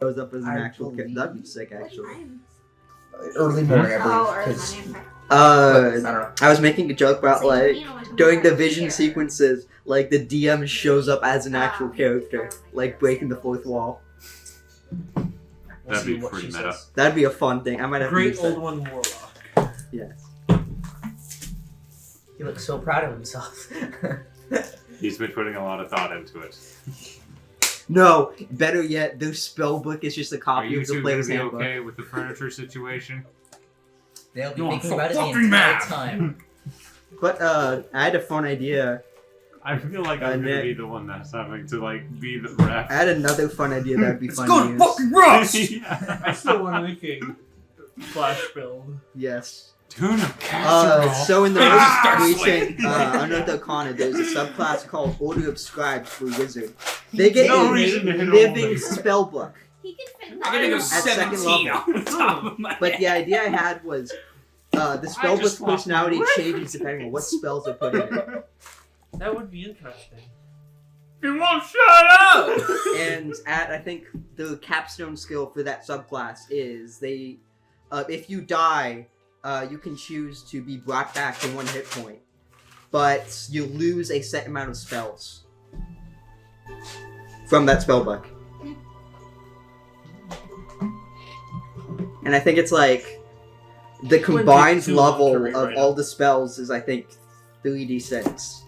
shows up as an actual character. That'd be sick, actually. Early morning, I believe. early 'cause- morning. I don't know. I was making a joke about So, like you know, when during the we're vision here. sequences, like the DM shows up as an actual character, like breaking the fourth wall. We'll That'd see be what pretty she meta. says. That'd be a fun thing. I might have to Great use old that. one warlock. Yes. He looks so proud of himself. He's been putting a lot of thought into it. No, better yet, their spell book is just a Are copy you of the two gonna player's be handbook. okay with the furniture situation? They'll be No, I'm thinking so about it the fucking entire mad. time. But I had a fun idea. I feel like I'm gonna Nick. be the one that's having to like be the ref. I had another fun idea that'd be fun Go to to use. fucking rocks! Yeah. I still want to make a flash build. Yes. Tuna casserole. So in the Ah! most recent Unearthed Arcana, there's a subclass called Order of Scribes for Wizard. They get No a reason to hit all living this. spell book. He can fit I'm gonna go At second 17 level. off the top of my But head. the idea I had was the spell book's just lost my personality record. changes depending on what spells are put in it. That would be interesting. You won't shut up! And I think the capstone skill for that subclass is they, if you die, you can choose to be brought back to 1 hit point, but you lose a set amount of spells from that spell book. And I think it's like the combined too long to level of rewrite all it. the spells is I think 3d6.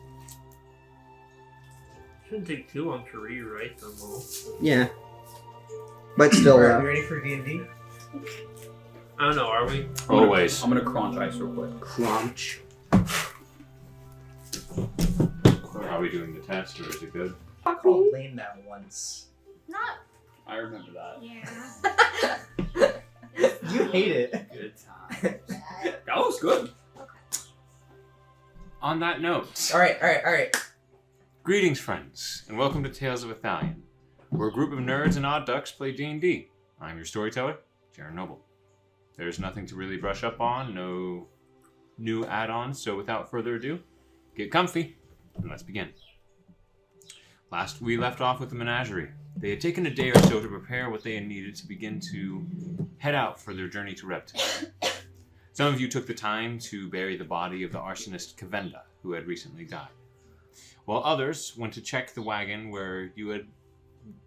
Shouldn't take too long to rewrite them all. Yeah, but still. Alright, we ready for D&D? I don't know, are we? Always. I'm gonna crunch ice real quick. Crunch. Are we doing the test or is it good? I called Lane that once. Not. I remember that. Yeah. You hate it. Good time. That was good. On that note, Alright. greetings friends, and welcome to Tales of Ithalian, where a group of nerds and odd ducks play D&D. I'm your storyteller, Jaron Noble. There's nothing to really brush up on, no new add-ons, so without further ado, get comfy, and let's begin. Last we left off with the menagerie. They had taken a day or so to prepare what they had needed to begin to head out for their journey to Repton. Some of you took the time to bury the body of the arsonist Kavenda, who had recently died, while others went to check the wagon where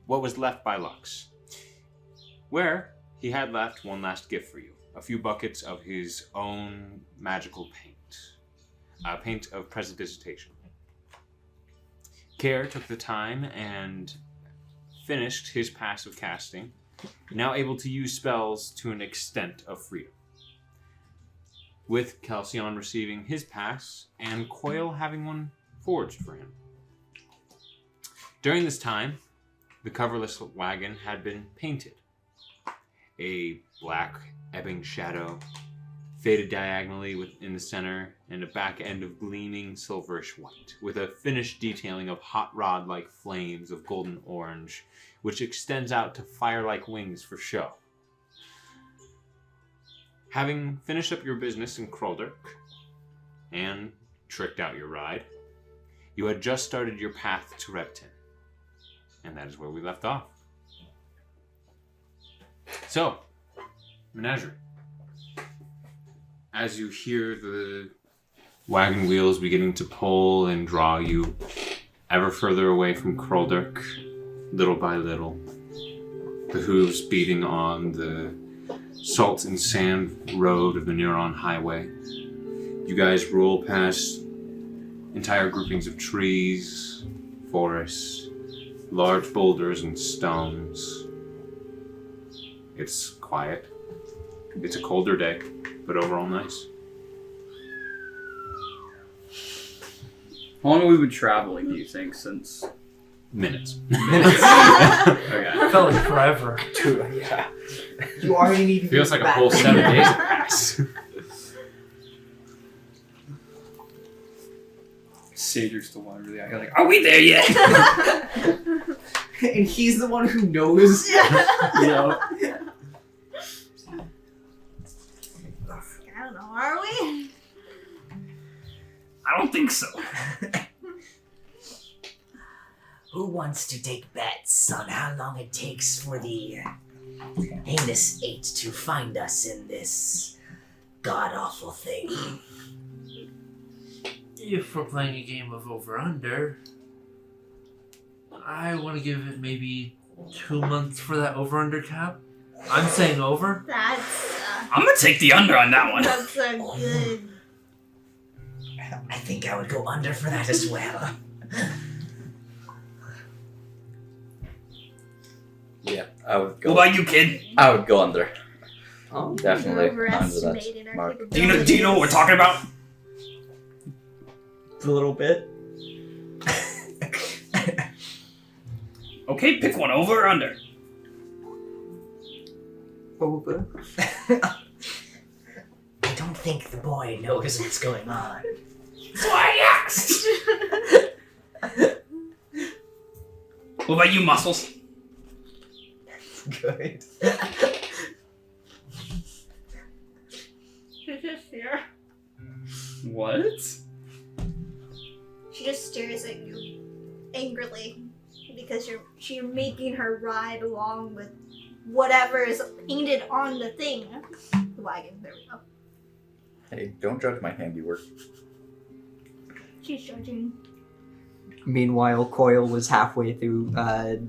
what was left by Lux, where he had left one last gift for you, a few buckets of his own magical paint, a paint of prestidigitation. Care took the time and finished his passive casting, now able to use spells to an extent of freedom, with KELSION receiving his pass and COIL having one forged for him. During this time, the coverless wagon had been painted. A black ebbing shadow, faded diagonally in the center, and a back end of gleaming silverish white, with a finished detailing of hot rod-like flames of golden orange, which extends out to fire-like wings for show. Having finished up your business in KELSION and tricked out your ride, you had just started your path to Repton, and that is where we left off. So, menagerie. As you hear the wagon wheels beginning to pull and draw you ever further away from KELSION, little by little, the hooves beating on the salt and sand road of the Neuron Highway, you guys roll past entire groupings of trees, forests, large boulders and stones. It's quiet. It's a colder day, but overall nice. How long have we been traveling, do you think, since? Minutes. Okay. Felt like forever. Dude, yeah. You already need to Feels be like a back. whole 7 days have passed. Satyr's the one really like, are we there yet? And he's the one who knows. Yeah. I don't know, are we? I don't think so. Who wants to take bets on how long it takes for the heinous eight to find us in this god-awful thing. If we're playing a game of over-under, I want to give it maybe 2 months for that over-under cap. I'm saying over. That's I'm gonna take the under on that one. that's a good. I think I would go under for that as well. Yeah, I would go. What about you, kid? I would go under. Oh, Definitely under that Overestimating our mark. Do you know what we're talking about? a little bit. Okay, pick one, over or under. Over. I don't think the boy knows what's going on. That's why I asked. What about you, Muscles? Good. She's just here. What? She just stares at you angrily because you're making her ride along with whatever is painted on the thing. The wagon. There we go. Hey, don't judge my handiwork. She's judging. Meanwhile, Coil was halfway through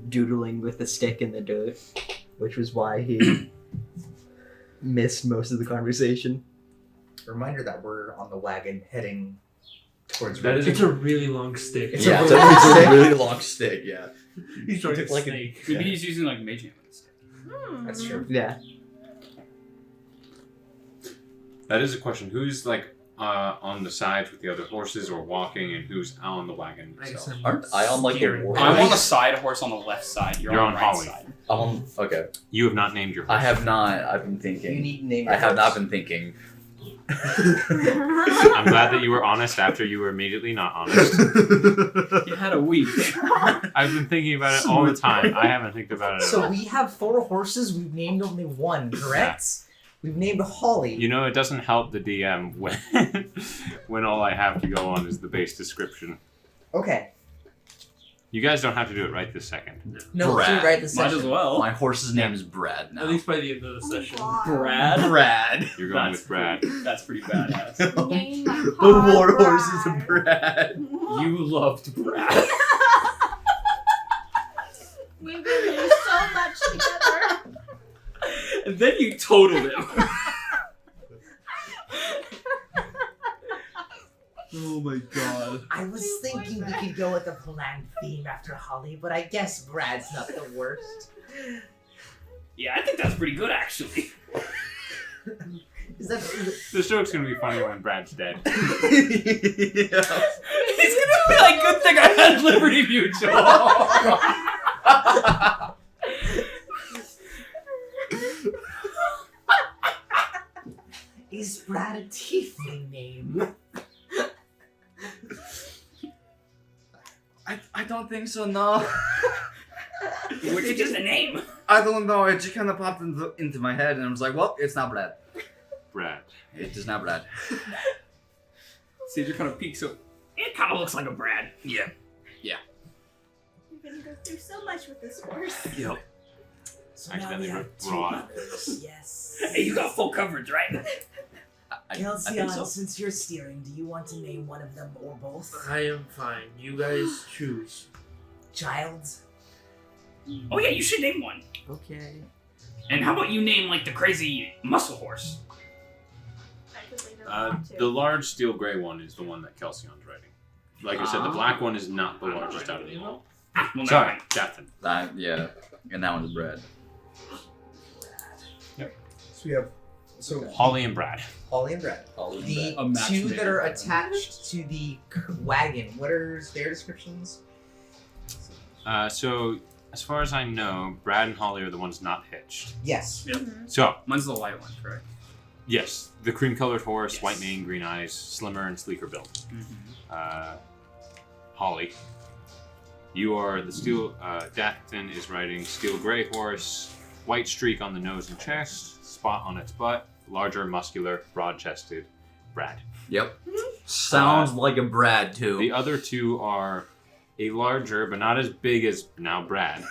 doodling with a stick in the dirt, which was why he missed most of the conversation. Reminder that we're on the wagon heading towards. That is It's a really long stick. It's Yeah, a it's really a stick. really long stick. Yeah. He's trying to It's like a- snake. Maybe he's using like mage hand with this. That's true. Yeah. That is a question. Who's like on the sides with the other horses or walking, and who's on the wagon I guess itself? I'm Aren't I on like a steering. war? I'm on the side horse on the left side. You're on You're the on right Holly. side. Okay. You have not named your horse. I have not. I've been You thinking. need to name. I your have not horse. been thinking. I'm glad that you were honest after you were immediately not honest. You had a week. I've been thinking about it all the time. I haven't think about it at So all. we have 4 horses. We've named only one, correct? We've named Holly. You know, it doesn't help the DM when when all I have to go on is the base description. Okay. You guys don't have to do it right this second. No, let's do it right this Might session. as well. My horse's name is Brad now. At least by the end of the session. Brad. You're going That's with Brad. That's pretty badass. Name my The car war horse is a Brad. Brad. You loved Brad. We've been through so much together. And then you totaled him. Oh my god. I was thinking we could go with a planned theme after Holly, but I guess Brad's not the worst. Yeah, I think that's pretty good actually. Is that The joke's gonna be funny when Brad's dead. Yeah. He's gonna be like, good thing I had Liberty Mutual. Is Brad a tiefling name? I don't think so, no. Which is just a name. I don't know, it just kind of popped into my head and I was like, well, it's not Brad. Brad. It is not Brad. Caesar kind of peeks up. It kind of looks like a Brad. Yeah. We've been go through so much with this horse. Yep. So now Accidentally we have 2 raw. others. Yes. Hey, you got full coverage, right? I Kelsey, think so. since you're steering, do you want to name one of them or both? I am fine. You guys choose. Childs? Oh yeah, you should name one. Okay. And how about you name like the crazy muscle horse? Because they don't want to. The large steel gray one is the one that Kelsион's riding. Like I said, the black one is not the I'm not largest out of riding them all. Ah, well, never Sorry, mind. DATH'TAN. Yeah. And that one's Brad. So we have Holly and Brad. Holly and Brad. Holly The A match 2 made. that are attached to the wagon. What are their descriptions? So, as far as I know, Brad and Holly are the ones not hitched. Yes. So, Mine's the light one, correct? yes, the cream-colored horse, Yes. white mane, green eyes, slimmer and sleeker build. Holly, you are the steel. DATH'TAN is riding steel gray horse, white streak on the nose and chest, spot on its butt, larger, muscular, broad-chested. Brad. Yep. Sounds like a Brad too. The other 2 are a larger, but not as big as now Brad.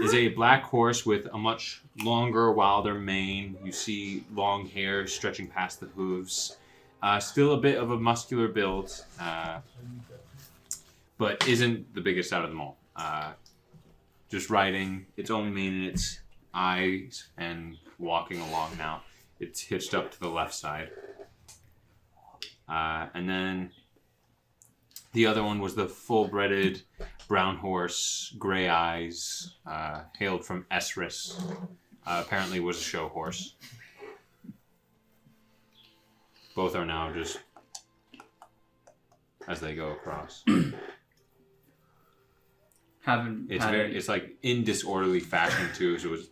is a black horse with a much longer, wilder mane. You see long hair stretching past the hooves. Still a bit of a muscular build, but isn't the biggest out of them all. Just riding its own mane in its eyes and walking along now. It's hitched up to the left side. And then the other one was the full-breeded brown horse, gray eyes, hailed from Esris. Apparently was a show horse. Both are now just as they go across. It's like in disorderly fashion too. So it was.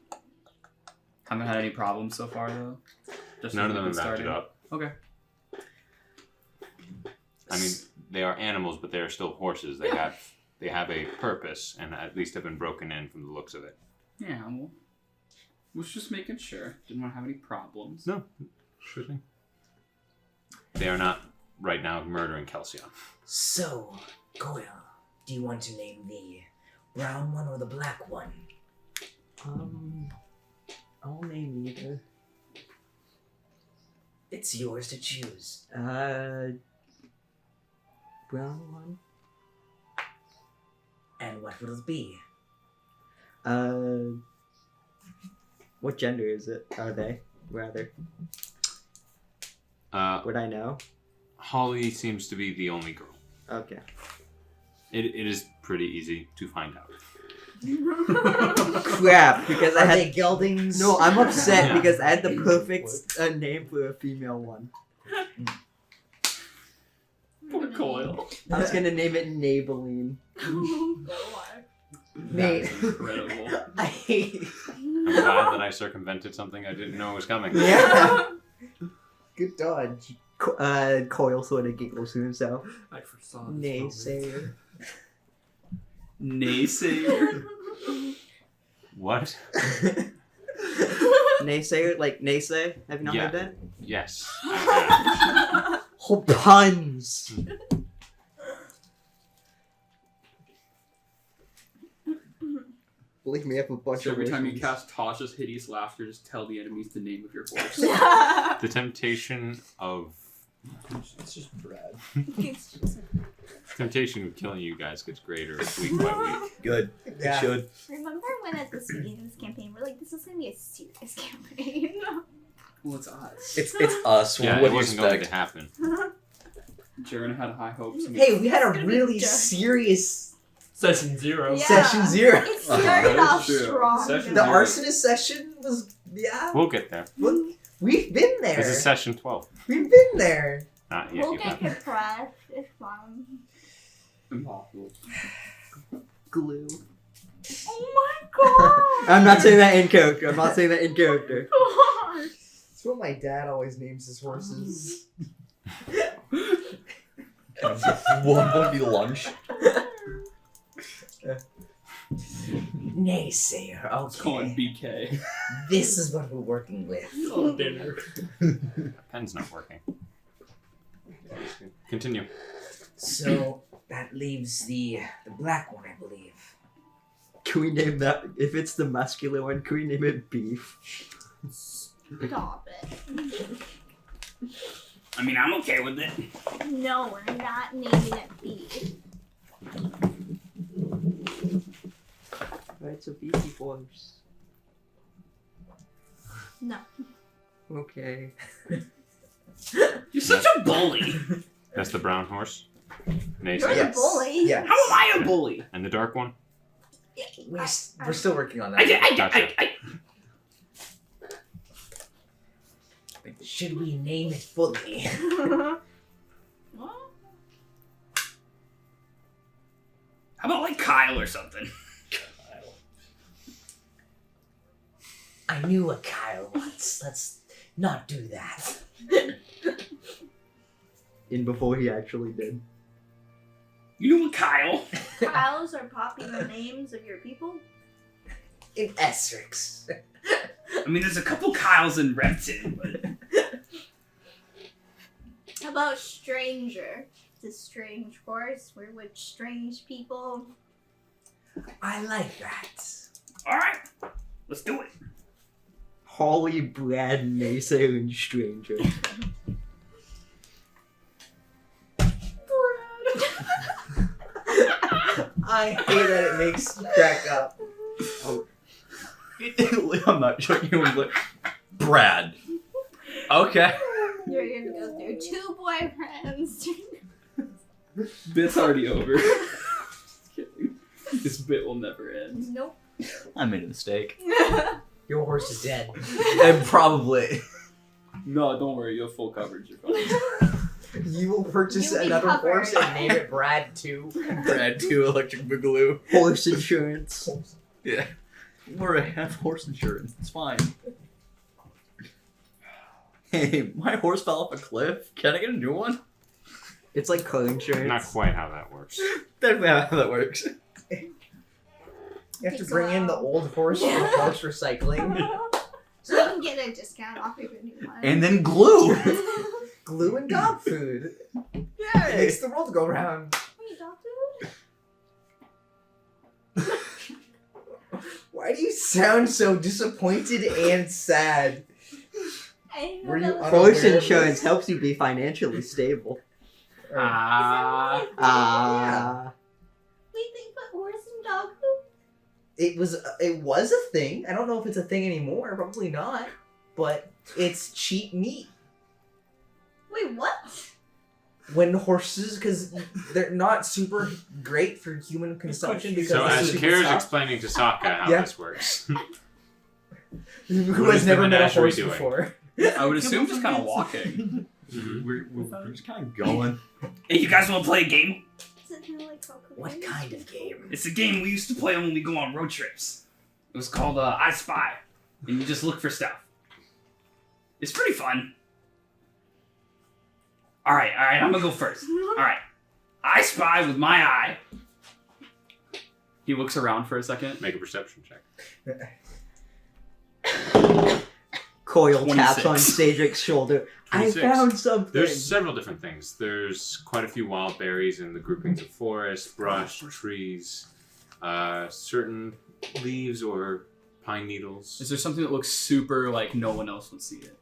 Haven't had any problems so far though. None of them have acted up. Okay. I mean, they are animals, but they are still horses. They have a purpose, and at least have been broken in from the looks of it. Yeah, well, was just making sure. Didn't want to have any problems. No, sure thing. They are not right now murdering Kelsion. So, COIL, do you want to name the brown one or the black one? I'll name either. It's yours to choose. Brown one. And what will it be? What gender is it? Are they? Rather. Would I know? Holly seems to be the only girl. Okay. It is pretty easy to find out. Crap, because I Are had they geldings? no. I'm upset Yeah. because I had the perfect name for a female one. Poor Coil. I was gonna name it Nabeline. Mate. Incredible. I hate. I'm glad that I circumvented something I didn't know was coming. Yeah. Good dodge. Coil sort of giggles to himself. I foresaw this Naysayer. Naysayer. What? Naysayer? Like naysay? Have you not Yeah. heard that? Yes. Oh, puns! Believe me, I have a bunch So of every time you wishes. cast Tasha's hideous laughter, just tell the enemies the name of your horse. The temptation of It's just Brad. temptation of killing you guys gets greater week by week. Good. Yeah. It should. Remember when at the beginning of this campaign, we're like, this is gonna be a serious campaign. Well, it's us. It's us. Yeah, what it do you wasn't going to expect? happen. Jaron had high hopes. And Hey, we had a It's gonna be really dark. serious Session 0. Yeah. session 0. It started That is off true. strong. Session The zero. arsonist session was, yeah. We'll get there. We've been there. This is session 12. We've been there. Not yet. We'll you get haven't. depressed. It's fun. Impossible. Glue. Oh my god! I'm not saying that in character. I'm not saying that in character. God. That's what my dad always names his horses. One will be lunch. Naysayer, Let's call it okay. BK. This is what we're working with. Oh, dinner. Pen's not working. Continue. So, that leaves the black one, I believe. Can we name that? If it's the muscular one, can we name it Beef? Stop it. I mean, I'm okay with it. No, we're not naming it beef. Right, so Beefy horse. No. Okay. You're such a bully. That's the brown horse. You're Naysayer. the bully. Yeah. How am I a bully? And the dark one? We're still working on that. Gotcha. Should we name it fully? What? How about like Kyle or something? I knew a Kyle once. Let's not do that. In before he actually did. You know a Kyle? Kyles are popular names of your people? In Essex. I mean, there's a couple Kyles in Repton, but How about stranger? It's a strange horse. We're with strange people. I like that. Alright, let's do it. Holly, Brad, Naysayer, and Stranger. I hate that it makes you crack up. I'm not joking. It was like, Brad. Okay. You're gonna go through 2 boyfriends. Bit's already over. Just kidding. This bit will never end. Nope. I made a mistake. Your horse is dead. And probably. No, don't worry. You have full coverage. You're fine. You will purchase You'll be another covered. horse and name it Brad 2. Brad 2 Electric Boogaloo. Horse insurance. Yeah. Or I have horse insurance. It's fine. Hey, my horse fell off a cliff. Can I get a new one? It's like car insurance. Not quite how that works. That's not how that works. You have to Takes a bring in the while. old horse for horse recycling. So you can get a discount off of your new one. And then glue. Glue and dog food. It Yay. makes the world go round. Wait, dog food? Why do you sound so disappointed and sad? I didn't know Were that you was- unaware Horse of this? insurance helps you be financially stable. Or- Ah. Wait, they put horse and dog food? It was a thing. I don't know if it's a thing anymore. Probably not. But it's cheap meat. Wait, what? When horses, because they're not super great for human consumption. Because So they're as super Kira's tough. explaining to Saaka how Yeah. this works. Who What has is the never met a menagerie horse doing? before? I would assume just kind of walking. We're just kind of going. Hey, you guys want to play a game? Is it kind of like Coco What Games? kind of game? It's a game we used to play when we go on road trips. It was called I Spy, and you just look for stuff. It's pretty fun. All right, I'm gonna go first. All right, I spy with my eye. He looks around for a second. Make a perception check. Coil 26. taps on Cedric's shoulder. 26. I found something. There's several different things. There's quite a few wild berries in the groupings of forest, brush, trees, certain leaves or pine needles. Is there something that looks super like no one else would see it?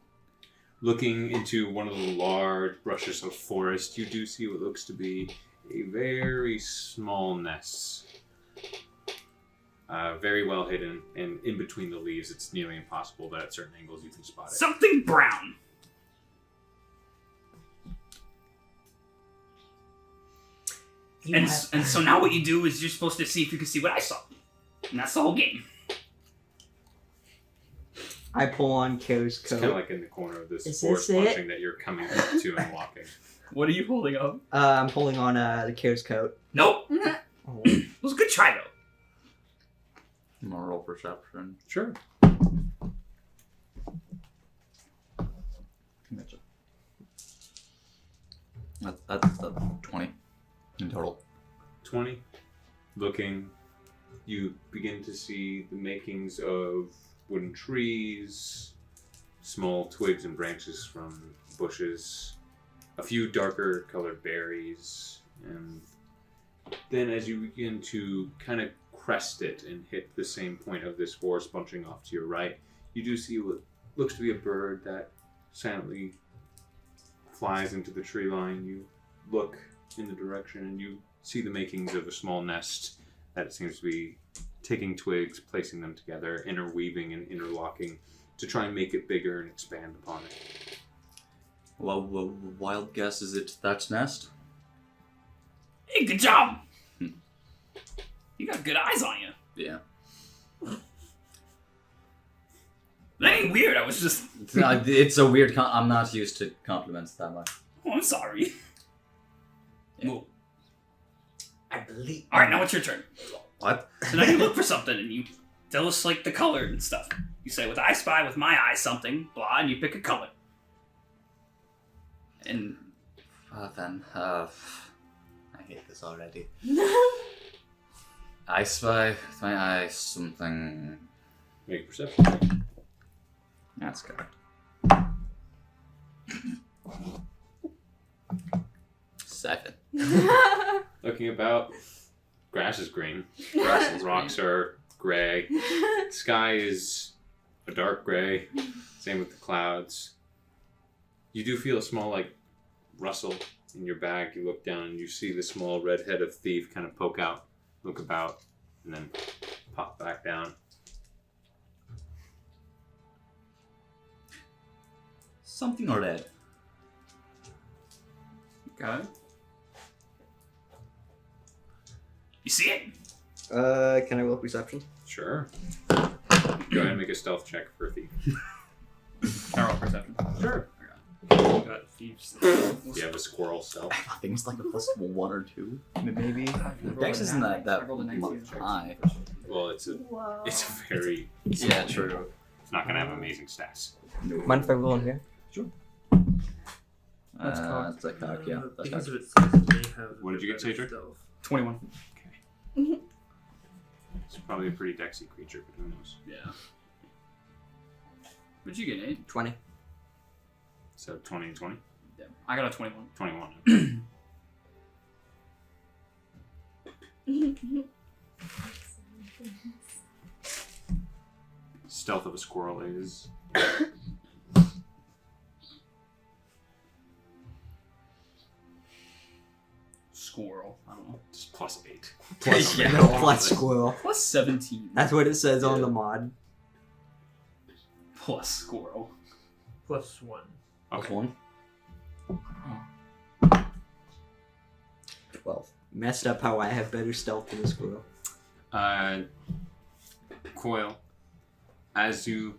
Looking into one of the large brushes of forest, you do see what looks to be a very small nest. Very well hidden, and in between the leaves, it's nearly impossible that at certain angles you can spot it. Something brown. And so now what you do is you're supposed to see if you can see what I saw. And that's the whole game. I pull on Kira's It's kind coat. of like in the corner of this Is forest this it? bunching that you're coming up to and walking. What are you holding up? I'm pulling on the Kira's coat. Nope. Oh. It was a good try though. Moral perception. Sure. That's 20 in total. 20. Looking, you begin to see the makings of wooden trees, small twigs and branches from bushes, a few darker colored berries, and then as you begin to kind of crest it and hit the same point of this forest bunching off to your right, you do see what looks to be a bird that silently flies into the tree line. You look in the direction and you see the makings of a small nest that it seems to be taking twigs, placing them together, interweaving and interlocking to try and make it bigger and expand upon it. Well, wild guess, is it Thatch Nest? Hey, good job. Hmm. You got good eyes on you. Yeah. That ain't weird. I was just. It's a weird. I'm not used to compliments that much. Oh, I'm sorry. Yeah. Well, I believe. all right, now it's your turn. What? So now you look for something and you tell us like the color and stuff. You say, "With I spy with my eye something," blah, and you pick a color. And I hate this already. I spy with my eye something. Make a perception check. That's correct. 7. Looking about, grass is green. Grass is Rocks are gray. The sky is a dark gray. Same with the clouds. You do feel a small like rustle in your bag. You look down and you see the small red head of thief kind of poke out, look about, and then pop back down. Something red. Okay. You see it? Can I roll perception? Sure. Go ahead and make a stealth check for a thief. Can I roll perception? Sure. You got thieves. You have a squirrel stealth. I think it's like a plus 1 or 2, maybe. rolled Dex a isn't nine. that I rolled a 19. high. Well, it's Whoa. very. Yeah, true. It's not gonna have amazing stats. Mind if I roll in here? That's cocked. It's like cock, yeah. That's Because cock. of its size, it may have What did you get, better Satyr? stealth. 21. It's probably a pretty dexy creature, but who knows? Yeah. What'd you get, Nate? 20. So 20 and 20? Yeah. I got a 21. 21. Stealth of a squirrel is Squirrel. I don't know. just +8. Plus, Yeah. no, plus squirrel. Plus 17. That's what it says on the mod. Plus squirrel. Plus 1. Okay. 1. 12. Messed up how I have better stealth than a squirrel. Coil, as you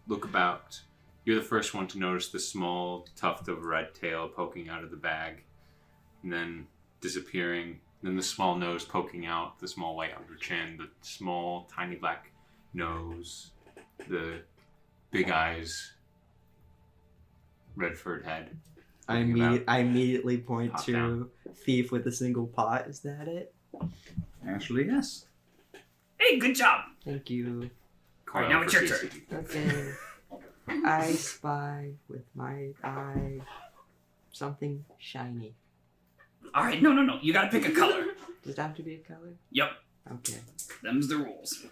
look about, you're the first one to notice the small tuft of red tail poking out of the bag, and then disappearing, then the small nose poking out, the small white under chin, the small tiny black nose, the big eyes, red furred head. I Looking immediately point Top to down. thief with a single pot. Is that it? Actually, yes. Hey, good job. Thank you. Coil now it's your proceeds turn. to- Okay. I spy with my eye something shiny. Alright, no. You gotta pick a color. Does it have to be a color? Yep. Okay. Them's the rules.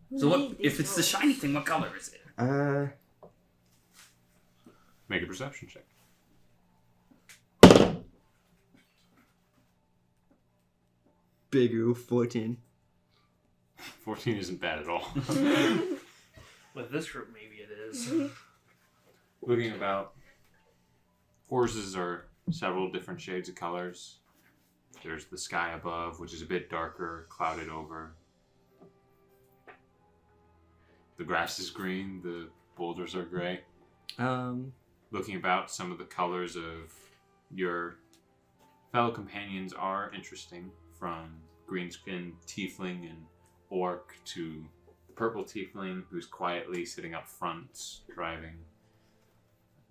Who So what made if these it's the rules? shiny thing, what color is it? Make a perception check. Big oof, 14. 14 isn't bad at all. With this group, maybe it is. Looking about, horses are several different shades of colors. There's the sky above, which is a bit darker, clouded over. The grass is green, the boulders are gray. Looking about, some of the colors of your fellow companions are interesting, from green-skinned tiefling and orc to the purple tiefling who's quietly sitting up front driving.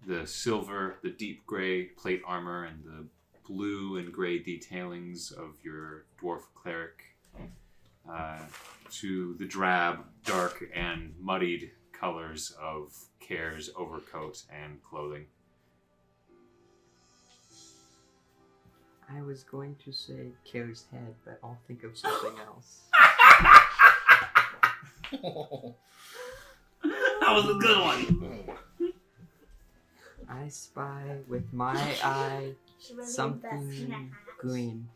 The silver, the deep gray plate armor, and the blue and gray detailings of your dwarf cleric, to the drab, dark, and muddied colors of Care's overcoat and clothing. I was going to say Care's head, but I'll think of something else. That was a good one. I spy with my eye Should we leave that something snack? green.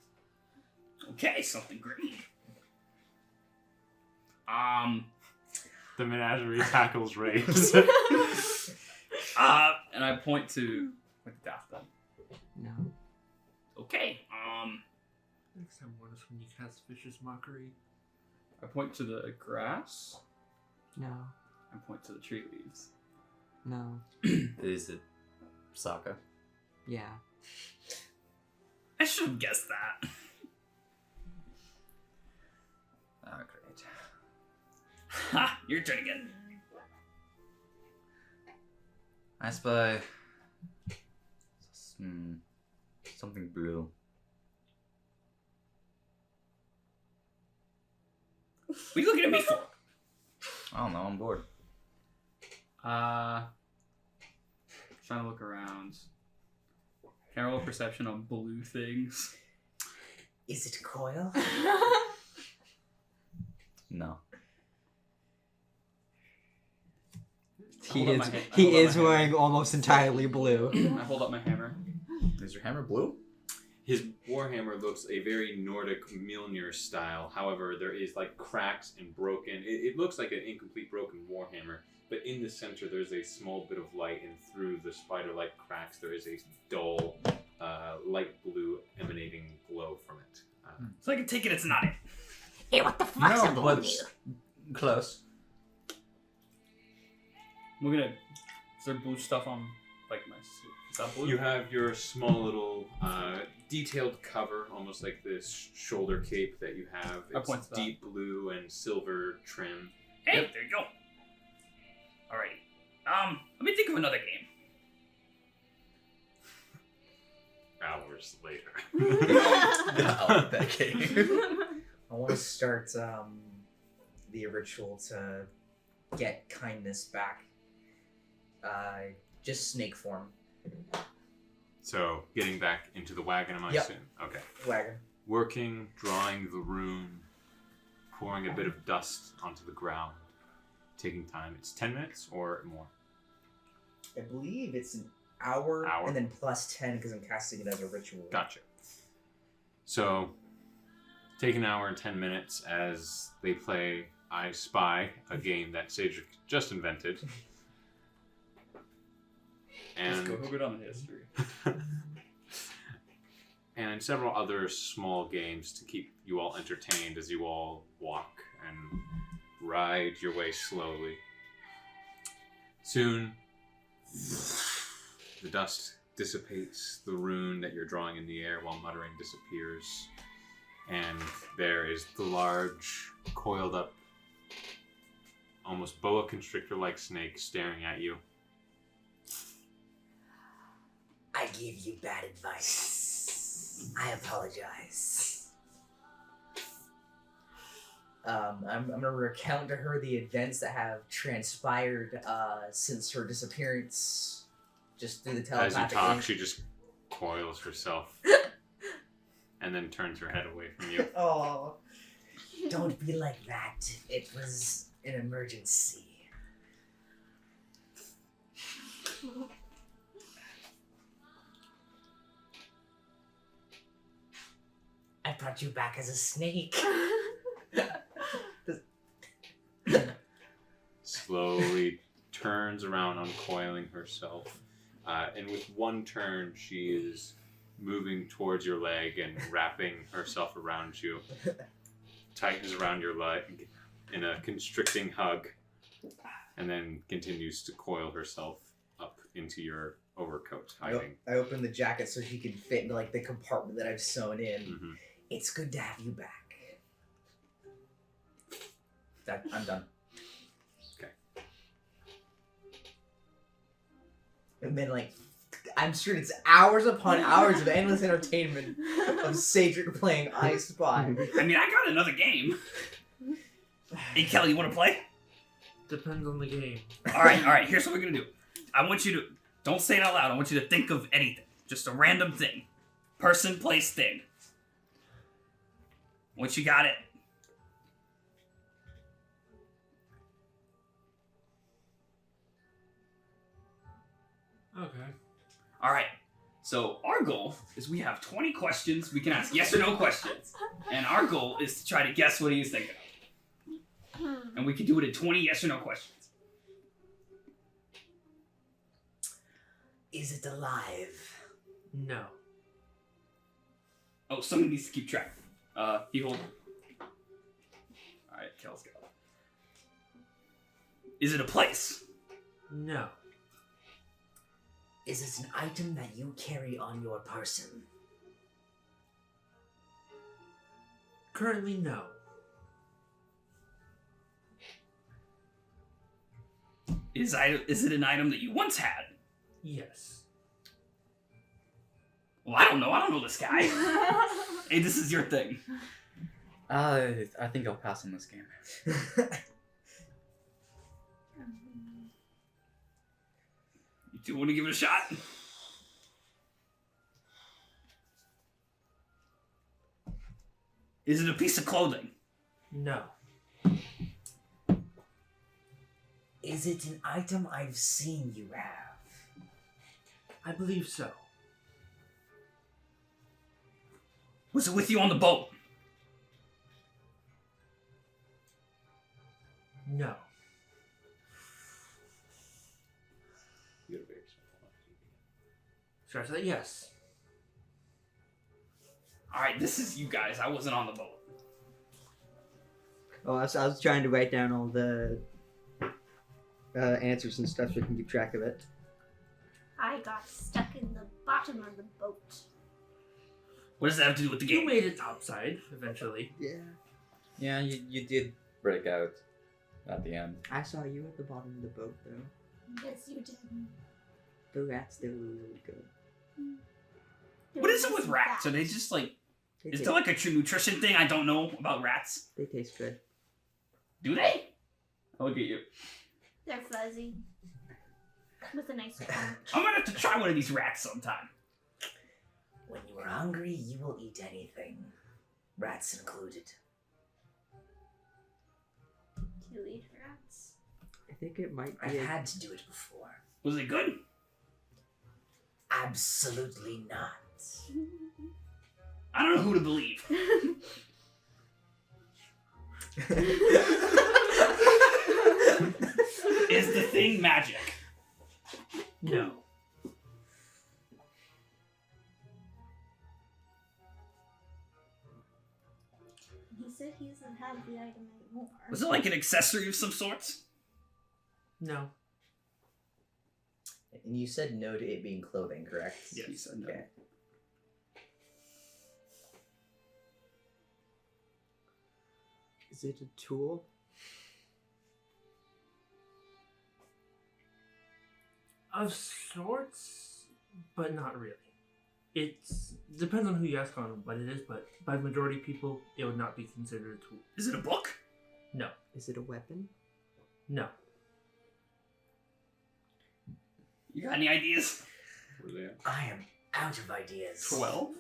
Okay, something green. The menagerie tackles raves. And I point to like DATH'TAN. No. Okay. Next time, warn us when you cast Vicious Mockery. I point to the grass. No. I point to the tree leaves. No. Is it SAAKA? Yeah. I should have guessed that. Ah, great. Ha! Your turn again. I spy something blue. What are you looking at me for? I don't know, I'm bored. Trying to look around. Can I roll perception on blue things? Is it COIL? No. He hold up is my hand- I he hold up is my wearing almost entirely blue. I hold up my hammer. Is your hammer blue? His warhammer looks a very Nordic Mjolnir style. However, there is like cracks and broken. It looks like an incomplete broken warhammer, but in the center there's a small bit of light, and through the spider-like cracks there is a dull, light blue emanating glow from it. So I can take it. It's not it. Hey, what the fuck's No, up but with you? close. We're gonna. Is there blue stuff on like my suit? Is that blue? You have your small little detailed cover, almost like this shoulder cape that you have. I It's point to that. deep blue and silver trim. Hey, Yep. there you go. Alrighty. Let me think of another game. Hours later. I like that game. I want to start the ritual to get kindness back. Just snake form. So, getting back into the wagon, am I Yep. assuming? Okay. Wagon. Working, drawing the rune, pouring a bit of dust onto the ground, taking time. It's 10 minutes or more. I believe it's an hour, Hour. and then plus 10 because I'm casting it as a ritual. Gotcha. So, take an hour and 10 minutes as they play I Spy, a game that CAEDRIK just invented. Let's And, go good on the history. and several other small games to keep you all entertained as you all walk and ride your way slowly. Soon, the dust dissipates, the rune that you're drawing in the air while muttering disappears, and there is the large, coiled up, almost boa constrictor-like snake staring at you. I gave you bad advice. I apologize. I'm gonna recount to her the events that have transpired since her disappearance, just through the As telepathic. you talk, link. she just coils herself and then turns her head away from you. Oh, Don't be like that. It was an emergency. I brought you back as a snake. Slowly turns around, uncoiling herself. And with one turn, she is moving towards your leg and wrapping herself around you. Tightens around your leg in a constricting hug. And then continues to coil herself up into your overcoat, hiding. I opened the jacket so she can fit into like the compartment that I've sewn in. Mhm. It's good to have you back. I'm done. Okay. And then like, I'm sure it's hours upon hours of endless entertainment of CAEDRIK playing I Spy. I mean, I got another game. Hey, Kelly, you want to play? Depends on the game. All right. Here's what we're gonna do. I want you to don't say it out loud. I want you to think of anything, just a random thing, person, place, thing. Once you got it, Okay. all right. So our goal is we have 20 questions. We can ask yes or no questions, and our goal is to try to guess what he's thinking of. And we can do it in 20 yes or no questions. Is it alive? No. Oh, someone needs to keep track. He hold. All right, Kel's got it. Is it a place? No. Is it an item that you carry on your person? Currently, no. Is it an item that you once had? Yes. Well, I don't know. I don't know this guy. Hey, this is your thing. I think I'll pass on this game. You two want to give it a shot? Is it a piece of clothing? No. Is it an item I've seen you have? I believe so. Was it with you on the boat? No. Should I say yes? Alright, this is you guys. I wasn't on the boat. Oh, I was trying to write down all the answers and stuff so we can keep track of it. I got stuck in the bottom of the boat. What does that have to do with the You game? made it topside eventually. Yeah. Yeah, you did break out at the end. I saw you at the bottom of the boat, though. Yes, you did. The rats, they were really good. What is it with rats? Are they just like... They Is taste, there like a true nutrition thing I don't know about rats? they taste good. Do they? I'll look at you. They're fuzzy. With a nice crunch. I'm gonna have to try one of these rats sometime. When you are hungry, you will eat anything. Rats included. Do you eat rats? I think it might be. I've a- had to do it before. Was it good? Absolutely not. I don't know who to believe. Is the thing magic? No. He said he doesn't have the item anymore. Was it like an accessory of some sorts? No. And you said no to it being clothing, correct? Yes. He said no. Okay. Is it a tool? Of sorts, but not really. It's depends on who you ask on what it is, but by majority of people, it would not be considered a tool. Is it a book? No. Is it a weapon? No. You got any ideas? Where are they at? I am out of ideas. 12?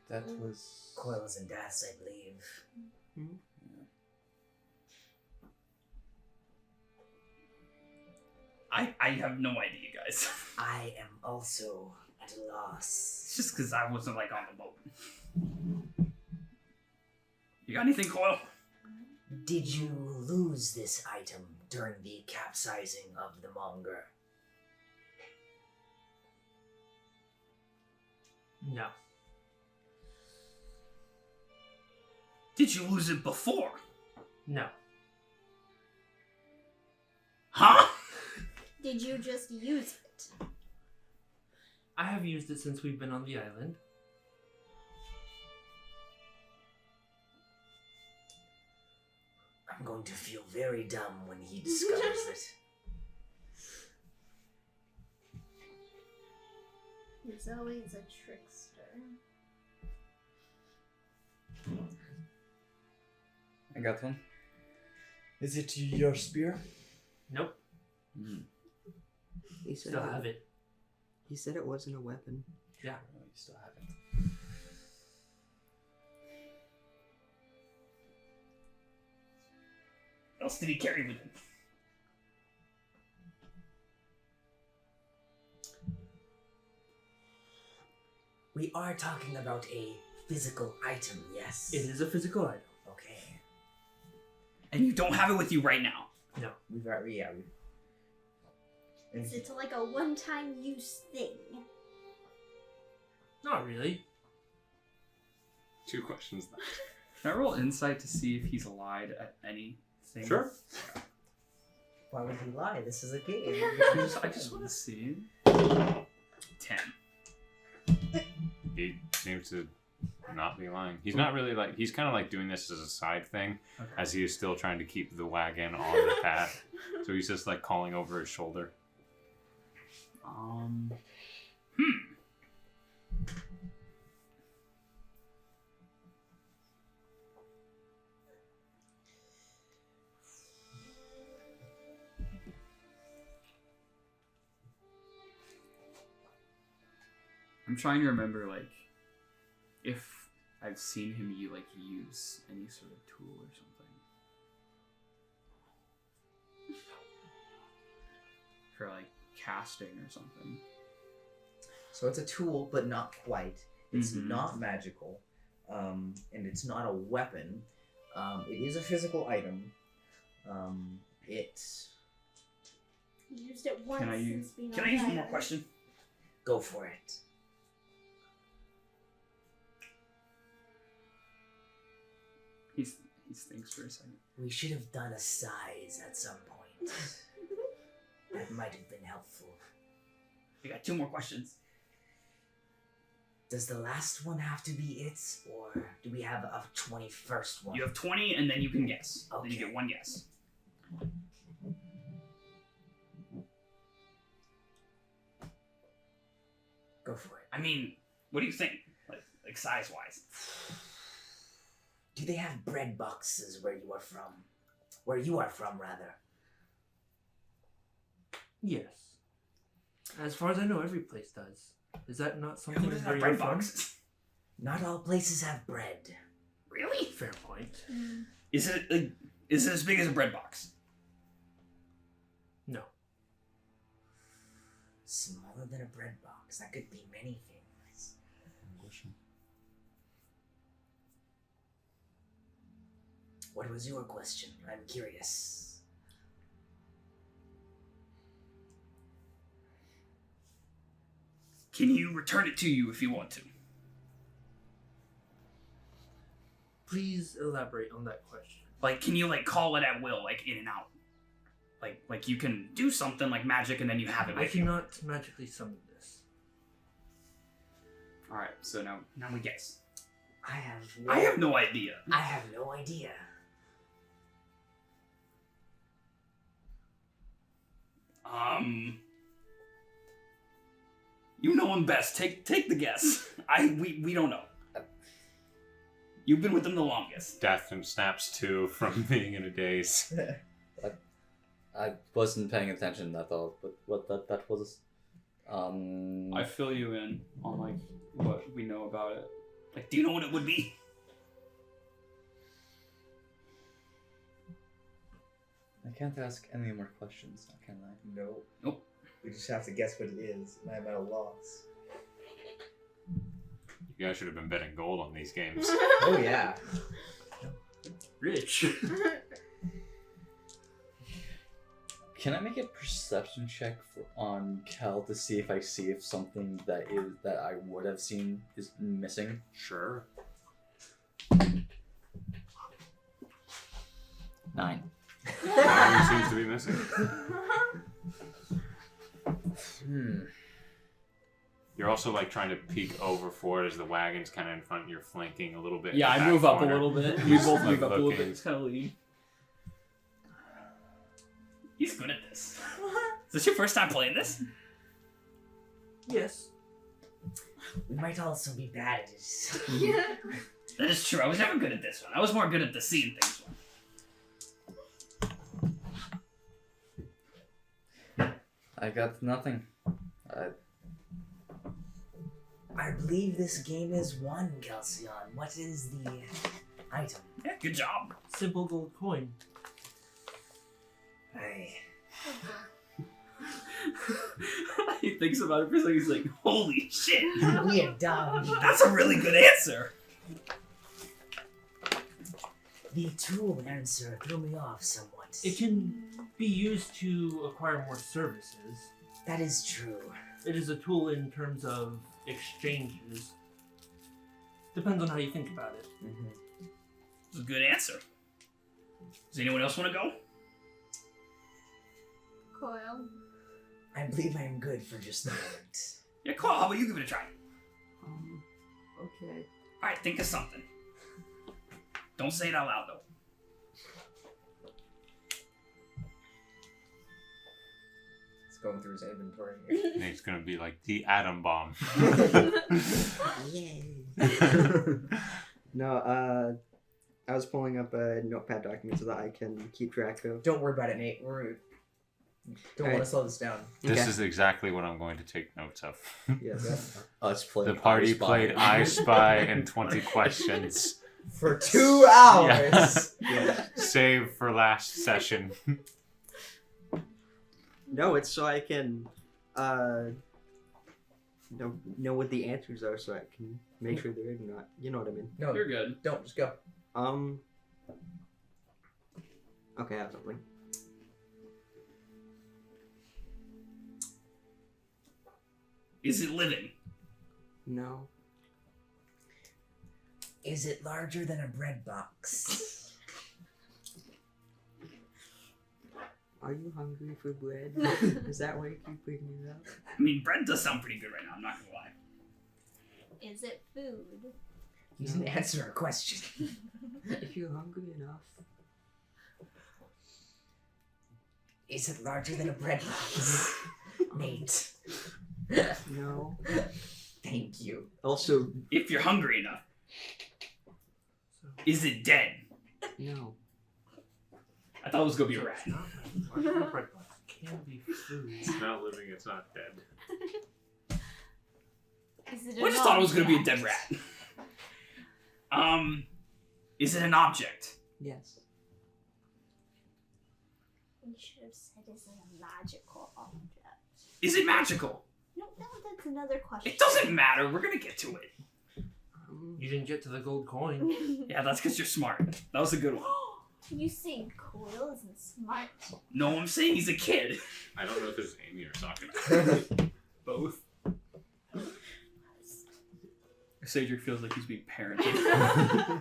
That was Coils and deaths, I believe. I have no idea, guys. I am also at a loss. It's just because I wasn't like on the boat. You got anything, Coil? Did you lose this item during the capsizing of the monger? No. Did you lose it before? No. Huh? Did you just use it? I have used it since we've been on the island. I'm going to feel very dumb when he discovers it. He's always a trickster. I got one. Is it your spear? Nope. He said Still have it. He said it wasn't a weapon. Yeah. Oh, you still have it. What else did he carry with him? We are talking about a physical item, yes? It is a physical item. Okay. And you don't have it with you right now. No. We've already, yeah. Is it like a one-time use thing? Not really. 2 questions left. Can I roll insight to see if he's lied at anything? Sure. Why would he lie? This is a game. I just want to see. 10. He seems to not be lying. He's not really like, he's kind of like doing this as a side thing, Okay. as he is still trying to keep the wagon on the path. So he's just like calling over his shoulder. I'm trying to remember, like, if I've seen him use any sort of tool or something. For like casting or something. So it's a tool, but not quite. It's Mhm. not magical, and it's not a weapon. It is a physical item. It You used it once. Can I since being Can on I use one fire. more question? go for it. He thinks for a second. We should have done a size at some point. That might have been helpful. We got 2 more questions. Does the last one have to be it, or do we have a 21st one? You have 20, and then you can guess. Then you Okay. get 1 guess. Go for it. I mean, what do you think? Like size-wise? Do they have bread boxes where you are from? Where you are from, rather. Yes. As far as I know, every place does. Is that not something Who does where have you're bread from? boxes? Not all places have bread. Really? Fair point. Is it as big as a bread box? No. Smaller than a bread box. That could be many things. What was your question? I'm curious. Can you return it to you if you want to? Please elaborate on that question. Like, can you call it at will, in and out? Like you can do something like magic and then you have it I with you. cannot magically summon this. All right, so now we guess. I have no idea. I have no idea. You know him best. Take the guess. We don't know. You've been with them the longest. DATH'TAN snaps to from being in a daze. I wasn't paying attention, that's all. But what that was. I fill you in on what we know about it. Do you know what it would be? I can't ask any more questions, now, can I? No. Nope. We just have to guess what it is, and I'm at a loss. You guys should have been betting gold on these games. Oh yeah. Rich. Can I make a perception check on Kel to see if I see if something that I would have seen is missing? Sure. 9. Nothing seems to be missing. You're also trying to peek over forward as the wagon's kind of in front. You're flanking a little bit. Yeah, in I the move back up a corner. little bit. We both move up a little bit. looking. It's kind of lead. He's good at this. Is this your first time playing this? Yes. We might also be bad at it. That is true. I was never good at this one. I was more good at the seeing things one. I got nothing. I believe this game is won, KELSION. What is the item? Yeah, good job. Simple gold coin. He thinks about it for a second. He's like, holy shit. We are dumb. That's a really good answer. The tool answer threw me off somewhat. It can be used to acquire more services. That is true. It is a tool in terms of exchanges. Depends on how you think about it. It's a good answer. Does anyone else want to go? Coil. I believe I am good for just a moment. Yeah, cool. How about you give it a try? Okay. Alright, think of something. Don't say it out loud, though. It's going through his inventory here. It's gonna be like the atom bomb. Yay. No, I was pulling up a notepad document so that I can keep track of. Don't worry about it, Nate. Don't want to slow this down. This Okay. is exactly what I'm going to take notes of. Yes. Us playing. The party I Spy. played I Spy and 20 questions. For 2 hours. Yeah. Save for last session. No, it's so I can know what the answers are, so I can make sure they're not. You know what I mean? No, You're good. don't. Just go. Okay, I have something. Is it living? No. Is it larger than a bread box? Are you hungry for bread? Is that why you keep bringing it up? I mean, bread does sound pretty good right now. I'm not gonna lie. Is it food? You didn't answer our question. If you're hungry enough. Is it larger than a bread box? Nate. No. Thank you. Also, If you're hungry enough, is it dead? no. I thought it was gonna be a rat. Bread box can be food. It's not living, it's not dead. Is it I just thought it was gonna be a dead rat. Is it an object? Yes. You should have said, is it a magical object? Is it magical? No, that's another question. It doesn't matter. We're gonna get to it. You didn't get to the gold coin. Yeah, that's because you're smart. That was a good one. You saying COIL isn't smart? No, I'm saying he's a kid. I don't know if it's Amy or Satyr. Both. Cedric feels like he's being parented.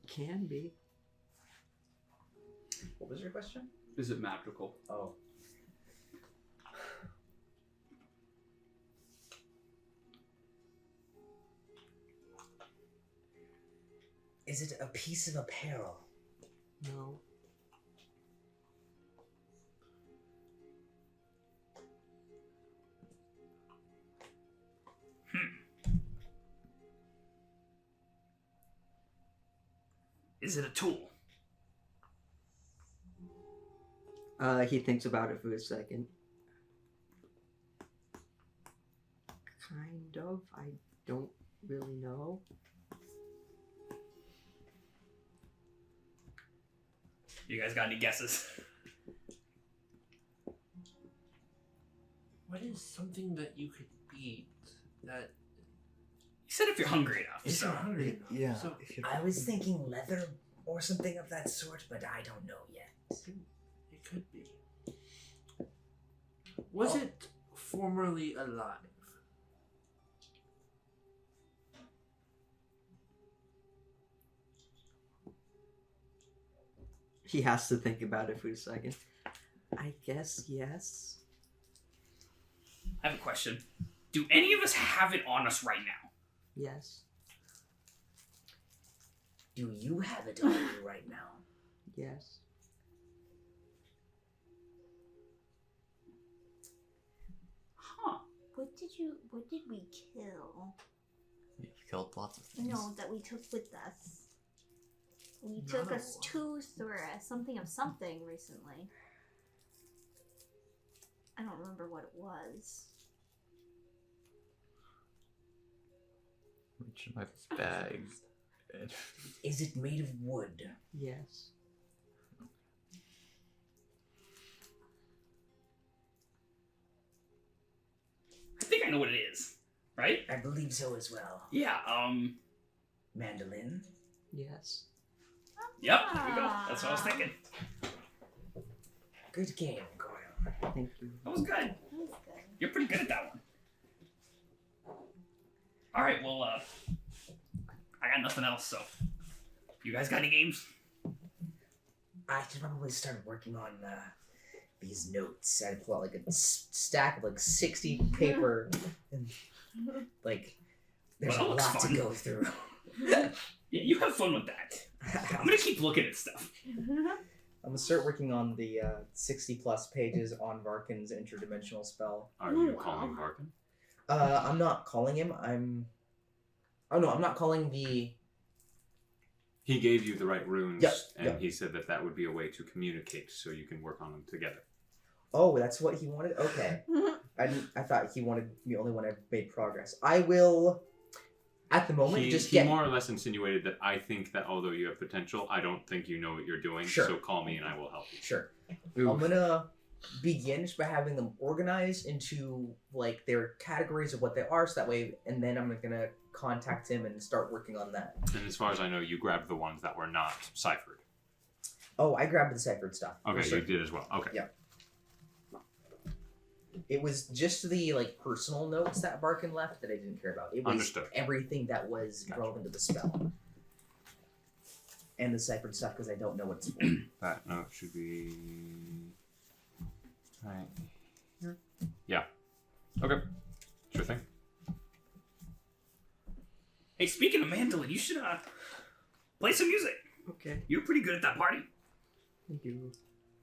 Can be. What was your question? Is it magical? Oh. Is it a piece of apparel? No. Is it a tool? He thinks about it for a second. Kind of. I don't really know. You guys got any guesses? What is something that you could eat that You said if you're hungry enough. is So. not hungry enough? Yeah. So if you're... I was thinking leather or something of that sort, but I don't know yet. it could be. Was it formerly alive? He has to think about it for a second. I guess yes. I have a question. Do any of us have it on us right now? Yes. Do you have it on you right now? Yes. Huh. What did we kill? You've killed lots of things. No, that we took with us. We took a tooth or something of something recently. I don't remember what it was. Reach in my bag. And... Is it made of wood? Yes. I think I know what it is. Right? I believe so as well. Yeah, Mandolin? Yes. Yep, there we go. That's what I was thinking. Good game, Coil. Thank you. That was good. That was good. You're pretty good at that one. Alright, well, I got nothing else, so. You guys got any games? I should probably start working on these notes. I pull out like a stack of like 60 paper and like there's Well, a that looks lot fun. to go through. Yeah, you have fun with that. I'm gonna keep looking at stuff. I'm gonna start working on the 60 plus pages on Varkin's interdimensional spell. Are you calling Varkin? I'm not calling him. I'm not calling the He gave you the right runes, Yep, and yep. he said that would be a way to communicate, so you can work on them together. Oh, that's what he wanted? Okay. I thought he wanted me only when I made progress. I will, at the moment, He more or less insinuated that I think that although you have potential, I don't think you know what you're doing, Sure. so call me and I will help you. Sure. I'm gonna begin just by having them organized into, like, their categories of what they are, so that way, and then I'm gonna contact him and start working on that. And as far as I know, you grabbed the ones that were not ciphered. Oh, I grabbed the ciphered stuff. Okay, For sure. you did as well. Okay. Yeah. It was just the, like, personal notes that Barkin left that I didn't care about. It was Understood. everything that was relevant to the spell. And the ciphered stuff, because I don't know what it's for. That note should be right here. Yeah. Okay. Sure thing. Hey, speaking of mandolin, you should play some music. Okay. You're pretty good at that party. Thank you.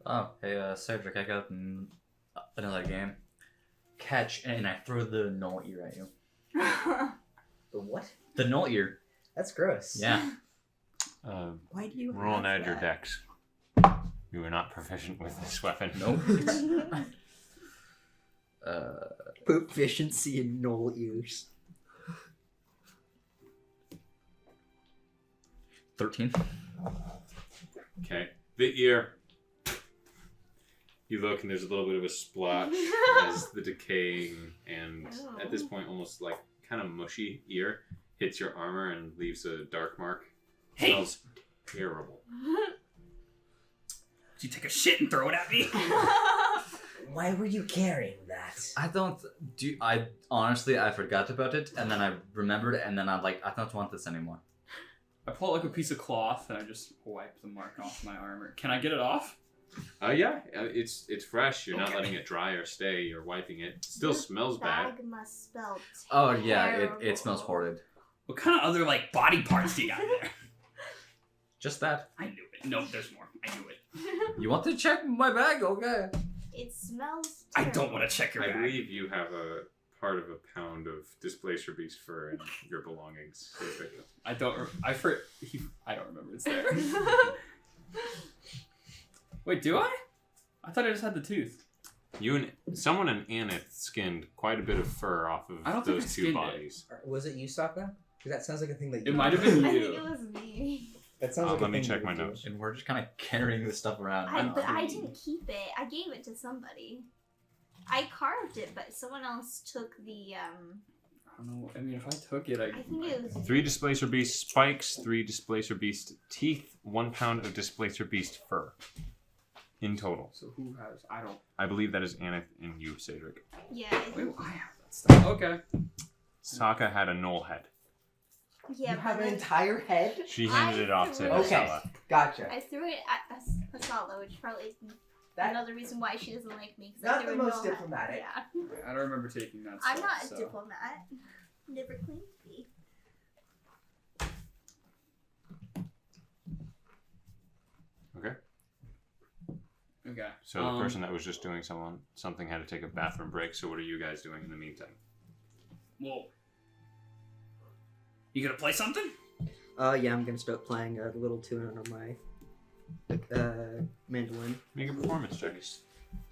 Oh, hey, Cedric, I got another game. Catch, and I throw the null ear at you. The what? The null ear. That's gross. Yeah. Why do you Roll and have add your that? dex. You are not proficient with this weapon. Nope. Proficiency in null ears. 13. Okay. The ear. You look and there's a little bit of a splotch as the decaying and at this point almost like kind of mushy ear hits your armor and leaves a dark mark. Hey! Smells terrible. Did you take a shit and throw it at me? Why were you carrying that? I don't do. I honestly, I forgot about it, and then I remembered, and then I'm like, I don't want this anymore. I pull out like a piece of cloth and I just wipe the mark off my armor. Can I get it off? Yeah, it's fresh. You're not Okay. letting it dry or stay. You're wiping it. It still smells bad. Bag must smell Oh yeah, terrible. it smells horrid. What kind of other like body parts do you got in there? Just that. I knew it. No, there's more. I knew it. You want to check my bag? Okay. It smells I terrible. don't want to check your I bag. believe you have a part of a pound of displacer beast fur in your belongings. I don't. I don't remember it's there. Wait, do I? I thought I just had the tooth. You and someone in ANETH skinned quite a bit of fur off of I don't think I those two skinned it. bodies. Was it you, SAAKA? Because that sounds like a thing that you It might have been I think you. it was me. That sounds like a Let me thing check you my would do. notes. And we're just kind of carrying this stuff around. But I didn't keep it. I gave it to somebody. I carved it, but someone else took the I don't know. I mean, if I took it, I think it was 3 displacer beast spikes, 3 displacer beast teeth, 1 pound of displacer beast fur. In total. So who has? I don't. I believe that is ANETH and you, CAEDRIK. yeah. I Wait, think, I have that stuff. Okay. SAAKA had a knoll head. yeah. You have but an then entire head? She handed it off to Okay. Isala. Gotcha. I threw it at Asala, which probably is That, another reason why she doesn't like me. 'Cause I Not threw the a most no- diplomatic. Yeah. I don't remember taking that stuff. I'm not a so. diplomat. Never claimed to be. Okay. Okay. So the person that was just doing something had to take a bathroom break. So what are you guys doing in the meantime? Well, you gonna play something? Yeah, I'm gonna start playing a little tune on my mandolin. Make a performance check.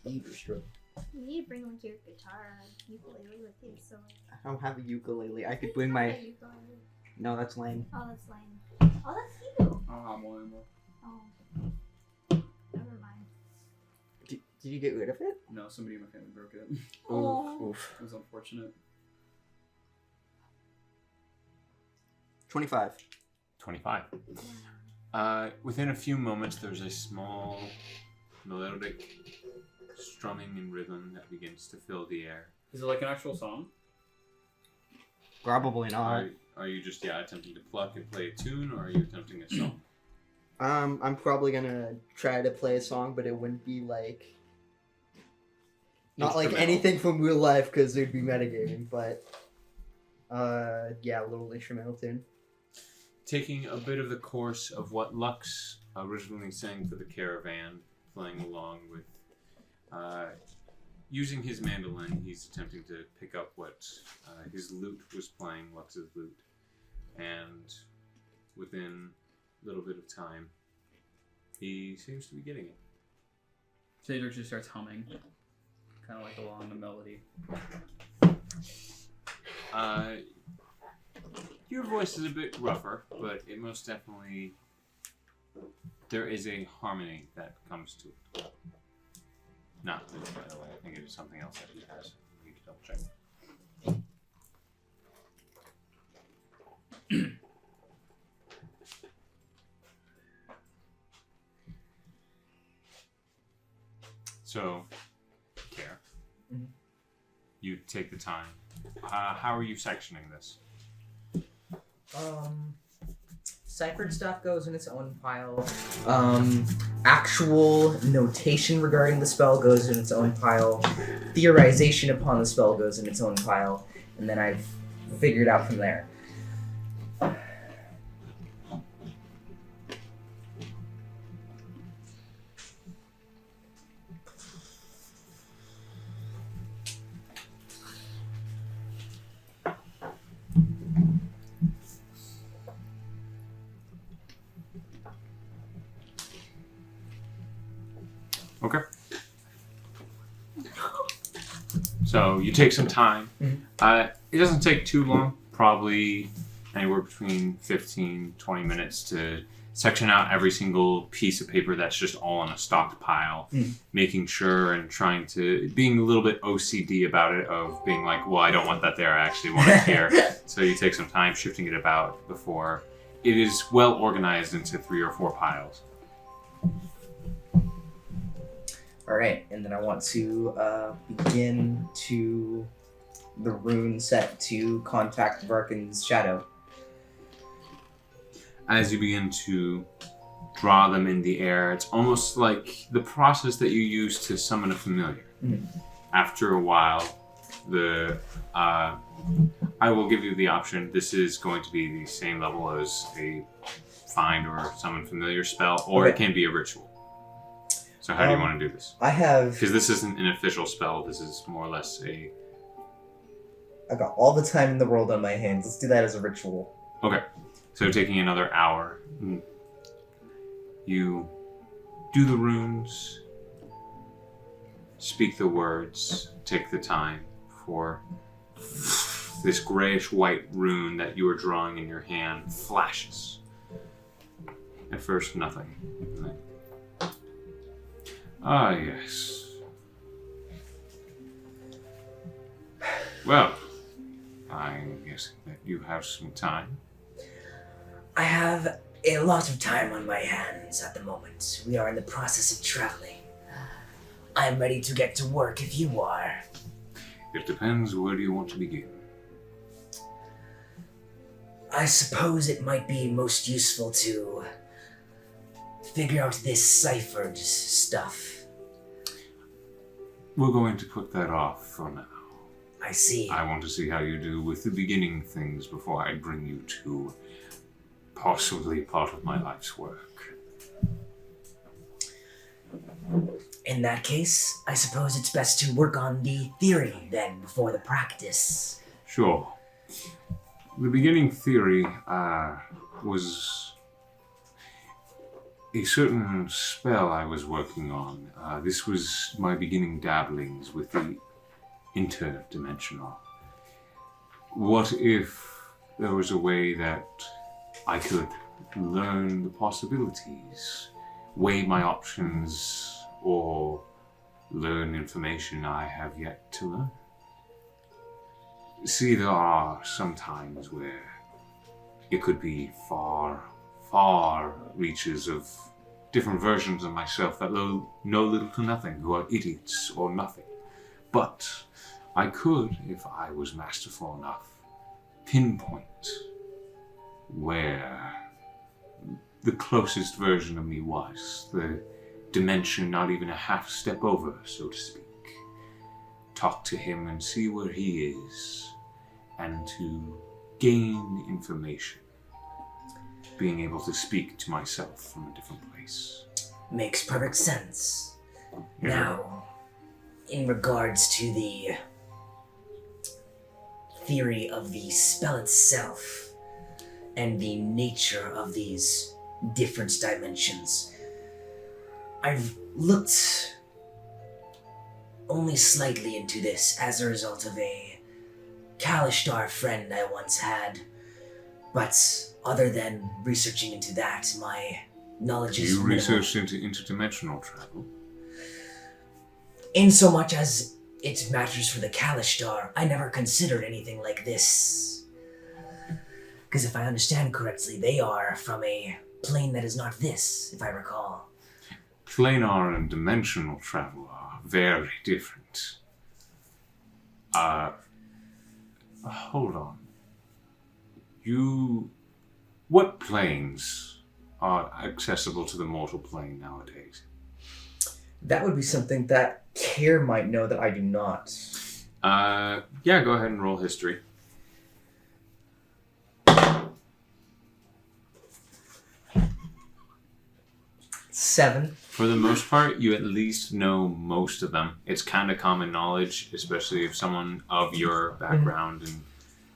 Either stroke. You need to bring like your guitar and ukulele with you, so. I don't have a ukulele. I could bring Yeah, my. ukulele. No, that's lame. Oh, that's lame. Oh, that's you. I don't have one anymore. Oh. Never mind. Did you get rid of it? No, somebody in my family broke it. Oh. Oof. It was unfortunate. 25. 25. Within a few moments, there's a small melodic strumming and rhythm that begins to fill the air. Is it like an actual song? Probably not. Are you just attempting to pluck and play a tune, or are you attempting a song? I'm probably gonna try to play a song, but it wouldn't be like. Not like Instrumental. anything from real life, because there'd be metagaming, but. Yeah, a little instrumental tune. Taking a bit of the course of what Lux originally sang for the caravan, playing along with, using his mandolin, he's attempting to pick up what his lute was playing, Lux's lute, and within little bit of time, he seems to be getting it. CAEDRIK just starts humming, kind of like along the melody. Your voice is a bit rougher, but it most definitely, there is a harmony that comes to it. Not this, by the way. I think it is something else that he has. I need to double check. So, Care, you take the time. How are you sectioning this? Ciphered stuff goes in its own pile. Actual notation regarding the spell goes in its own pile. Theorization upon the spell goes in its own pile. And then I've figured out from there. Okay. So you take some time. It doesn't take too long, probably anywhere between 15, 20 minutes to section out every single piece of paper that's just all on a stocked pile, making sure and trying to, being a little bit OCD about it, of being like, well, I don't want that there, I actually want it here. So you take some time shifting it about before it is well organized into 3 or 4 piles. Alright, and then I want to begin to the rune set to contact Varkin's shadow. As you begin to draw them in the air, it's almost like the process that you use to summon a familiar. After a while, I will give you the option. This is going to be the same level as a find or summon familiar spell, or it can be a ritual. So how do you want to do this? I have... Because this isn't an official spell, this is more or less a... I've got all the time in the world on my hands. Let's do that as a ritual. Okay. So taking another hour, you do the runes, speak the words, take the time for this grayish-white rune that you are drawing in your hand flashes. At first, nothing. Ah, yes. Well, I'm guessing that you have some time. I have a lot of time on my hands at the moment. We are in the process of traveling. I'm ready to get to work if you are. It depends. Where do you want to begin? I suppose it might be most useful to figure out this ciphered stuff. We're going to put that off for now. I see. I want to see how you do with the beginning things before I bring you to possibly part of my life's work. In that case, I suppose it's best to work on the theory then before the practice. Sure. The beginning theory was a certain spell I was working on. This was my beginning dabblings with the interdimensional. What if there was a way that I could learn the possibilities, weigh my options, or learn information I have yet to learn? See, there are some times where it could be far reaches of different versions of myself that know little to nothing, who are idiots or nothing. But I could, if I was masterful enough, pinpoint where the closest version of me was, the dimension not even a half step over, so to speak. Talk to him and see where he is, and to gain information. Being able to speak to myself from a different place. Makes perfect sense. Yeah. Now, in regards to the theory of the spell itself and the nature of these different dimensions. I've looked only slightly into this as a result of a Kalishtar friend I once had, but other than researching into that, my knowledge is You minimal. researched into interdimensional travel. In so much as it matters for the Kalishtar, I never considered anything like this. Because if I understand correctly, they are from a plane that is not this, if I recall. Planar and dimensional travel are very different. Hold on. What planes are accessible to the mortal plane nowadays? That would be something that Care might know that I do not. Yeah, go ahead and roll history. 7. For the most part, you at least know most of them. It's kind of common knowledge, especially if someone of your background and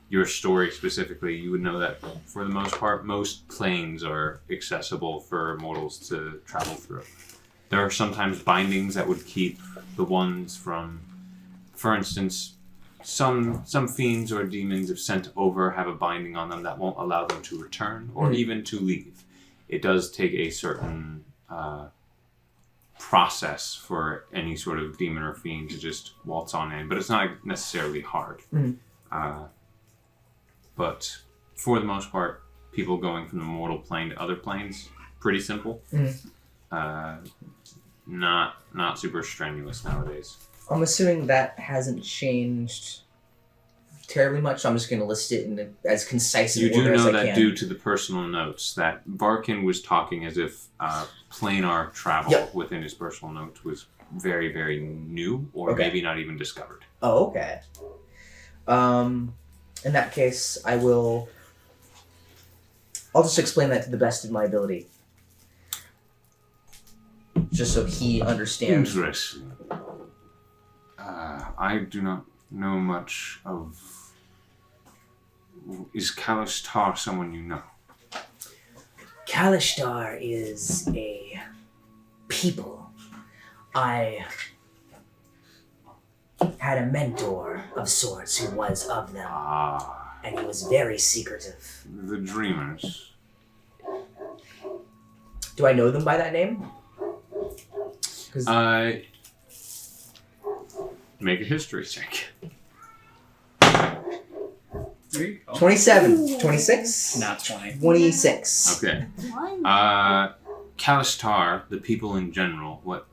your story specifically, you would know that for the most part, most planes are accessible for mortals to travel through. There are sometimes bindings that would keep the ones from, for instance, some fiends or demons, if sent over, have a binding on them that won't allow them to return or even to leave. It does take a certain process for any sort of demon or fiend to just waltz on in, but it's not necessarily hard. But for the most part, people going from the mortal plane to other planes, pretty simple. Not super strenuous nowadays. I'm assuming that hasn't changed terribly much, so I'm just going to list it in as concise You an do order as know I that can. due to the personal notes, that Barkin was talking as if planar travel within his personal notes was very, very new, or maybe not even discovered. Oh, okay. In that case, I'll just explain that to the best of my ability. Just so he understands. Interesting. I do not know much of... Is Kalishtar someone you know? Kalishtar is a people. I had a mentor of sorts who was of them, and he was very secretive. The Dreamers. Do I know them by that name? Make a history check. 27. 26? Not 20. 26. Okay. Kalishtar, the people in general, what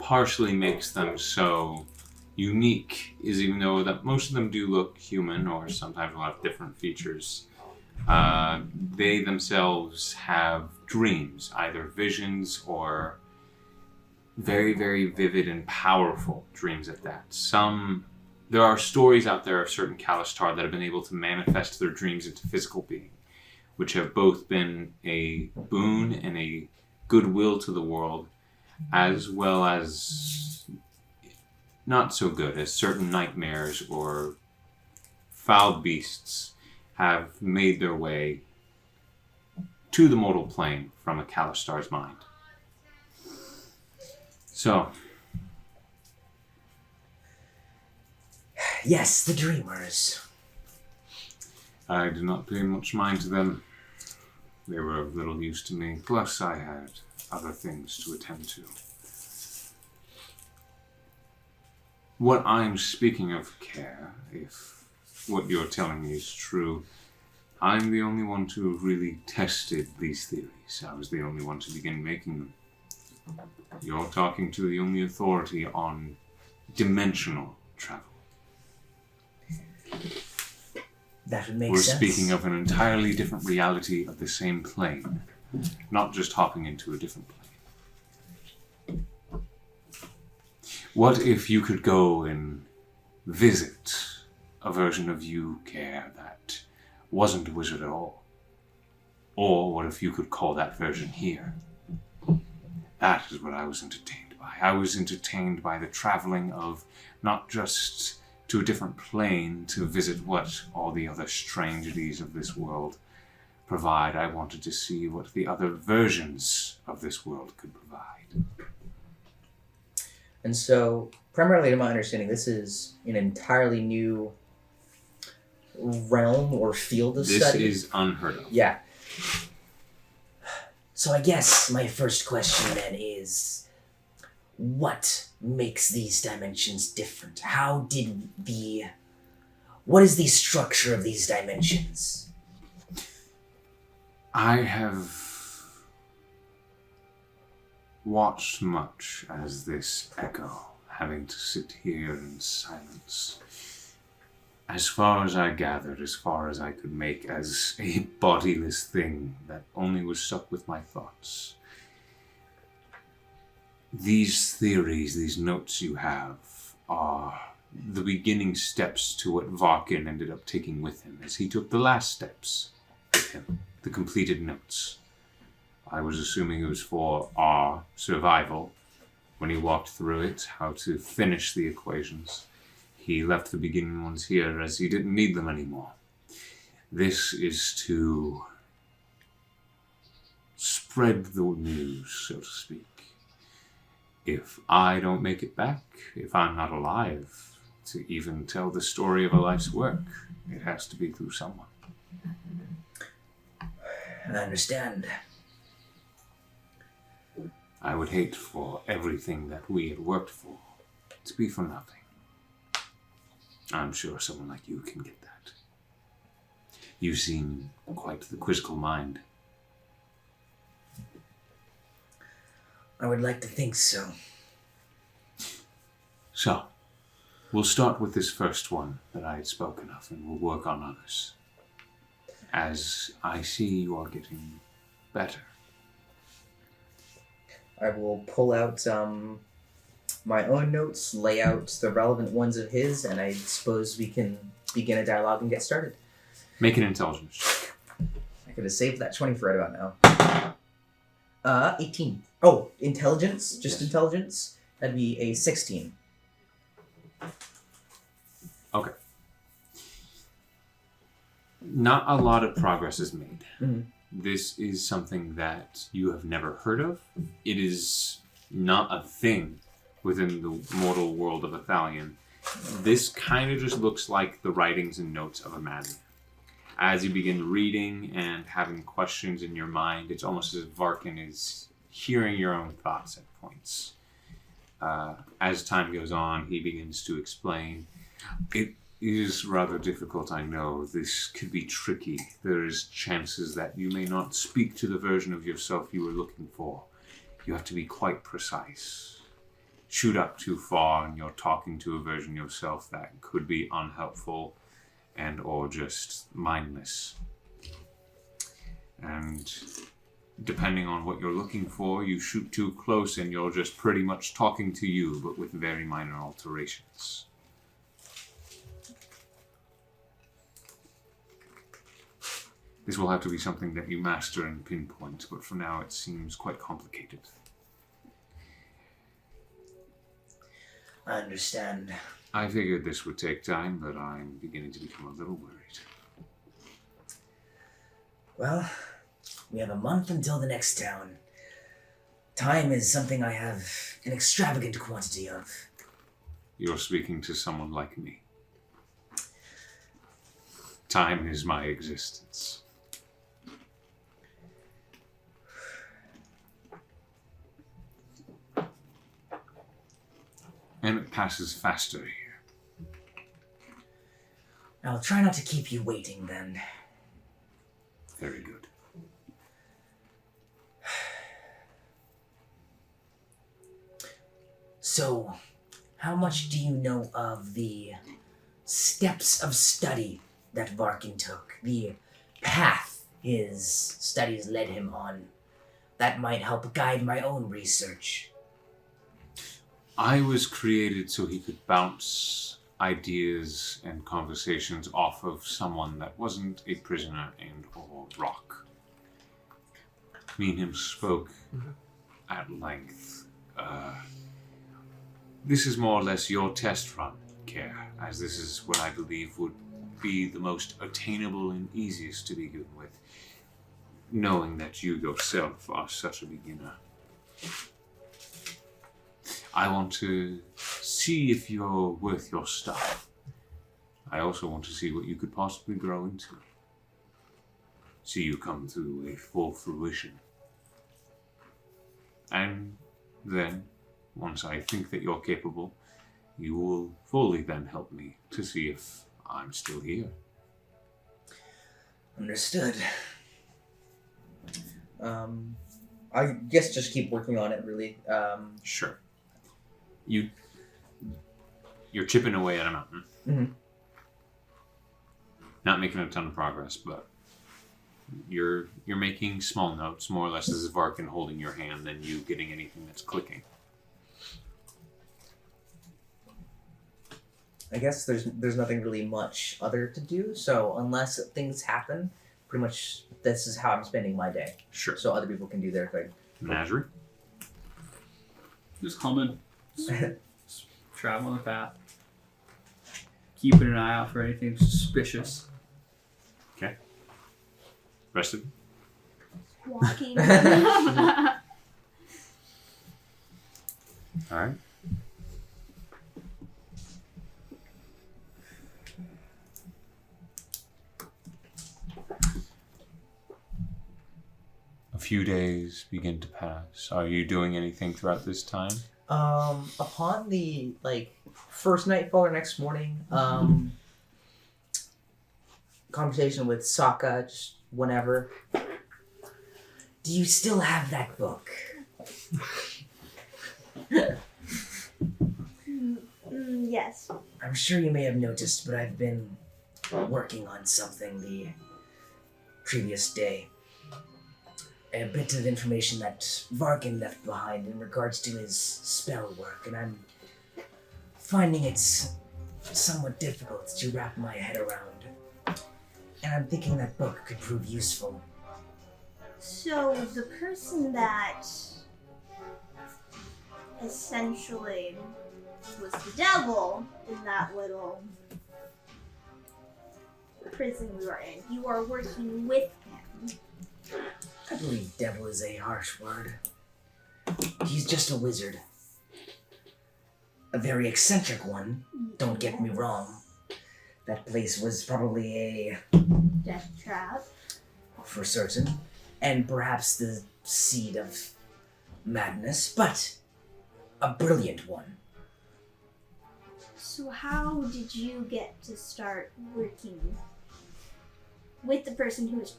partially makes them so unique is even though that most of them do look human or sometimes a lot of different features, they themselves have dreams, either visions or very, very vivid and powerful dreams at that. There are stories out there of certain Kalishtar that have been able to manifest their dreams into physical being, which have both been a boon and a goodwill to the world, as well as not so good, as certain nightmares or foul beasts have made their way to the mortal plane from a Kalishtar's mind. So, Yes, the Dreamers. I did not pay much mind to them. They were of little use to me. Plus, I had other things to attend to. What I'm speaking of, Care, if what you're telling me is true, I'm the only one to have really tested these theories. I was the only one to begin making them. You're talking to the only authority on dimensional travel. That would make We're sense. speaking of an entirely different reality of the same plane, not just hopping into a different plane. What if you could go and visit a version of you, Care, that wasn't a wizard at all? Or what if you could call that version here? That is what I was entertained by. I was entertained by the traveling of not just to a different plane to visit what all the other strangeties of this world, provide. I wanted to see what the other versions of this world could provide. And so, primarily to my understanding, this is an entirely new realm or field of study. This is unheard of. Yeah. So I guess my first question then is, what makes these dimensions different? What is the structure of these dimensions? I have watched much as this echo, having to sit here in silence. As far as I gathered, as far as I could make as a bodiless thing that only was stuck with my thoughts. These theories, these notes you have, are the beginning steps to what Varkin ended up taking with him as he took the last steps with him, the completed notes. I was assuming it was for our survival. When he walked through it, how to finish the equations. He left the beginning ones here as he didn't need them anymore. This is to spread the news, so to speak. If I don't make it back, if I'm not alive to even tell the story of a life's work, it has to be through someone. I understand. I would hate for everything that we had worked for to be for nothing. I'm sure someone like you can get that. You seem quite the quizzical mind. I would like to think so. So, we'll start with this first one that I had spoken of, and we'll work on others. As I see you are getting better. I will pull out my own notes, lay out the relevant ones of his, and I suppose we can begin a dialogue and get started. Make an intelligence check. I could have saved that 20 for right about now. 18. Oh, intelligence? Just Yes. intelligence? That'd be a 16. Okay. Not a lot of progress is made. Mhm. This is something that you have never heard of. It is not a thing within the mortal world of Ithalian. This kind of just looks like the writings and notes of a madman. As you begin reading and having questions in your mind, it's almost as if Varkin is hearing your own thoughts at points. As time goes on, he begins to explain. It is rather difficult, I know. This could be tricky. There is chances that you may not speak to the version of yourself you were looking for. You have to be quite precise. Shoot up too far and you're talking to a version of yourself that could be unhelpful and or just mindless. And depending on what you're looking for, you shoot too close and you're just pretty much talking to you, but with very minor alterations. This will have to be something that you master and pinpoint, but for now it seems quite complicated. I understand. I figured this would take time, but I'm beginning to become a little worried. Well, we have a month until the next town. Time is something I have an extravagant quantity of. You're speaking to someone like me. Time is my existence. And it passes faster here. I'll try not to keep you waiting then. Very good. So, how much do you know of the steps of study that Varkin took? The path his studies led him on? That might help guide my own research. I was created so he could bounce ideas and conversations off of someone that wasn't a prisoner and or rock. Me and him spoke at length. This is more or less your test run, Care, as this is what I believe would be the most attainable and easiest to begin with. knowing that you yourself are such a beginner. I want to see if you're worth your stuff. I also want to see what you could possibly grow into. See you come to a full fruition. And then, once I think that you're capable, you will fully then help me to see if I'm still here. Understood. I guess just keep working on it, really. Sure. You're chipping away at a mountain. Mhm. Not making a ton of progress, but you're making small notes, more or less as Varkin holding your hand than you getting anything that's clicking. I guess there's nothing really much other to do, so unless things happen, pretty much this is how I'm spending my day. Sure. So other people can do their thing. Menagerie? Just humming. Just traveling the path. Keeping an eye out for anything suspicious. Okay. Rest of Walking. Alright. A few days begin to pass. Are you doing anything throughout this time? Upon the first nightfall or next morning, conversation with SAAKA, just whenever. Do you still have that book? Yes. I'm sure you may have noticed, but I've been working on something the previous day. A bit of information that Varkin left behind in regards to his spell work, and I'm finding it's somewhat difficult to wrap my head around. And I'm thinking that book could prove useful. So the person that essentially was the devil in that little prison we were in, you are working with him. I believe devil is a harsh word. He's just a wizard. A very eccentric one, don't get me wrong. That place was probably a Death trap. for certain, and perhaps the seed of madness, but a brilliant one. So how did you get to start working with the person who was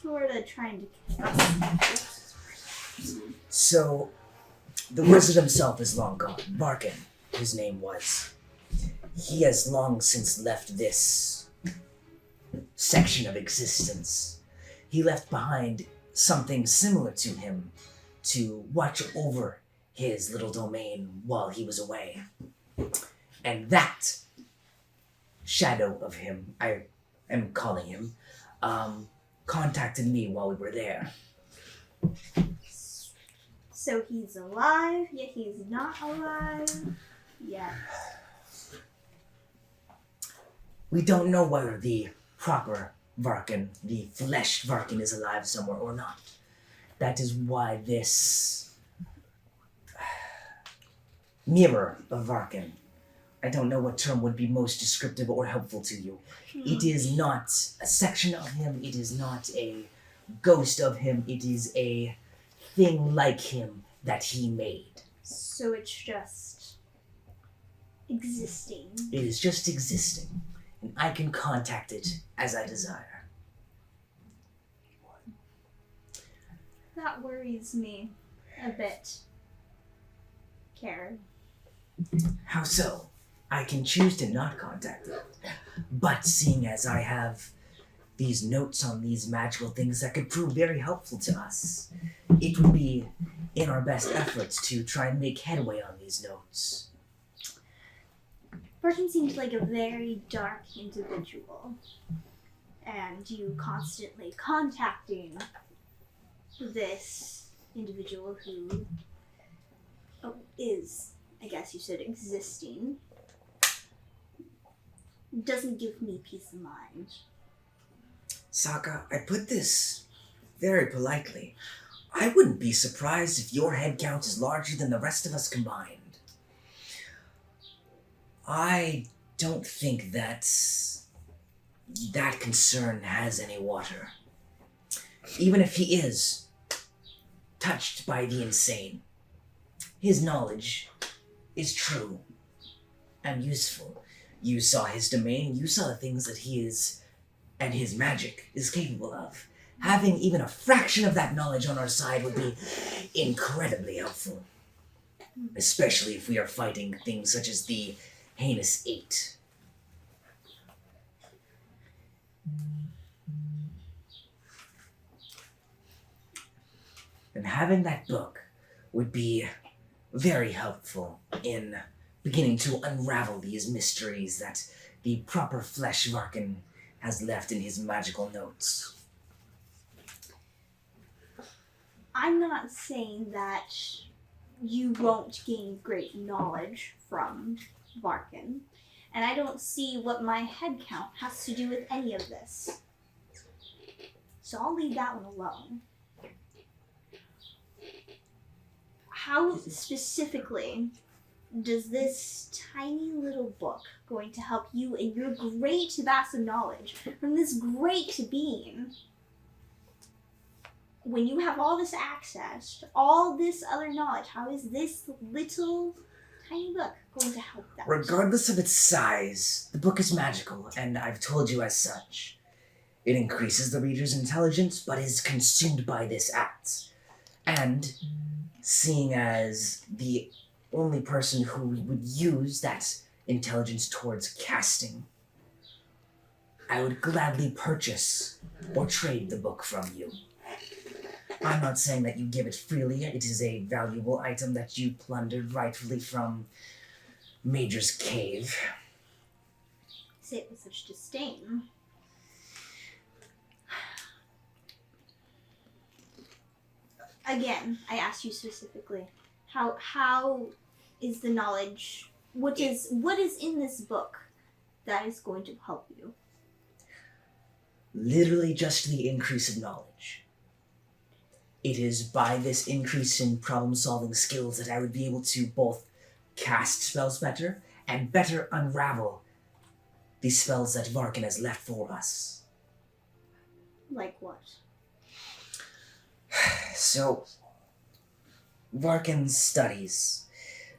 sort of trying to kill us? So, the wizard himself is long gone. Varkin, his name was. He has long since left this section of existence. He left behind something similar to him to watch over his little domain while he was away. And that shadow of him, I am calling him, contacted me while we were there. So he's alive, yet he's not alive yet. We don't know whether the proper Varkin, the fleshed Varkin, is alive somewhere or not. That is why this mirror of Varkin, I don't know what term would be most descriptive or helpful to you. It is not a section of him, it is not a ghost of him, it is a thing like him that he made. So it's just existing. It is just existing, and I can contact it as I desire. That worries me a bit, Karen. How so? I can choose to not contact it. But seeing as I have these notes on these magical things that could prove very helpful to us, it would be in our best efforts to try and make headway on these notes. Burton seemed like a very dark individual, and you constantly contacting this individual who is, I guess you said, existing, doesn't give me peace of mind. SAAKA, I put this very politely. I wouldn't be surprised if your head count is larger than the rest of us combined. I don't think that concern has any water. Even if he is touched by the insane, his knowledge is true and useful. You saw his domain, you saw the things that he is, and his magic is capable of. Having even a fraction of that knowledge on our side would be incredibly helpful. Especially if we are fighting things such as the Heinous Eight. And having that book would be very helpful in beginning to unravel these mysteries that the proper flesh Varkin has left in his magical notes. I'm not saying that you won't gain great knowledge from Varkin, and I don't see what my head count has to do with any of this. So I'll leave that one alone. How specifically does this tiny little book going to help you in your great vast of knowledge from this great being? When you have all this access to all this other knowledge, how is this little tiny book going to help that? Regardless of its size, the book is magical, and I've told you as such. It increases the reader's intelligence, but is consumed by this act. And seeing as the only person who would use that intelligence towards casting, I would gladly purchase or trade the book from you. I'm not saying that you give it freely. It is a valuable item that you plundered rightfully from Major's cave. Say it with such disdain. Again, I asked you specifically, how is the knowledge, what is in this book that is going to help you? Literally just the increase of knowledge. It is by this increase in problem-solving skills that I would be able to both cast spells better and better unravel the spells that Varkin has left for us. Like what? So, Varkin's studies,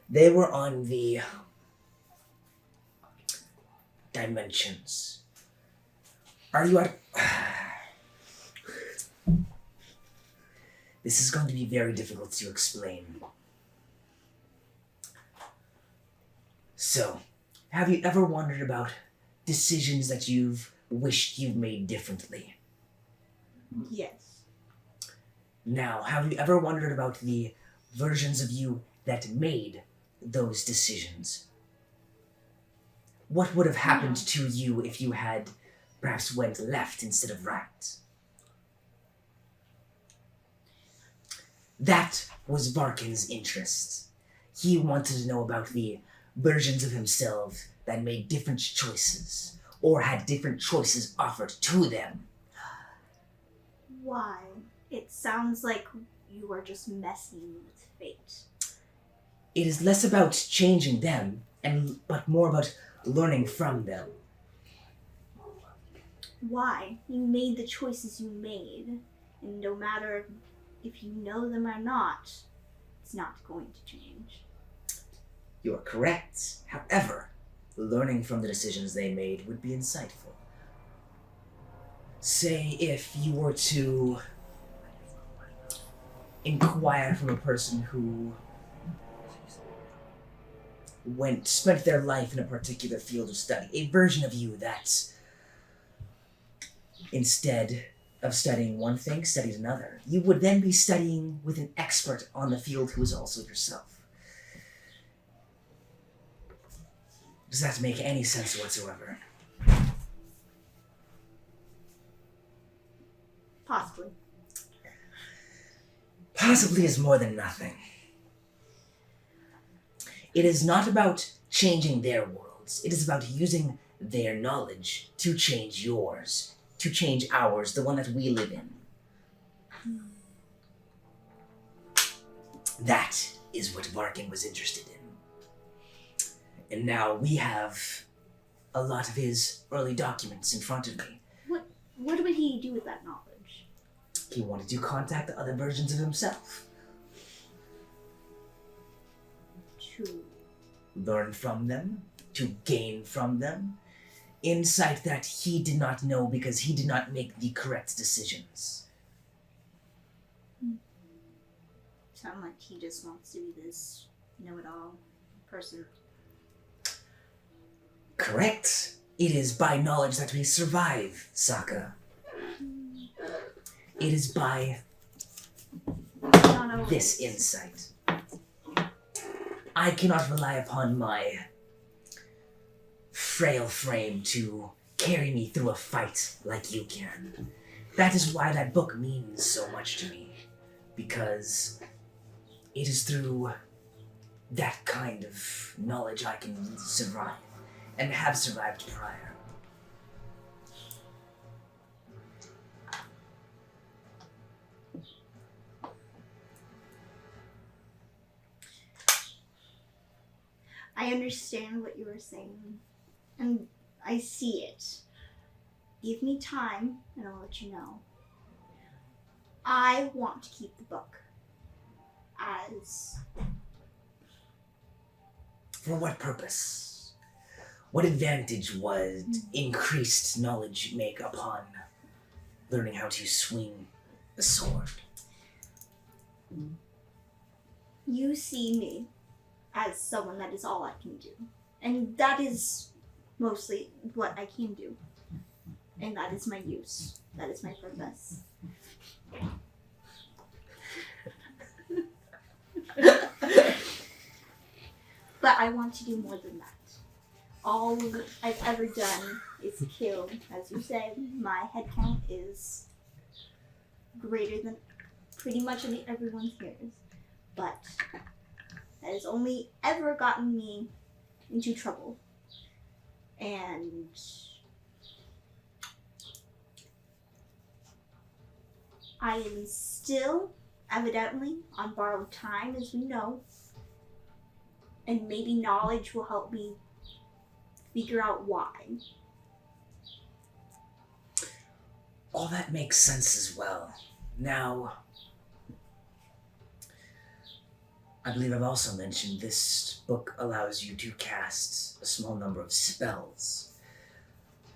they were on the dimensions. Are you at... This is going to be very difficult to explain. So, have you ever wondered about decisions that you've wished you've made differently? Yes. Now, have you ever wondered about the versions of you that made those decisions? What would have happened to you if you had perhaps went left instead of right? That was Varkin's interest. He wanted to know about the versions of himself that made different choices, or had different choices offered to them. Why? It sounds like you are just messing with fate. It is less about changing them, but more about learning from them. Why? You made the choices you made, and no matter if you know them or not, it's not going to change. You are correct. However, learning from the decisions they made would be insightful. Say if you were to inquire from a person who spent their life in a particular field of study, a version of you that instead of studying one thing, studied another. You would then be studying with an expert on the field who is also yourself. Does that make any sense whatsoever? Possibly. Possibly is more than nothing. It is not about changing their worlds. It is about using their knowledge to change yours. To change ours, the one that we live in. That is what Varkin was interested in. And now we have a lot of his early documents in front of me. What would he do with that knowledge? He wanted to contact the other versions of himself. To Learn from them, to gain from them. Insight that he did not know because he did not make the correct decisions. sound like he just wants to be this know-it-all person. Correct. It is by knowledge that we survive, SAAKA. It is by this insight. I cannot rely upon my frail frame to carry me through a fight like you can. That is why that book means so much to me, because it is through that kind of knowledge I can survive, and have survived prior. I understand what you were saying, and I see it. Give me time, and I'll let you know. I want to keep the book as... For what purpose? What advantage would increased knowledge make upon learning how to swing a sword? You see me as someone that is all I can do. And that is mostly what I can do. And that is my use. That is my purpose. But I want to do more than that. All I've ever done is kill. As you said, my head count is greater than pretty much everyone's here. But that has only ever gotten me into trouble. And I am still, evidently, on borrowed time, as we know. And maybe knowledge will help me figure out why. All that makes sense as well. Now, I believe I've also mentioned this book allows you to cast a small number of spells.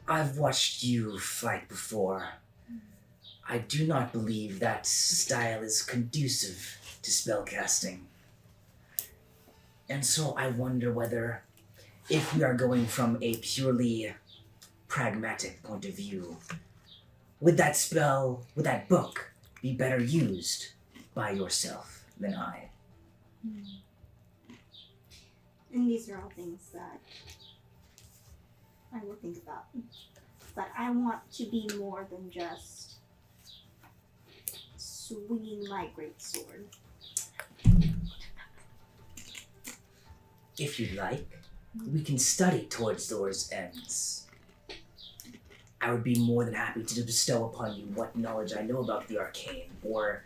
I've watched you fight before. I do not believe that style is conducive to spellcasting. And so I wonder whether, if we are going from a purely pragmatic point of view, would that spell, would that book be better used by yourself than I? And these are all things that I will think about. But I want to be more than just swinging my great sword. If you'd like, we can study towards those ends. I would be more than happy to bestow upon you what knowledge I know about the arcane, or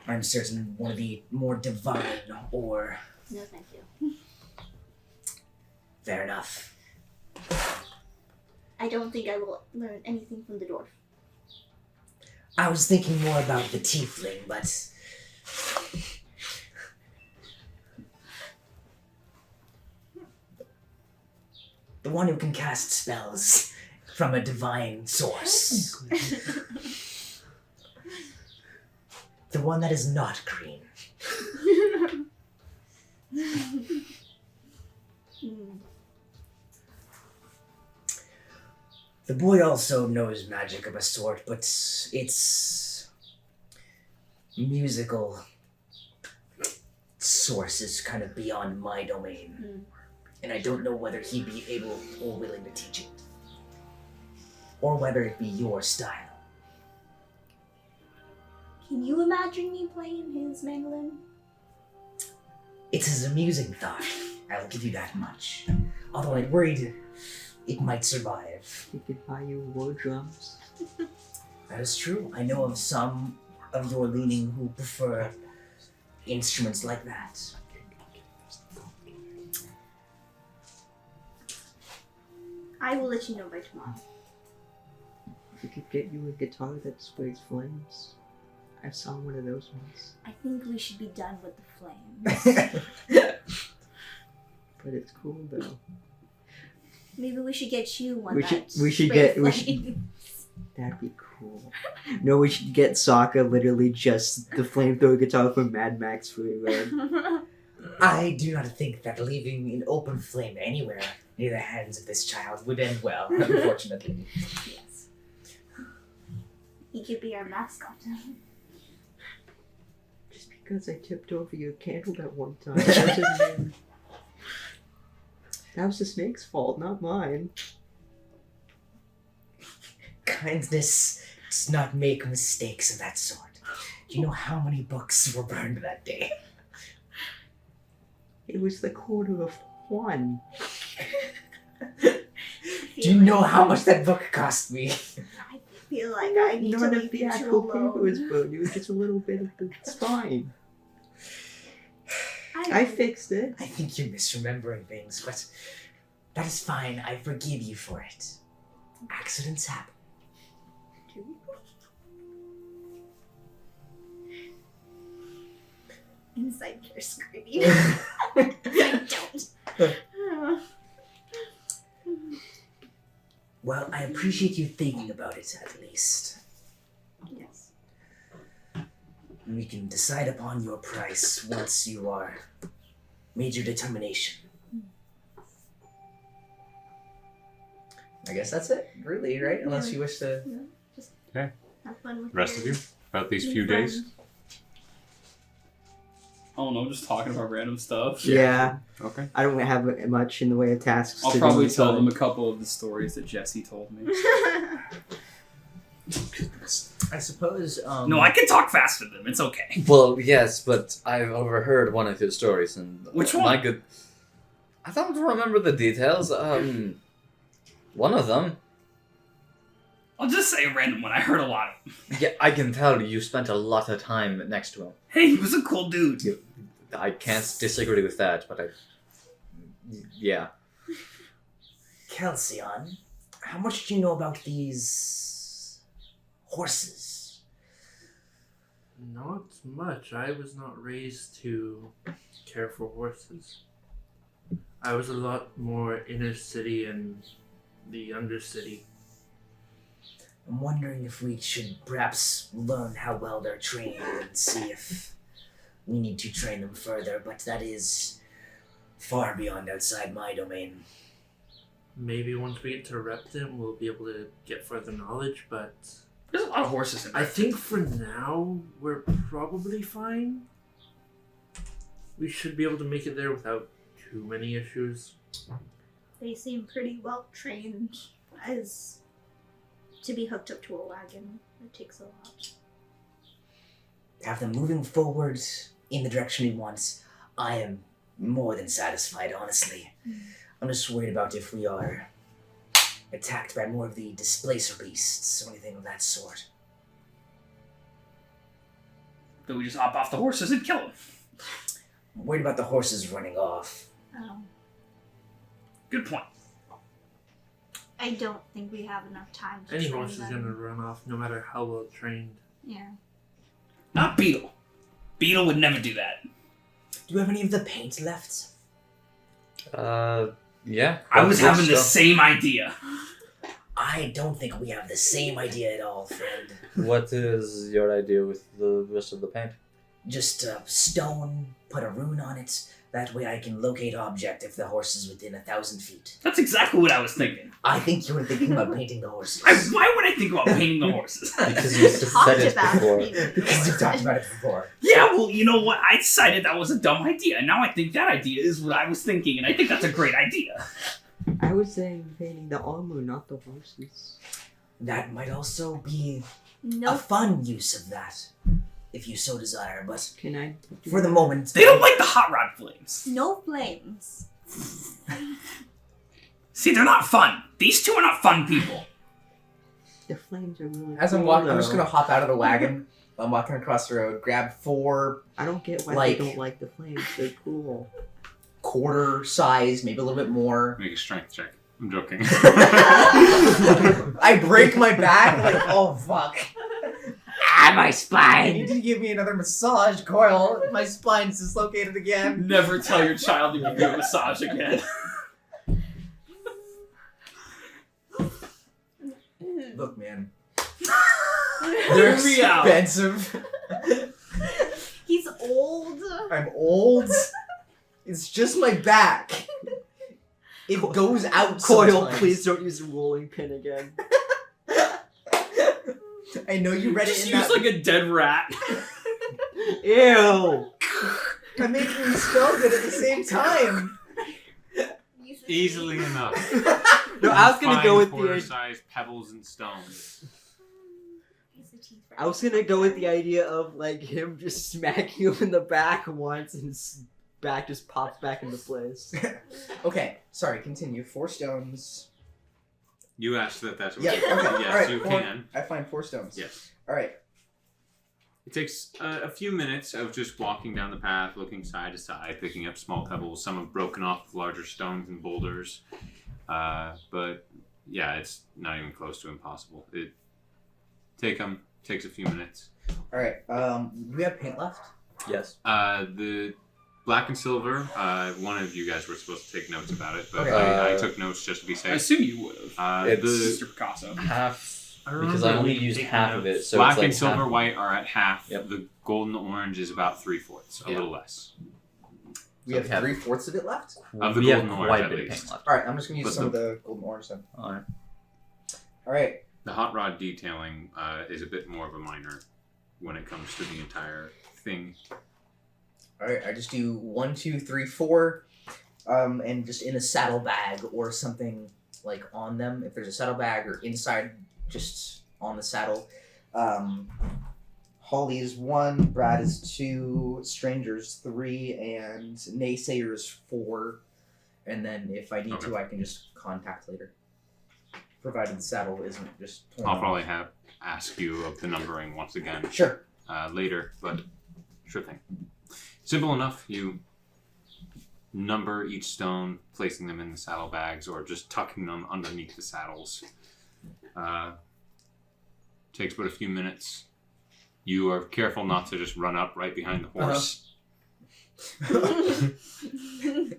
I'm certain one of the more divine, or... No, thank you. Fair enough. I don't think I will learn anything from the dwarf. I was thinking more about the tiefling, but... the one who can cast spells from a divine source. The one that is not green. The boy also knows magic of a sort, but its musical source is kind of beyond my domain. And I don't know whether he'd be able or willing to teach it. Or whether it be your style. Can you imagine me playing his mandolin? It's his amusing thought. I will give you that much. Although I'm worried it might survive. He could buy you war drums. That is true. I know of some of your leaning who prefer instruments like that. I will let you know by tomorrow. We could get you a guitar that sprays flames. I saw one of those ones. I think we should be done with the flames. But it's cool though. Maybe we should get you one We that should sprays get- we flames. should- That'd be cool. No, we should get SAAKA literally just the flamethrower guitar from Mad Max Free Road. I do not think that leaving an open flame anywhere near the hands of this child would end well, unfortunately. Yes. He could be our mascot. Just because I tipped over your candle that one time. That was the snake's fault, not mine. Kindness does not make mistakes of that sort. Do you know how many books were burned that day? It was the quarter of one. Do you know how much that book cost me? I feel like I need to None leave of the you two actual paper alone. was burned. It was just a little bit of the spine. I I fixed it. I think you're misremembering things, but that is fine. I forgive you for it. Accidents happen. Inside you're screaming. I don't. Well, I appreciate you thinking about it at least. Yes. We can decide upon your price once you are made your determination. I guess that's it, really, right? Unless you wish to. Have fun with Rest of you? About these new few days? friend. I don't know, just talking about random stuff. Yeah. Okay. I don't have much in the way of tasks. I'll to probably do, tell so- them a couple of the stories that Jesse told me. I suppose. No, I can talk fast with them. It's okay. Well, yes, but I've overheard one of his stories, and Which one? My good. I don't remember the details. One of them. I'll just say a random one. I heard a lot of them. Yeah, I can tell you spent a lot of time next to him. Hey, he was a cool dude. I can't disagree with that, but yeah. KELSION, how much do you know about these horses? Not much. I was not raised to care for horses. I was a lot more inner city and the undercity. I'm wondering if we should perhaps learn how well they're trained and see if we need to train them further, but that is far beyond outside my domain. Maybe once we get to Repton, we'll be able to get further knowledge, but There's a lot of horses in there. I think for now, we're probably fine. We should be able to make it there without too many issues. They seem pretty well trained as to be hooked up to a wagon. It takes a lot. Have them moving forward in the direction we want. I am more than satisfied, honestly. I'm just worried about if we are attacked by more of the displacer beasts or anything of that sort. Then we just hop off the horses and kill them. I'm worried about the horses running off. Good point. I don't think we have enough time to Any train horse is them. gonna run off, no matter how well trained. Yeah. Not Beetle. Beetle would never do that. Do we have any of the paint left? Yeah. I was having the stuff. same idea. I don't think we have the same idea at all, friend. What is your idea with the rest of the paint? Just stone, put a rune on it. That way I can locate object if the horse is within 1,000 feet. That's exactly what I was thinking. I think you were thinking about painting the horses. Why would I think about painting the horses? Because you said it Talked about before. it. Because you've talked about it before. Yeah, well, you know what? I decided that was a dumb idea, and now I think that idea is what I was thinking, and I think that's a great idea. I was saying painting the armor, not the horses. That might also be a Nope. fun use of that, if you so desire, but Can I? do for the that? moment... They don't like the hot rod flames. No flames. See, they're not fun. These two are not fun people. The flames are really. As I'm cool, walking, I'm just though. gonna hop out of the wagon, I'm walking across the road, grab 4 I don't get why Like- they don't like the flames. They're cool. quarter size, maybe a little bit more. Make a strength check. I'm joking. I break my back, like, oh fuck. Ah, my I need spine! to give me another massage, Coil. My spine's dislocated again. Never tell your child to give you a massage again. Look, man. Hear They're me out. expensive. He's old. I'm old. It's just my back. It goes out Coil, sometimes. please don't use a rolling pin again. I know you read Just it in use that. like a dead rat. Ew! I'm making you spell good at the same time. Easily enough. No, I was gonna go with the. quarter-sized pebbles and stones. I was gonna go with the idea of like him just smacking him in the back once and his back just pops back into place. Okay, sorry, continue. 4 stones. You asked that. That's what. Yeah, you okay. Yes, Alright, you 4 can. I find 4 stones. Yes. Alright. It takes a few minutes of just walking down the path, looking side to side, picking up small pebbles. Some have broken off with larger stones and boulders. But yeah, it's not even close to impossible. It takes a few minutes. Alright, do we have paint left? Yes. The black and silver, one of you guys were supposed to take notes about it, but Okay. I took notes just to be I safe. assume you would have. It's- Mr. Picasso. Half. I Because remember I only we used taking half of it, notes. so Black it's like and silver, half. white are at half. Yep. The golden orange is about 3/4, a Yeah. little less. We So have we have- 3/4 of it left? Of the we have golden orange, quite a at bit of least. paint left. Alright, I'm just gonna use But some of the golden orange then. Alright. Alright. The hot rod detailing is a bit more of a minor when it comes to the entire thing. Alright, I just do 1, 2, 3, 4. And just in a saddlebag or something like on them. If there's a saddlebag or inside, just on the saddle. Holly is 1, Brad is 2, Strangers 3, and Naysayers 4. And then if I need to, I can just contact later. Provided the saddle isn't just torn I'll off. probably ask you of the numbering once again Sure. later, but sure thing. Simple enough. You number each stone, placing them in the saddlebags or just tucking them underneath the saddles. Takes but a few minutes. You are careful not to just run up right behind the horse.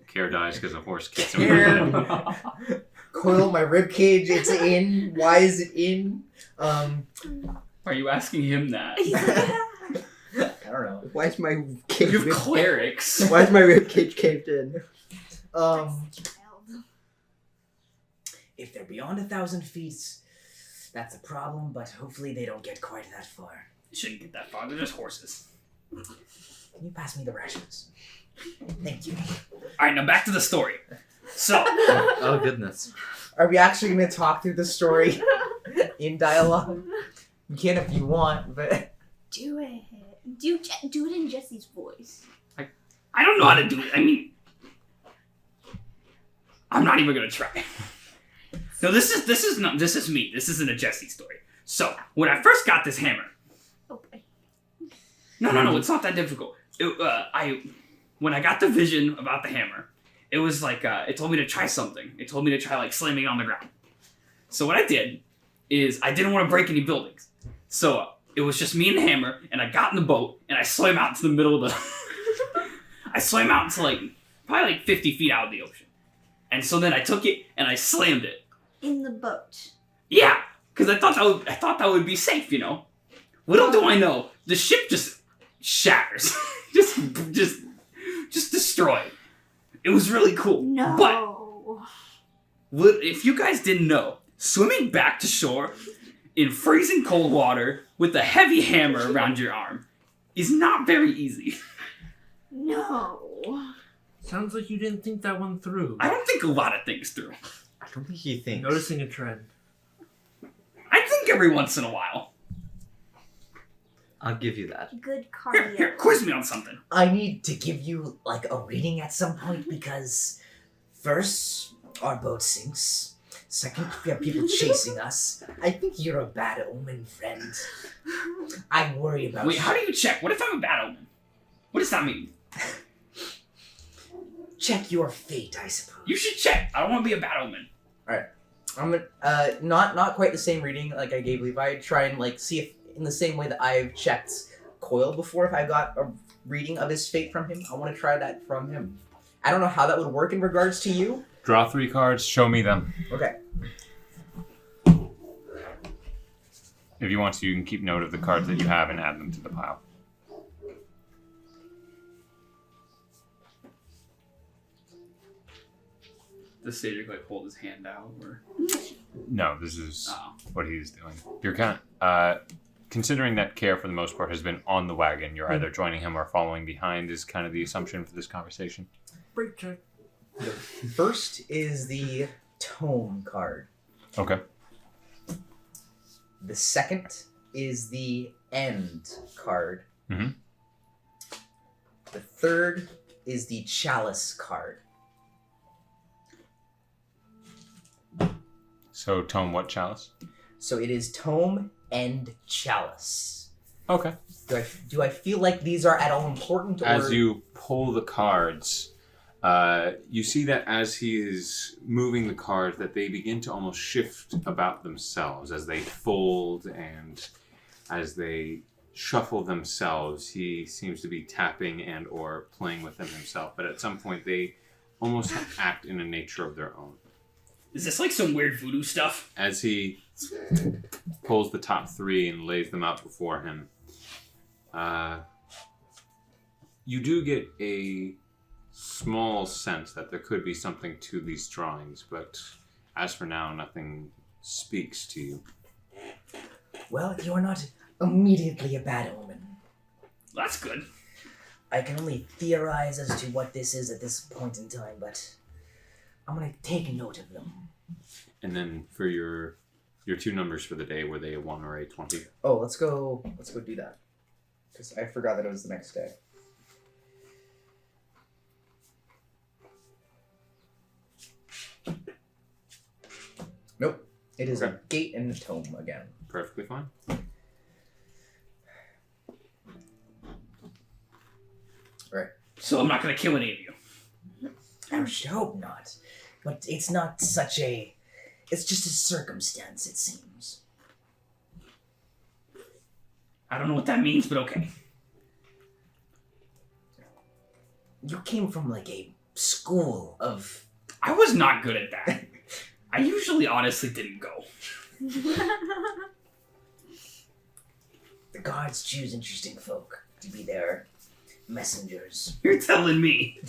Care dies because a horse kicks him. Care. Coil my rib cage, it's in. Why is it in? Are you asking him that? I don't know. Why is my cage? You have clerics. Why is my rib cage caved in? If they're beyond 1,000 feet, that's a problem, but hopefully they don't get quite that far. You shouldn't get that far. They're just horses. Can you pass me the rations? Thank you. All right, now back to the story. So, Oh goodness. Are we actually going to talk through the story in dialogue? You can if you want, but Do it. Do it in Jesse's voice. I don't know how to do it. I mean, I'm not even gonna try. No, this is me. This isn't a Jesse story. So, when I first got this hammer, Oh boy. no, it's not that difficult. When I got the vision about the hammer, it was like it told me to try something. It told me to try like slamming it on the ground. So what I did is I didn't want to break any buildings. So it was just me and the hammer, and I got in the boat and I swam out into the middle of the. I swam out into like probably like 50 feet out of the ocean, and so then I took it and I slammed it. In the boat. Yeah, because I thought that would be safe, you know. Little do I know, the ship just shatters, just destroyed. It was really cool. No. But if you guys didn't know, swimming back to shore in freezing cold water with a heavy hammer around your arm is not very easy. No. Sounds like you didn't think that one through. I don't think a lot of things through. I don't think he thinks. Noticing a trend. I think every once in a while. I'll give you that. Good Here, cardio. quiz me on something. I need to give you like a reading at some point because first our boat sinks. Second, we have people chasing us. I think you're a bad omen, friend. I worry about Wait, you. how do you check? What if I'm a bad omen? What does that mean? Check your fate, I suppose. You should check. I don't want to be a bad omen. I'm gonna not quite the same reading like I gave Levi. Try and like see if in the same way that I've checked Coil before, if I got a reading of his fate from him, I want to try that from him. I don't know how that would work in regards to you. Draw 3 cards, show me them. Okay. If you want to, you can keep note of the cards that you have and add them to the pile. Does Cedric like hold his hand out or? No, this is Oh. what he's doing. You're kind considering that Care for the most part has been on the wagon, you're either joining him or following behind is kind of the assumption for this conversation. Break check. First is the Tome card. Okay. The second is the End card. Mhm. The third is the Chalice card. So, Tome, what chalice? So it is Tome and Chalice. Okay. Do I feel like these are at all important? Or... As you pull the cards, you see that as he is moving the cards, that they begin to almost shift about themselves as they fold and as they shuffle themselves. He seems to be tapping and or playing with them himself, but at some point they almost act in a nature of their own. Is this like some weird voodoo stuff? As he pulls the top 3 and lays them out before him, you do get a small sense that there could be something to these drawings, but as for now, nothing speaks to you. Well, you're not immediately a bad omen. That's good. I can only theorize as to what this is at this point in time, but I'm gonna take note of them. And then for your 2 numbers for the day, were they a 1 or a 20? Oh, let's go do that. Because I forgot that it was the next day. Nope. It is Okay. a gate and a tome again. Perfectly fine. So I'm not gonna kill any of you. I should hope not. But it's not such a... It's just a circumstance, it seems. I don't know what that means, but okay. You came from like a school of... I was not good at that. I usually honestly didn't go. The gods choose interesting folk to be their messengers. You're telling me.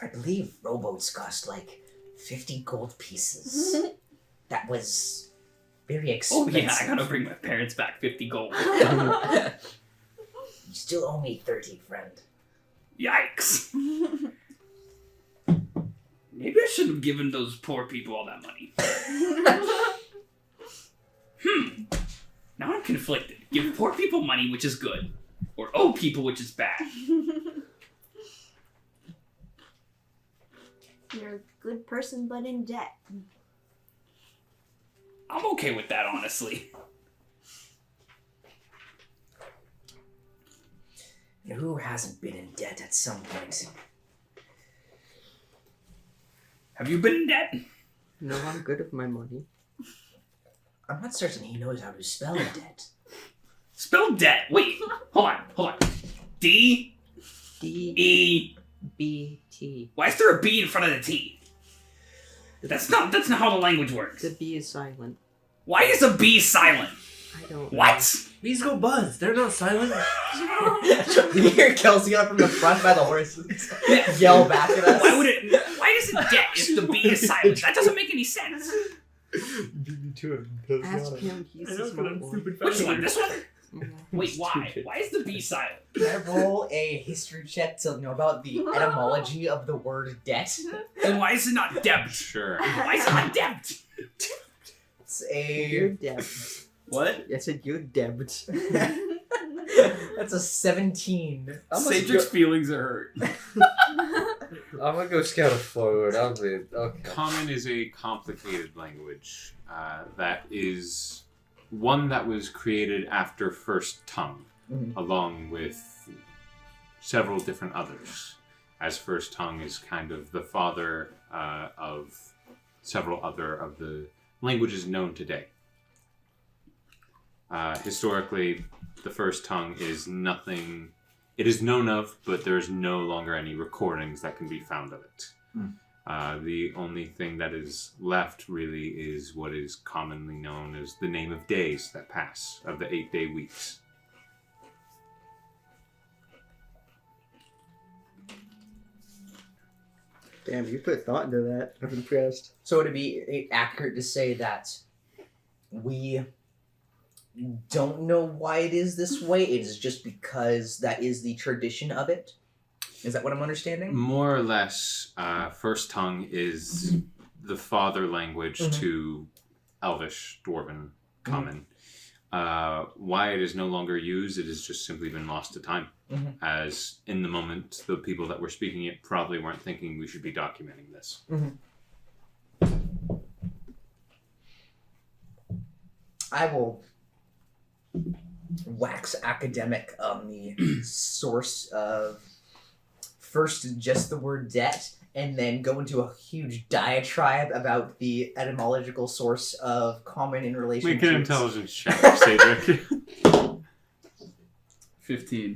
I believe rowboats cost like 50 gold pieces. That was very Oh expensive. yeah, I gotta bring my parents back 50 gold. You still owe me 30, friend. Yikes. Maybe I shouldn't have given those poor people all that money. Now I'm conflicted. Give poor people money, which is good, or owe people, which is bad. You're a good person, but in debt. I'm okay with that, honestly. Who hasn't been in debt at some point? Have you been in debt? No, I'm good with my money. I'm not certain he knows how to spell debt. Spell debt. Wait, hold on. D D E. B T. Why is there a B in front of the T? That's not how the language works. The B is silent. Why is a B silent? I don't know. What? Bees go buzz. They're not silent. You hear Kelsey up from the front by the horses yell back at us. Why is it debt if the B is silent? That doesn't make any sense. Ask him. He's the smart one. Which one? This one? Mhm. Wait, why? Why is the B silent? Can I roll a history check to know about the etymology of the word debt? And why is it not debt? Sure. Why is it not debt? It's You're a... debt. What? I said you're debt. I That's a 17. Satric's feelings are hurt. I'm gonna go scout it forward. I'll be okay. Common is a complicated language that is one that was created after First Tongue, along with several different others, as First Tongue is kind of the father of several other of the languages known today. Historically, the First Tongue is nothing. It is known of, but there's no longer any recordings that can be found of it. The only thing that is left really is what is commonly known as the name of days that pass, of the 8-day weeks. Damn, you put thought into that. I'm impressed. So would it be accurate to say that we don't know why it is this way? It is just because that is the tradition of it? Is that what I'm understanding? More or less, First Tongue is the father language to Elvish, Dwarven, Common. Why it is no longer used, it has just simply been lost to time. As in the moment, the people that were speaking it probably weren't thinking we should be documenting this. I will wax academic on the source of first just the word debt, and then go into a huge diatribe about the etymological source of common in relation Make to... an intelligence check, Cedric. 15.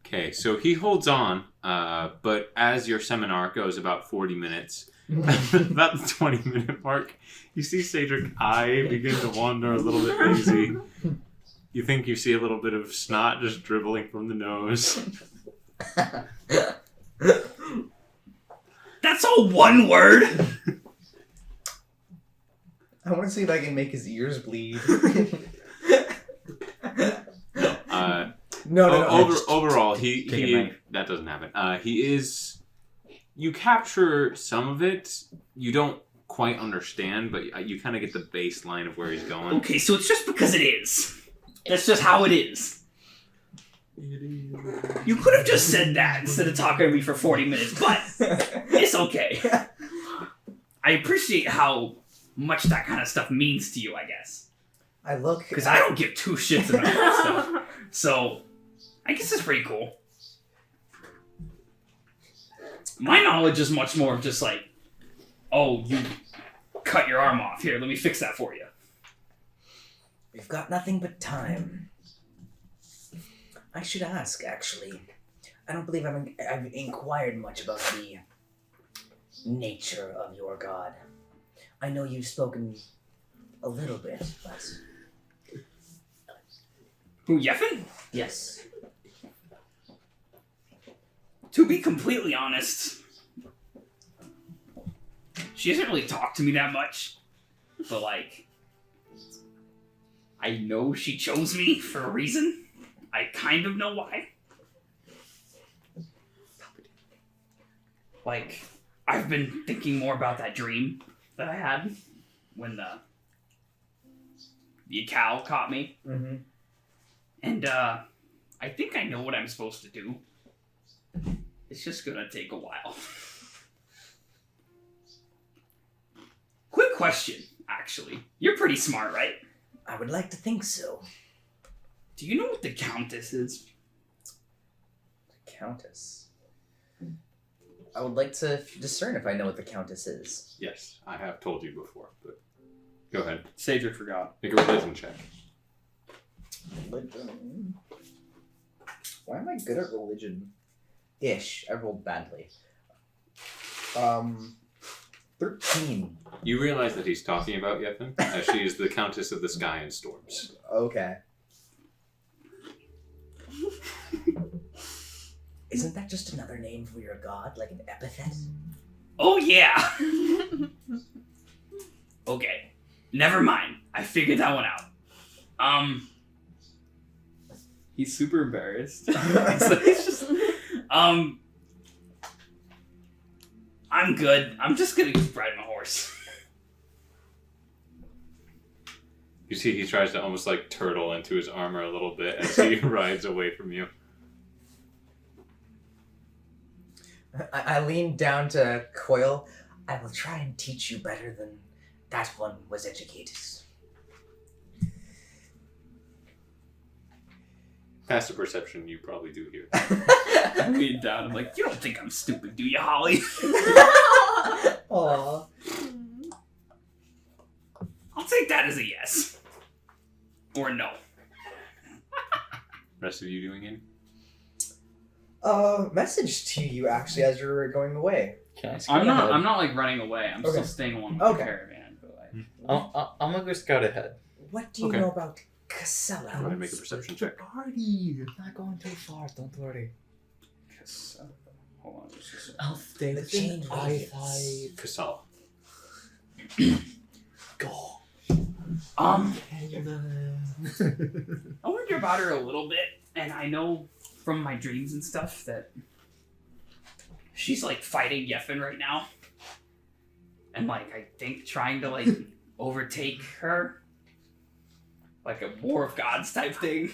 Okay, so he holds on, but as your seminar goes about 40 minutes, about the 20-minute mark, you see Cedric's eye begin to wander a little bit lazy. You think you see a little bit of snot just dribbling from the nose. That's all one word? I want to see if I can make his ears bleed. No. Overall, he that doesn't happen. He is. You capture some of it. You don't quite understand, but you kind of get the baseline of where he's going. Okay, so it's just because it is. That's just how it is. You could have just said that instead of talking to me for 40 minutes, but it's okay. I appreciate how much that kind of stuff means to you, I guess. I look... Because I don't give two shits about that stuff. So, I guess it's pretty cool. My knowledge is much more of just like, oh, you cut your arm off. Here, let me fix that for you. We've got nothing but time. I should ask, actually. I don't believe I've inquired much about the nature of your god. I know you've spoken a little bit, but... Who, Yeffin? Yes. To be completely honest, she hasn't really talked to me that much. But, like, I know she chose me for a reason. I kind of know why. Like, I've been thinking more about that dream that I had when the cow caught me. And, I think I know what I'm supposed to do. It's just gonna take a while. Quick question, actually. You're pretty smart, right? I would like to think so. Do you know what the Countess is? The Countess? I would like to discern if I know what the Countess is. Yes, I have told you before, but go ahead. Cedric forgot. Make a religion check. Religion. Why am I good at religion? Ish. I rolled badly. 13. You realize that he's talking about Yeffin, as she is the Countess of the Sky and Storms. Okay. Isn't that just another name for your god, like an epithet? Oh, yeah! Okay. Never mind. I figured that one out. He's super embarrassed. It's just, I'm good. I'm just gonna keep riding my horse. You see he tries to almost like turtle into his armor a little bit as he rides away from you. I lean down to Coil. I will try and teach you better than that one was educated. Passive perception, you probably do hear. I lean down. I'm like, you don't think I'm stupid, do you, Holly? Aww. I'll take that as a yes. Or no. Rest of you doing it? Message to you actually as you're going away. Can I scout I'm ahead? not like running away. I'm Okay. still staying along with Okay. the caravan. But like, I'm gonna go scout ahead. What do you Okay. know about Go Casella? ahead and make a perception check. Party. Not going too far. Don't worry. hold on. Just a second. I'll stay The chain waves. Kasala. Go. I wondered about her a little bit, and I know from my dreams and stuff that she's like fighting Yeffin right now, and like I think trying to like overtake her, like a War of Gods type thing.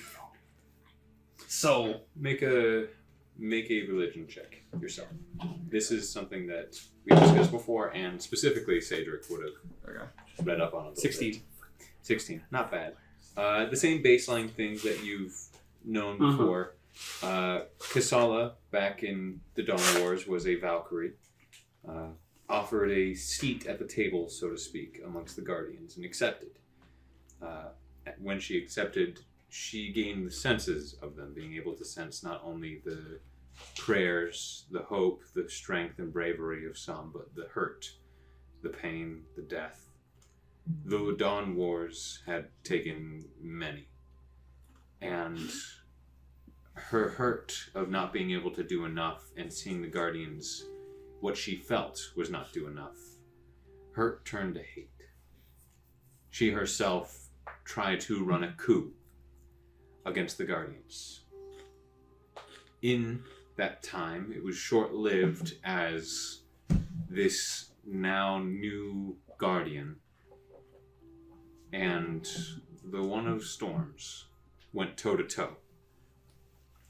So Make a religion check yourself. This is something that we discussed before, and specifically CAEDRIK would have read up on it. 16. 16, not bad. The same baseline things that you've known before. Kasala, back in the Dawn Wars, was a Valkyrie. Offered a seat at the table, so to speak, amongst the Guardians, and accepted. When she accepted, she gained the senses of them, being able to sense not only the prayers, the hope, the strength and bravery of some, but the hurt, the pain, the death. The Dawn Wars had taken many, and her hurt of not being able to do enough and seeing the Guardians, what she felt was not do enough, hurt turned to hate. She herself tried to run a coup against the Guardians. In that time, it was short-lived as this now new Guardian and the One of Storms went toe-to-toe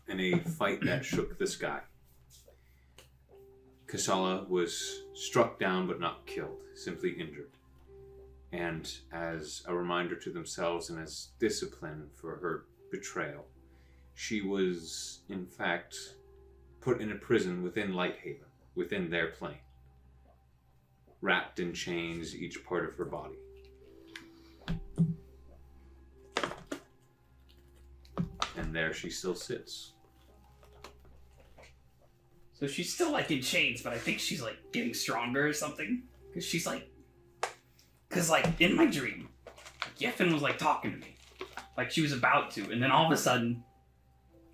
in a fight that shook the sky. Kasala was struck down but not killed, simply injured. And as a reminder to themselves and as discipline for her betrayal, she was, in fact, put in a prison within Lighthaven, within their plane, wrapped in chains, each part of her body. And there she still sits. So she's still like in chains, but I think she's like getting stronger or something. Cause she's like, in my dream, Yeffin was like talking to me, like she was about to, and then all of a sudden,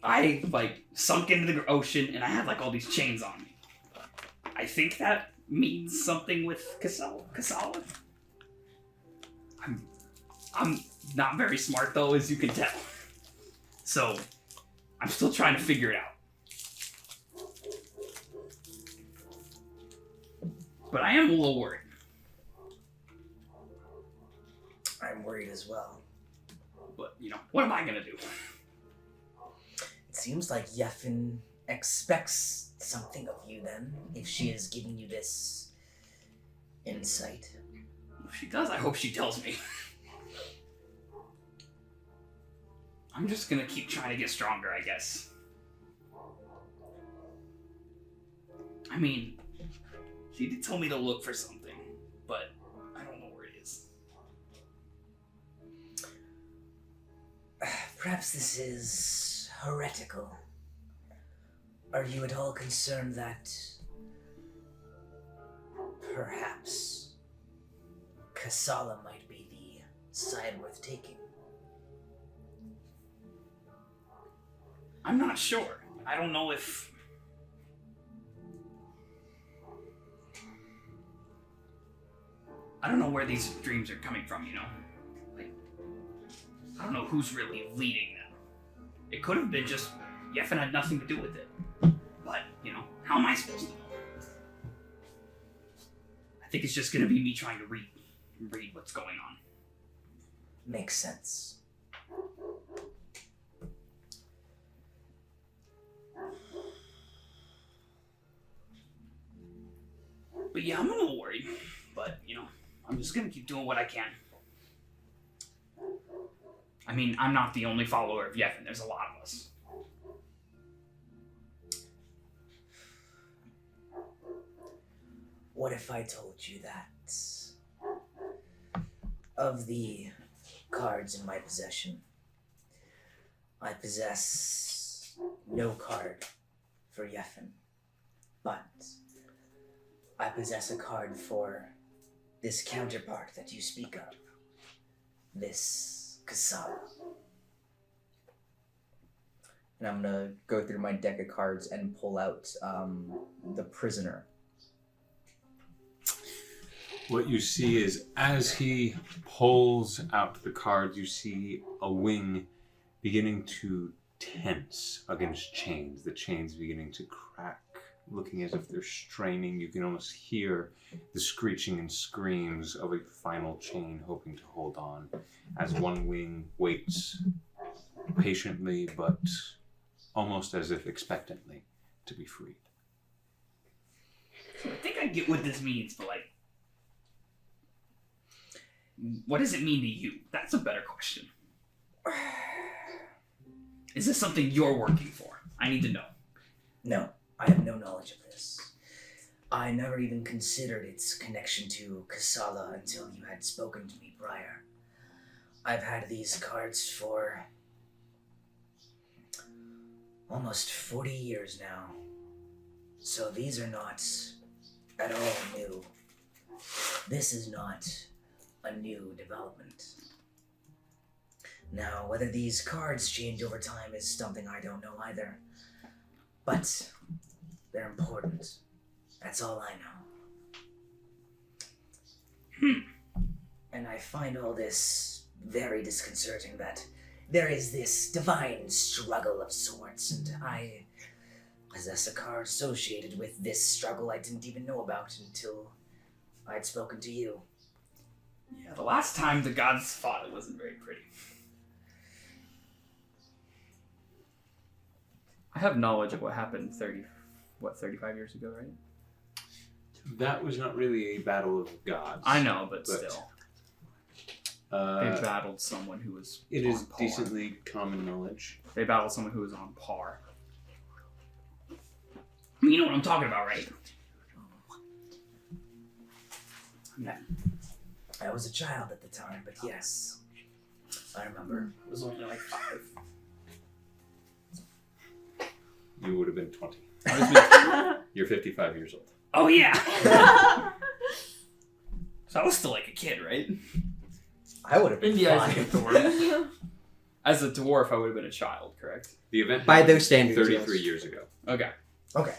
I like sunk into the ocean and I had like all these chains on me. I think that means something with Kasala. I'm not very smart though, as you can tell. So I'm still trying to figure it out. But I am a little worried. I'm worried as well. But, what am I gonna do? It seems like Yeffin expects something of you then, if she is giving you this insight. If she does, I hope she tells me. I'm just gonna keep trying to get stronger, I guess. I mean, she did tell me to look for something, but I don't know where it is. Perhaps this is heretical. Are you at all concerned that perhaps Kasala might be the side worth taking? I'm not sure. I don't know if... I don't know where these dreams are coming from, Like, I don't know who's really leading them. It could have been just Yeffin had nothing to do with it. But, how am I supposed to know? I think it's just going to be me trying to read what's going on. Makes sense. But yeah, I'm a little worried. But, I'm just gonna keep doing what I can. I mean, I'm not the only follower of Yevon. There's a lot of us. What if I told you that of the cards in my possession, I possess no card for Yevon, but I possess a card for this counterpart that you speak of, this Kasala. And I'm gonna go through my deck of cards and pull out the prisoner. What you see is, as he pulls out the cards, you see a wing beginning to tense against chains. The chains beginning to crack, looking as if they're straining. You can almost hear the screeching and screams of a final chain hoping to hold on, as one wing waits patiently, but almost as if expectantly, to be freed. I think I get what this means, but what does it mean to you? That's a better question. Is this something you're working for? I need to know. No, I have no knowledge of this. I never even considered its connection to Kasala until you had spoken to me prior. I've had these cards for almost 40 years now. So these are not at all new. This is not a new development. Now, whether these cards change over time is something I don't know either. But they're important. That's all I know. And I find all this very disconcerting, that there is this divine struggle of sorts, and I possess a card associated with this struggle I didn't even know about until I'd spoken to you. Yeah, the last time the gods fought, it wasn't very pretty. I have knowledge of what happened 35 years ago, right? That was not really a battle of gods. I know, but still. They They battled someone who was It on is par. decently common knowledge. They battled someone who was on par. You know what I'm talking about, right? I was a child at the time, but yes, I remember. It was only like 5. You would have been 20. I was You're 55 years old. Oh, yeah! So I was still like a kid, right? I would have been in the eyes fine. of a dwarf. As a dwarf, I would have been a child, correct? The event By happened those standards, 33 yes. years ago. Okay. Okay.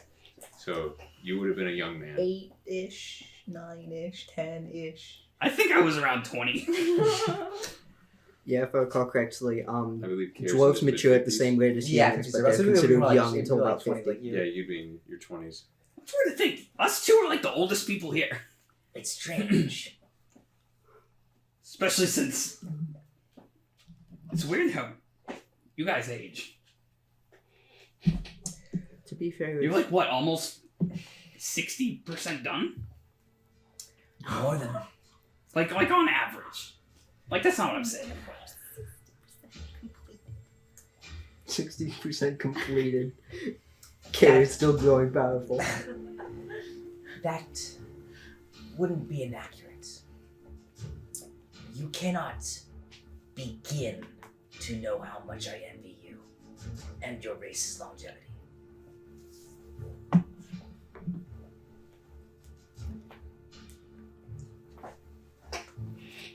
So you would have been a young man. 8-ish, 9-ish, 10-ish. I think I was around 20. Yeah, if I recall correctly, I believe Kier's dwarves in his mature at the 50s. same rate as Yeah, humans, 50s. but they're So we would considered be young like- until like about 20, 50. like you. Yeah, you'd be in your 20s. It's weird to think. Us two are like the oldest people here. It's strange. Especially since... It's weird how you guys age. To be fair, You're like, what, almost 60% done? More than Like on average. Like, that's not what I'm saying. 60% completed. Carrot's still growing powerful. that wouldn't be inaccurate. You cannot begin to know how much I envy you and your race's longevity.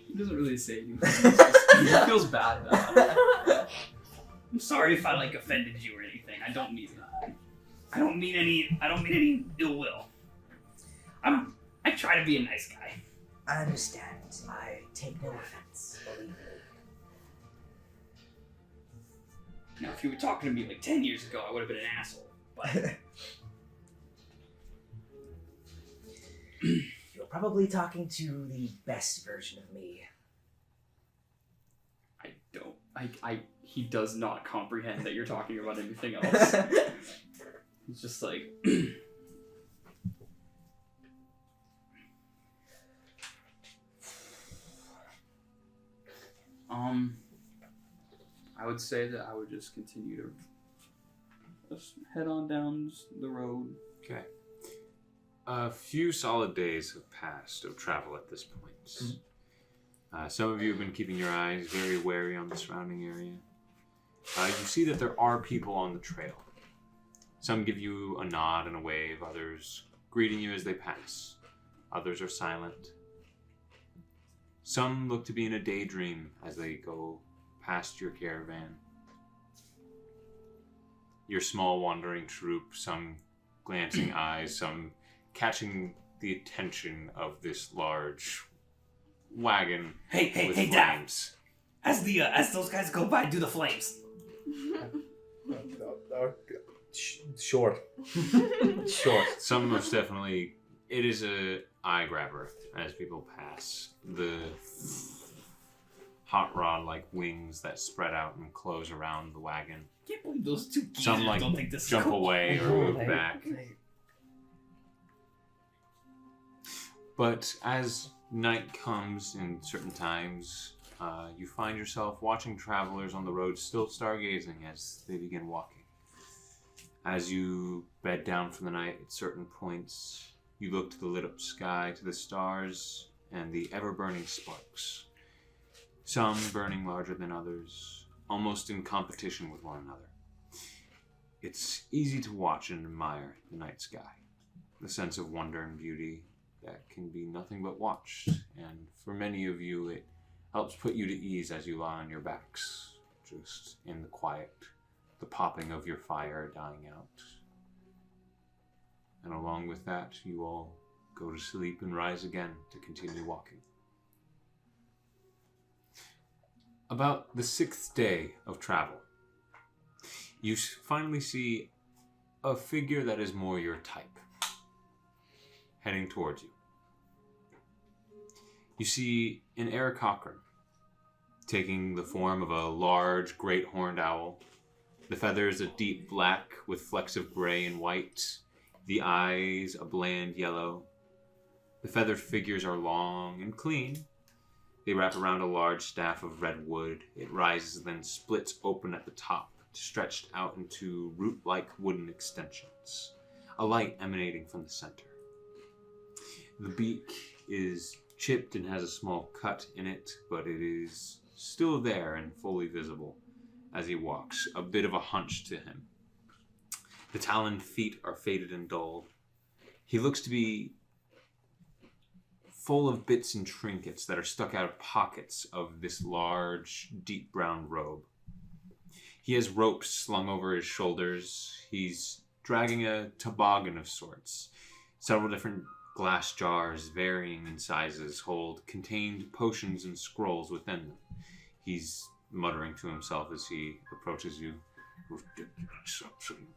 He doesn't really say anything. He feels bad about it. I'm sorry if I like offended you or anything. I don't mean that. I don't mean any ill will. I try to be a nice guy. I understand. I take no offense, believe me. Now, if you were talking to me like 10 years ago, I would have been an asshole. But You're probably talking to the best version of me. I don't. He does not comprehend that you're talking about anything else. He's just like. I would say that I would just continue to just head on down the road. Okay. A few solid days have passed of travel at this point. Some of you have been keeping your eyes very wary on the surrounding area. You see that there are people on the trail. Some give you a nod and a wave, others greeting you as they pass. Others are silent. Some look to be in a daydream as they go past your caravan. Your small wandering troop, some glancing eyes, some catching the attention of this large wagon Hey, with Dad. flames. As those guys go by, do the flames. Sure. Sure. Some most definitely, it is a eye grabber as people pass. The hot rod-like wings that spread out and close around the wagon. Can't believe those two geezers Some like don't think this jump is cool. away or move back. But as night comes in certain times, you find yourself watching travelers on the road still stargazing as they begin walking. As you bed down for the night at certain points, you look to the lit up sky, to the stars, and the ever-burning sparks. Some burning larger than others, almost in competition with one another. It's easy to watch and admire the night sky, the sense of wonder and beauty that can be nothing but watched, and for many of you it helps put you to ease as you lie on your backs, just in the quiet, the popping of your fire dying out. And along with that, you all go to sleep and rise again to continue walking. About the 6th day of travel, you finally see a figure that is more your type, heading towards you. You see an Eric Cochran, taking the form of a large, great horned owl. The feathers a deep black with flecks of gray and white, the eyes a bland yellow. The feathered figures are long and clean. They wrap around a large staff of red wood. It rises and then splits open at the top, stretched out into root-like wooden extensions, a light emanating from the center. The beak is chipped and has a small cut in it, but it is still there and fully visible as he walks, a bit of a hunch to him. The taloned feet are faded and dulled. He looks to be full of bits and trinkets that are stuck out of pockets of this large, deep brown robe. He has ropes slung over his shoulders. He's dragging a toboggan of sorts. Several different glass jars, varying in sizes, hold contained potions and scrolls within them. He's muttering to himself as he approaches you. Ridiculous, absolutely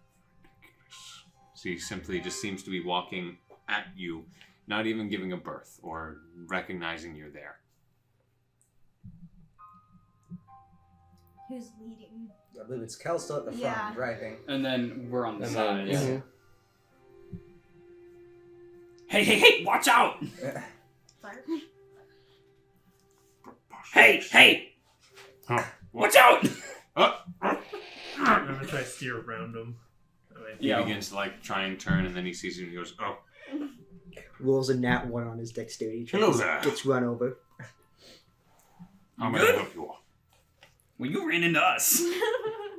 ridiculous. So he simply just seems to be walking at you, not even giving a birth or recognizing you're there. Who's leading? I believe it's Kel still at the front, Yeah. driving. And then we're on the And side. then, Yeah. Hey, watch out! Sorry. Hey! Huh. Watch out! I'm gonna try to steer around him. He begins to try and turn, and then he sees you and he goes, "Oh, Rolls a nat 1 on his dexterity check. Hello there. Gets run over. how may I help you all?" Well, you ran into us.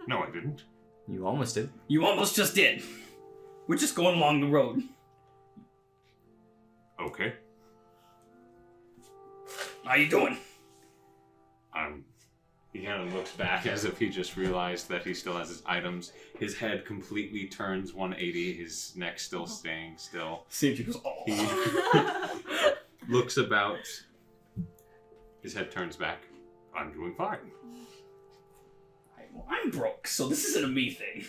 No, I didn't. You almost did. You almost just did. We're just going along the road. Okay. How you doing? He kind of looks back as if he just realized that he still has his items. His head completely turns 180, his neck still staying still. See if he goes, oh. He looks about. His head turns back. I'm doing fine. Well, I'm broke, so this isn't a me thing.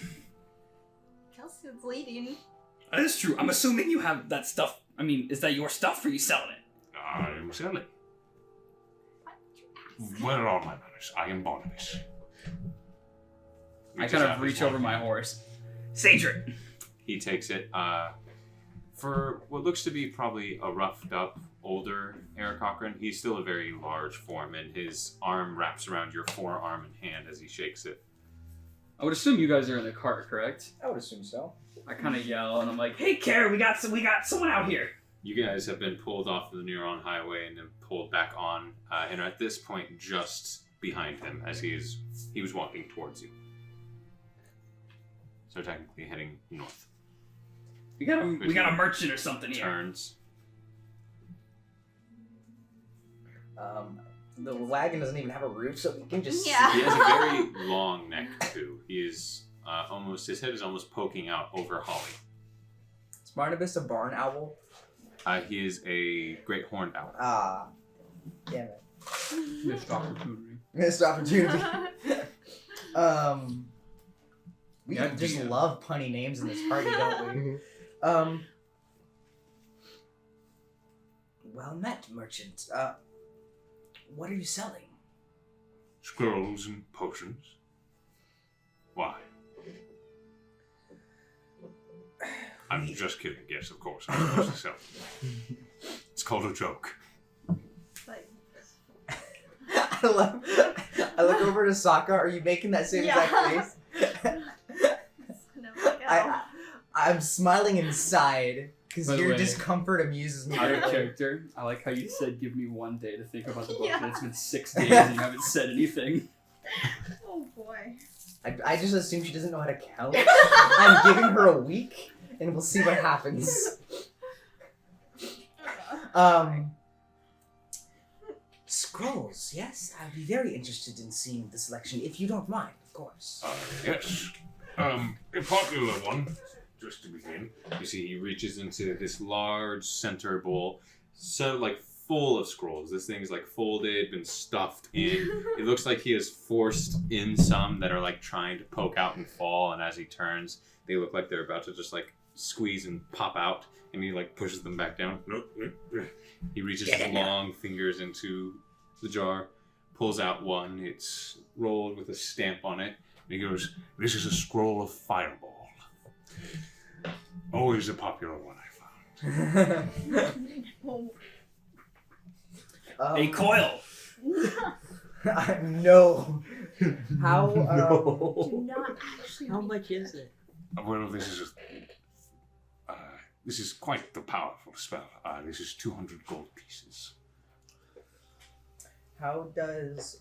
Kelsey's leading. That is true. I'm assuming you have that stuff. I mean, is that your stuff or are you selling it? I'm selling. Why did you ask? Where are all my manners? I am Barnabas. I kind of reach over my horse. CAEDRIK. He takes it. For what looks to be probably a roughed up, older Eric Cochran, he's still a very large form, and his arm wraps around your forearm and hand as he shakes it. I would assume you guys are in the cart, correct? I would assume so. I kind of yell and I'm like, "Hey, Kara, we got someone out here." You guys have been pulled off the Neuron Highway and then pulled back on, and are at this point just behind him as he was walking towards you. So technically heading north. We got a merchant or something here. Turns. The wagon doesn't even have a roof, so we can just. Yeah. He has a very long neck too. He is his head is almost poking out over Holly. Is Barnabas a barn owl? He is a great horned owl. Ah, damn it. Missed opportunity. Missed opportunity. We Yeah, just DM. love punny names in this party, don't we? Well met, merchant. What are you selling? Scrolls and potions. Why? I'm just kidding. Yes, of course. I'm supposed to sell. It's called a joke. Like, I look over to SAAKA. Are you making that same exact face? I'm smiling inside because By the your way, discomfort amuses me. Out of character, I like how you said, "Give me one day to think about the book," Yeah. and it's been 6 days and you haven't said anything. oh boy. I just assume she doesn't know how to count. I'm giving her a week, and we'll see what happens. Scrolls, yes? I'd be very interested in seeing the selection, if you don't mind, of course. Yes. A popular one, just to begin. You see, he reaches into this large center bowl, so like full of scrolls. This thing's like folded, been stuffed in. It looks like he has forced in some that are like trying to poke out and fall, and as he turns, they look like they're about to just like squeeze and pop out, and he like pushes them back down. He reaches his long fingers into the jar, pulls out one. It's rolled with a stamp on it. And he goes, "This is a scroll of fireball. Always a popular one, I found." A coil. No. How? Do not actually. How much is it? Well, this is quite the powerful spell. This is 200 gold pieces. How does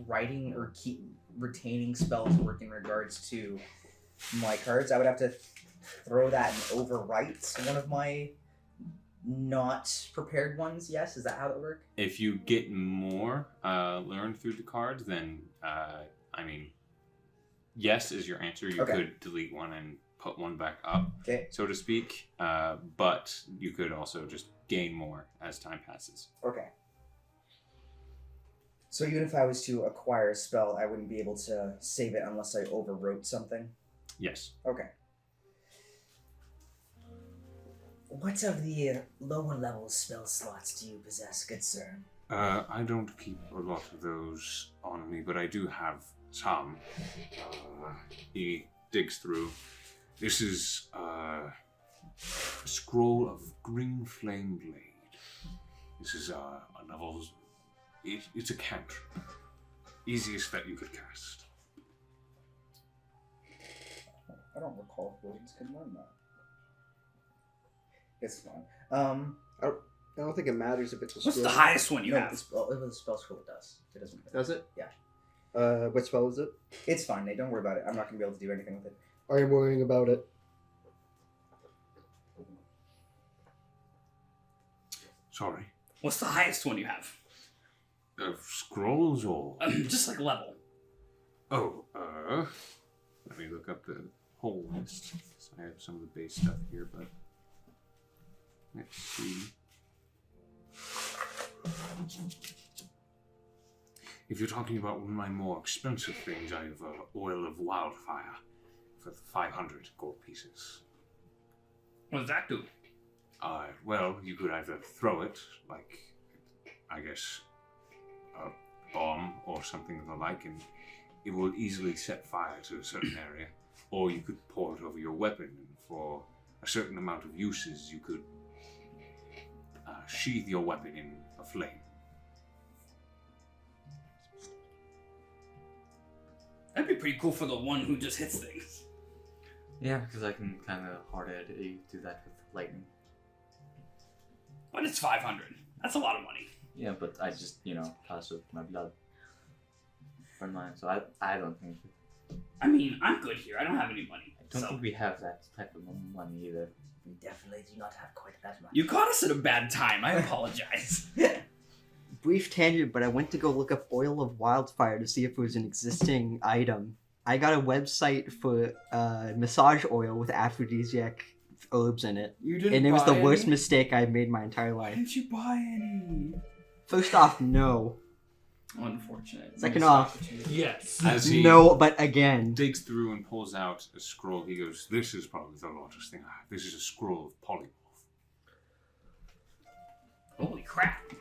writing or retaining spells work in regards to my cards? I would have to throw that and overwrite one of my not prepared ones. Yes, is that how that works? If you get more learned through the cards, then yes is your answer. You Okay. could delete one and put one back up, Okay. so to speak. But you could also just gain more as time passes. Okay. So even if I was to acquire a spell, I wouldn't be able to save it unless I overwrote something? Yes. Okay. What of the lower level spell slots do you possess, good sir? I don't keep a lot of those on me, but I do have some. He digs through. This is a scroll of green flame blade. This is a level. It's a cantrip. Easiest that you could cast. I don't recall if wizards could learn that. It's fine. I don't think it matters if it's a What's scroll. the highest one you No, have? the spell scroll does. It doesn't matter. Does it? Yeah. What spell is it? It's fine, Nate. Don't worry about it. I'm not going to be able to do anything with it. I am worrying about it. Sorry. What's the highest one you have? Scrolls or? Just like level. Oh, let me look up the whole list. So I have some of the base stuff here, but let's see. If you're talking about one of my more expensive things, I have Oil of Wildfire for 500 gold pieces. What does that do? Well, you could either throw it, like, I guess, a bomb or something of the like, and it will easily set fire to a certain area. or you could pour it over your weapon. And for a certain amount of uses, you could sheathe your weapon in a flame. That'd be pretty cool for the one who just hits things. Yeah, because I can kind of hard-headedly do that with lightning. But it's 500. That's a lot of money. Yeah, but I just, pass with my blood. For mine, so I don't think... I mean, I'm good here. I don't have any money. I don't think we have that type of money either. We definitely do not have quite that much. You caught us at a bad time. I apologize. Brief tangent, but I went to go look up oil of wildfire to see if it was an existing item. I got a website for massage oil with aphrodisiac herbs in it. You didn't And it was buy the worst any? mistake I've made my entire Why life. didn't you buy any? First off, no. Unfortunate. Second Missed off, opportunity. Yes. As he no, but again. digs through and pulls out a scroll, he goes, "This is probably the largest thing I have. This is a scroll of polymorph. Holy crap.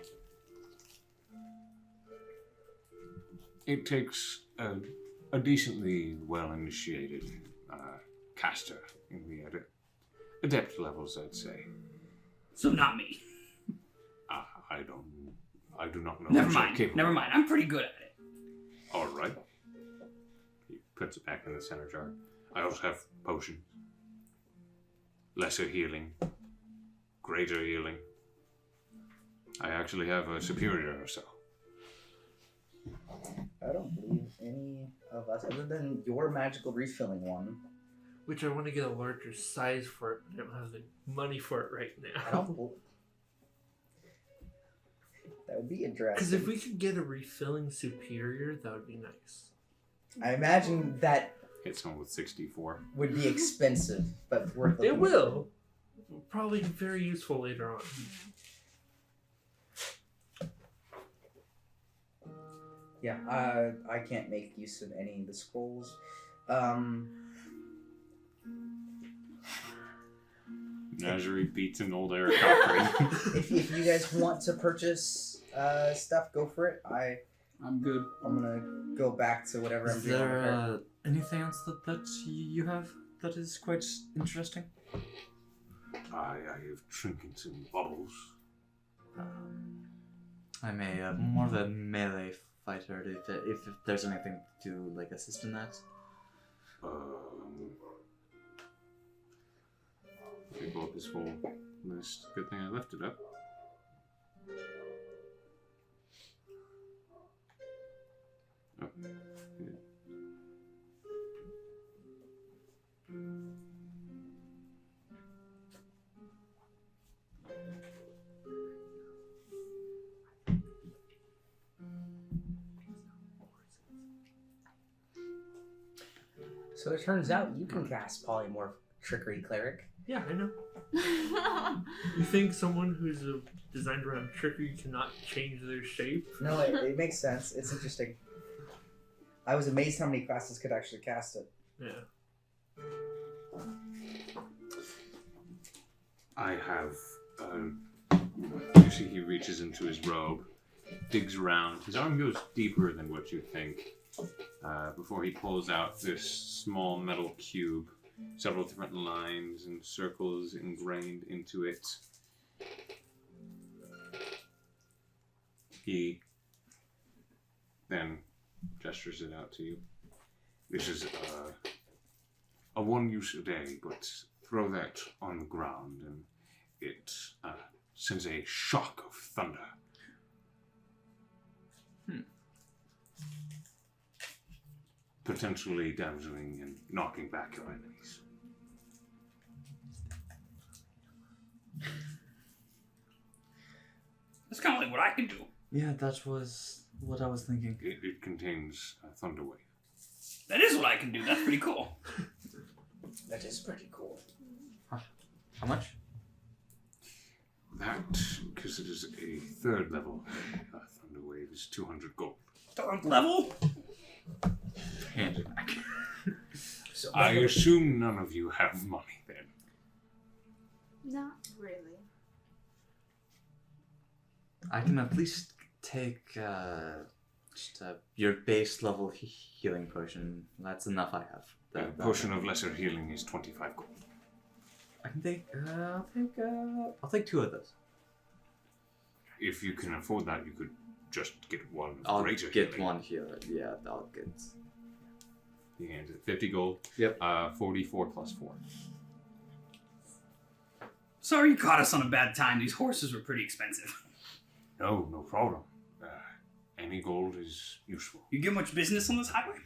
It takes a decently well-initiated caster in the adept levels, I'd say. So not me. I do not know. Never what you're mind. capable Never of. mind. I'm pretty good at it. All right. He puts it back in the center jar. I also have potions. Lesser healing. Greater healing. I actually have a superior or so. I don't believe any of us, other than your magical refilling one. Which I want to get a larger size for it, but I don't have the money for it right now. I don't believe. That would be interesting. Because if we could get a refilling superior, that would be nice. I imagine that Hits one with 64. would be expensive, but worth It looking will. Probably very useful later on. Yeah, I can't make use of any of the scrolls. Menagerie beats an old Eric Cochran. If you guys want to purchase stuff, go for it. I'm good. I'm gonna go back to whatever I'm Is doing. there anything else that you have that is quite interesting? I have trinkets and bubbles. I'm a more of a melee fighter. If there's anything to like assist in that. Let me pull up this full list. Good thing I left it up. Oh, yeah. So it turns out you can cast polymorph trickery cleric. Yeah, I know. You think someone who's designed around trickery cannot change their shape? No, it makes sense. It's interesting. I was amazed how many classes could actually cast it. Yeah. I have. You see, he reaches into his robe, digs around. His arm goes deeper than what you think. Before he pulls out this small metal cube, several different lines and circles ingrained into it. He then gestures it out to you. This is a one use a day, but throw that on the ground and it sends a shock of thunder. Potentially damaging and knocking back your enemies. That's kind of like what I can do. Yeah, that was what I was thinking. It contains a thunder wave. That is what I can do. That's pretty cool. That is pretty cool. How much? That, because it is a third level thunder wave, is 200 gold. Third level? Hand it back. So I assume none of you have money then. Not really. I can at least take just your base level healing potion. That's enough I have. The potion of lesser healing is 25 gold. I can take. I'll take 2 of those. If you can afford that, you could just get one I'll greater get healing. one here. Yeah, I'll get. You can do 50 gold. Yep. 44 plus 4. Sorry you caught us on a bad time. These horses were pretty expensive. No, no problem. Any gold is useful. You get much business on this highway?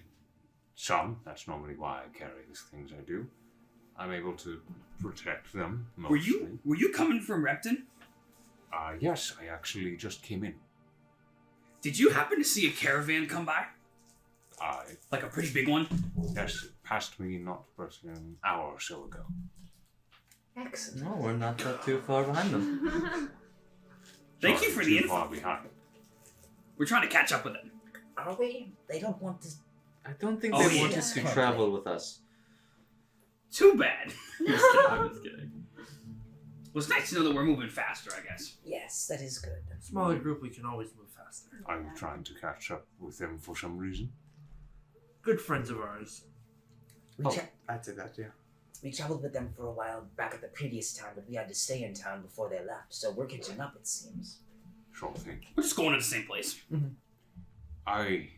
Some. That's normally why I carry the things I do. I'm able to protect them mostly. Were you coming from Repton? Yes, I actually just came in. Did you happen to see a caravan come by? Like a pretty big one? Yes, it passed me not but an hour or so ago. Excellent. No, we're not that too far behind them. Thank you for the Too info. far behind. We're trying to catch up with them. Are we? They don't want to. I don't think Oh, they yeah. wanted to travel with us. Too bad. I'm just kidding. Well, it's nice to know that we're moving faster, I guess. Yes, that is good. Smaller group, we can always move faster. I'm trying to catch up with them for some reason. Good friends of ours. I'd say that, yeah. We traveled with them for a while back at the previous town, but we had to stay in town before they left, so we're catching up, it seems. Sure thing. We're just going to the same place. I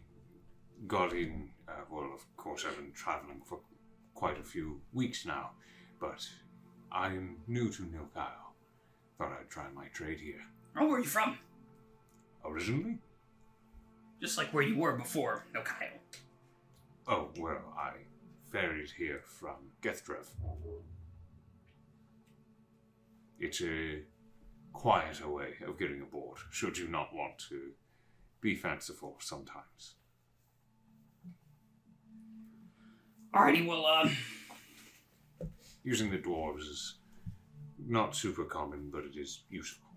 got in, well, of course, I've been traveling for quite a few weeks now, but I'm new to Nilkyle. Thought I'd try my trade here. Oh, where are you from? Originally? Just like where you were before, no Kyle. Oh, well, I ferried here from Gethdrev. It's a quieter way of getting aboard, should you not want to be fanciful sometimes. Alrighty, well, Using the dwarves is not super common, but it is useful.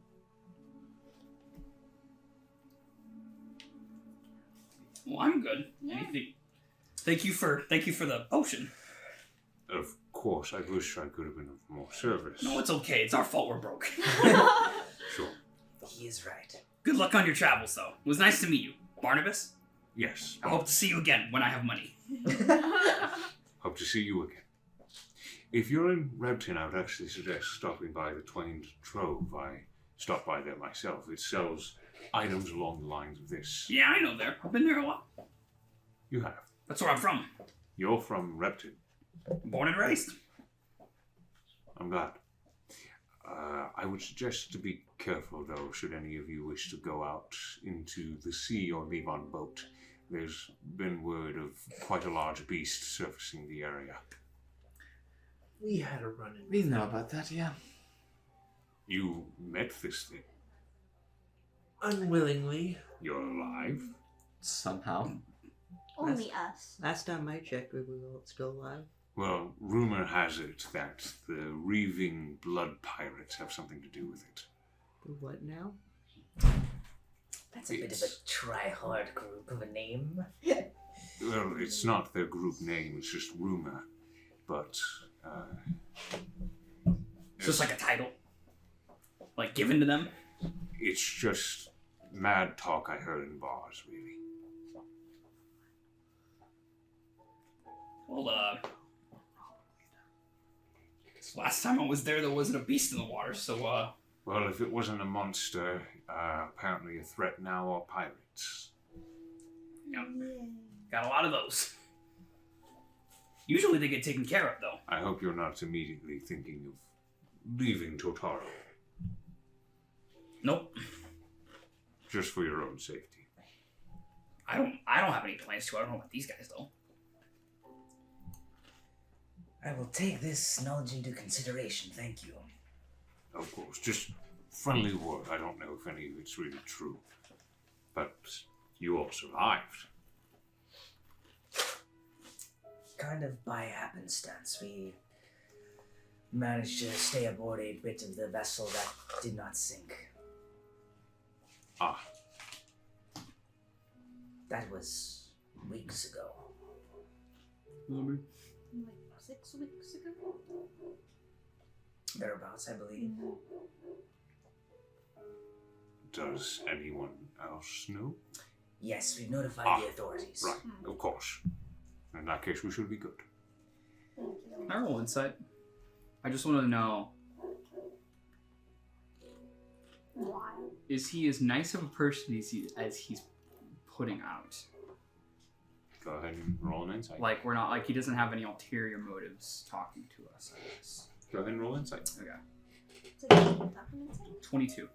well, I'm good. Yeah. Anything? Thank you for the potion. Of course, I wish I could have been of more service. No, it's okay. It's our fault we're broke. Sure. He is right. Good luck on your travels, though. It was nice to meet you. Barnabas, Yes. I hope to see you again when I have money. Hope to see you again. If you're in Repton, I would actually suggest stopping by the Twained Trove. I stopped by there myself. It sells items along the lines of this. Yeah, I know there. I've been there a while. You have. That's where I'm from. You're from Repton. Born and raised. I'm glad. I would suggest to be careful, though, should any of you wish to go out into the sea or leave on boat. There's been word of quite a large beast surfacing the area. We had a run-in. We know about that, yeah. You met this thing. Unwillingly. You're alive? Somehow. Only us. Last time I checked, we were all still alive. Well, rumor has it that the Reaving Blood Pirates have something to do with it. The what now? That's a bit of a try-hard group of a name. Well, it's not their group name, it's just rumor. But, It's just like a title. Like given to them. it's just mad talk I heard in bars, really. Well, last time I was there wasn't a beast in the water, so, Well, if it wasn't a monster, apparently a threat now are pirates. yeah. Got a lot of those. Usually they get taken care of, though. I hope you're not immediately thinking of leaving Totaro, Nope. just for your own safety. I don't have any plans to. I don't know about these guys, though. I will take this knowledge into consideration, thank you. Of course, just friendly word. I don't know if any of it's really true. But you all survived. Kind of by happenstance, we managed to stay aboard a bit of the vessel that did not sink. Ah, That was weeks ago. Like 6 weeks ago? Thereabouts, I believe. does anyone else know? Yes, we've notified the authorities. Right, of course. In that case, we should be good. Thank you. Can I roll insight? I just want to know, Why? is he as nice of a person as he's putting out? Go ahead and roll an insight. Like, we're not, like, he doesn't have any ulterior motives talking to us, I guess. Go ahead and roll insight. Okay. So you can talk to me, say? 22.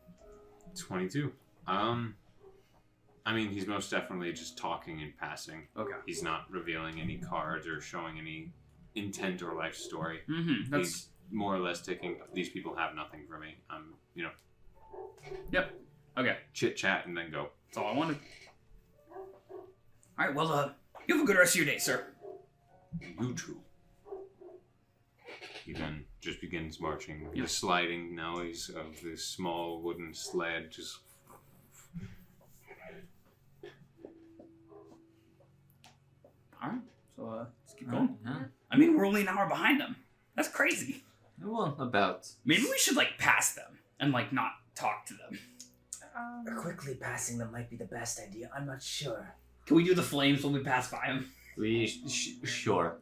22. I mean, he's most definitely just talking and passing. Okay. He's not revealing any cards or showing any intent or life story. Mm-hmm. That's... He's more or less taking, these people have nothing for me. Yep. Okay. Chit chat and then go. That's all I wanted. Alright, well, you have a good rest of your day, sir. You too. He then just begins marching. The sliding noise of this small wooden sled just. Alright, so let's keep going. Yeah. I mean, we're only an hour behind them. That's crazy. Well, about. Maybe we should, like, pass them and, like, not talk to them. Quickly passing them might be the best idea. I'm not sure. Can we do the flames when we pass by them? Sure.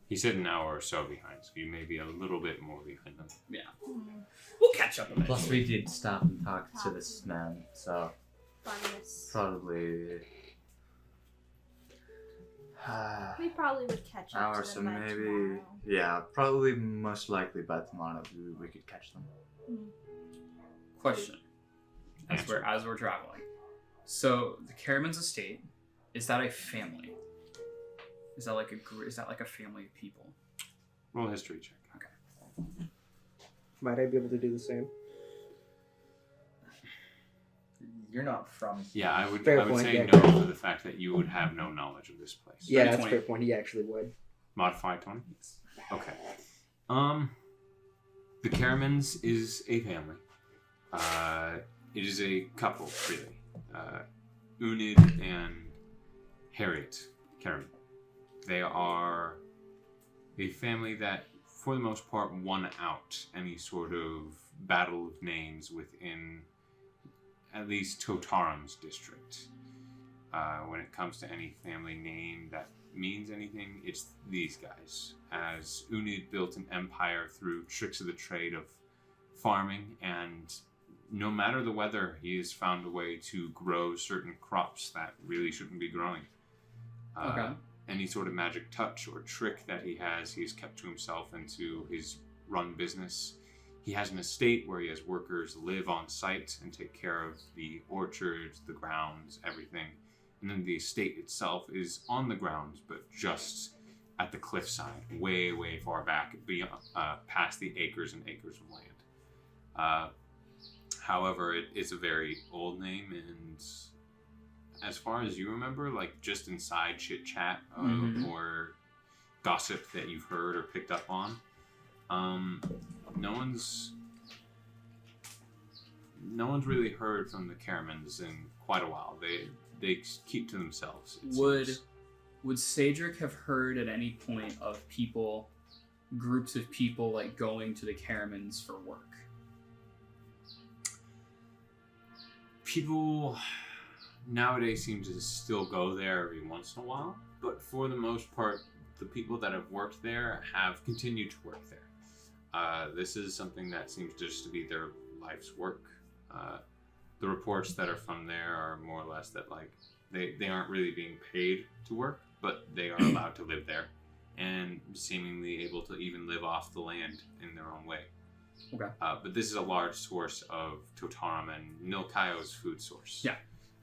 He said an hour or so behind, so you may be a little bit more behind them. Yeah. We'll catch up eventually. Plus, we did stop and talk to this man, so Fungus. probably. We probably would catch up Hour, to so them by maybe. tomorrow. Yeah, probably most likely by tomorrow we could catch them. Question. As we're traveling. So, the Caraman's estate, is that a family? Is that like a family of people? Roll a history check. Okay. Might I be able to do the same? You're not from. Yeah, I would Fair point, say yeah. no for the fact that you would have no knowledge of this place. Yeah, that's a 20. fair point. He actually would. Modify 20? Okay. The Caramans is a family. It is a couple, really. Unid and Harriet Caraman. They are a family that, for the most part, won out any sort of battle of names within at least Totaram's district. When it comes to any family name that means anything, it's these guys. As Unid built an empire through tricks of the trade of farming, and no matter the weather, he has found a way to grow certain crops that really shouldn't be growing. Okay. Any sort of magic touch or trick that he's kept to himself and to his run business. He has an estate where he has workers live on site and take care of the orchards, the grounds, everything. And then the estate itself is on the grounds, but just at the cliffside, way, way far back, beyond, past the acres and acres of land. However, it's a very old name, and as far as you remember, like just inside chit chat or gossip that you've heard or picked up on, no one's really heard from the Caramans in quite a while. They keep to themselves. Would CAEDRIK have heard at any point of groups of people like going to the Caramans for work? People nowadays seem to still go there every once in a while, but for the most part, the people that have worked there have continued to work there. This is something that seems just to be their life's work. The reports that are from there are more or less that like they aren't really being paid to work, but they are allowed to live there and seemingly able to even live off the land in their own way. Okay. But this is a large source of Totaram and Nilkaio's food source. Yeah.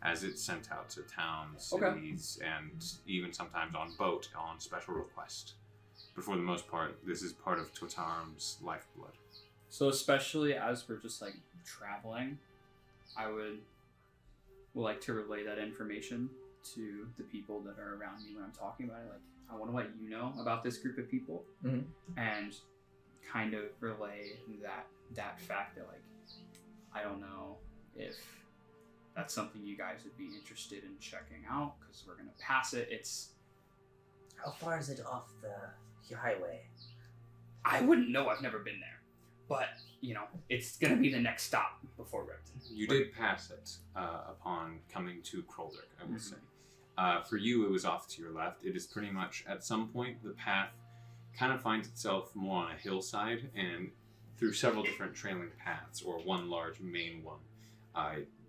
As it's sent out to towns, Okay. cities, and even sometimes on boat on special request. But for the most part, this is part of Totaram's lifeblood. So especially as we're just like traveling, I would like to relay that information to the people that are around me when I'm talking about it. Like, I want to let you know about this group of people, and kind of relay that fact that like I don't know if that's something you guys would be interested in checking out because we're gonna pass it. It's How far is it off the highway? I wouldn't know. I've never been there, but you know it's gonna be the next stop before Repton. You did pass it upon coming to Kroldrik, I would say. For you, it was off to your left. It is pretty much, at some point, the path kind of finds itself more on a hillside and through several different trailing paths, or one large main one,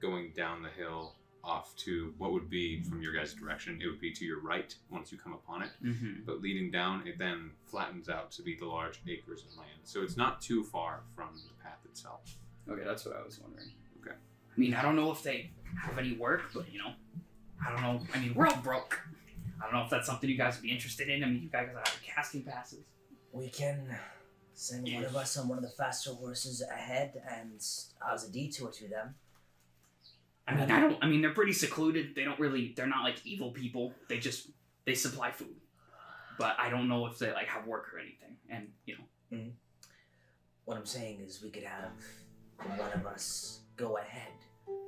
going down the hill off to what would be, from your guys' direction, it would be to your right once you come upon it. Mm-hmm. But leading down, it then flattens out to be the large acres of land. So it's not too far from the path itself. Okay, that's what I was wondering. Okay. I mean, I don't know if they have any work, but I don't know. I mean, we're all broke. I don't know if that's something you guys would be interested in. I mean, you guys have casting passes. We can send one of us on one of the faster horses ahead, and as a detour to them. I mean, they're pretty secluded. They're not like evil people. They supply food. But I don't know if they like have work or anything. And, Mm-hmm. What I'm saying is we could have one of us go ahead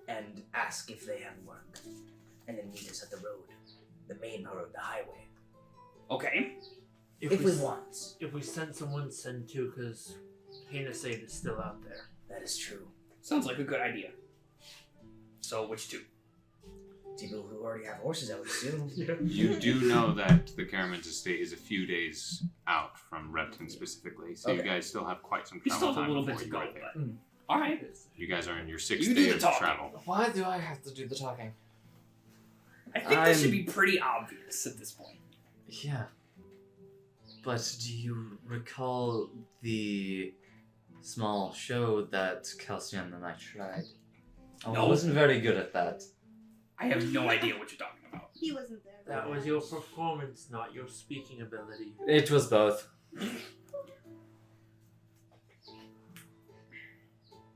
and ask if they have work, and then meet us at the road, the main road, the highway. Okay. If we want. If we send someone, send two, because Hainasade is still out there. That is true. Sounds like a good idea. So, which two? People who already have horses, I would assume. You do know that the Caraman's estate is a few days out from Repton specifically, so you guys still have quite some You travel still have time a little bit before to you go. are there. But, all right. You guys are in your 6th You do day the of talking. travel. Why do I have to do the talking? I think this should be pretty obvious at this point. Yeah. But do you recall the small show that Kelsion and I tried? I No. wasn't very good at that. I have no idea what you're talking about. He wasn't there. That was your performance, not your speaking ability. It was both.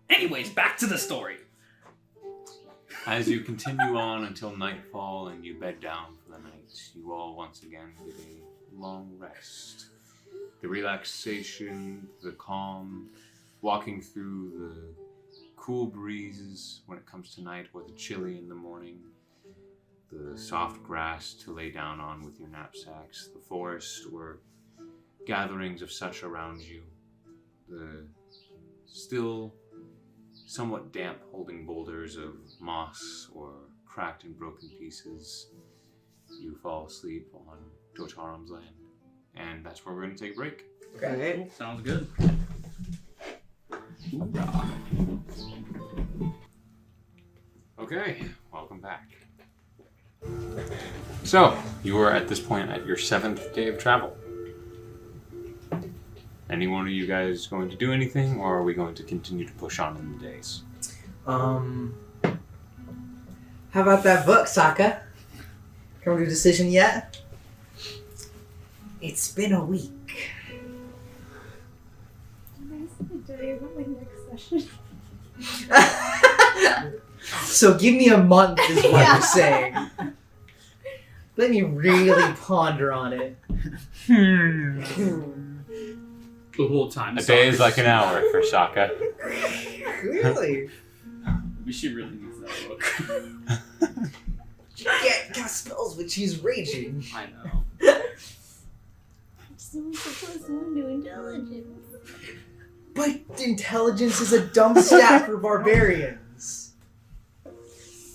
Anyways, back to the story. As you continue on until nightfall and you bed down for the night, you all once again get a long rest. The relaxation, the calm, walking through the cool breezes when it comes to night, or the chilly in the morning, the soft grass to lay down on with your knapsacks, the forest or gatherings of such around you, the still somewhat damp holding boulders of moss or cracked and broken pieces. You fall asleep on Dotarum's land, and that's where we're going to take a break. Okay. Sounds good. Okay, welcome back. So, you are at this point at your 7th day of travel. Any one of you guys going to do anything, or are we going to continue to push on in the days? How about that book, SAAKA? Come to a decision yet? It's been a week. So give me a month is what you're saying. Let me really ponder on it. The whole time. A day is like an hour for SAAKA. Really? We should really use that book. She can't cast spells when she's raging. I know. Someone's supposed to do intelligence. But intelligence is a dumb stat for barbarians.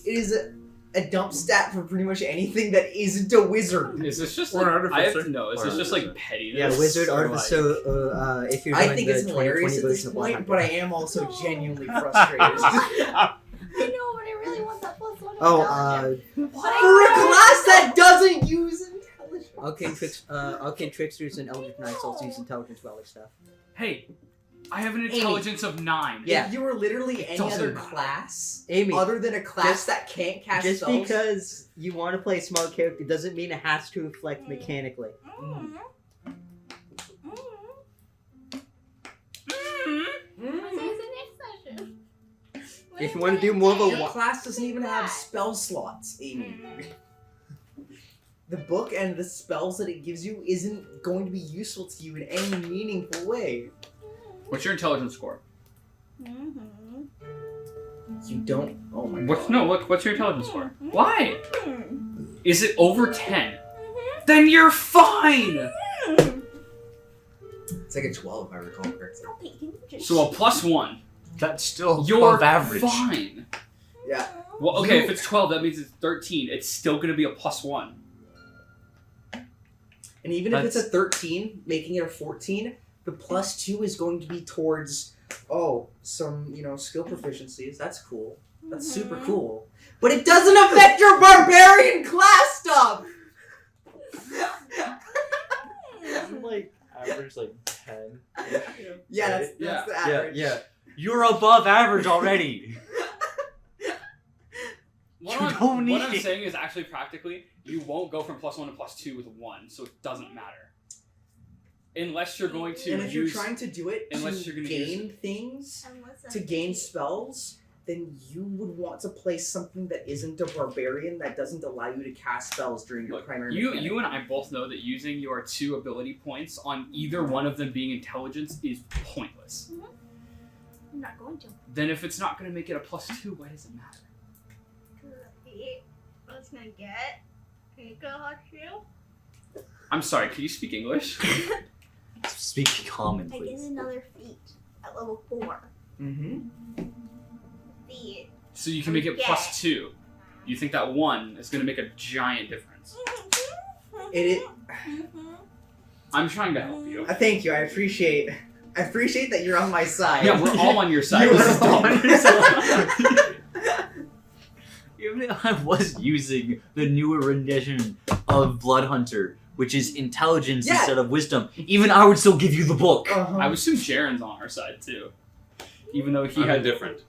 It is a dump stat for pretty much anything that isn't a wizard. Is this just Or like, an I have artificer. to know, is Or this an just like artificer. pettiness? Yeah, wizard, or artificer. So, if you're I doing think the it's 20, hilarious 20 at version this of point, 100. but I am also genuinely frustrated. I know, but I really want that plus one. Oh, For a class that doesn't use intelligence. Arcane Tricksters and Eldritch Knights also use intelligence for other stuff. Hey, I have an intelligence of 9. Yeah. If you were literally any Doesn't other matter. class, Amy, other than a class just- that can't cast just spells, because you want to play a smart character doesn't mean it has to reflect mechanically. If you want to do more of a your class doesn't even have spell slots, Amy. The book and the spells that it gives you isn't going to be useful to you in any meaningful way. What's your intelligence score? You don't. Oh my What's god. no? What's your intelligence score? Why? Is it over 10? Then you're fine. It's like a 12 if I recall correctly. So a +1. That's still You're above average. fine. Yeah. Well, okay, if it's 12, that means it's 13. It's still going to be a +1. And even if it's a 13, making it a 14, the +2 is going to be towards, some, skill proficiencies. That's cool. That's super cool. But it doesn't affect your barbarian class stuff! Isn't like average like 10? Yeah, that's the average. Yeah. You're above average already. What I'm saying is actually practically, you won't go from +1 to +2 with 1, so it doesn't matter. Unless you're going to And if you're trying to do it unless to you're gonna gain things, to gain spells, then you would want to play something that isn't a barbarian that doesn't allow you to cast spells during your primary mechanic. You and I both know that using your 2 ability points on either one of them being intelligence is pointless. I'm not going to. Then if it's not going to make it a +2, why does it matter? What's gonna get? Can you go hot you? I'm sorry, can you speak English? Speak common, I get please. another feat at level 4. Mm-hmm. Feat. So you can make it Yeah. +2. You think that 1 is going to make a giant difference? I'm trying to help you. Thank you. I appreciate that you're on my side. Yeah, we're all on your side. You're This is all dumb. on your side. Even if I was using the newer rendition of Blood Hunter, which is intelligence Yeah. instead of wisdom, even I would still give you the book. Uh-huh. I would assume Jaron's on our side too. Even though he I'm had indifferent.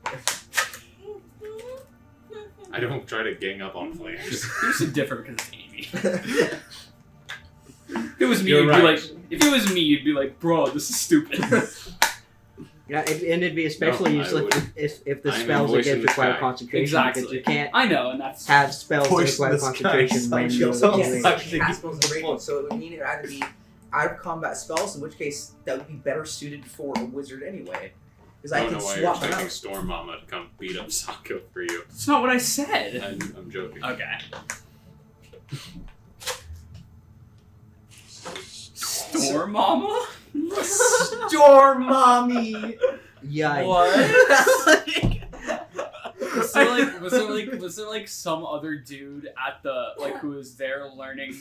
I don't try to gang up on players. You're so different because it's Amy. If it was me, You're you'd right. be like, if it was me, you'd be like, bro, this is stupid. Yeah, and it'd be especially No, I useless would- if the I'm spells voicing against the require sky. concentration. Exactly. Because you can't I know, and that's have spells that Push require the sky concentration when sucks. you're So Don't yes, suck. you can cast spells in range, so it would mean it would either be out of combat spells, in which case that would be better suited for a wizard anyway. Because I I don't can know why you're swap them expecting out. Storm Mama to come beat up Saako for you. That's not what I said. I'm joking. Okay. Storm Mama? Storm mommy! Yikes. Was there like some other dude at the who was there learning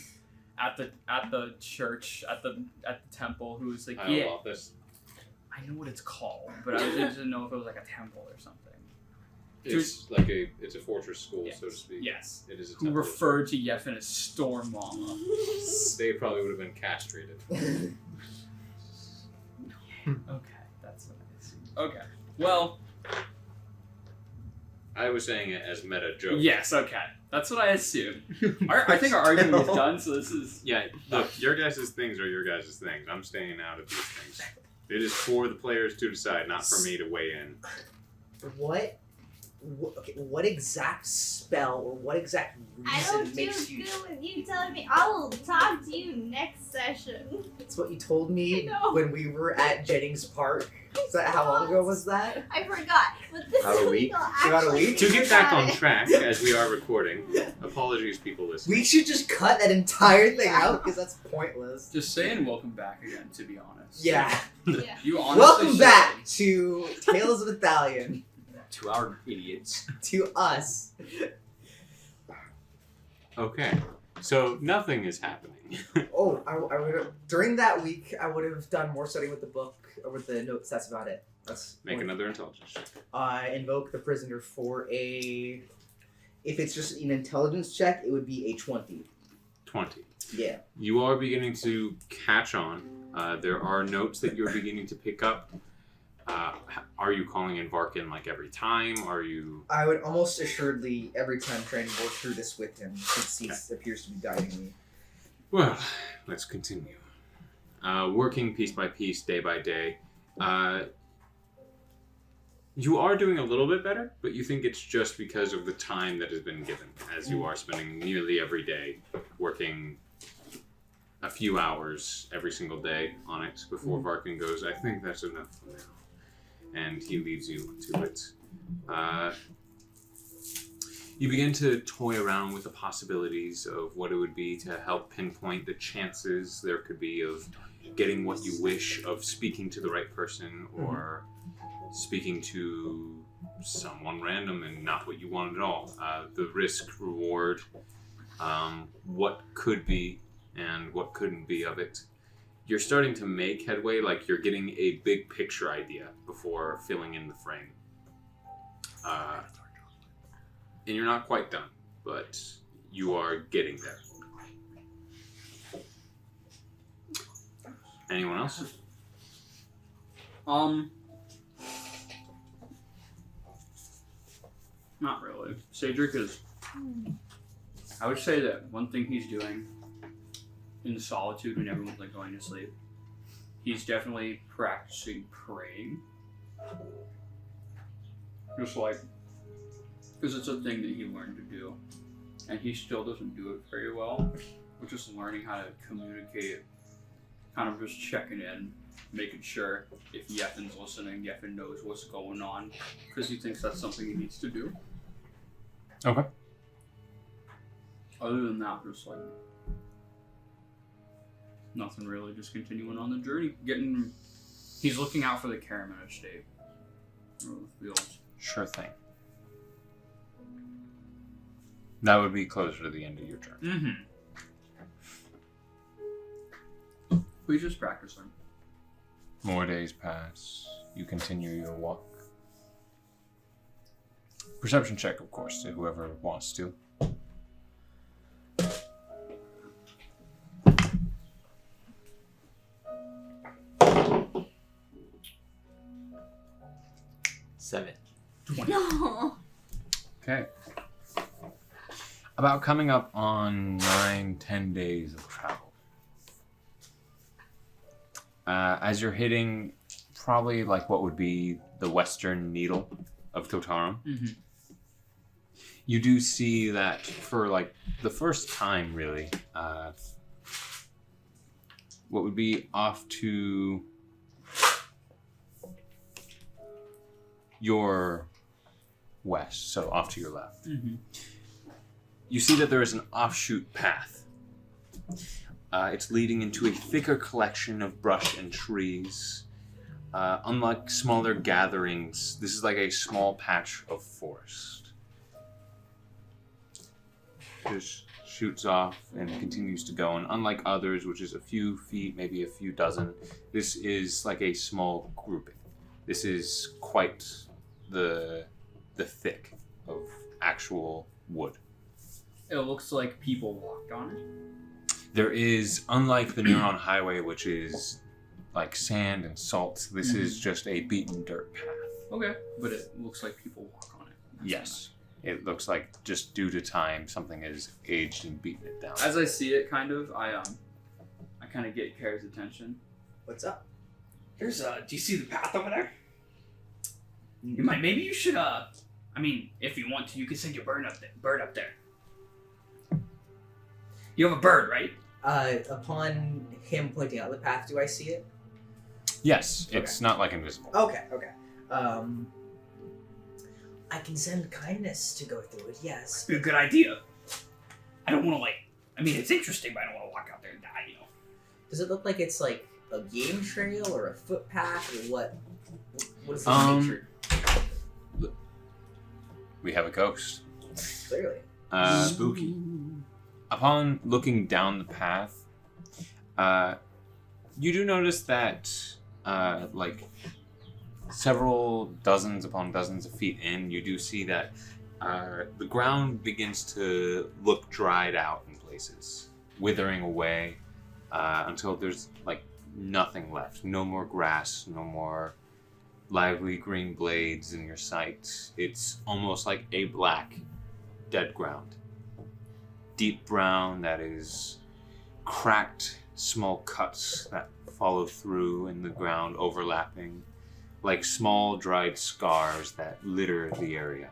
at the church at the temple who was like I don't want this. I know what it's called, but I just didn't know if it was like a temple or something. It's it's a fortress school, Yes. so to speak. Yes. It is a Who temple. referred to Yefin as Storm Mama. They probably would have been castrated. Okay, that's what I see. Okay. Well, I was saying it as meta joke. yes, okay. That's what I assumed. I think our argument is done, so this is Yeah, look, your guys' things are your guys' things. I'm staying out of these things. It is for the players to decide, not for me to weigh in. What exact spell or what exact I reason don't do makes you... good with you telling me. I will talk to you next session. That's what you told me I know. when we were at Jennings Park. Is that how long ago was that? I forgot. But this About a week week? I'll About a actually week? To get back on forgot it. track, as we are recording, apologies, people listening. We should just cut that entire thing out because that's pointless. just saying welcome back again, to be honest. Yeah. Yeah. You honestly Welcome should. back to Tales of Ithalian. To our idiots. To us. Okay, so nothing is happening. Oh, I would have, during that week, I would have done more studying with the book or with the notes. That's about it. That's Make another intelligence check. invoke the prisoner for a. If it's just an intelligence check, it would be a 20. 20. Yeah. You are beginning to catch on. There are notes that you're beginning to pick up. Are you calling in Varkin like every time? Are you... I would almost assuredly every time try and work through this with him since he appears to be guiding me. Well, let's continue. Working piece by piece, day by day. You are doing a little bit better, but you think it's just because of the time that has been given, as you are spending nearly every day working a few hours every single day on it before Varkin goes, I think that's enough for now. And he leaves you to it. You begin to toy around with the possibilities of what it would be to help pinpoint the chances there could be of getting what you wish, of speaking to the right person, or speaking to someone random and not what you want at all. The risk, reward, what could be and what couldn't be of it. You're starting to make headway, like you're getting a big picture idea before filling in the frame. And you're not quite done, but you are getting there. Anyone else? Not really. CAEDRIK is. I would say that one thing he's doing in the solitude when everyone's like going to sleep, he's definitely practicing praying. Just like, because it's a thing that he learned to do, and he still doesn't do it very well. We're just learning how to communicate, kind of just checking in, making sure if Yethin's listening, Yethin knows what's going on, because he thinks that's something he needs to do. Okay. Other than that, just like nothing really, just continuing on the journey. He's looking out for the Caraman estate. Or the fields. Sure thing. That would be closer to the end of your turn. Mm-hmm. We just practicing. More days pass. You continue your walk. Perception check, of course, to whoever wants to. Seven. 20. No. Okay. About coming up on 9-10 days of travel. As you're hitting probably like what would be the western needle of Totarum, you do see that for like the first time really, what would be off to your west, so off to your left. You see that there is an offshoot path. It's leading into a thicker collection of brush and trees. Unlike smaller gatherings, this is like a small patch of forest. Just shoots off and continues to go, and unlike others, which is a few feet, maybe a few dozen, this is like a small grouping. This is quite the thick of actual wood. It looks like people walked on it. There is, unlike the Neuron Highway, which is like sand and salt, this is just a beaten dirt path. Okay, but it looks like people walk on it. Yes. It looks like just due to time, something has aged and beaten it down. As I see it, kind of, I kind of get Kara's attention. What's up? There's do you see the path over there? Maybe you should I mean, if you want to, you can send your bird up there. You have a bird, right? Upon him pointing out the path, do I see it? Yes, it's not like invisible. Okay. I can send kindness to go through it, yes. Be a good idea. I don't want to it's interesting, but I don't want to walk out there and die, you know. Does it look like it's like a game trail or a footpath or what? What is the nature? We have a ghost. Clearly. Spooky. Upon looking down the path, you do notice that, like, several dozens upon dozens of feet in, you do see that the ground begins to look dried out in places, withering away until there's, like, nothing left. No more grass, no more lively green blades in your sight. It's almost like a black, dead ground. Deep brown that is cracked, small cuts that follow through in the ground, overlapping, like small dried scars that litter the area.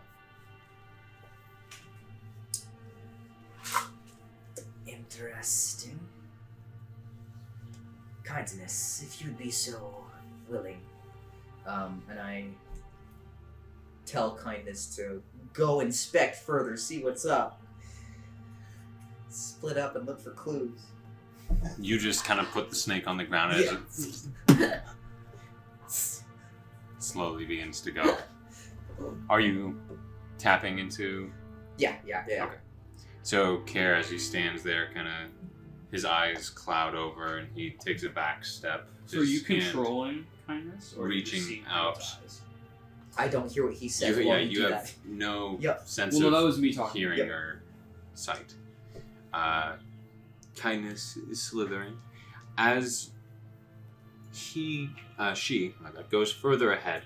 Interesting. Kindness, if you'd be so willing. And I tell kindness to go inspect further, see what's up. Split up and look for clues. You just kind of put the snake on the ground as it slowly begins to go. Are you tapping into? Yeah. Okay. So Care, as he stands there, kind of his eyes cloud over, and he takes a back step. So are you his hand controlling kindness, or are you reaching just seeing out. with eyes? I don't hear what he says. You, while yeah, we you do have that. no Yep. sense Well, no, that of was me talking. hearing Yep. or sight. Kindness is slithering as she goes further ahead.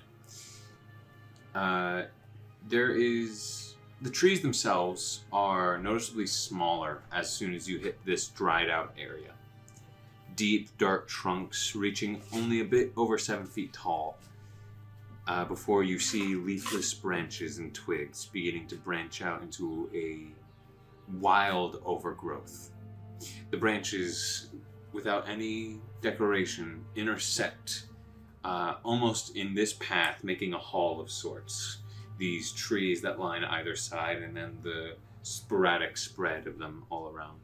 There is the trees themselves are noticeably smaller as soon as you hit this dried out area. Deep, dark trunks reaching only a bit over 7 feet tall. Before you see leafless branches and twigs beginning to branch out into a wild overgrowth. The branches, without any decoration, intersect almost in this path, making a hall of sorts. These trees that line either side, and then the sporadic spread of them all around.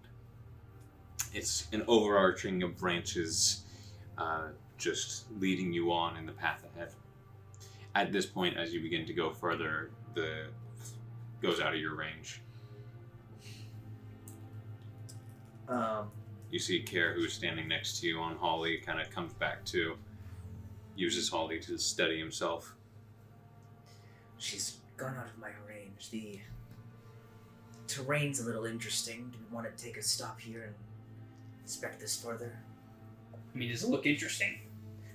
It's an overarching of branches just leading you on in the path ahead. At this point, as you begin to go further, the goes out of your range. You see Care, who's standing next to you on Holly, kind of comes back to, uses Holly to steady himself. She's gone out of my range. The terrain's a little interesting. Do we want to take a stop here and inspect this further? I mean, does it look interesting?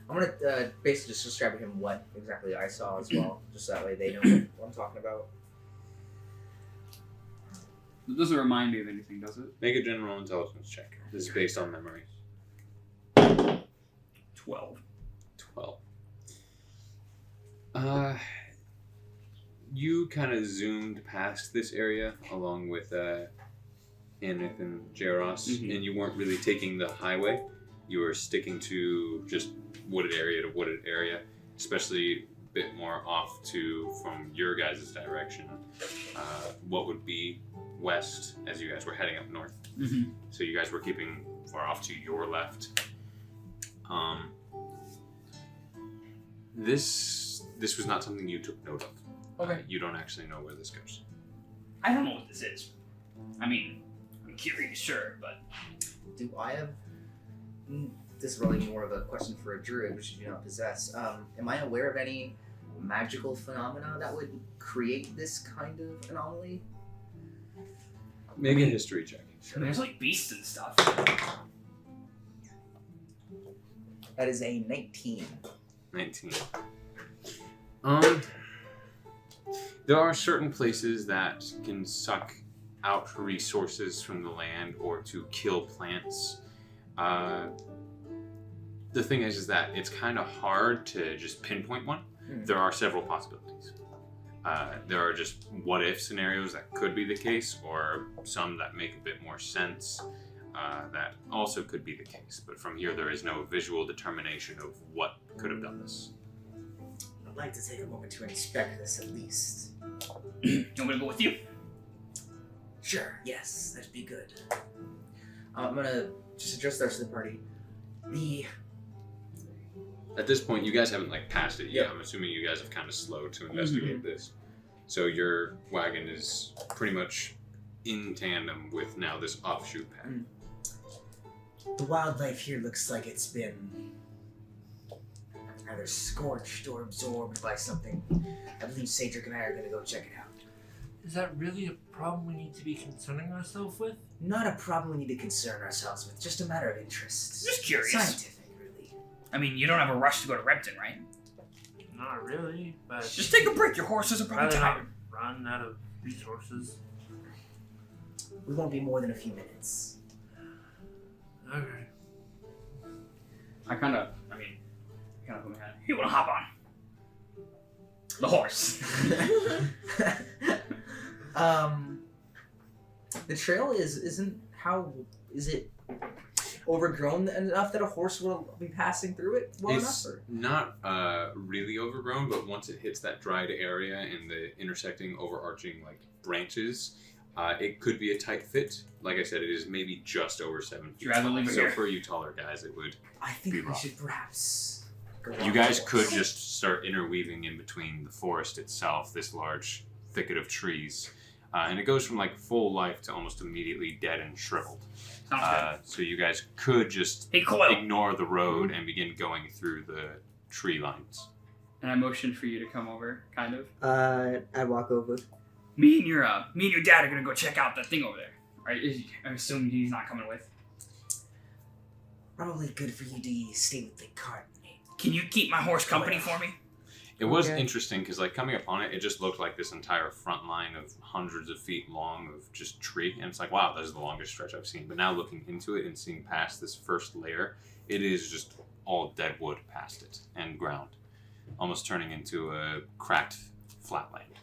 I'm gonna basically just describe to him what exactly I saw as well, just that way they know what I'm talking about. It doesn't remind me of anything, does it? Make a general intelligence check. This is based on memory. 12. 12. You kind of zoomed past this area along with Aneth and Jaros, and you weren't really taking the highway. You were sticking to just wooded area to wooded area, especially a bit more off from your guys' direction. What would be west as you guys were heading up north. Mm-hmm. So you guys were keeping far off to your left. This was not something you took note of. Okay. You don't actually know where this goes. I don't know what this is. I mean, I'm curious, sure, but... Do I have... This is really more of a question for a druid, which you do not possess. Am I aware of any magical phenomena that would create this kind of anomaly? Make a history check. I mean, there's like beasts and stuff. That is a 19. 19. There are certain places that can suck out resources from the land or to kill plants. The thing is that it's kind of hard to just pinpoint one. There are several possibilities. There are just what-if scenarios that could be the case, or some that make a bit more sense that also could be the case. But from here, there is no visual determination of what could have done this. I'd like to take a moment to inspect this at least. You want me to go with you? Sure, yes, that'd be good. I'm gonna just address the rest of the party. At this point, you guys haven't passed it yet. Yeah. I'm assuming you guys have kind of slowed to investigate this. So your wagon is pretty much in tandem with now this offshoot path. The wildlife here looks like it's been either scorched or absorbed by something. I believe CAEDRIK and I are going to go check it out. Is that really a problem we need to be concerning ourselves with? Not a problem we need to concern ourselves with, just a matter of interest. Just curious. Scientific, really. I mean, you don't have a rush to go to Repton, right? Not really, but... Just take a break. Your horses are probably rather not tired. run out of resources. We won't be more than a few minutes. Okay. I kind of put my hand. You want to hop on? The horse. The trail is it overgrown enough that a horse will be passing through it well It's enough? Or? not really overgrown, but once it hits that dried area and the intersecting, overarching branches, it could be a tight fit. Like I said, it is maybe just over 7 feet. You rather leave it so here? for you taller guys, it would. I think Be we rough. should perhaps You guys could just start interweaving in between the forest itself, this large thicket of trees. And it goes from like full life to almost immediately dead and shriveled. Sounds So you guys could just Hey, COIL. ignore the road and begin going through the tree lines. And I motion for you to come over, kind of. I walk over. Me and your dad are gonna go check out that thing over there. Right? I'm assuming he's not coming with. Probably good for you to stay with the cart, mate. Can you keep my horse company for me? It was Okay. interesting because, like, coming upon it, it just looked like this entire front line of hundreds of feet long of just tree, and it's like, wow, this is the longest stretch I've seen. But now looking into it and seeing past this first layer, it is just all dead wood past it and ground, almost turning into a cracked flatland.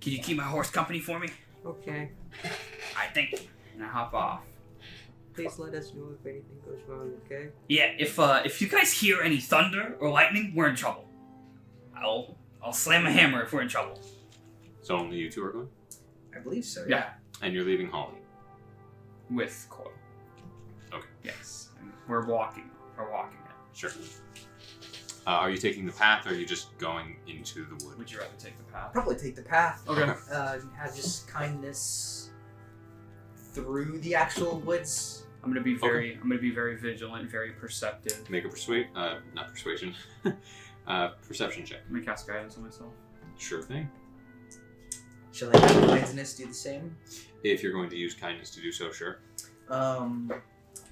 Can you keep my horse company for me? Okay. I think. And I hop off. Please let us know if anything goes wrong, okay? Yeah, if you guys hear any thunder or lightning, we're in trouble. I'll slam a hammer if we're in trouble. So only you two are going? I believe so. Yeah. And you're leaving Holly. With COIL. Okay. Yes. And we're walking. We're walking it. Sure. Are you taking the path, or are you just going into the wood? Would you rather take the path? Probably take the path. Okay. Have just kindness through the actual woods. I'm gonna be very vigilant, very perceptive. Make a not persuasion, perception check. I'm gonna cast guidance on myself. Sure thing. Shall I have kindness do the same? If you're going to use kindness to do so, sure.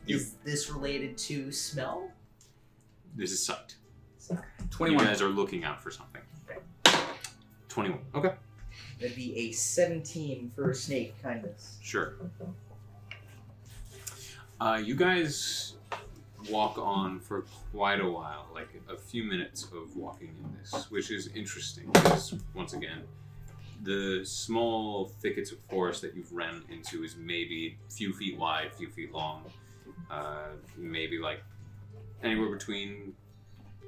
Is this related to smell? This is sight. 21. You guys are looking out for something. 21. Okay. That'd be a 17 for snake kindness. Sure. You guys walk on for quite a while, like a few minutes of walking in this, which is interesting because, once again, the small thickets of forest that you've ran into is maybe a few feet wide, a few feet long, maybe like anywhere between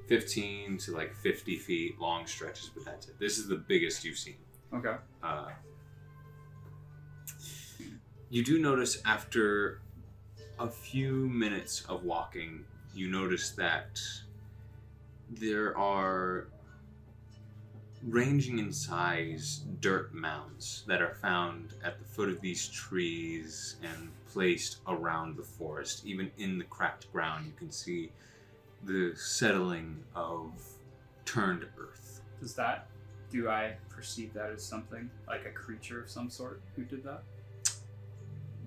15 to like 50 feet long stretches, but that's it. This is the biggest you've seen. Okay. You do notice after a few minutes of walking, you notice that there are, ranging in size, dirt mounds that are found at the foot of these trees and placed around the forest. Even in the cracked ground, you can see the settling of turned earth. Do I perceive that as something, like a creature of some sort who did that?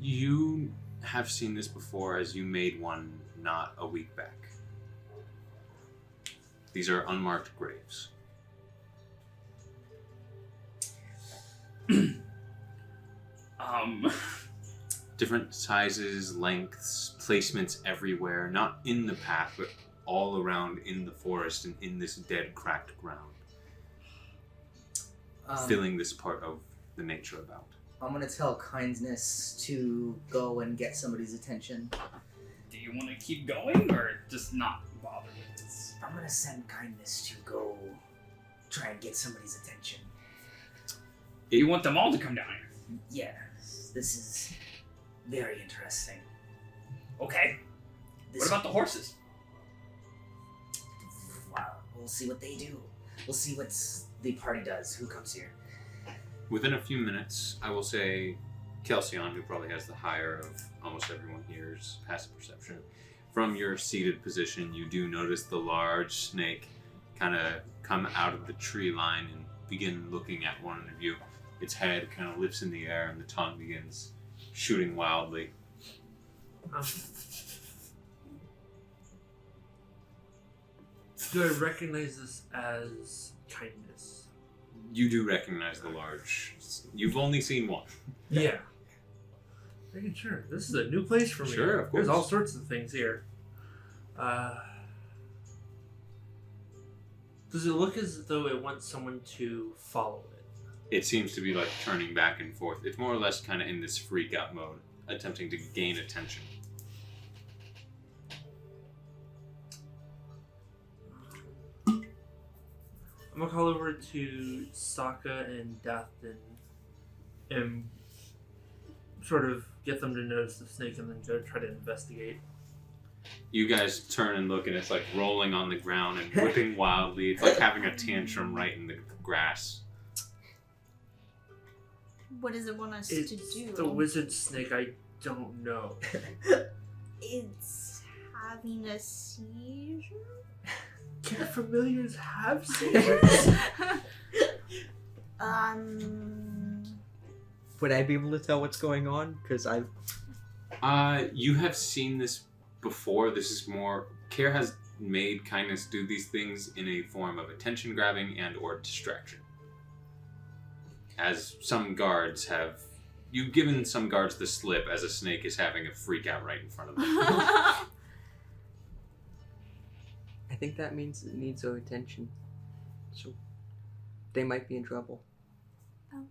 You have seen this before, as you made one not a week back. These are unmarked graves. Different sizes, lengths, placements everywhere, not in the path, but all around in the forest and in this dead, cracked ground, filling this part of the nature about. I'm gonna tell kindness to go and get somebody's attention. Do you want to keep going or just not bother with this? I'm gonna send kindness to go try and get somebody's attention. You want them all to come down here? Yeah, this is very interesting. Okay. What about the horses? Wow, we'll see what they do. We'll see what the party does. Who comes here? Within a few minutes, I will say KELSION, who probably has the higher of almost everyone here's passive perception. From your seated position, you do notice the large snake kind of come out of the tree line and begin looking at one of you. Its head kind of lifts in the air and the tongue begins shooting wildly. Do I recognize this as kindness? You do recognize the large. You've only seen one. Yeah. Making sure. This is a new place for me. Sure, of There's course. all sorts of things here. Does it look as though it wants someone to follow it? It seems to be like turning back and forth. It's more or less kind of in this freak out mode, attempting to gain attention. I'm gonna call over to SAAKA and DATH'TAN and sort of get them to notice the snake and then go try to investigate. You guys turn and look, and it's like rolling on the ground and whipping wildly. It's like having a tantrum right in the grass. What does it want us It's to do? the wizard snake. I don't know. It's having a seizure? Can familiars have seizures? Would I be able to tell what's going on? Because I've... You have seen this before. This is more... Care has made kindness do these things in a form of attention grabbing and or distraction. As some guards have... You've given some guards the slip as a snake is having a freak out right in front of them. I think that means it needs our attention. So they might be in trouble. Oh.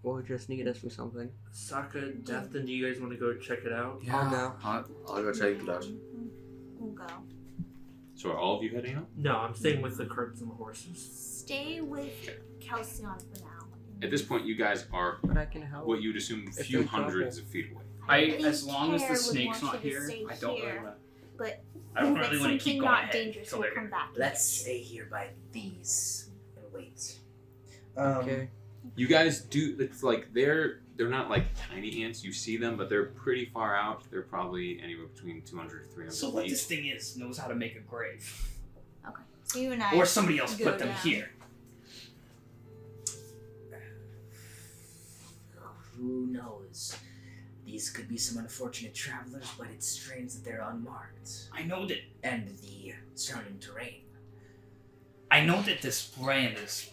Or just need us for something. SAAKA, DATH'TAN, do you guys want to go check it out? I'll go. I'll go check it out. We'll go. So are all of you heading out? No, I'm staying with the carts and the horses. Stay with KELSION for now. At this point, you guys are But I can help. what you'd assume a If few they're hundreds of feet away. As long as the Care would snake's want not you to here, stay I don't really here. want But I don't if really it's want to something keep going not ahead dangerous, until we'll they're come here. back. Let's stay here by these and wait. Okay. You guys do. It's like they're not like tiny ants. You see them, but they're pretty far out. They're probably anywhere between 200 to 300 So what feet. this thing is knows how to make a grave, Okay. So you and I. or somebody else go put them down. here. Who knows? These could be some unfortunate travelers, but it's strange that they're unmarked. I know that. And the surrounding terrain. I know that this land is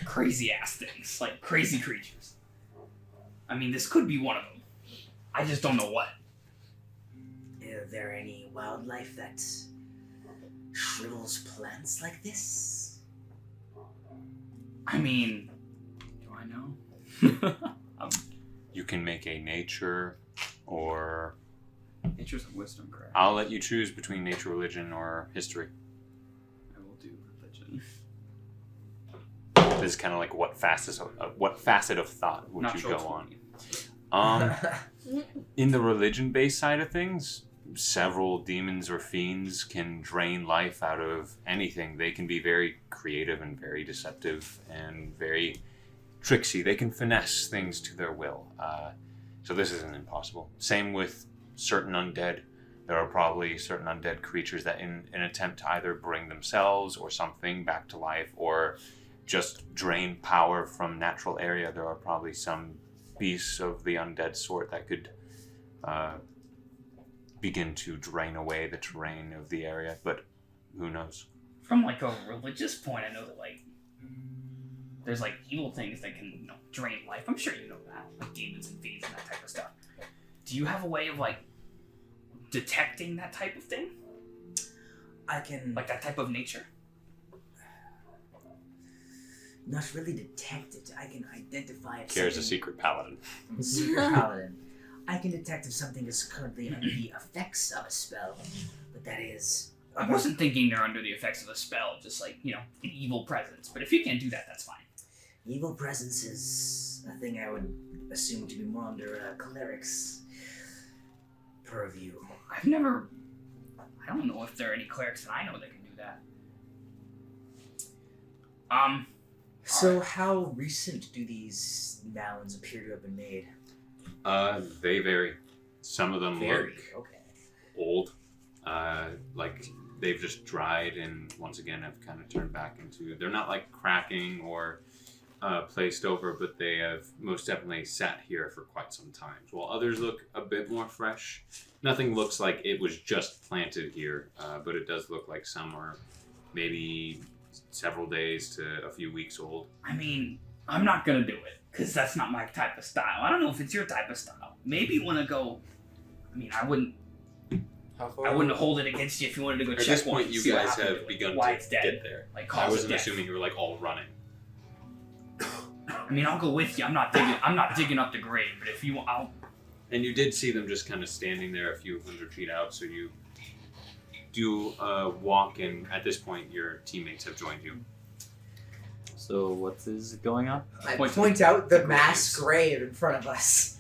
crazy ass things, like crazy creatures. I mean, this could be one of them. I just don't know what. Are there any wildlife that shrivels plants like this? I mean, do I know? You can make a nature, or Nature's a wisdom craft. I'll let you choose between nature, religion, or history. I will do religion. This is kind of like what facet of thought would you Natural go on? 20. In the religion-based side of things, several demons or fiends can drain life out of anything. They can be very creative and very deceptive and very tricksy. They can finesse things to their will. So this isn't impossible. Same with certain undead. There are probably certain undead creatures that in an attempt to either bring themselves or something back to life or just drain power from natural area, there are probably some beasts of the undead sort that could begin to drain away the terrain of the area, but who knows? From like a religious point, I know that like there's like evil things that can, you know, drain life. I'm sure you know that, like demons and fiends and that type of stuff. Do you have a way of like detecting that type of thing, I can like that type of nature? not really detect it. I can identify if Care's a something- secret paladin. I'm a secret paladin. I can detect if something is currently under the effects of a spell, but that is. I wasn't thinking they're under the effects of a spell, just like, you know, an evil presence. But if you can't do that, that's fine. Evil presence is a thing I would assume to be more under a cleric's purview. I don't know if there are any clerics that I know that can do that. So how recent do these mounds appear to have been made? They vary. Some of them Very. look Okay. old, like they've just dried and once again have kind of turned back into, they're not like cracking or placed over, but they have most definitely sat here for quite some time. While others look a bit more fresh. Nothing looks like it was just planted here, but it does look like some are maybe several days to a few weeks old. I mean, I'm not gonna do it, because that's not my type of style. I don't know if it's your type of style. Maybe you want to go, I mean, I wouldn't hold it against you if you wanted to go At check this one point, and you see what guys happened have to it, begun why to it's dead. get there. Like, I cause wasn't of death. assuming you were like all running. I mean, I'll go with you. I'm not digging up the grave, but if you, I'll. And you did see them just kind of standing there a few hundred feet out, so you do walk, and at this point, your teammates have joined you. So what is going on? I Point to point out the the mass graves. grave in front of us.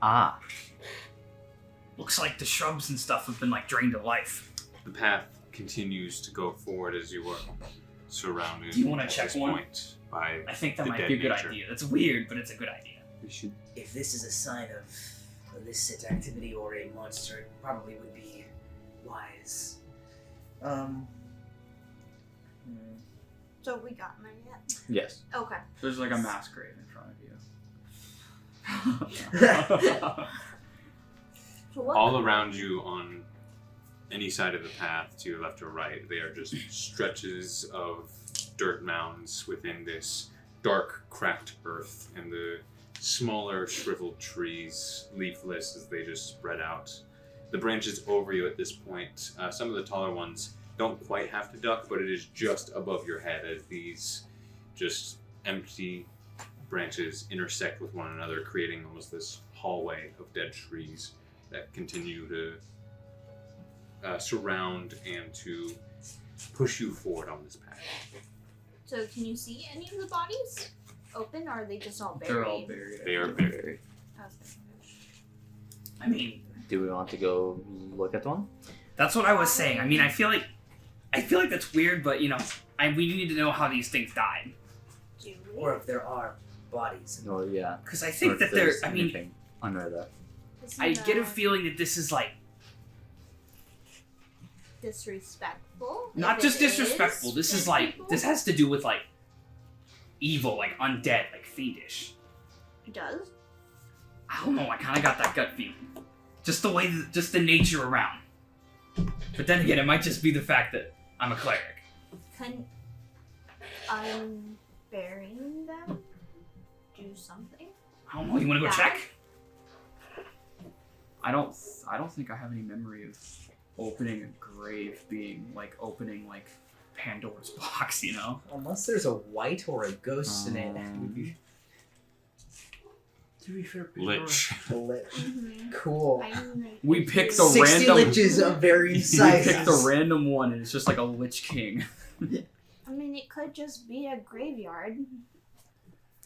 Ah. Looks like the shrubs and stuff have been like drained of life. The path continues to go forward as you are surrounded. Do you wanna at check this one? point by I think that the might dead be a good nature. idea. That's weird, but it's a good idea. We should. If this is a sign of illicit activity or a monster, it probably would be wise. So we gotten there yet? Yes. Okay. There's like a mass grave in front of you. So what? All around you on any side of the path, to your left or right, they are just stretches of dirt mounds within this dark, cracked earth, and the smaller, shriveled trees, leafless as they just spread out. The branches over you at this point, some of the taller ones don't quite have to duck, but it is just above your head as these just empty branches intersect with one another, creating almost this hallway of dead trees that continue to surround and to push you forward on this path. So can you see any of the bodies open, or are they just all buried? They're all buried. They are buried. I mean, Do we want to go look at one? that's what I was saying. I mean, I feel like that's weird, but you know, we need to know how these things died. Do we? Or if there are bodies. Or yeah. Because I Or think if that there. there's I mean, anything under that. Isn't I get a that feeling that this is like disrespectful. not If just it disrespectful. This is to like people? this has to do with like evil, like undead, like fiendish. It does. I don't know. I kind of got that gut feeling. Just the way, just the nature around. But then again, it might just be the fact that I'm a cleric. Can burying them do something? I don't know. You want to go Bad? check? I don't think I have any memory of opening a grave being like opening like Pandora's box, you know? Unless there's a white or a ghost in it. To be fair, Lich. A lich. Mm-hmm. Cool. We picked the 60 random liches of varying We sizes. picked the random one and it's just like a Lich King. I mean, it could just be a graveyard.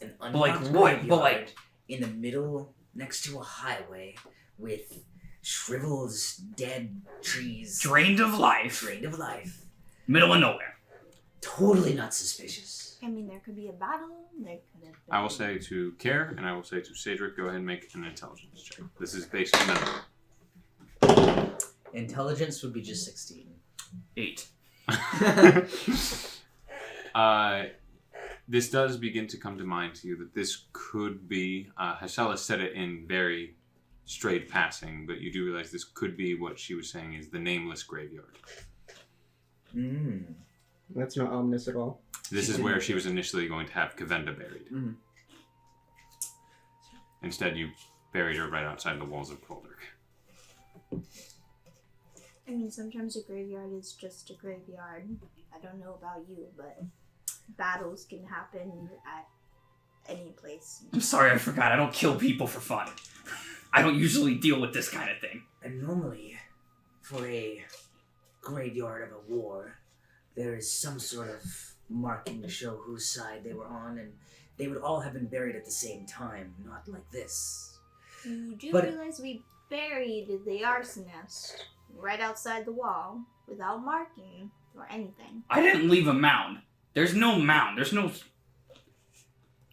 An But like unmarked what? But graveyard like in the middle, next to a highway, with shriveled, dead trees, drained of life, drained of life. middle of nowhere. Totally not suspicious. I mean, there could be a battle. There could have been... I will say to Care, and I will say to CAEDRIK, go ahead and make an intelligence check. This is based on memory. Intelligence would be just 16. 8. This does begin to come to mind to you that this could be, Hasela said it in very straight passing, but you do realize this could be what she was saying is the nameless graveyard. That's not ominous at all. This is where she was initially going to have Kavenda buried. Mhm. Instead, you buried her right outside the walls of KELSION. I mean, sometimes a graveyard is just a graveyard. I don't know about you, but battles can happen at any place. I'm sorry, I forgot. I don't kill people for fun. I don't usually deal with this kind of thing. And normally, for a graveyard of a war, there is some sort of marking to show whose side they were on, and they would all have been buried at the same time, not like this. You do But- realize we buried the arsonist right outside the wall without marking or anything. I didn't leave a mound. There's no mound. There's no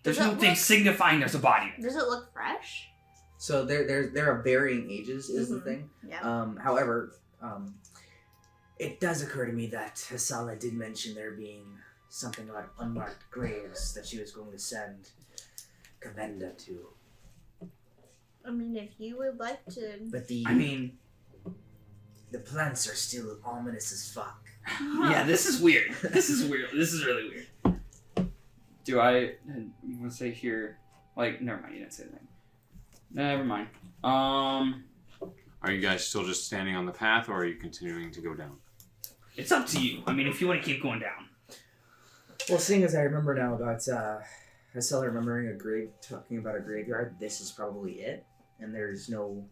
Does it thing look- signifying there's a body there. Does it look fresh? So there are varying ages is the Mhm. thing. Yeah. However, It does occur to me that Hasala did mention there being something about unmarked graves that she was going to send Kavenda to. I mean, if you would like to... But the I mean, the plants are still ominous as fuck. yeah, this is weird. This is weird. This is really weird. Do I you wanna say here like never mind, you didn't say anything. Never mind. Are you guys still just standing on the path, or are you continuing to go down? It's up to you. I mean, if you want to keep going down. well, seeing as I remember now about Hasela remembering talking about a graveyard, this is probably it, and there's no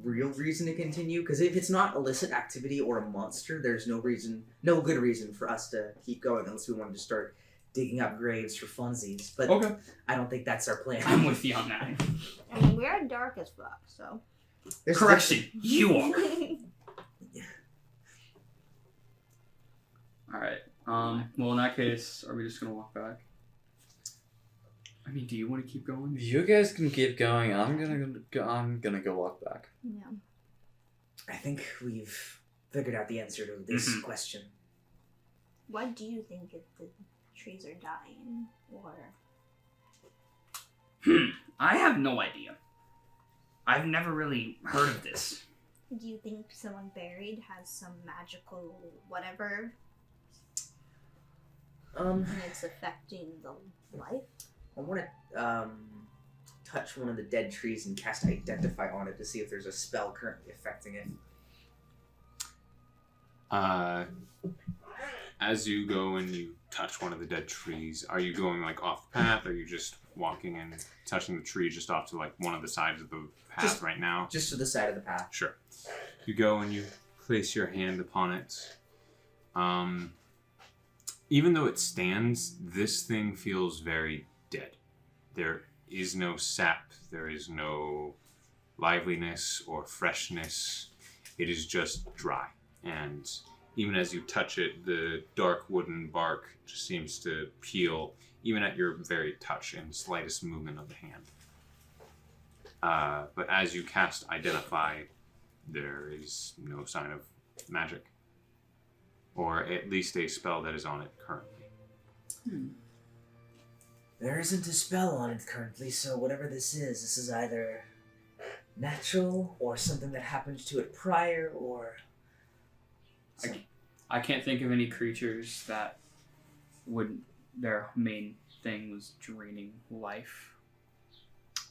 real reason to continue. Because if it's not illicit activity or a monster, there's no good reason for us to keep going unless we wanted to start digging up graves for funsies. But Okay. I don't think that's our plan. I'm with you on that. I mean, we're dark as fuck, so... There's Correction, you are. Alright. Well, in that case, are we just gonna walk back? I mean, do you want to keep going? You guys can keep going. I'm gonna go walk back. Yeah. I think we've figured out the answer to this question. Why do you think the trees are dying? Or I have no idea. I've never really heard of this. do you think someone buried has some magical whatever and it's affecting the life? I want to touch one of the dead trees and cast Identify on it to see if there's a spell currently affecting it. As you go and you touch one of the dead trees, are you going like off the path? Or are you just walking and touching the tree just off to like one of the sides of the path right now? Just to the side of the path. Sure. You go and you place your hand upon it. Even though it stands, this thing feels very dead. There is no sap, there is no liveliness or freshness. It is just dry. And even as you touch it, the dark wooden bark just seems to peel, even at your very touch and slightest movement of the hand. But as you cast Identify, there is no sign of magic. Or at least a spell that is on it currently. There isn't a spell on it currently, so whatever this is either natural or something that happened to it prior or... I can't think of any creatures that would their main thing was draining life.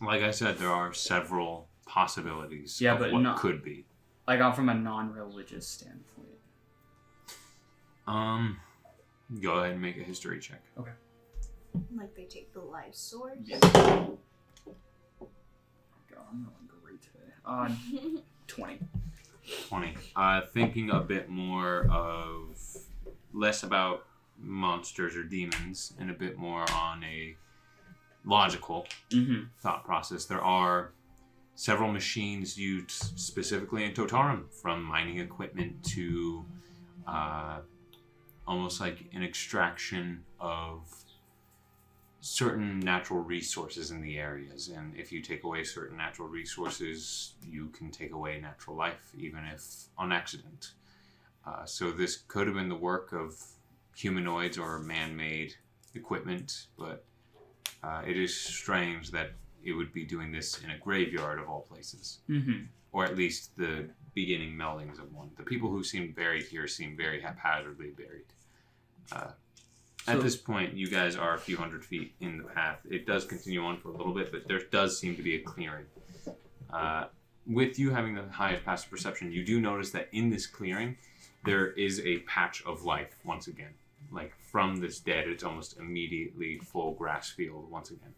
Like I said, there are several possibilities Yeah, of but what not- could be. Like from a non-religious standpoint. Go ahead and make a history check. Like they take the live sword? Yeah. God, I'm rolling great today. 20. 20. Thinking a bit more of less about monsters or demons and a bit more on a logical thought process. There are several machines used specifically in Totarum, from mining equipment to almost like an extraction of certain natural resources in the areas. And if you take away certain natural resources, you can take away natural life, even if on accident. So this could have been the work of humanoids or man-made equipment, but it is strange that it would be doing this in a graveyard of all places. Or at least the beginning meldings of one. The people who seem buried here seem very haphazardly buried. At this point, you guys are a few hundred feet in the path. It does continue on for a little bit, but there does seem to be a clearing. With you having the highest passive perception, you do notice that in this clearing, there is a patch of life once again. Like from this dead, it's almost immediately full grass field once again.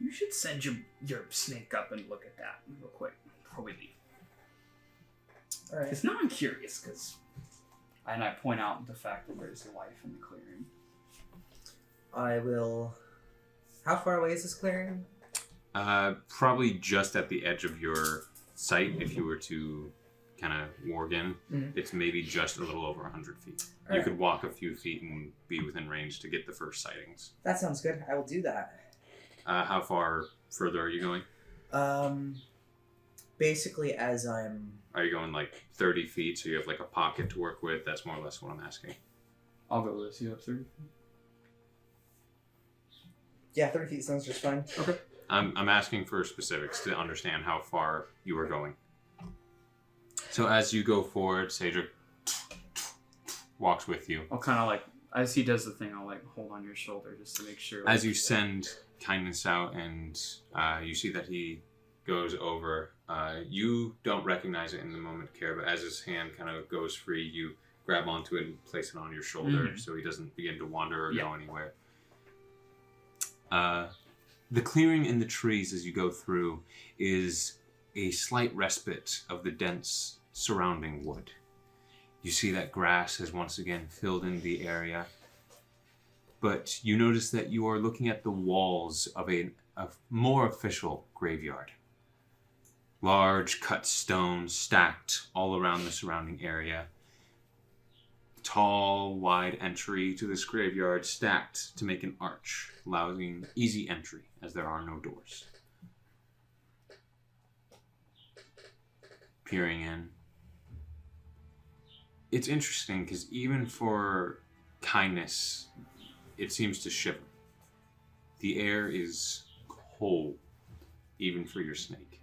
You should send your snake up and look at that real quick before we leave. Alright. Because now I'm curious, because... And I point out the fact that there's life in the clearing. I will... How far away is this clearing? Probably just at the edge of your sight, if you were to kind of warg in. It's maybe just a little over 100 feet. You Alright. could walk a few feet and be within range to get the first sightings. That sounds good. I will do that. How far further are you going? Basically as I'm... Are you going like 30 feet so you have like a pocket to work with? That's more or less what I'm asking. I'll go with you up 30. Yeah, 30 feet sounds just fine. Okay. I'm asking for specifics to understand how far you are going. So as you go forward, CAEDRIK walks with you. I'll kind of like, as he does the thing, I'll like hold on your shoulder just to make sure. As you send kindness out and you see that he goes over, you don't recognize it in the moment, Care, but as his hand kind of goes free, you grab onto it and place it on your shoulder so he doesn't begin to wander or go anywhere. The clearing in the trees as you go through is a slight respite of the dense surrounding wood. You see that grass has once again filled in the area. but you notice that you are looking at the walls of a more official graveyard. Large cut stones stacked all around the surrounding area. Tall, wide entry to this graveyard stacked to make an arch, allowing easy entry as there are no doors. Peering in. It's interesting because even for kindness, it seems to shiver. The air is cold, even for your snake.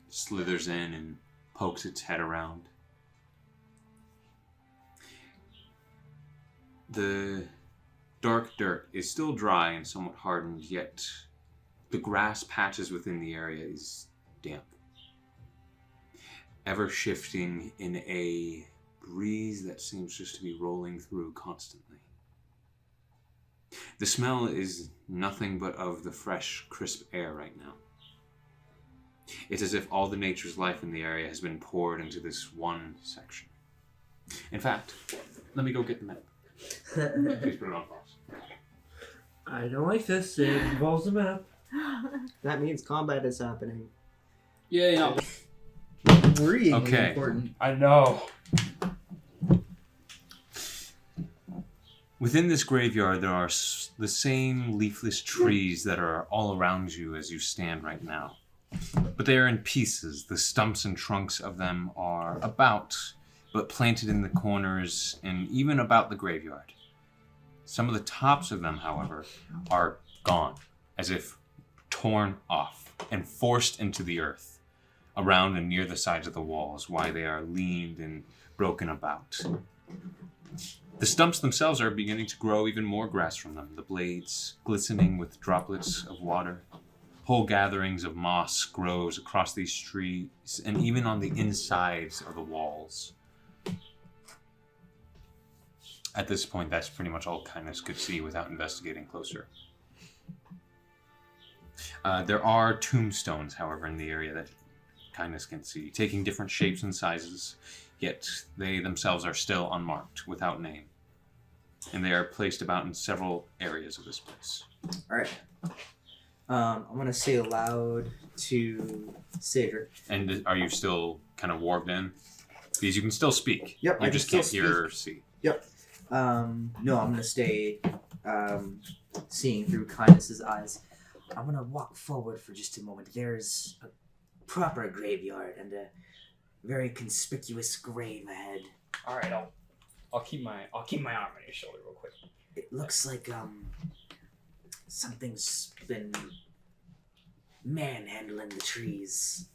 Slithers in and pokes its head around. The dark dirt is still dry and somewhat hardened, yet the grass patches within the area is damp. Ever shifting in a breeze that seems just to be rolling through constantly. The smell is nothing but of the fresh, crisp air right now. It's as if all the nature's life in the area has been poured into this one section. In fact, let me go get the map. Please put it on pause. I don't like this. It involves a map. That means combat is happening. Yeah. Really Okay. important. I know. Within this graveyard, there are the same leafless trees that are all around you as you stand right now. But they are in pieces. The stumps and trunks of them are about, but planted in the corners and even about the graveyard. Some of the tops of them, however, are gone, as if torn off and forced into the earth, around and near the sides of the walls, while they are leaned and broken about. The stumps themselves are beginning to grow even more grass from them, the blades glistening with droplets of water. Whole gatherings of moss grows across these trees and even on the insides of the walls. At this point, that's pretty much all Kindness could see without investigating closer. There are tombstones, however, in the area that Kindness can see, taking different shapes and sizes, yet they themselves are still unmarked, without name. And they are placed about in several areas of this place. Alright. I'm gonna say aloud to Satyr. And are you still kind of warped in? Because you can still speak. Yep, You I just can can't still hear or see. Yep. No, I'm gonna stay seeing through Kindness's eyes. I'm gonna walk forward for just a moment. There's a proper graveyard and a very conspicuous grave ahead. All right, I'll keep my arm on your shoulder real quick. It looks like something's been manhandling the trees.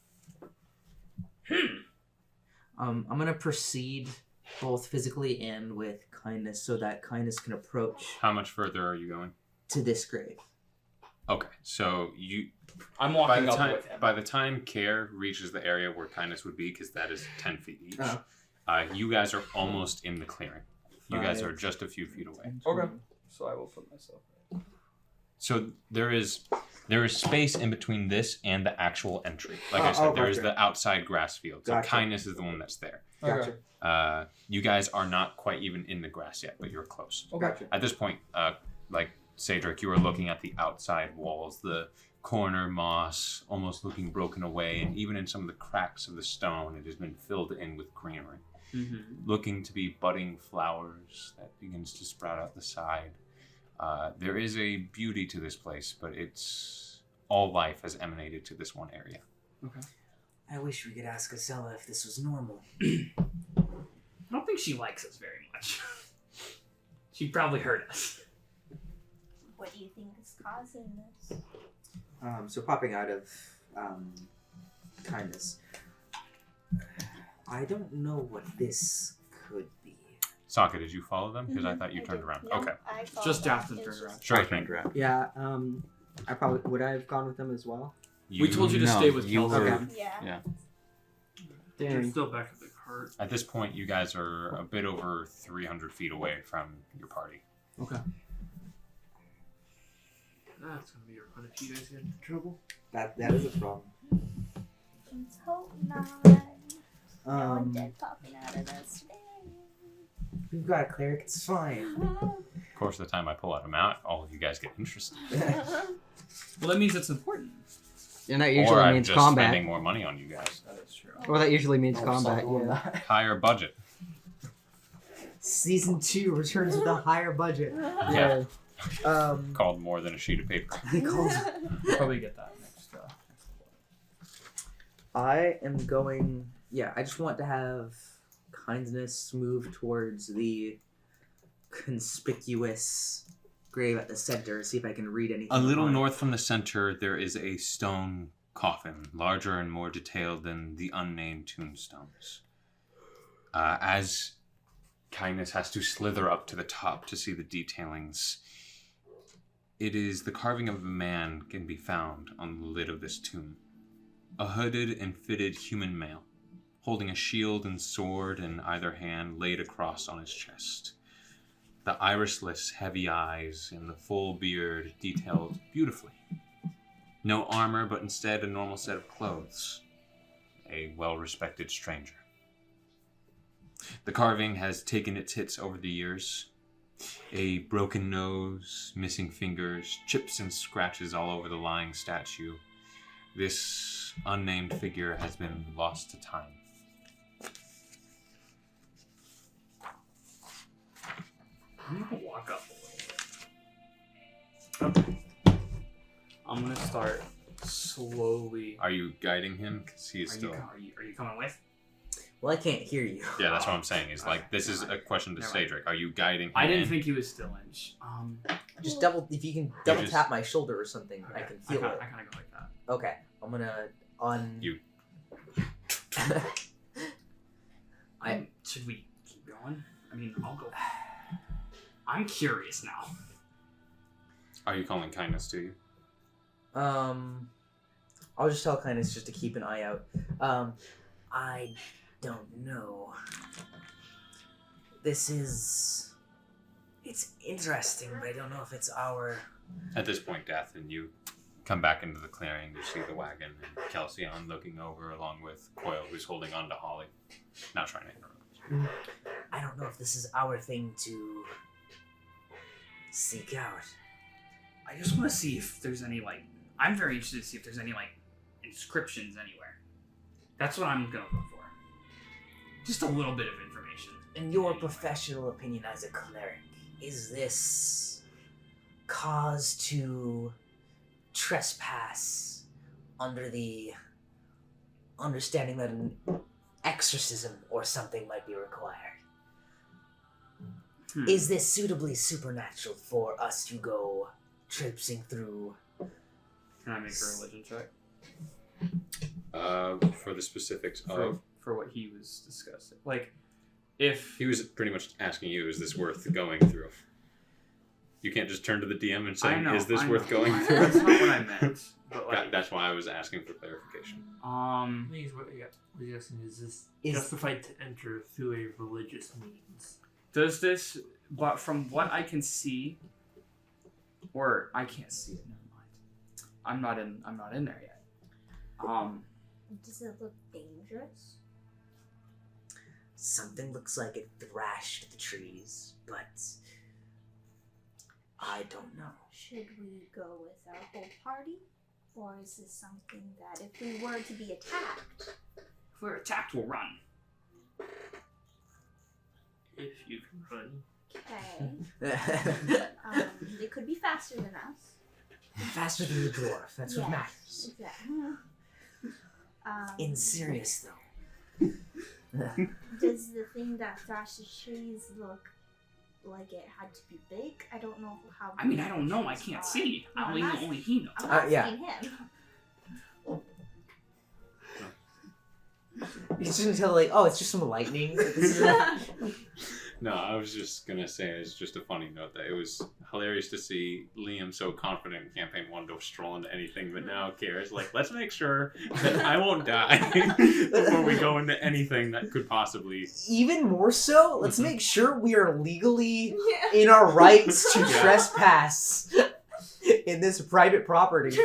I'm gonna proceed both physically and with Kindness so that Kindness can approach How much further are you going? to this grave. Okay, so you I'm by walking the up time with him. by the time Care reaches the area where Kindness would be, because that is 10 feet each, Oh. you guys are almost in the clearing. You guys Five. are just a few feet away. Okay. So I will put myself. So there is space in between this and the actual entry. Like I Oh, said, there is gotcha. the outside grass field. So Gotcha. Kindness is the one that's there. Gotcha. You guys are not quite even in the grass yet, but you're close. Gotcha. At this point, like Cedric, you are looking at the outside walls, the corner moss almost looking broken away, and even in some of the cracks of the stone, it has been filled in with greenery. Looking to be budding flowers that begins to sprout out the side. There is a beauty to this place, but it's all life has emanated to this one area. I wish we could ask Acela if this was normal. I don't think she likes us very much. She probably hurt us. What do you think is causing this? So popping out of Kindness. I don't know what this could be. Sokka, did you follow them? Because I thought you turned around. No, Okay. I thought Just that after the it was turnaround. just- Sure thing. Yeah, I probably would I have gone with them as well. We told you to stay with you Kelsey. were. Okay. Yeah. You're Dang. still back at the cart. At this point, you guys are a bit over 300 feet away from your party. Okay. That's gonna be fun if you guys get into trouble. That is a problem. Let's hope not. No one Um, dead popping out of this. we've got a cleric. It's fine. Of course, the time I pull out a map, all of you guys get interested. Well, that means it's important. And that Or usually I'm means just combat. spending more money on you guys. That is true. Or that usually means Oh, combat, something yeah. like that. Higher budget. Season 2 returns with a higher budget. Yeah. Called more than a sheet of paper. We'll probably get that next. I am going. Yeah, I just want to have kindness move towards the conspicuous grave at the center. See if I can read anything. A little on it. north from the center, there is a stone coffin, larger and more detailed than the unnamed tombstones. As Kindness has to slither up to the top to see the detailings, it is the carving of a man can be found on the lid of this tomb. A hooded and fitted human male, holding a shield and sword in either hand laid across on his chest. The irisless, heavy eyes and the full beard detailed beautifully. No armor, but instead a normal set of clothes. A well-respected stranger. The carving has taken its hits over the years. A broken nose, missing fingers, chips and scratches all over the lying statue. This unnamed figure has been lost to time. I'm gonna walk up a little bit. Okay. I'm gonna start slowly. Are you guiding him? Because he's still... Are you coming with? Well, I can't hear you. Yeah, that's what I'm saying. Is like, this is a question to Never mind. CAEDRIK. Are you guiding him? I didn't in? think he was still in. Just double. If you can double just- tap my shoulder or something, I can feel I it. kind of go like that. Okay, I'm gonna on. You- Should we keep going? I mean, I'll go. I'm curious now. Are you calling Kindness to you? I'll just tell kindness just to keep an eye out. I don't know. This is. It's interesting, but I don't know if it's our. At this point, DATH'TAN, you come back into the clearing. You see the wagon and KELSION looking over, along with COIL, who's holding on to Holly. Not trying to interrupt. I don't know if this is our thing to seek out. I just want to see if there's any I'm very interested to see if there's any inscriptions anywhere. That's what I'm gonna look for. Just a little bit of information. In your professional opinion as a cleric, is this cause to trespass under the understanding that an exorcism or something might be required? Is this suitably supernatural for us to go traipsing through? Can I make a religion check For the specifics of... for what he was discussing? If He was pretty much asking you, is this worth going through? You can't just turn to the DM and say, I know, is this I worth know. going through? That's not what I meant. But That's why I was asking for clarification. Please, what you're asking is this Is- justified to enter through a religious means? does this? But from what I can see, or I can't see it. Never mind. I'm not in there yet. Does it look dangerous? Something looks like it thrashed the trees, but I don't know. Should we go with our whole party? Or is this something that if we were to be attacked? If we're attacked, we'll run. If you can run. Okay. They could be faster than us. Faster than the dwarf, that's what Yes, matters. Exactly. In serious though. Does the thing that thrashes trees look like it had to be big? I don't know how. I mean, I big don't know. I trees can't are. see. No, Only he knows. I'm asking yeah. him. He's just gonna tell it's just some lightning. This is No, I was just going to say, it's just a funny note that it was hilarious to see Liam so confident in campaign 1 to stroll into anything, but now cares. Let's make sure that I won't die before we go into anything that could possibly... Even more so, let's make sure we are legally in our rights to trespass in this private property.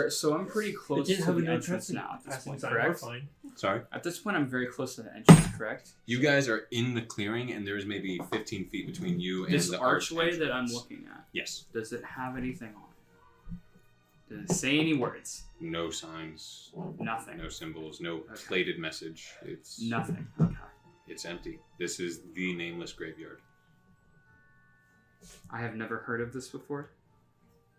So I'm pretty close They didn't to have the no entrance trespassing now at this point, sign. We're correct? fine. Sorry? At this point, I'm very close to the entrance, correct? You guys are in the clearing, and there's maybe 15 feet between you and This the archway that I'm entrance. looking at, Yes. does it have anything on it? Does it say any words? No signs, Nothing. no symbols, no Okay. plated message. It's Nothing. Okay. It's empty. This is the nameless graveyard. I have never heard of this before.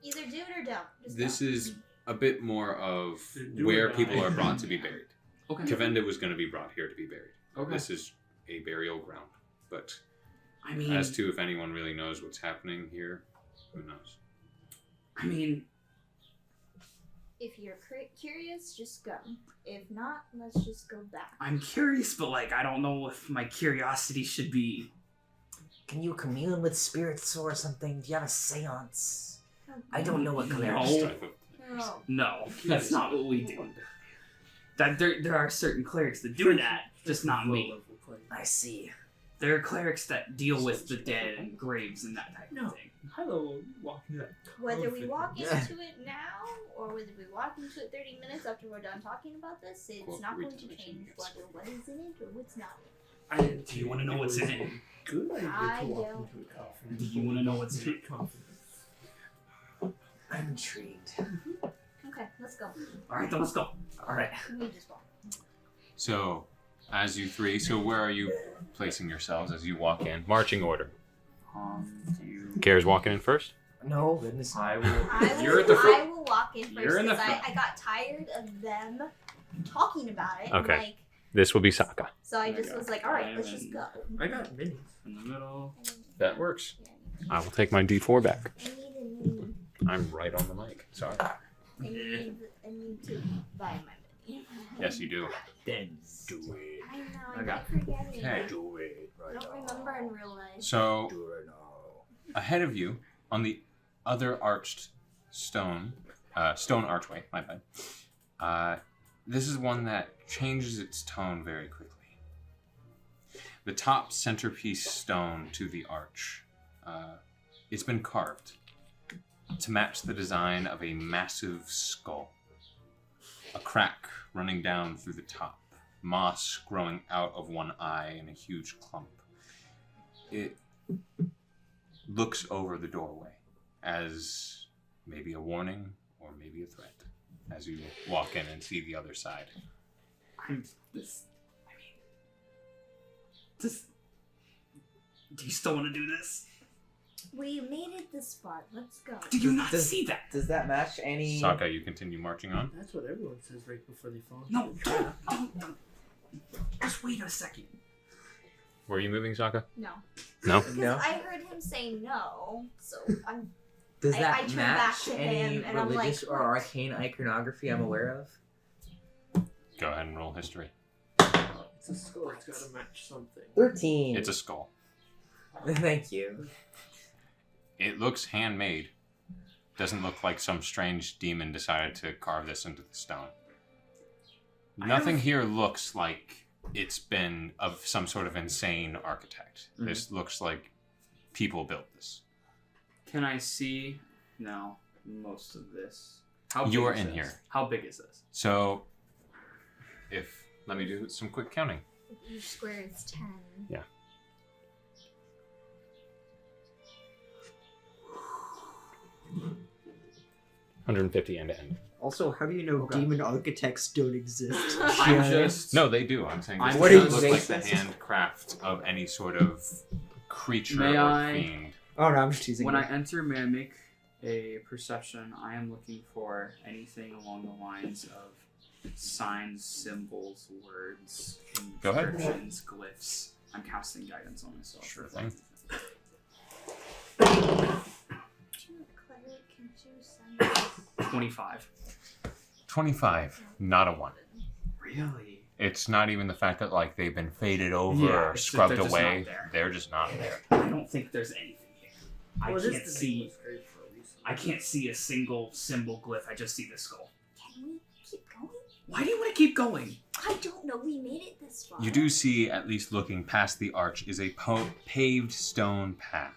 Either do it or don't. Just This don't. is a bit more of Do where or die. people are brought to be buried. Okay. Kavenda was going to be brought here to be buried. Okay. This is a burial ground. But I mean, as to if anyone really knows what's happening here, who knows? I mean, If you're curious, just go. If not, let's just go back. I'm curious, but like, I don't know if my curiosity should be. Can you commune with spirits or something? Do you have a seance? I don't know what clerics No. do. Type of- Oh. No, that's not what we do. That there are certain clerics that do that, just not me. I see. There are clerics that deal with the dead and graves and that type No. of thing. Hello, walking that. Whether we walk Yeah. into it now or whether we walk into it 30 minutes after we're done talking about this, it's Well, not going to read change it. whether what is in it or what's not. Do you want to know what's in it? Good idea I to walk don't. into a coffin. Do you want to know what's in it? Confidence. I'm intrigued. Okay, let's go. All right, then let's go. All right. We just walk. So, as you three, so where are you placing yourselves as you walk in? Marching order. You. Gare's walking in first? No, goodness. I will. I will, You're at the front. I will walk in first You're in the because front. I got tired of them talking about it. Okay. Like, This will be SAAKA. so I There just you was go. like, all right, let's just go. I got minis. In the middle. That works. I will take my D4 back. I need I'm right on the mic. Sorry. I need to buy my money. Yes, you do. Then do it. I know, I Okay. keep forgetting. Okay. Do it I right don't remember in real life. So, Do it now. ahead of you, on the other arched stone archway, my bad. This is one that changes its tone very quickly. The top centerpiece stone to the arch, it's been carved to match the design of a massive skull. A crack running down through the top, moss growing out of one eye in a huge clump. It looks over the doorway as maybe a warning or maybe a threat as you walk in and see the other side. Do you still want to do this? We made it this far. Let's go. Do you not Does- see that? Does that match any? SAAKA, you continue marching on. That's what everyone says right before they fall. No, don't. Just wait a second. Were you moving, SAAKA? No. No? Because No. I heard him say no, so I'm. Does I that turn back match to any him, and I'm religious like, or "What?" arcane iconography I'm aware of? Go ahead and roll history. It's a skull. It's got to match something. 13. It's a skull. Thank you. It looks handmade. Doesn't look like some strange demon decided to carve this into the stone. Nothing here looks like it's been of some sort of insane architect. Mhm. This looks like people built this. Can I see now most of this? How You big are is in this? here. How big is this? So, let me do some quick counting. Each square is 10. Yeah. $150 end to end. Also, how do you know Okay. demon architects don't exist? I'm Yeah. just. No, they do. I'm saying this I'm What do you doesn't look like say? the handcraft of any sort of creature May or I- fiend. Oh no, I'm just teasing. When you. I enter, may I make a perception? I am looking for anything along the lines of signs, symbols, words, Go ahead. inscriptions, glyphs. I'm casting guidance on myself. Sure thing. Cleric can choose some. 25. 25, not a 1. Really? It's not even the fact that like they've been faded over Yeah, or it's just scrubbed they're just away. not there. They're just not there. I don't think there's anything here. I Well, this can't is the see. Nicholas grave for a reason. I can't see a single symbol glyph. I just see the skull. Can we keep going? Why do you want to keep going? I don't know. We made it this far. You do see, at least looking past the arch, is a paved stone path.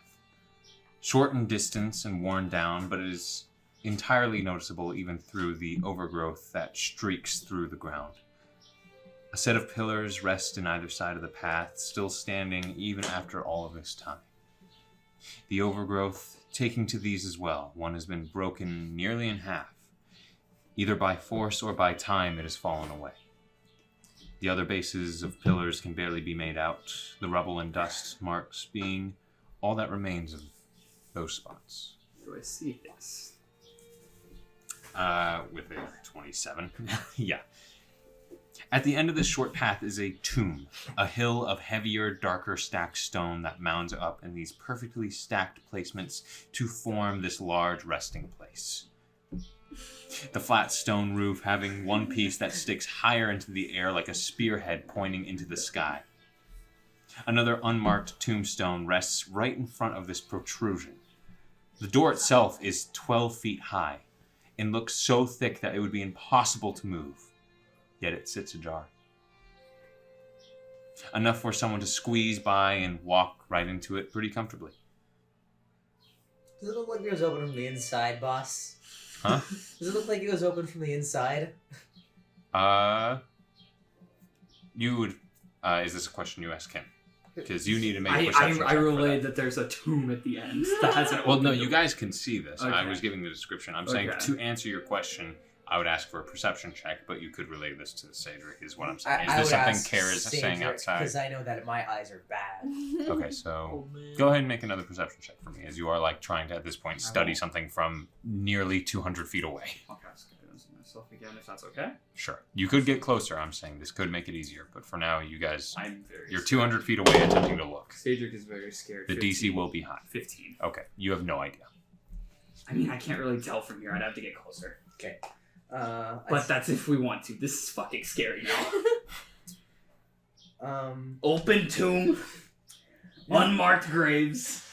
Short in distance and worn down, but it is entirely noticeable even through the overgrowth that streaks through the ground. A set of pillars rest in either side of the path, still standing even after all of this time. The overgrowth taking to these as well. One has been broken nearly in half. Either by force or by time it has fallen away. The other bases of pillars can barely be made out, the rubble and dust marks being all that remains of those spots. Do I see this? With a 27. Yeah. At the end of this short path is a tomb, a hill of heavier, darker stacked stone that mounds up in these perfectly stacked placements to form this large resting place. The flat stone roof having one piece that sticks higher into the air like a spearhead pointing into the sky. Another unmarked tombstone rests right in front of this protrusion. The door itself is 12 feet high and looks so thick that it would be impossible to move. Yet it sits ajar. Enough for someone to squeeze by and walk right into it pretty comfortably. Does it look like it was open from the inside, boss? Huh? Does it look like it was open from the inside? You would, is this a question you ask him? Because you need to make a I perception check for relayed that. that there's a tomb at the end that hasn't Well, no, opened. you guys can see this. I Okay. was giving the description. I'm saying Okay. to answer your question, I would ask for a perception check, but you could relay this to CAEDRIK, is what I'm saying. Is I this would something ask Kara is saying outside? Because I know that my eyes are bad. Okay, so go ahead and make another perception check for me, as you are like trying to, at this point, study something from nearly 200 feet away. I'll cast guidance on myself again if that's okay. Sure. You could get closer, I'm saying. This could make it easier, but for now, you guys, I'm very you're scared. 200 feet away attempting to look. CAEDRIK is very scared. The 15. DC will be high. 15. Okay, you have no idea. I mean, I can't really tell from here. I'd have to get closer. But That's if we want to. This is fucking scary now. um, Open tomb. Unmarked graves.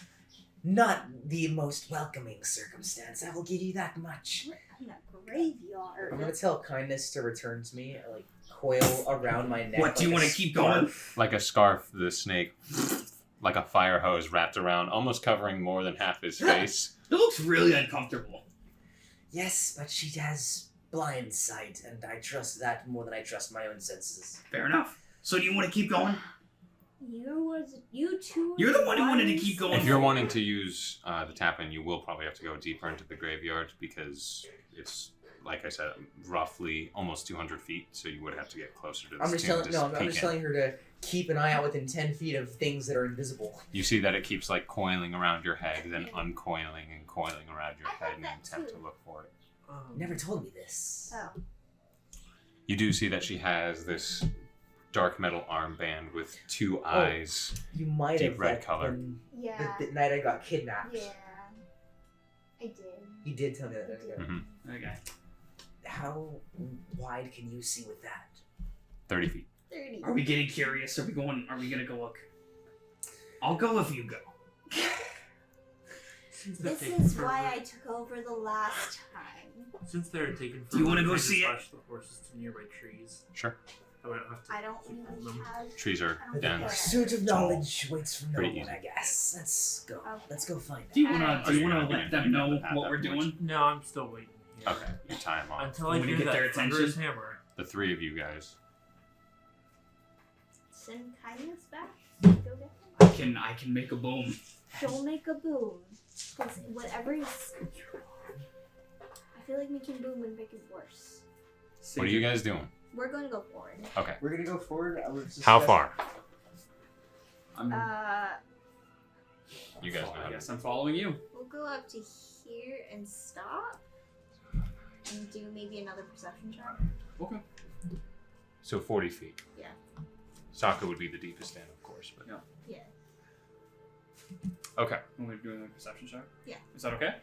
not the most welcoming circumstance. I will give you that much. In a graveyard. I'm gonna tell kindness to return to me, like coil around my neck. What, do you like want a to keep scarf. going? Like a scarf, the snake, like a fire hose wrapped around, almost covering more than half his face. It looks really uncomfortable. Yes, but she has blind sight, and I trust that more than I trust my own senses. Fair enough. So do you want to keep going? You two. You're the one who wanted to keep going. If you're wanting to use the tap-in, you will probably have to go deeper into the graveyard because it's, like I said, roughly almost 200 feet, so you would have to get closer to this I'm just tomb telling. No, I'm peek just in. telling her to keep an eye out within 10 feet of things that are invisible. You see that it keeps like coiling around your head, then uncoiling and coiling around your I head thought in that an attempt too. to look for it. You never told me this. Oh. You do see that she has this dark metal armband with two eyes. You might Deep have red like, color. when Yeah. the night I got kidnapped. Yeah. I did. You did tell me that. I did. Okay. Mhm. Okay. How wide can you see with that? 30 feet. 30. Are we getting curious? Are we gonna go look? I'll go if you go. Since they're This taken is for- why I took over the last time. Since they're taken for Do you wanna work, go I just see it? lash the horses to nearby trees. Sure. I don't have to I don't keep really them. have. Trees are I don't dense. Pursuit of knowledge waits for no Pretty one, easy. I guess. Let's go. Okay. Let's go find Do you out. wanna Alright. do you You're wanna not let gonna them do know that what we're much. doing? No, I'm still waiting here. Okay, you tie him off. Until I Want me to hear get their that thunderous attention? hammer. The three of you guys. Send kindness back. Go get them. I can make a boom. Don't make a boom. Because whatever is. I feel like making boom would make it worse. What are you guys doing? We're going to go forward. Okay. We're gonna go forward. How far? I'm, You guys know I how to. guess I'm following you. We'll go up to here and stop. And do maybe another perception check. Okay. So 40 feet. Yeah. SAAKA would be the deepest end, of course. But Yeah. okay. Want me to do a perception check? Yeah. Is that okay?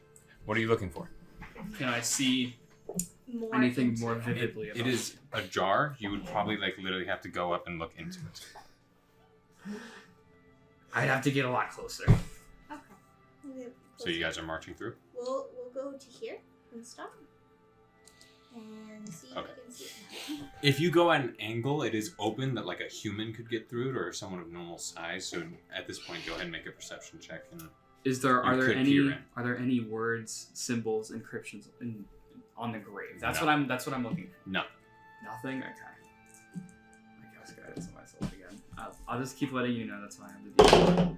What are you looking for? Can I see More anything into more it. vividly? It about is a jar. You would probably like literally have to go up and look into it. I'd have to get a lot closer. Okay. So you guys are marching through. We'll go to here and stop. And see if Okay. we can see it. If you go at an angle, it is open that like a human could get through it or someone of normal size. So at this point, go ahead and make a perception check. And Are You there could peer any words, symbols, encryptions on the grave? That's No. what I'm looking for. no. Nothing. Okay. I I'll just keep letting you know. That's why I have the D4.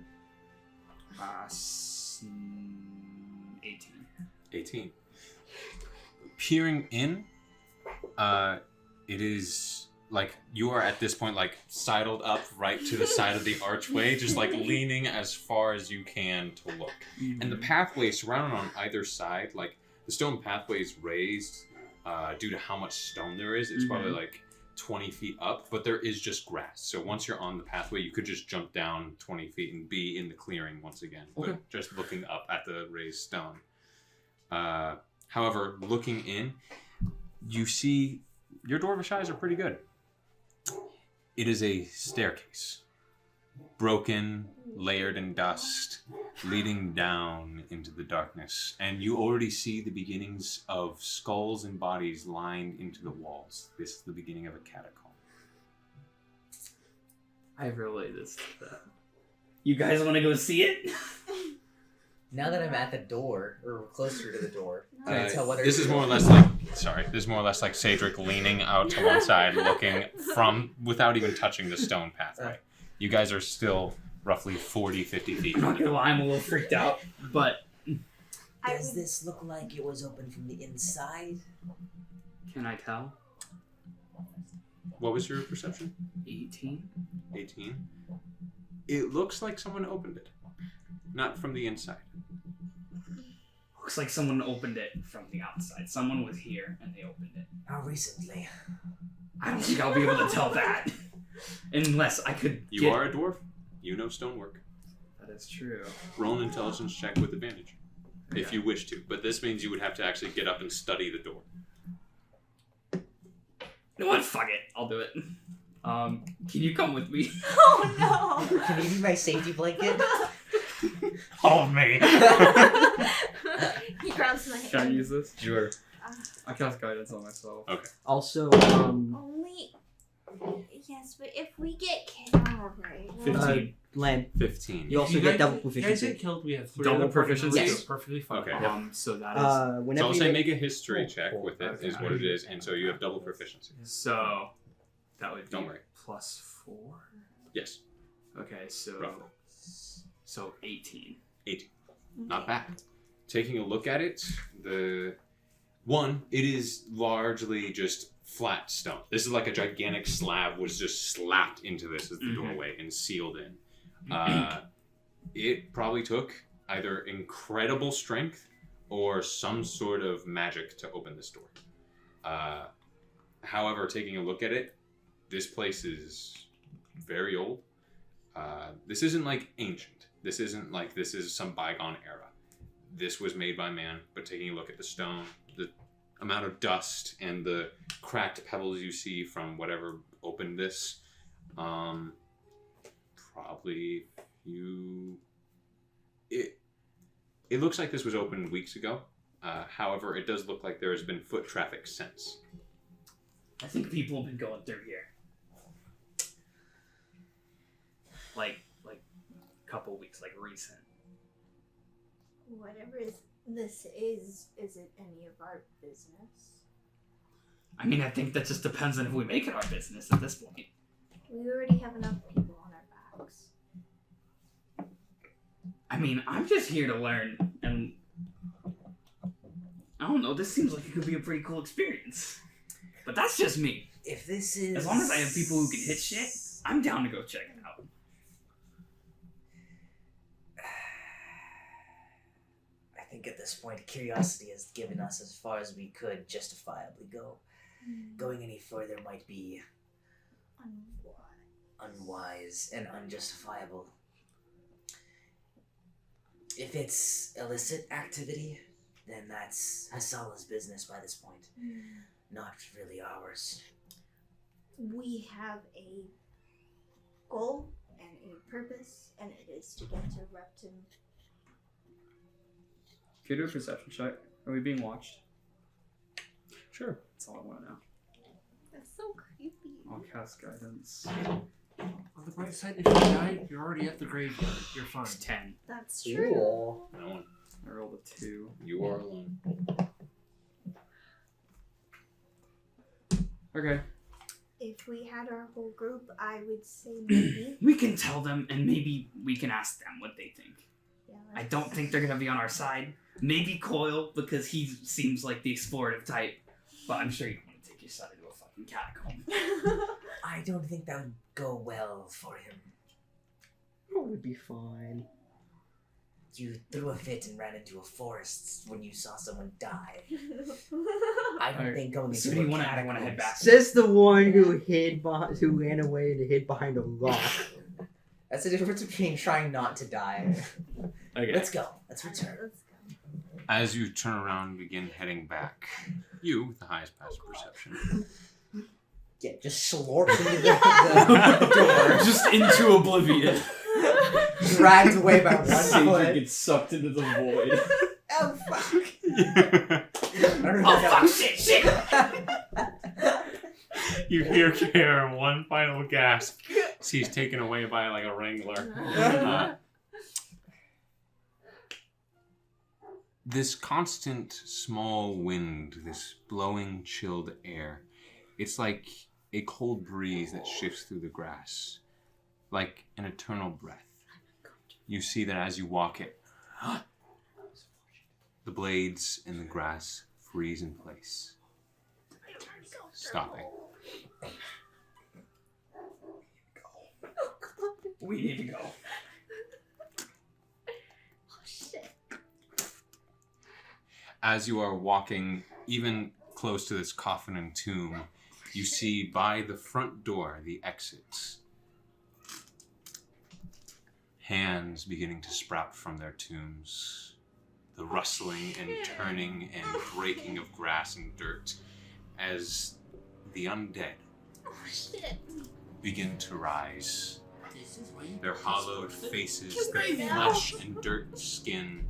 18. 18. Peering in, it is like you are at this point like sidled up right to the side of the archway, just like leaning as far as you can to look. And the pathway surrounded on either side, like the stone pathway is raised due to how much stone there is. It's probably like 20 feet up, but there is just grass. So once you're on the pathway, you could just jump down 20 feet and be in the clearing once again, but just looking up at the raised stone. However, looking in, you see your dwarvish eyes are pretty good. It is a staircase, broken, layered in dust, leading down into the darkness, and you already see the beginnings of skulls and bodies lined into the walls. This is the beginning of a catacomb. I relay this to them. You guys want to go see it? Now that I'm at the door, or closer to the door, can I tell whether this is more or less like CAEDRIK leaning out to one side, looking from without even touching the stone pathway. You guys are still roughly 40, 50 feet. I'm not gonna lie, I'm a little freaked out, but Does this look like it was open from the inside? can I tell? What was your perception? 18? 18. It looks like someone opened it. Not from the inside. Looks like someone opened it from the outside. Someone was here and they opened it. How recently? I don't think I'll be able to tell that. Unless I could You are a dwarf. You know stonework. That is true. Roll an intelligence check with advantage. If you wish to. But this means you would have to actually get up and study the door. You know what? Fuck it. I'll do it. Can you come with me? Oh no! Can you be my safety blanket? Oh, me. He grabs my Can I hand. use this? Sure. I cast guidance on myself. Okay. Also, Only. Yes, but if we get killed, alright. 15. Len, 15. you also If get double You guys proficiency. get killed, we have 3 Double other party proficiency? members Yes. who are perfectly fine. Okay. So that is... So Whenever I'll you say make make a history check with it, Okay. is what it is, and so you have double proficiency. So that would be Don't worry. plus 4. Yes. Okay, so Roughly. 18. 18. Not bad. Taking a look at it, it is largely just flat stone. This is like a gigantic slab was just slapped into this as the doorway and sealed in. It probably took either incredible strength or some sort of magic to open this door. However, taking a look at it, this place is very old. This isn't like ancient. This isn't like this is some bygone era. This was made by man, but taking a look at the stone, the amount of dust and the cracked pebbles you see from whatever opened this, probably it looks like this was opened weeks ago. However, it does look like there has been foot traffic since. I think people have been going through here. Like a couple weeks, like recent. Whatever this is it any of our business? I mean, I think that just depends on if we make it our business at this point. We already have enough people on our backs. I mean, I'm just here to learn, and I don't know, this seems like it could be a pretty cool experience. But that's just me. If this is... As long as I have people who can hit shit, I'm down to go check it out. I think at this point, curiosity has given us as far as we could justifiably go. Going any further might be unwise and unjustifiable. If it's illicit activity, then that's Hasala's business by this point. Not really ours. We have a goal and a purpose, and it is to get to Repton. Can you do a perception check? Are we being watched? Sure. That's all I want to know. That's so creepy. I'll cast guidance. On the bright side, if you die, you're already at the graveyard. You're fine. It's 10. That's true. Cool. No one. I rolled a 2. You are alone. Okay. If we had our whole group, I would say maybe. We can tell them, and maybe we can ask them what they think. Yeah, I don't think they're gonna be on our side. Maybe Coil, because he seems like the explorative type. But I'm sure you don't want to take your son into a fucking catacomb. I don't think that would go well for him. It would be fine. You threw a fit and ran into a forest when you saw someone die. I don't think going So into do a you want to catacombs- head back? Says the one who who ran away and hid behind a rock. That's the difference between trying not to die. Okay. Let's go. Let's return. Let's go. As you turn around and begin heading back, you, with the highest passive perception, Yeah, just slurp into the door. Just into oblivion. Dragged away by one Satyr foot. gets sucked into the void. Oh, fuck. I don't know Oh how- fuck! Shit! you hear Karen one final gasp. She's taken away by like a wrangler. This constant small wind, this blowing chilled air, it's like a cold breeze that shifts through the grass, like an eternal breath. You see that as you walk it, the blades in the grass freeze in place, stopping. We need to go. Oh shit. As you are walking even close to this coffin and tomb, you see by the front door, the exits, hands beginning to sprout from their tombs, the rustling and turning and breaking of grass and dirt as the undead Oh shit. begin to rise. Their hollowed faces, Kill their me now. flesh and dirt skin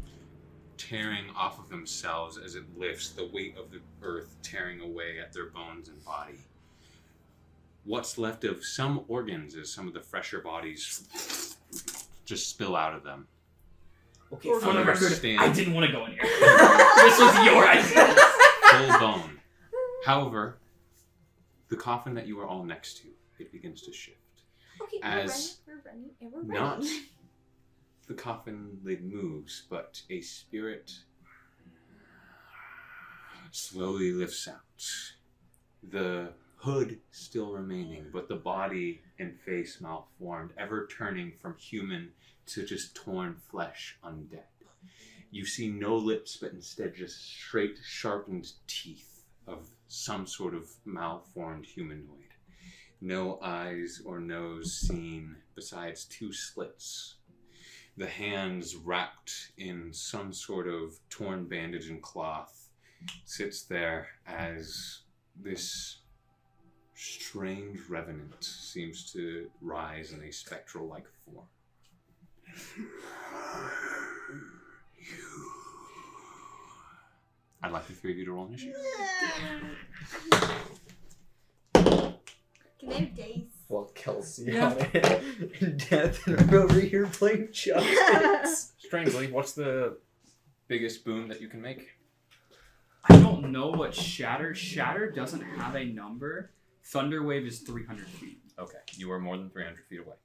tearing off of themselves as it lifts, the weight of the earth tearing away at their bones and body. What's left of some organs as some of the fresher bodies just spill out of them. Okay, For for the the record, stand. I didn't want to go in here. This was your idea. Full bone. However, the coffin that you are all next to, it begins to shift. Okay, As we're running, and we're running. Not the coffin lid moves, but a spirit slowly lifts out. The hood still remaining, but the body and face malformed, ever turning from human to just torn flesh undead. You see no lips, but instead just straight, sharpened teeth of some sort of malformed humanoid. No eyes or nose seen, besides two slits. The hands wrapped in some sort of torn bandage and cloth sits there as this strange revenant seems to rise in a spectral-like form. I'd like the three of you to roll initiative. Can they have days? Well, Kelsey Yeah. on it in death, and I'm over here playing chopsticks. Strangely, what's the biggest boon that you can make? I don't know what Shatter. Shatter doesn't have a number. Thunderwave is 300 feet. Okay, you are more than 300 feet away.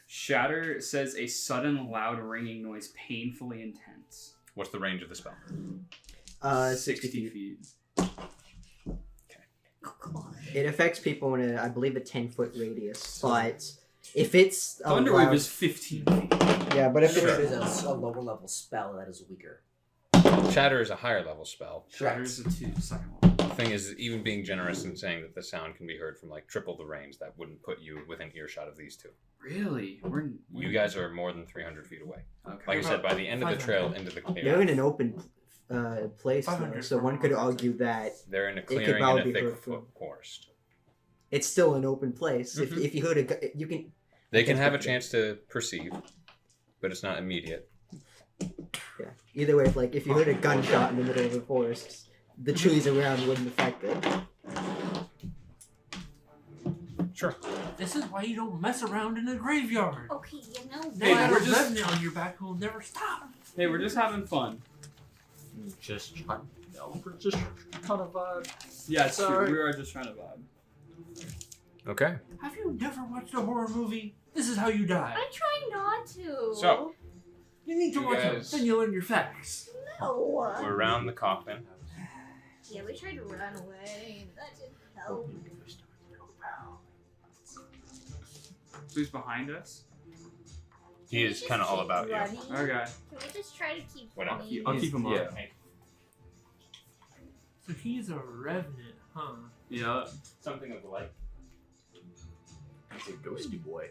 Shatter says a sudden loud ringing noise, painfully intense. What's the range of the spell? 60 feet. feet. Oh, come on. It affects people in a, I believe, a 10-foot radius. But if it's Thunderwave allowed- is 15 feet. yeah, but if If it's it is a lower level spell, that is weaker. Shatter is a higher level spell. Shatter is a second one. The thing is, even being generous and saying that the sound can be heard from like triple the range, that wouldn't put you within earshot of these two. Really? You guys are more than 300 feet away. Okay. Like I said, by the end of the trail 500. into the clearing, you're in an open place, though, 500 so for one could 100. argue that they're in a could clearing in probably a be thick heard from- forest. it's still an open place. Mhm. If you heard you can. They can Yes, have a but- chance to perceive, but it's not immediate. Yeah. Either way, if you heard a gunshot in the middle of the forest, the trees around wouldn't affect it. Sure. This is why you don't mess around in a graveyard. Okay, you know. Now Hey, you got we're a just- revenant on your back who will never stop. Hey, we're just having fun. Just trying to vibe. Yeah, it's true. Sorry. We are just trying to vibe. Okay. Have you never watched a horror movie? This is how you die. I try not to. So, You need to You watch it, guys- then you'll learn your facts. No. we're around the coffin. Yeah, we tried to run away. And that didn't help. Who's behind us? He is kind of all about you. Okay. Can we just try to keep What else? running? I'll keep him Yeah. up. So he's a revenant, huh? Yeah. Something of the like. He's a ghosty boy.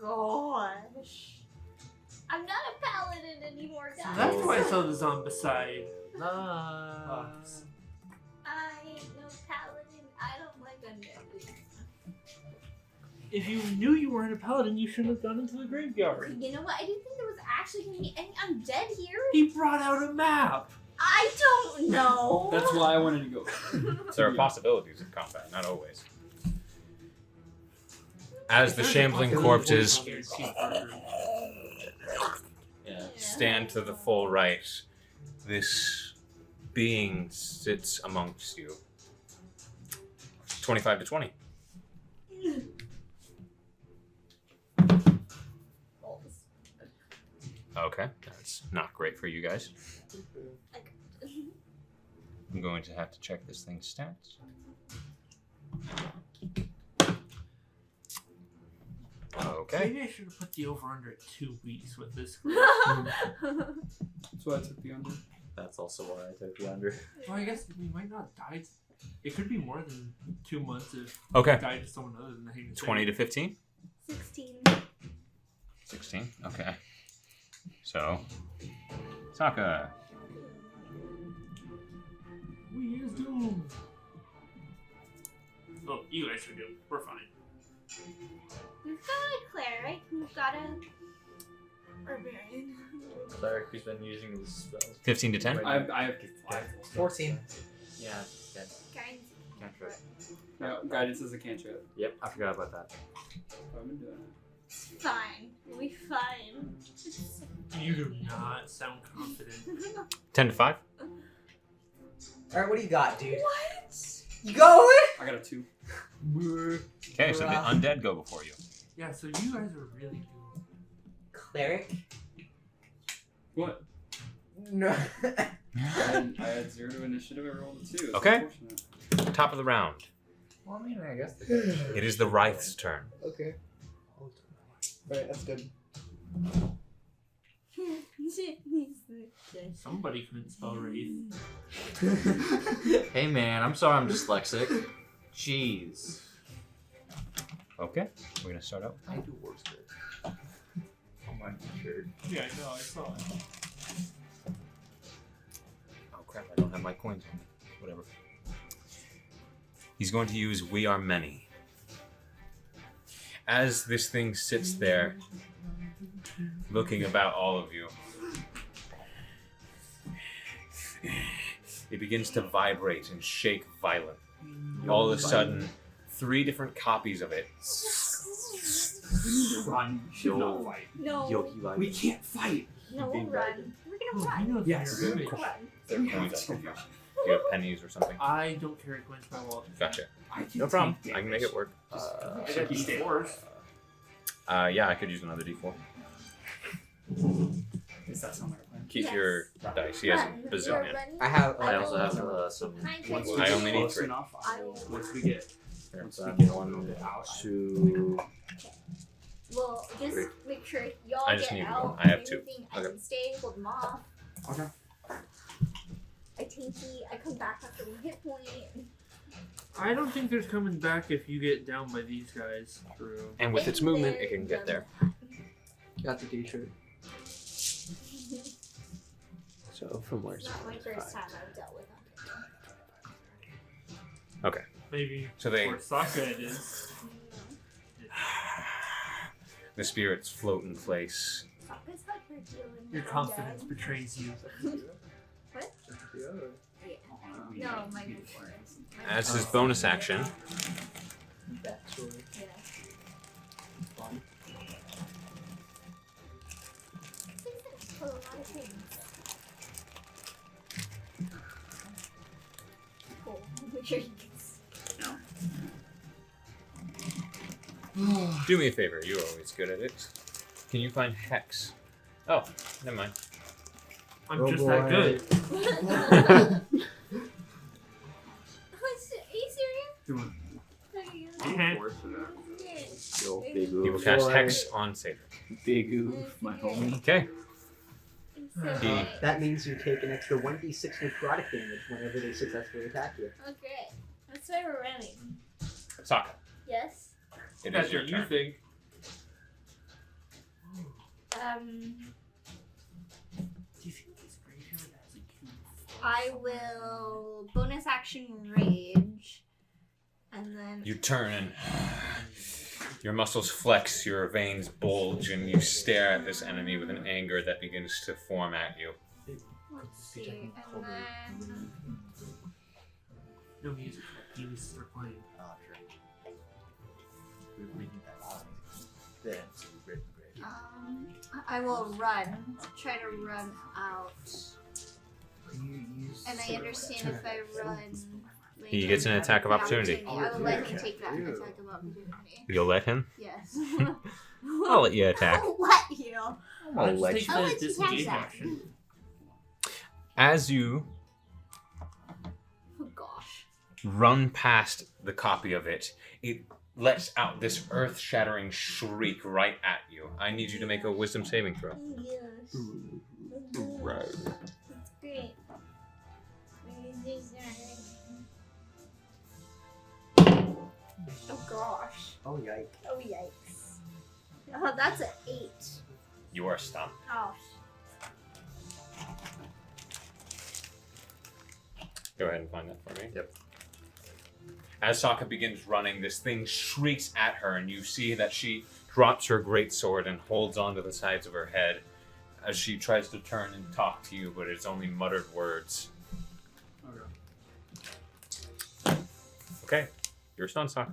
Oh gosh. I'm not a paladin anymore, So guys. that's why I saw the zombicide. I ain't no paladin. I don't like undead. If you knew you weren't a paladin, you shouldn't have gone into the graveyard. You know what? I didn't think there was actually going to be any undead here. He brought out a map. I don't know. That's why I wanted to go. There are possibilities of combat, not always. As the There's a shambling possibility corpses of Steve Parker. stand to the full right, this being sits amongst you. 25 to 20. Okay, that's not great for you guys. I'm going to have to check this thing's stats. Okay. Maybe I should have put the over under at 2 weeks with this group. That's why I took the under. That's also why I took the under. Well, I guess we might not die. It could be more than 2 months if Okay. we died to someone other than the Haven 20 to 15? 16. 16. Okay. So, SAAKA. We is doomed. Oh, you guys are doomed. We're fine. We've got a cleric. We've got a barbarian. Cleric who's been using his spells. 15 to 10? I have 14. Yeah, yeah. Guys. Cantrip. No, guidance is a cantrip. Yep, I forgot about that. I've been doing it. Fine. We'll be fine. You do not sound confident. 10 to 5? Alright, what do you got, dude? What? You going? I got a 2. Okay, so the undead go before you. Yeah, so you guys are really doomed. Cleric? What? No. I had 0 to initiative. I rolled a 2. It's Okay. unfortunate. Top of the round. Well, I mean, I guess. It is the Wraith's turn. Okay. Alright, that's good. Somebody couldn't spell Wraith. Hey man, I'm sorry I'm dyslexic. Jeez. Okay, we're going to start out. I do worse good. Oh my shirt. Yeah, I know, I saw it. Oh crap, I don't have my coins on me. Whatever. He's going to use We Are Many. As this thing sits there, looking about all of you, it begins to vibrate and shake violently. All of a sudden, 3 different copies of it Run. You should not fight. No. We can't fight. No, we'll run. We're Oh, gonna I run. know Yes. you're rich. Run. They're coins I could use. Do you have pennies or something? I don't carry coins in my wallet. Gotcha. I can No problem. take I can make it work. I got D4s. Yeah, I could use another D4. Is that somewhere plan? Keep Yes. your dice. He has a Run. bazillion. You're running. I have. I also have some. Behind Once you. we I get only need close 3. enough, I will. once we get Once we I get get 1, out, 2. Well, just make sure y'all I just get need out. one. I have 2. Anything, I Okay. can stay, hold them off. Okay. I tinky, I come back after one hit point. I don't think there's coming back if you get down by these guys. True. And with its Been movement, there, it can get done there. Got the D-shirt. that. So from where's It's not my first time I've dealt with them. Maybe So they, for SAAKA it is. the spirits float in place. Sokka's had her dealing Your with confidence undead. betrays you. What? Yeah. No, my before. As his bonus action, Yeah. For a lot of things. Do me a favor. You're always good at it. Can you find Hex? Oh, never mind. I'm just that good. Are you serious? Yo, big You will oof. cast Hex on Satyr. Big oof, my homie. Okay. Okay. That means you take an extra 1d6 necrotic damage whenever they successfully attack you. Okay. That's why we're running. Sokka, Yes. it is That's your what you turn. think. Do you think this graveyard has a cube? I will bonus action rage, and then You turn and your muscles flex, your veins bulge, and you stare at this enemy with an anger that begins to form at you. let's see, and then No music. You need to start playing. Ah, true. We're reading that out. Then, so we read the grave. I will run. Try to run out. And I understand if I run. He gets an attack of opportunity. I would like to take that attack of opportunity. You'll let him? Yes. I'll let you attack. I'll let you. I'll let Take you. I'll the let you disengage catch that. action. As you Oh gosh. run past the copy of it, it lets out this earth-shattering shriek right at you. I need you to make a wisdom saving throw. Yes. Right. That's great. Oh gosh. Oh, yikes. Oh yikes. Oh, that's an 8. You are stunned. Oh. Go ahead and find that for me. Yep. As Saaka begins running, this thing shrieks at her, and you see that she drops her greatsword and holds onto the sides of her head as she tries to turn and talk to you, but it's only muttered words. Okay, you're stunned, Saaka.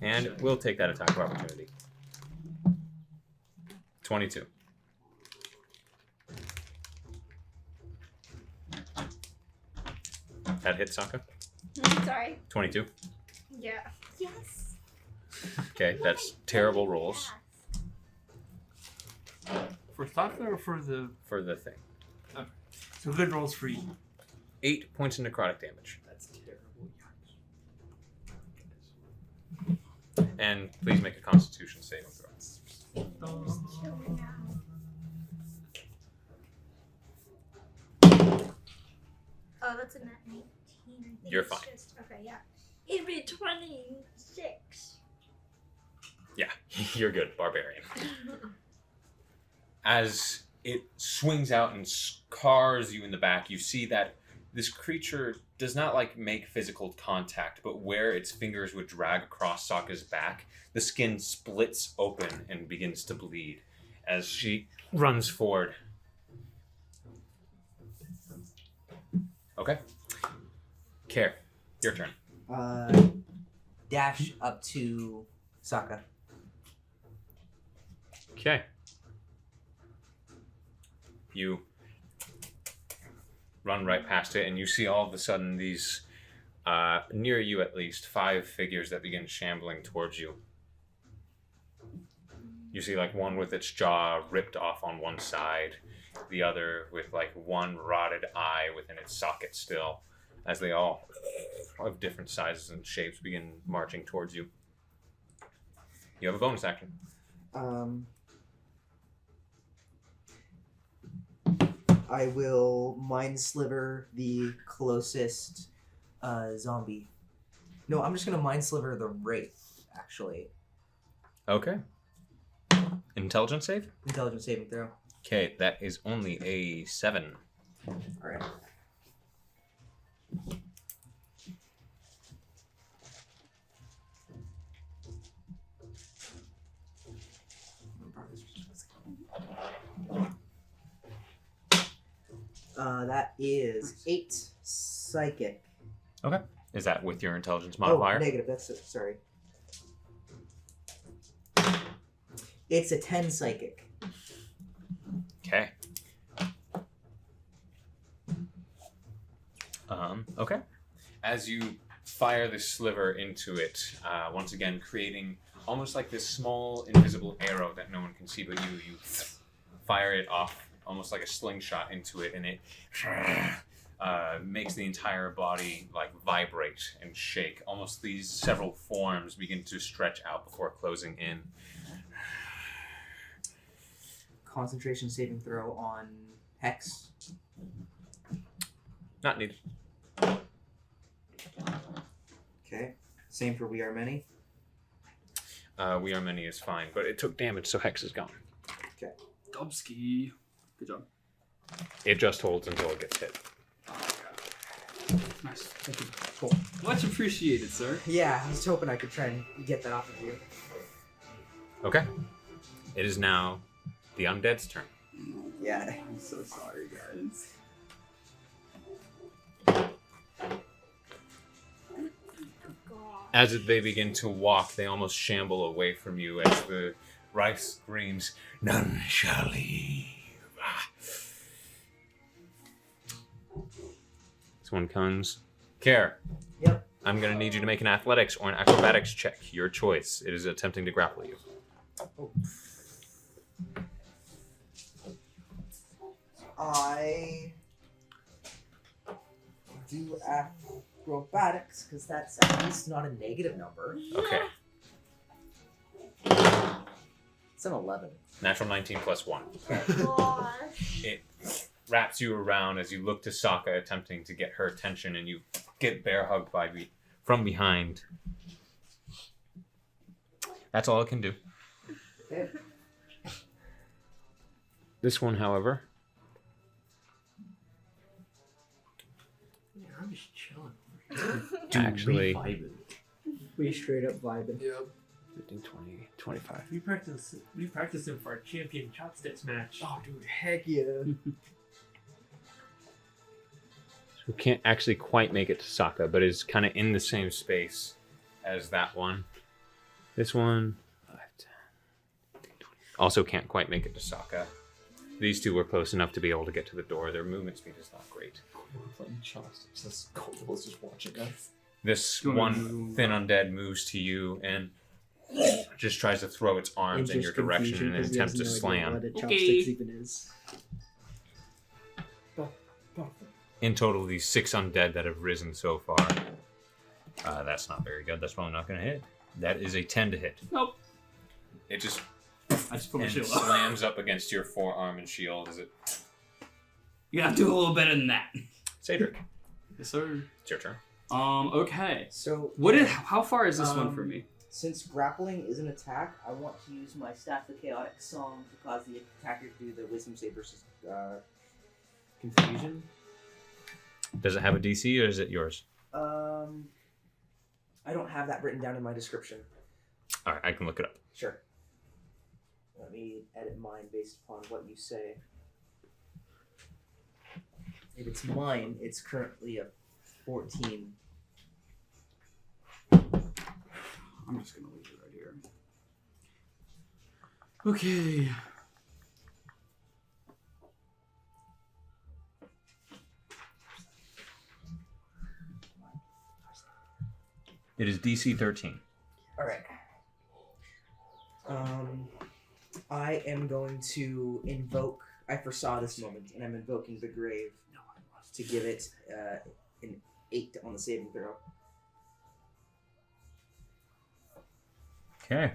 And we'll take that attack of opportunity. 22. That hit, Saaka? Sorry. 22. Yeah. Yes. Okay, that's terrible rolls For Satyr or for the... for the thing. So good rolls for you. 8 points of necrotic damage. That's terrible. And please make a constitution saving throw. Oh, that's a net 19. I think You're it's fine. Just, okay, yeah. It'd be 26. Yeah, you're good, Barbarian. As it swings out and scars you in the back, you see that this creature does not make physical contact, but where its fingers would drag across Sokka's back, the skin splits open and begins to bleed as she runs forward. Okay. Care, your turn. Dash up to SAAKA. Okay. You run right past it, and you see all of a sudden these, near you at least, 5 figures that begin shambling towards you. You see one with its jaw ripped off on one side, the other with one rotted eye within its socket still, as they all of different sizes and shapes begin marching towards you. You have a bonus action. I will mind sliver the closest zombie. No, I'm just gonna mind sliver the wraith. Actually, Okay. Intelligence save? intelligence saving throw. Okay, that is only a 7. All right. That is 8 psychic. Okay. Is that with your intelligence Oh, modifier? negative. That's it. Sorry. It's a 10 psychic. Okay. Okay. As you fire this sliver into it, once again creating almost like this small invisible arrow that no one can see but you. You fire it off almost like a slingshot into it, and it makes the entire body like vibrate and shake. Almost these several forms begin to stretch out before closing in. Concentration saving throw on Hex. Not needed. Okay. Same for We Are Many. We Are Many is fine, but it took damage, so Hex is gone. Okay. Dubsky. Good job. It just holds until it gets hit. Nice. Thank you. Cool. Much appreciated, sir. Yeah, I was hoping I could try and get that off of you. Okay. It is now the undead's turn. Yeah. I'm so sorry, guys. As they begin to walk, they almost shamble away from you as the Rice screams, "None shall leave." This one comes. Care. Yep. I'm going to need you to make an athletics or an acrobatics check. Your choice. It is attempting to grapple you. Oh. I do acrobatics because that's at least not a negative number. Okay. It's an 11. Natural 19 plus 1. Gosh. It wraps you around as you look to SAAKA, attempting to get her attention, and you get bear hugged from behind. That's all it can do. Okay. This one, however, Yeah, I'm just chilling. actually... We straight up vibing. Yep. 15, 20, 25. We practiced him for our champion chopsticks match. Oh, dude, heck yeah. So can't actually quite make it to SAAKA, but is kind of in the same space as that one. This one, 5, 10, 15, 20. Also can't quite make it to SAAKA. These two were close enough to be able to get to the door. Their movement speed is not great. We're playing chopsticks. That's COIL is just watching us. This one thin undead moves to you and just tries to throw its arms in your direction in an attempt to slam. What a chopsticks Okay. even is. In total, these 6 undead that have risen so far. That's not very good. That's probably not going to hit. That is a 10 to hit. Nope. It just I just put my and shield up. slams up against your forearm and shield as it... You gotta do a little better than that. CAEDRIK, Yes, sir. it's your turn. Okay. So, How far is this one for me? since grappling is an attack, I want to use my Staff of Chaotic Song to cause the attacker to do the Wisdom save versus confusion. Does it have a DC or is it yours? I don't have that written down in my description. All right, I can look it up. Sure. Let me edit mine based upon what you say. If it's mine, it's currently a 14. I'm just gonna leave it right here. Okay. It is DC 13. All right. I am going to invoke. I foresaw this moment, and I'm invoking the grave to give it an 8 on the saving throw. Okay.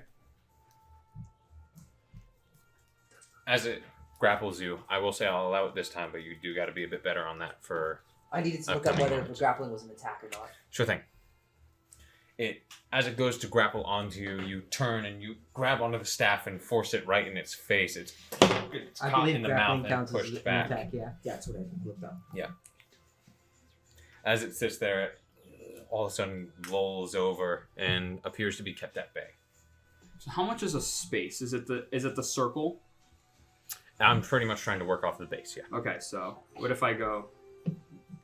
As it grapples you, I will say I'll allow it this time, but you do got to be a bit better on that for... I needed to look up Upcoming whether moments. the grappling was an attack or not. Sure thing. As it goes to grapple onto you, you turn and you grab onto the staff and force it right in its face. It's caught in the mouth and pushed back. attack. Yeah, that's what I looked up. As it sits there, it all of a sudden lolls over and appears to be kept at bay. So how much is a space? Is it the circle? I'm pretty much trying to work off the base, yeah. Okay, so what if I go?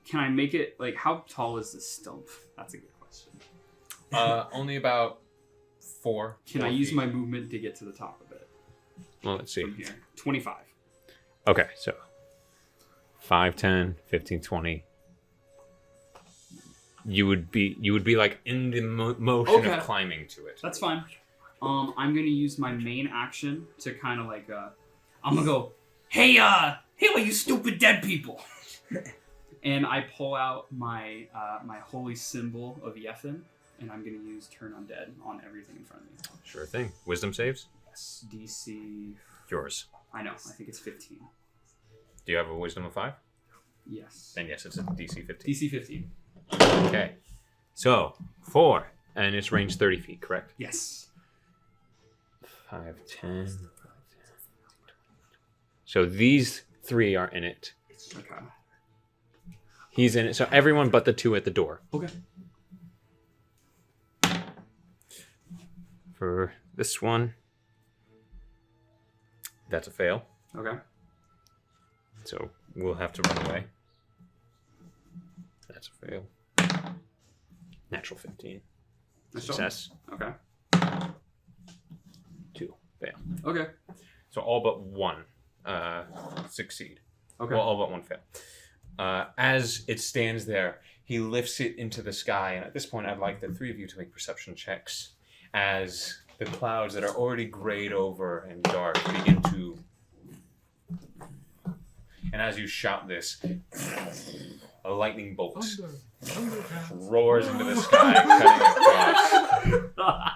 Can I make it like how tall is this stump? That's a good question. Only about 4. Can I use my movement to get to the top of it Well, let's see. from here? 25. Okay, so 5, 10, 15, 20. you would be like in the motion Okay. of climbing to it. That's fine. I'm gonna use my main action to kind of like I'm gonna go, hey all you stupid dead people, and I pull out my my holy symbol of Yethin, and I'm gonna use turn undead on everything in front of me. Sure thing. Wisdom saves. Yes, DC. Yours. I know. I think it's 15. Do you have a wisdom of 5? Yes. Then yes, it's a DC 15. DC 15. Okay. So 4, and it's range 30 feet, correct? Yes. 5, 10. So these 3 are in it. Okay. He's in it. So everyone but the 2 at the door. Okay. For this one, that's a fail. Okay. So we'll have to run away. That's a fail. Natural 15. Success. Okay. 2. Fail. Okay. So all but 1 succeed. Okay. Well, all but 1 fail. As it stands there, he lifts it into the sky, and at this point, I'd like the 3 of you to make perception checks as the clouds that are already grayed over and dark begin to. And as you shout this, a lightning bolt roars into the sky, cutting across.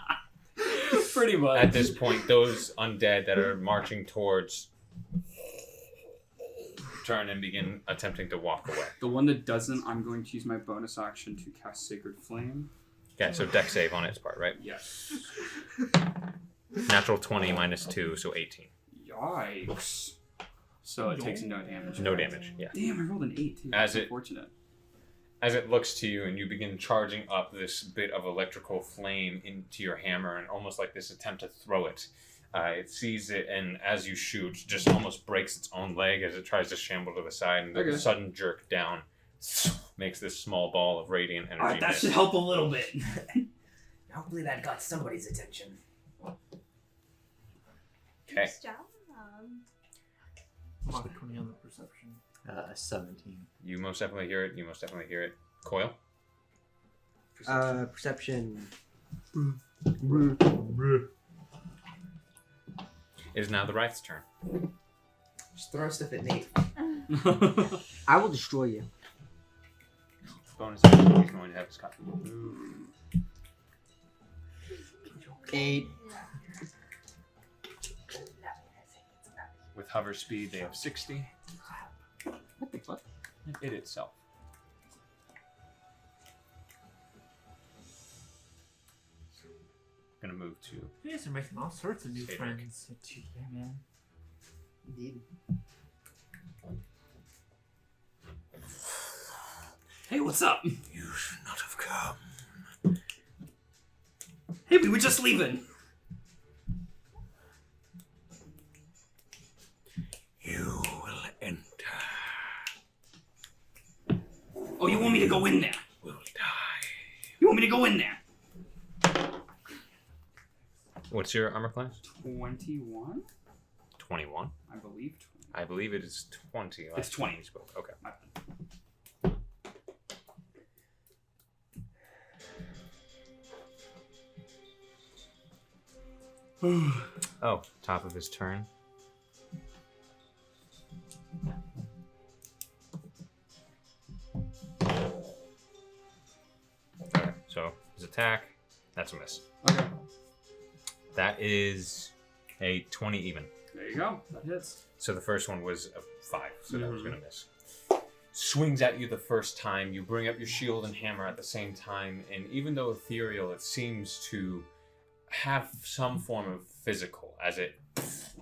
Pretty much. At this point, those undead that are marching towards turn and begin attempting to walk away. The one that doesn't, I'm going to use my bonus action to cast Sacred Flame. Okay, so deck save on its part, right? Yes. Natural 20 minus 2, so 18. Yikes. So it takes no damage. No damage, yeah. Damn, I rolled an 8 too. As That's it- unfortunate. As it looks to you and you begin charging up this bit of electrical flame into your hammer and almost like this attempt to throw it, it sees it and as you shoot, just almost breaks its own leg as it tries to shamble to the side and the sudden jerk down makes this small ball of radiant energy. Alright, that miss. should help a little bit. Hopefully that got somebody's attention. Okay. Nice job. Mod 20 on the perception. 17. You most definitely hear it. You most definitely hear it. Coil? Perception. It is now the Wraith's turn. Just throw stuff at Nate. I will destroy you. Bonus action, he's going to have his copy. 8. With hover speed, they have 60. What the fuck? It itself. Gonna move to. You guys are making all sorts of new CAEDRIK. friends. Yeah, man. Indeed. Hey, what's up? You should not have come. Hey, we were just leaving. You will enter. Oh, you want me to go in there? Will die. You want me to go in there? What's your armor class? 21? 21. I believe. I believe it is 20. It's last 20. time we spoke. Okay. My bad. Oh, top of his turn. Okay, so his attack, that's a miss. Okay. That is a 20 even. There you go. That hits. So the first one was a 5, so that was going to miss. Swings at you the first time. You bring up your shield and hammer at the same time, and even though ethereal, it seems to have some form of physical as it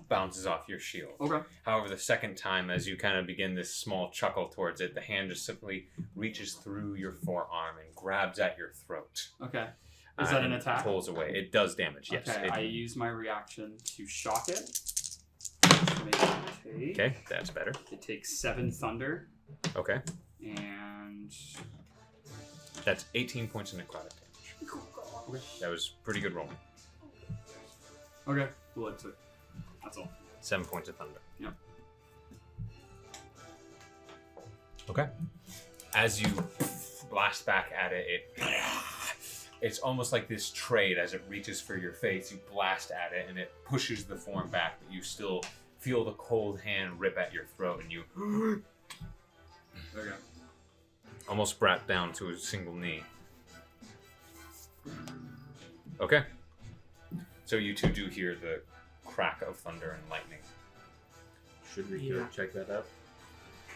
bounces off your shield. Okay. However, the second time, as you kind of begin this small chuckle towards it, the hand just simply reaches through your forearm and grabs at your throat. Okay. Is that an and attack? Pulls away. It does damage, yes. Okay, It- I use my reaction to shock it. To make it take. Okay, that's better. It takes 7 thunder, Okay, and that's 18 points of necrotic damage. Okay, that was pretty good rolling. okay, well, that's it. That's all. 7 points of thunder. Yep. Okay. As you blast back at it. It's almost like this trade as it reaches for your face. You blast at it, and it pushes the form back, but you still feel the cold hand rip at your throat, and you Okay. almost brought down to a single knee. Okay. So you two do hear the crack of thunder and lightning. Should we go check that out?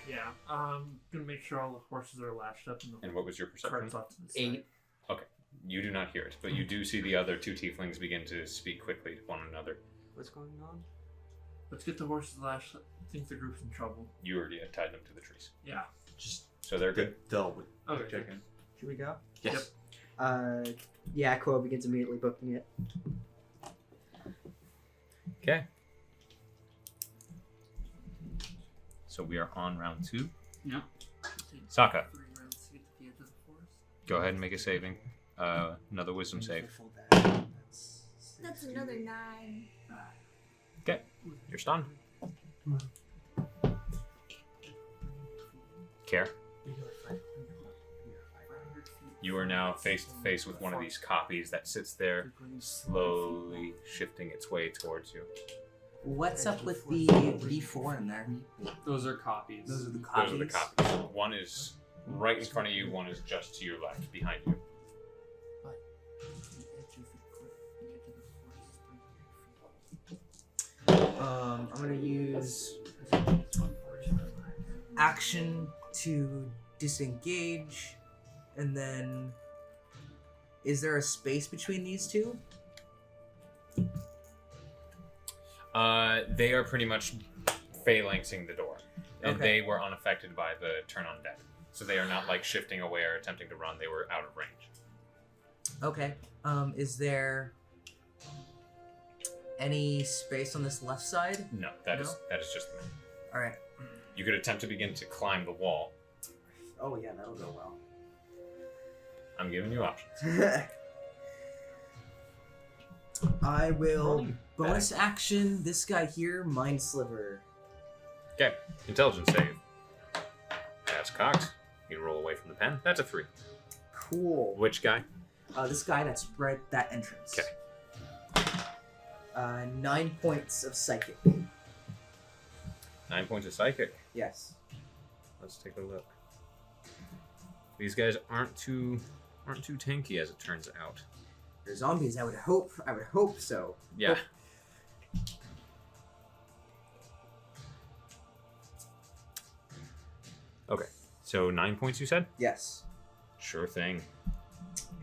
Yeah. Gonna make sure all the horses are lashed up and the And what was your perception? carts off to the side. 8. Okay. You do not hear it, but you do see the other two tieflings begin to speak quickly to one another. What's going on? Let's get the horses lashed. I think the group's in trouble. You already had tied them to the trees. Yeah. So they're good. Dealt with. Okay. Check in. Should we go? Yes. Yeah, COIL begins immediately booking it. Okay. So we are on round 2. Yeah. SAAKA, 3 rounds to get to the edge of the forest. go ahead and make a saving. Another wisdom save. That's another 9. Okay. You're stunned. Care. You are now face to face with one of these copies that sits there, slowly shifting its way towards you. What's up with the D4 in there? Those are copies. Those are the Those are the copies. One is right in front of you, one is just to your left, behind you. I'm gonna use action to disengage, and then is there a space between these two? They are pretty much phalanxing the door, and Okay. they were unaffected by the turn on deck. So they are not like shifting away or attempting to run. They were out of range. Okay. Is there any space on this left side? No, that is just the man. All right. You could attempt to begin to climb the wall. Oh yeah, that'll go well. I'm giving you options. I will Rolling bonus action this guy here, Mind Sliver. Okay, intelligence save. That's cocked. You can roll away from the pen. That's a 3. Cool. Which guy? This guy that's right that entrance. Okay. 9 points of psychic. 9 points of psychic. Yes. Let's take a look. These guys aren't too tanky, as it turns out. They're zombies. I would hope so. Yeah. Okay. So 9 points, you said? Yes. Sure thing.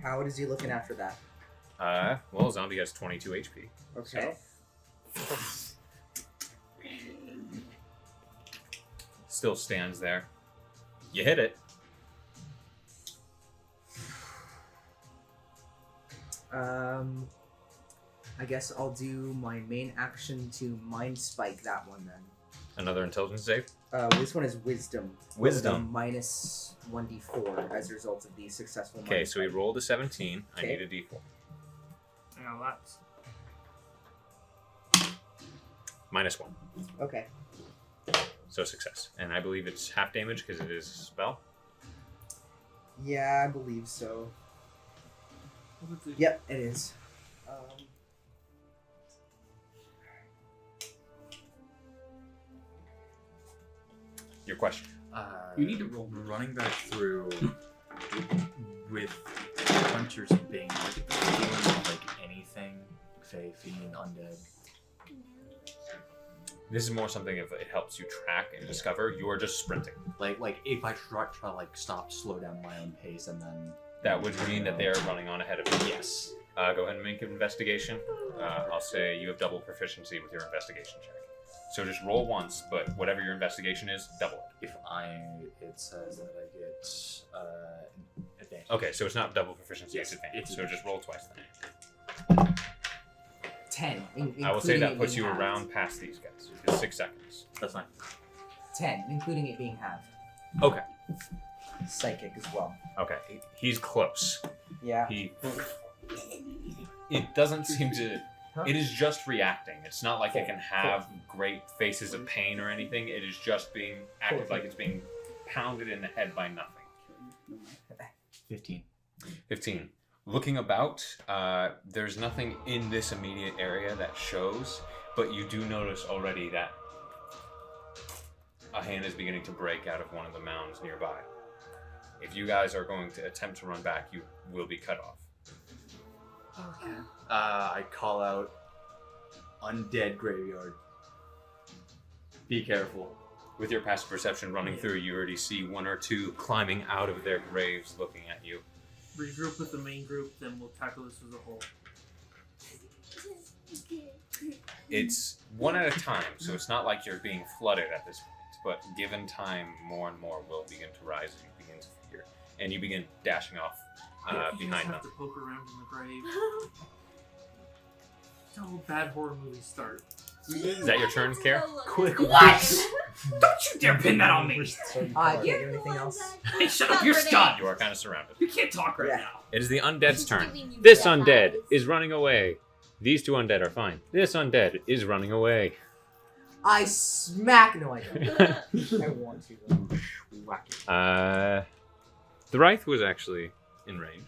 How is he looking after that? Well, zombie has 22 HP. Okay. Still stands there. You hit it. I guess I'll do my main action to Mind Spike that one then. Another intelligence save. This one is Wisdom. Wisdom. Minus 1d4 as a result of the successful Okay, Mind so he Spike. rolled a 17. I Okay. need a d4. Yeah, lots. Minus 1. Okay. So success. And I believe it's half damage because it is a spell. Yeah, I believe so. What's it? Yep, it is. Your question. You need to roll. Running back through with hunters being like anything, Fae, Fiend, Undead. This is more something if it helps you track and discover. You are just sprinting. Like if I try to like stop, slow down my own pace, and then That would mean that they are running on ahead of you. Yes. Go ahead and make an investigation. I'll say you have double proficiency with your investigation check. So just roll once, but whatever your investigation is, double it. it says that I get advantage. Okay, so it's not double proficiency, Yes, it's advantage. it's So just advantage. roll twice then. 10. I will say including that it puts being you halved. around past these guys. It's 6 seconds. That's fine. 10, including it being halved. Okay. Psychic as well. Okay. He's close. Yeah. It doesn't seem to. Huh? It is just reacting. It's not like it can have great faces of pain or anything. It is just being acted like it's being pounded in the head by nothing. 15. 15. Looking about, there's nothing in this immediate area that shows, but you do notice already that a hand is beginning to break out of one of the mounds nearby. If you guys are going to attempt to run back, you will be cut off. Okay. I call out undead graveyard. Be careful. With your passive perception running through, you already see one or two climbing out of their graves looking at you. Regroup with the main group, then we'll tackle this as a whole. It's one at a time, so it's not like you're being flooded at this point. But given time, more and more will begin to rise as you begin to figure. And you begin dashing off You behind just them. have to poke around in the grave. That's how bad horror movies start. Is that your turn, Care? Quick. What? Don't you dare pin that on me! Can't do anything else. Hey, shut up! You're stunned. You are kind of surrounded. You can't talk right Yeah. now. It is the undead's turn. Giving you This bad undead eyes. is running away. These two undead are fine. This undead is running away. I smack. No, I don't. I want to. Though. Whack it. The Wraith was actually in range.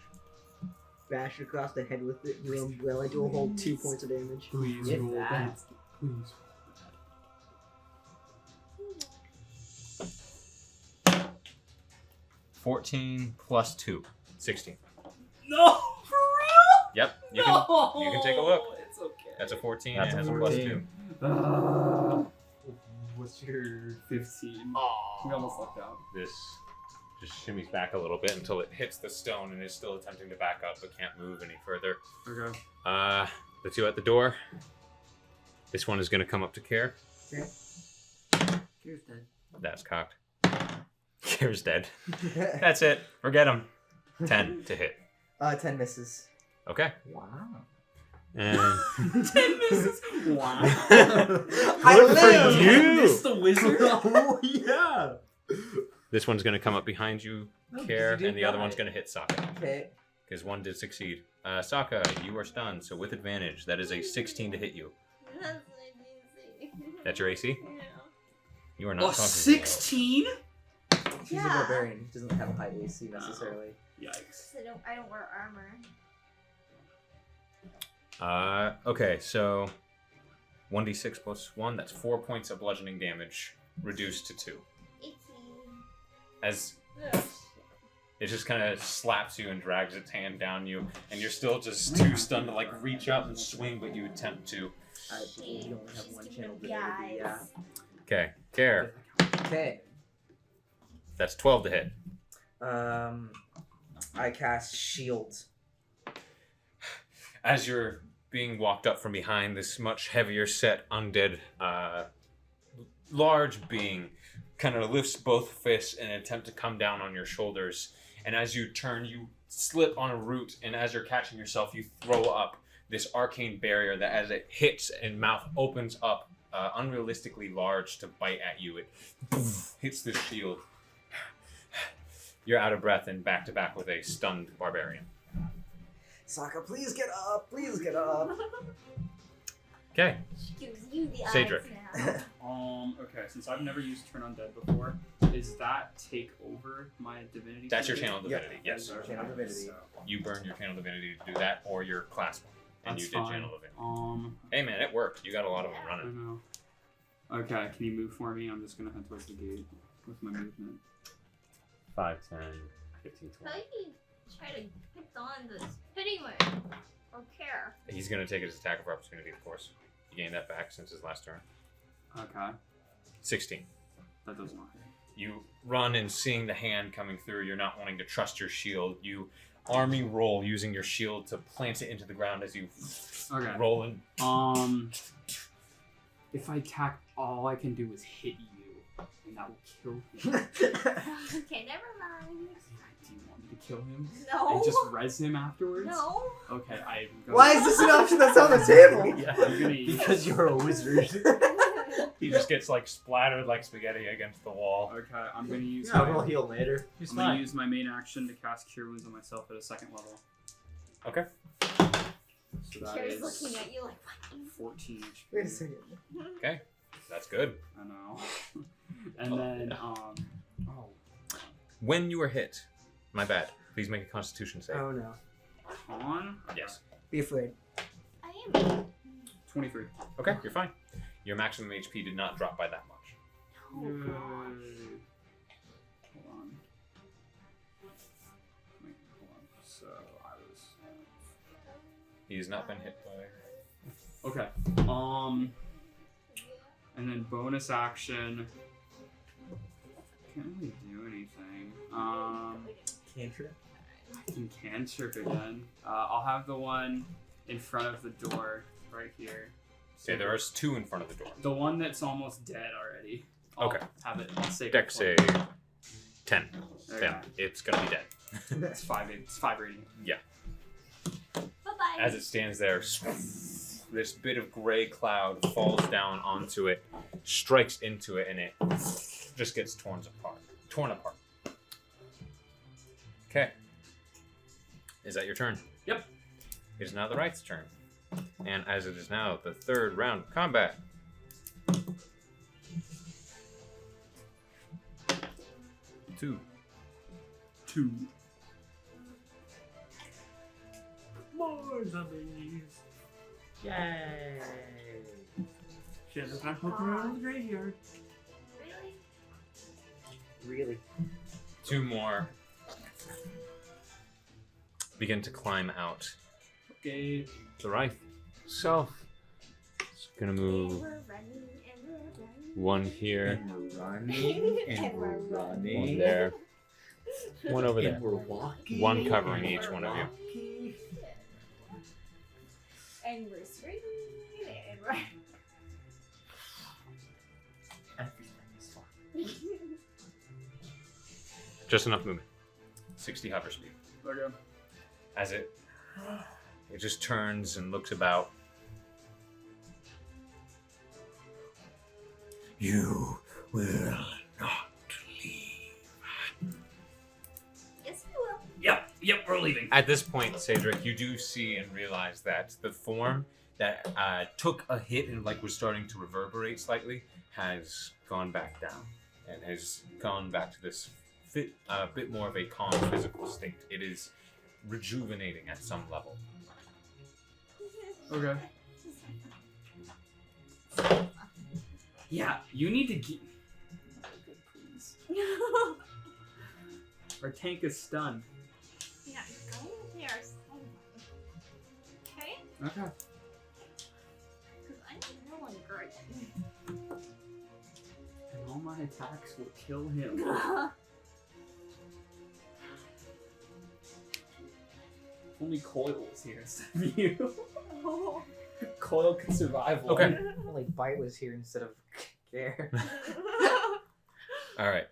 Bash across the head with it. You will do a whole 2 points of damage. Please If roll that. that. Please. 14 plus 2. 16. No, for real? Yep, you can take a look. It's okay. That's a 14 That's and it a has a plus 14. 2. What's your 15? Aw. We almost lucked out. This just shimmies back a little bit until it hits the stone and is still attempting to back up but can't move any further. Okay. The two at the door. This one is going to come up to Care. Here's dead. That's cocked. Care's dead. That's it. Forget him. 10 to hit. 10 misses. Okay. Wow. And 10 misses. Wow. I Good for live. you. Missed the wizard. Oh, yeah. this one's going to come up behind you, Care, you did and the other die. one's going to hit SAAKA. Okay. Because one did succeed. SAAKA, you are stunned, so with advantage, that is a 16 to hit you. That's what I did say. That's your AC? Yeah. You are not A talking to me. 16? He's a Yeah. barbarian. He doesn't have a high AC necessarily. Yikes. I don't wear armor. Okay, so 1d6 plus 1, that's 4 points of bludgeoning damage, reduced to 2. 18. As Ugh. it just kind of slaps you and drags its hand down you, and you're still just too stunned to like reach up and swing, but you attempt to. I believe you only have She's one giving channel them divinity. Yeah. guys. Okay, Care, Okay. that's 12 to hit. I cast shield. As you're being walked up from behind, this much heavier set undead large being kind of lifts both fists in an attempt to come down on your shoulders, and as you turn, you slip on a root, and as you're catching yourself, you throw up this arcane barrier that as it hits and mouth opens up unrealistically large to bite at you. It hits the shield. You're out of breath and back to back with a stunned barbarian. SAAKA, please get up. Please get up. Okay. She gives you the CAEDRIK. eyes now. Okay, since I've never used Turn Undead before, is that take over my divinity? That's your today? channel divinity, yes. Okay, Channel divinity. so, You burned your channel divinity to do that, or your class one, and That's you did fine. channel divinity. I Hey man, it worked. You got a lot of them running. know. Okay, can you move for me? I'm just gonna head towards the gate with my movement. 5, 10, 15, How 20. do you try to hit on this hitting way? Or care? He's gonna take his attack of opportunity, of course. You gained that back since his last turn. Okay, 16. that does not hit. You run and seeing the hand coming through, you're not wanting to trust your shield. You army roll using your shield to plant it into the ground as you Okay. roll in. If I attack, all I can do is hit you, and that will kill him. Okay, never mind. Do you want me to kill him? No. And just res him afterwards? No. Okay, I'm going. Why is this an option that's on the table? Yeah. I'm gonna use. Because you're a wizard. He just gets like splattered like spaghetti against the wall. Okay, I'm gonna use. Yeah, my, we'll heal later. I'm gonna use my main action to cast Cure Wounds on myself at a 2nd level. Okay. So that Kira's is looking at you like, what? 14 HP. Wait a second. Okay. That's good. I know. And then When you are hit, my bad. Please make a Constitution save. Oh no. On? Yes. Be afraid. I am. 23. Okay, you're fine. Your maximum HP did not drop by that much. Oh god. Hold on. Wait, hold on. So I was. He has not been hit by. Okay. And then bonus action. Can't really do anything. Cantrip. I can cantrip again. I'll have the one in front of the door right here. Okay, there are 2 in front of the door. The one that's almost dead already. I'll Okay. Have it save. Dex it save for 10. you. Then it's gonna be dead. It's 5. It's 5 rating. Bye bye. As it stands there, this bit of gray cloud falls down onto it, strikes into it, and it just gets torn apart. Okay. Is that your turn? Yep. It is now the Wraith's turn. And as it is now the 3rd round of combat. Two. More zombies. Yay! Shit, I'm not poking around in the graveyard. Really? Really? 2 more begin to climb out. Okay. The Wraith itself is gonna move We're running and we're running. 1 here, And we're running, and we're 1 running. there, 1 over there. And we're walking. 1 covering each one of you. you. And we're screaming and we're. Everything is fine. Just enough movement. 60 hover speed. Okay. As it just turns and looks about. You will not leave. Yes, we will. Yep, we're leaving. At this point, CAEDRIK, you do see and realize that the form that took a hit and was starting to reverberate slightly has gone back down and has gone back to this bit more of a calm physical state. It is rejuvenating at some level. Okay. Yeah, you need to get. Please. Our tank is stunned. Yeah, go there. Okay? Okay. Because I'm rolling great. And all my attacks will kill him. Only Coil is here instead of you. Oh. Coil can survive one. Okay. Like Bite was here instead of Care. All right.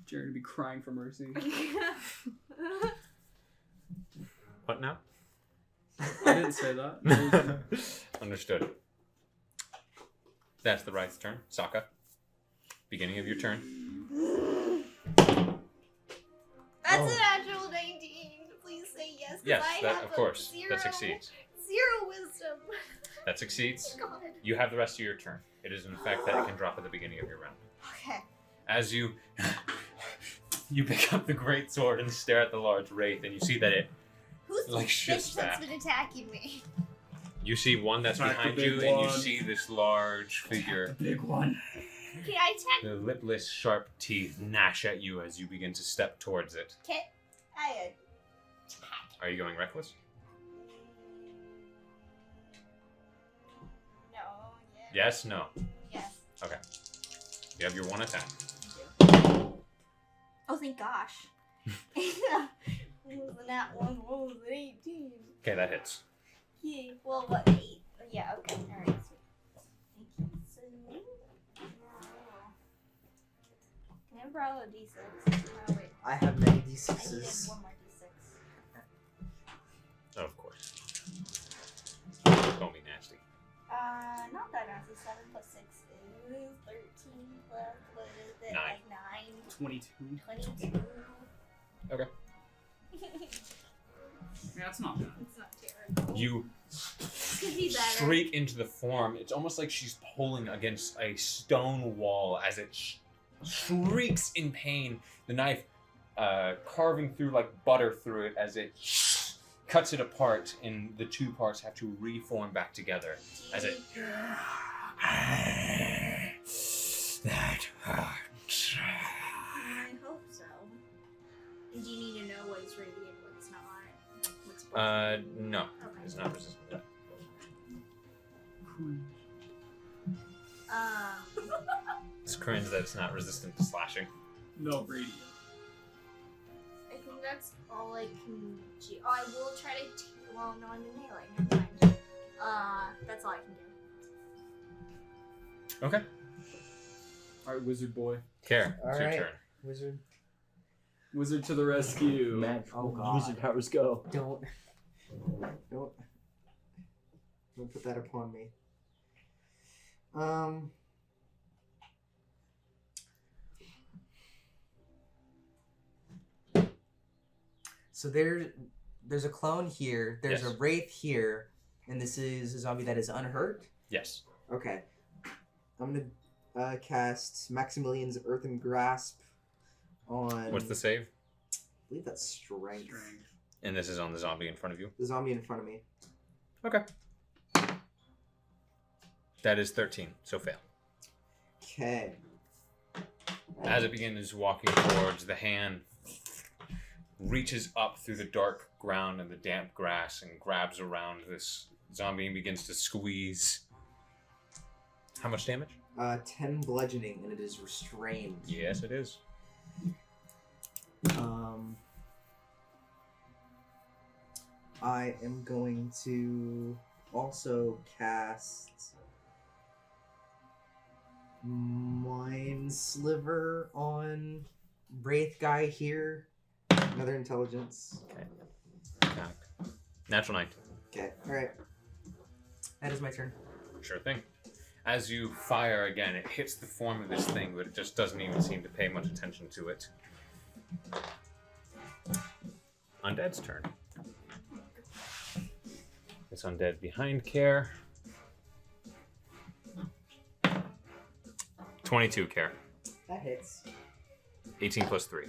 Jaron would be crying for mercy. What now? I didn't say that. Understood. That's the Wraith's turn. SAAKA. Beginning of your turn. That's an actual 19. Please say yes. 'Cause Yes, I that have of course. Zero, That succeeds. 0 wisdom. That succeeds. God. You have the rest of your turn. It is an effect that it can drop at the beginning of your round. Okay. As you pick up the great sword and stare at the large wraith, and you see that it Who's the Like, bitch shifts that's back. been attacking me? you see one that's Attack the behind big you, and you one. see this large figure, Big one. Can I attack? the lipless, sharp teeth gnash at you as you begin to step towards it. Can I attack? Are you going reckless? No. Yeah. Yes, no. Yes. You have your 1 attack. Oh, thank gosh. What was that one? What was it? 18. Okay, that hits. Yeah. Well, what? 8? Yeah. Okay. All right. Sweet. Thank you. So, can I borrow a D6? Oh wait. I have many I needed D6s. one more D6. Oh, of course. Don't be nasty. Not that nasty. 7 plus 6 is 13 plus what is it? 9. Like 9. 22. 22. Okay. Yeah, it's not bad. It's not terrible. You Could be better. straight into the form. It's almost like she's pulling against a stone wall as it shrieks in pain. The knife carving through like butter through it as it cuts it apart, and the two parts have to reform back together as it. That hurts. I hope so. Do you need to know what's radiant, what's not? What's No, Okay. it's not resistant to that. It's cringe that it's not resistant to slashing. No radiant. I think that's all I can do. Oh, I will try to. Well, no, I'm in melee. Never mind. That's all I can do. Okay. Alright, wizard boy. Care. It's your Alright. turn. Wizard. Wizard to the rescue. Oh god. Wizard powers go. Don't put that upon me. So there's a clone here. There's Yes. a wraith here, and this is a zombie that is unhurt. Yes. Okay. I'm gonna cast Maximilian's Earthen Grasp on. What's the save? I believe that's strength. And this is on the zombie in front of you. The zombie in front of me. Okay. That is 13, so fail. Okay. As it begins walking towards, the hand reaches up through the dark ground and the damp grass and grabs around this zombie and begins to squeeze. How much damage? 10 bludgeoning, and it is restrained. Yes, it is. I am going to also cast Mind Sliver on Wraith guy here. Another intelligence. Okay. Attack. Natural 19. Okay, alright. That is my turn. Sure thing. As you fire again, it hits the form of this thing, but it just doesn't even seem to pay much attention to it. Undead's turn. It's undead behind Care. 22 Care. That hits. 18 plus 3.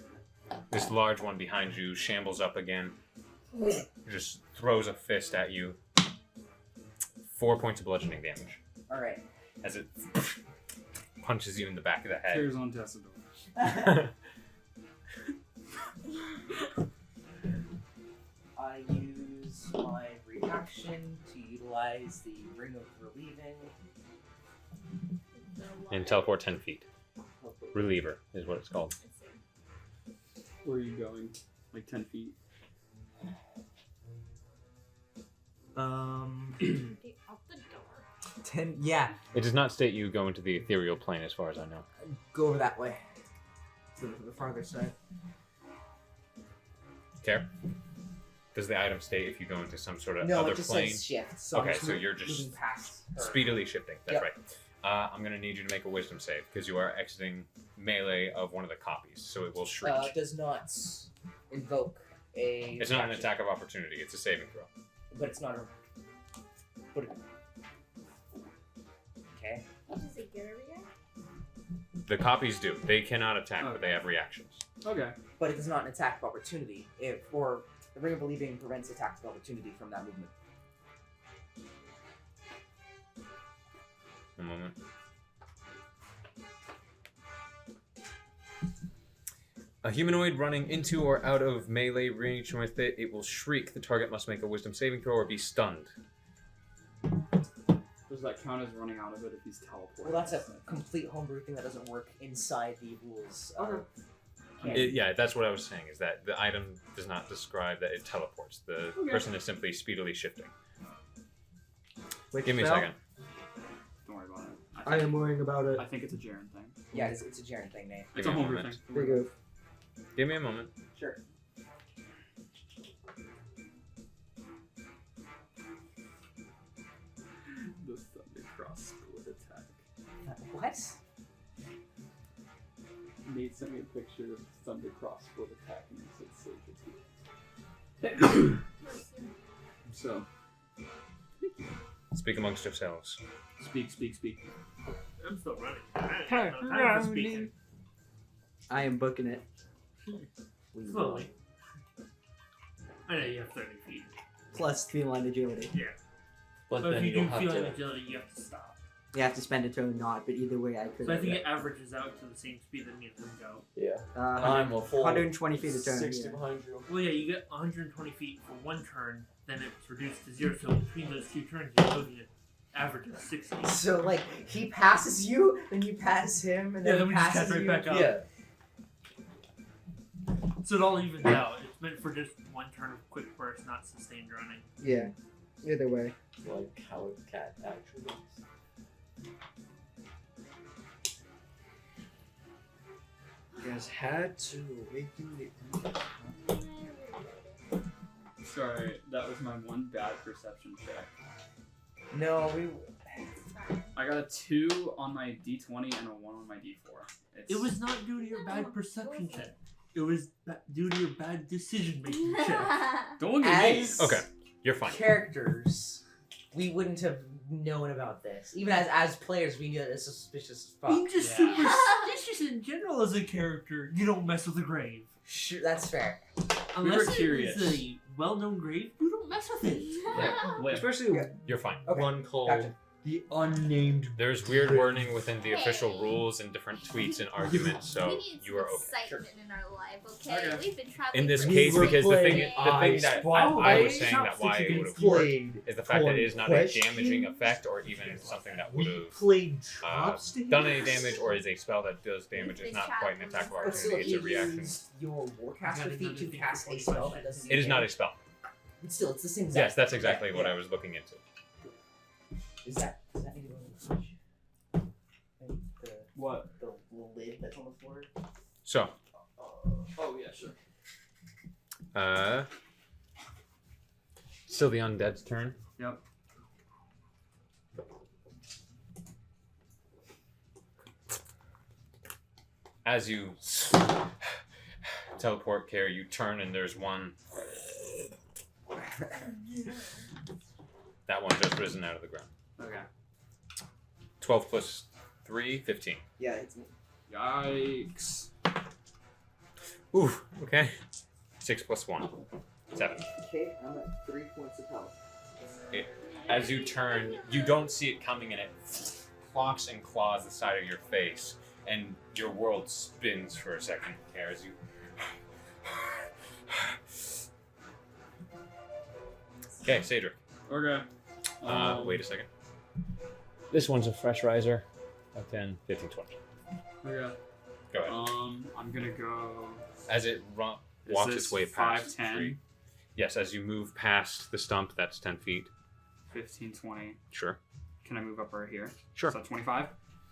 This large one behind you shambles up again. Just throws a fist at you. 4 points of bludgeoning damage. Alright. As it punches you in the back of the head. Tears on Tessador. I use my reaction to utilize the Ring of Relieving. And teleport 10 feet. Reliever is what it's called. Where are you going? Like 10 feet? Out the door. 10, yeah. It does not state you go into the ethereal plane as far as I know. Go over that way. To the farther side. Care? Does the item state if you go into some sort of No, other it just plane? says shift. So Okay, I'm so you're just moving past her. speedily shifting. That's Yep. right. I'm going to need you to make a wisdom save because you are exiting melee of one of the copies, so it will shriek. Does not invoke a. It's not an reaction. attack of opportunity, it's a saving throw. But it's not a. But okay. Does it get a reaction? The copies do. They cannot attack, but they have reactions. Okay. But it is not an attack of opportunity. Or the Ring of Believing prevents attacks of opportunity from that movement. One moment. A humanoid running into or out of melee range with it, it will shriek. The target must make a wisdom saving throw or be stunned. Does that count as running out of it if he's teleported? Well, that's a complete homebrew thing that doesn't work inside the rules. Yeah, that's what I was saying, is that the item does not describe that it teleports. The person is simply speedily shifting. Which Give me a spell? second. Don't worry about it. I am worrying about it. I think it's a Jaren thing. Yeah, it's a Jaren thing, Nate. It's Give a me a homebrew moment. thing. There you go. Give me a moment. Sure. The Thunder Cross split attack. What? Nate sent me a picture of Thunder Cross split attack and he said save it. So, Speak amongst yourselves. speak. I'm still running. I have no time for speaking. I am booking it. Slowly. I know you have 30 feet. Plus feline agility. Yeah. But But if then you you'll do have feel to. agility, you have to stop. You have to spend a turn not, but either way I could. So I think it averages out to the same speed that needs to go. Yeah. Uh, I'm a full 120 feet a turn. 60 Yeah. behind you. Well, yeah, you get 120 feet for one turn, then it's reduced to 0. So between those 2 turns, you go to an average of 60. So like he passes you, then you pass him, and Yeah, then then he we just passes catch right you. back up. Yeah. So it all evens out. It's meant for just one turn of quick burst, not sustained running. Yeah. Either way. Like how a cat actually is. You guys had to awaken the. Sorry, that was my one bad perception check. No, we. I got a 2 on my D20 and a 1 on my D4. It was not due to your bad perception check. It was due to your bad decision making check. Don't look at me. As Okay, you're fine. characters, we wouldn't have known about this. Even as players, we knew that this was suspicious as fuck. Being just Yeah. superstitious in general as a character, you don't mess with a grave. Sure, that's fair. Unless were it curious. is a well-known grave, you don't mess with it. Wait, Especially You're fine. Okay, one called gotcha. the unnamed. There's weird wording within the official rules and different tweets and arguments, We so need you are some okay. excitement in our life, okay? Okay. We've been traveling In this for case, so because the thing long. that I was saying that why it would have worked played is the fact that it is not a Question? damaging effect or even something that would We have played chopsticks. done any damage or is a spell that does damage. It's We've not been quite an attack of traveling But still, opportunity, it's a you reaction. use your warcaster Gotta feat to do cast a the spell that doesn't. It is not a spell. But still, it's the same. Yes, exact- that's exactly yeah, what yeah. I was looking into. Is that maybe the what? the lid that's on the floor? So, Oh, yeah, sure. still the undead's turn. Yep. As you teleport care, you turn and there's one. That one just risen out of the ground. Okay. 12 plus 3, 15. Yeah, it's me. Yikes. Ooh, okay. 6 plus 1, 7. Okay, I'm at 3 points of health. As you turn, you don't see it coming and it clocks and claws the side of your face, and your world spins for a second as you. Okay, CAEDRIK. Okay. Wait a second. This one's a fresh riser. 10, 15, 20. Okay. Go ahead. I'm gonna go. As it Is walks this its way past 5, 10? 3. Yes, as you move past the stump, that's 10 feet. 15, 20. Sure. Can I move up right here? Sure. So 25?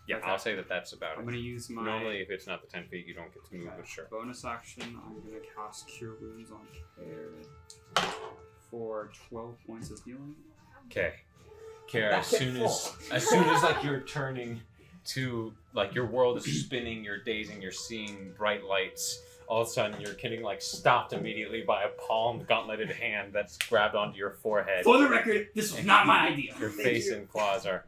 Yeah, Okay. I'll say that that's about I'm it. gonna use my Normally, if it's not the 10 feet, you don't get to move, but sure. bonus action. I'm gonna cast Cure Wounds on Care for 12 points of healing. Okay. Kara, as Back soon and as like you're turning to like your world is spinning, you're dazing, you're seeing bright lights. All of a sudden, you're getting like stopped immediately by a palmed, gauntleted hand that's grabbed onto your forehead. For the record, this was not my idea. Your face and claws are.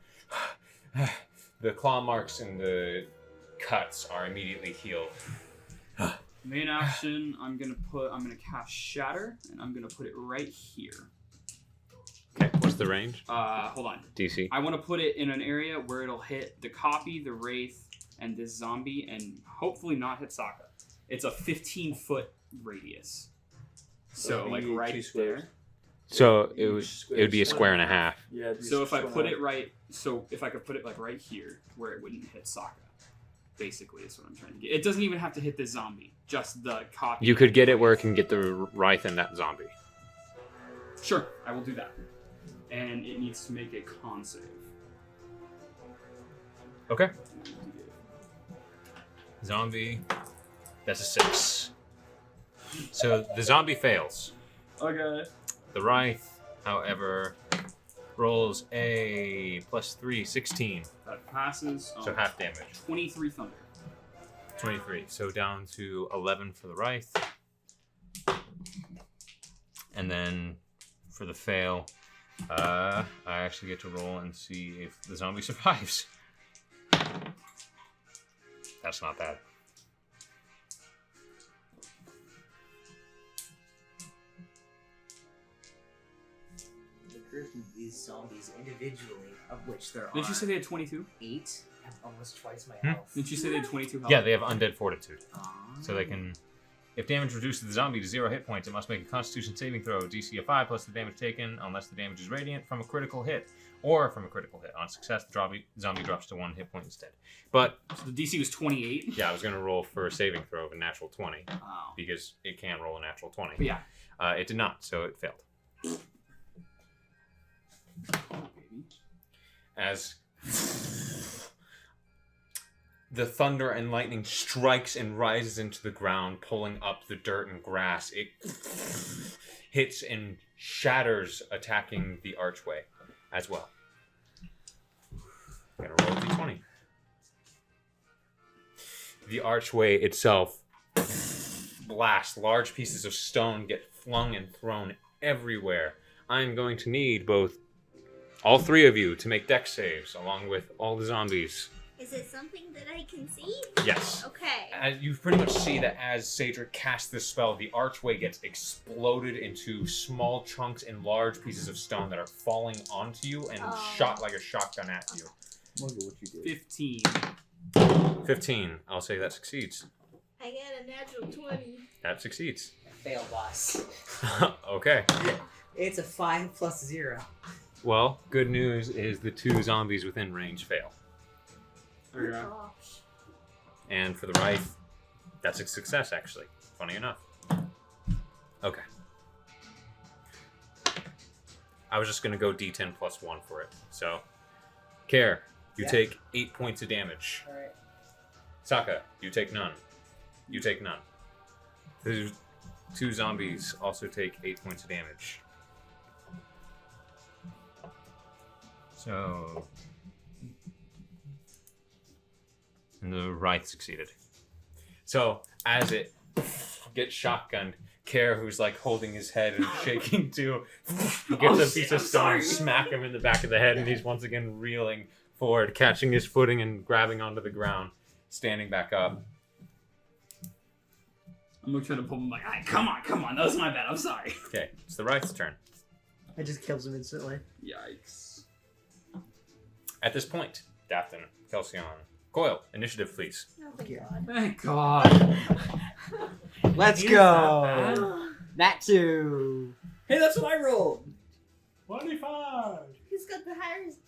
The claw marks and the cuts are immediately healed. Main action. I'm gonna cast Shatter, and I'm gonna put it right here. Okay, what's the range? Hold on. DC. I want to put it in an area where it'll hit the copy, the wraith, and this zombie, and hopefully not hit SAAKA. It's a 15-foot radius. So like Maybe right 2 squares. there. So it would be a square and a half. Yeah. So if I put it right, so if I could put it like right here where it wouldn't hit SAAKA, basically is what I'm trying to get. It doesn't even have to hit the zombie, just the copy. You could get it where it can get the wraith and that zombie. Sure, I will do that. And it needs to make a con save. Okay. Zombie. That's a 6. So the zombie fails. Okay. The wraith, however, rolls a +3, 16. That passes. So half damage. 23 thunder. 23. So down to 11 for the wraith. And then for the fail, I actually get to roll and see if the zombie survives. That's not bad. workers through these zombies individually, of which there are Didn't you say they had 22? 8. I have almost twice my Hmm? health. Didn't you say they had 22 health? Yeah, they have undead fortitude. Ah. So they can... If damage reduces the zombie to 0 hit points, it must make a Constitution saving throw, DC of 5 plus the damage taken, unless the damage is radiant from a critical hit, or from a critical hit. On success, the zombie drops to 1 hit point instead. But So the DC was 28? yeah, I was going to roll for a saving throw of a natural 20, Oh. because it can roll a natural 20. But yeah. It did not, so it failed. As the thunder and lightning strikes and rises into the ground, pulling up the dirt and grass, it hits and shatters, attacking the archway as well. Gotta roll a d20. The archway itself blasts. Large pieces of stone get flung and thrown everywhere. I'm going to need all 3 of you to make dex saves, along with all the zombies. Is it something that I can see? Yes. Okay. You pretty much see that as CAEDRIK casts this spell, the archway gets exploded into small chunks and large pieces of stone that are falling onto you and shot like a shotgun at you. Wonder what you did. 15. 15. I'll say that succeeds. I got a natural 20. That succeeds. Fail, boss. Okay. It's a 5 plus 0. Well, good news is the 2 zombies within range fail. Okay. Gosh. And for the Wraith, that's a success, actually. Funny enough. Okay. I was just going to go d10 plus 1 for it. So, Care, you take 8 points of damage. Alright. SAAKA, you take none. You take none. The 2 zombies also take 8 points of damage. So... And the Wraith succeeded. So, as it gets shotgunned, Care, who's like holding his head and shaking too, gets a piece of stone, smack him in the back of the head, and he's once again reeling forward, catching his footing and grabbing onto the ground, standing back up. I'm gonna try to pull him like, "Ay, come on, that was my bad, I'm sorry." Okay, it's the Wraith's turn. It just kills him instantly. Yikes. At this point, DATH'TAN, KELSION, COIL, initiative, please. Oh my Yeah. god. Thank God. Let's Is go! That 2. Hey, that's what I rolled. 25. Who's got the highest?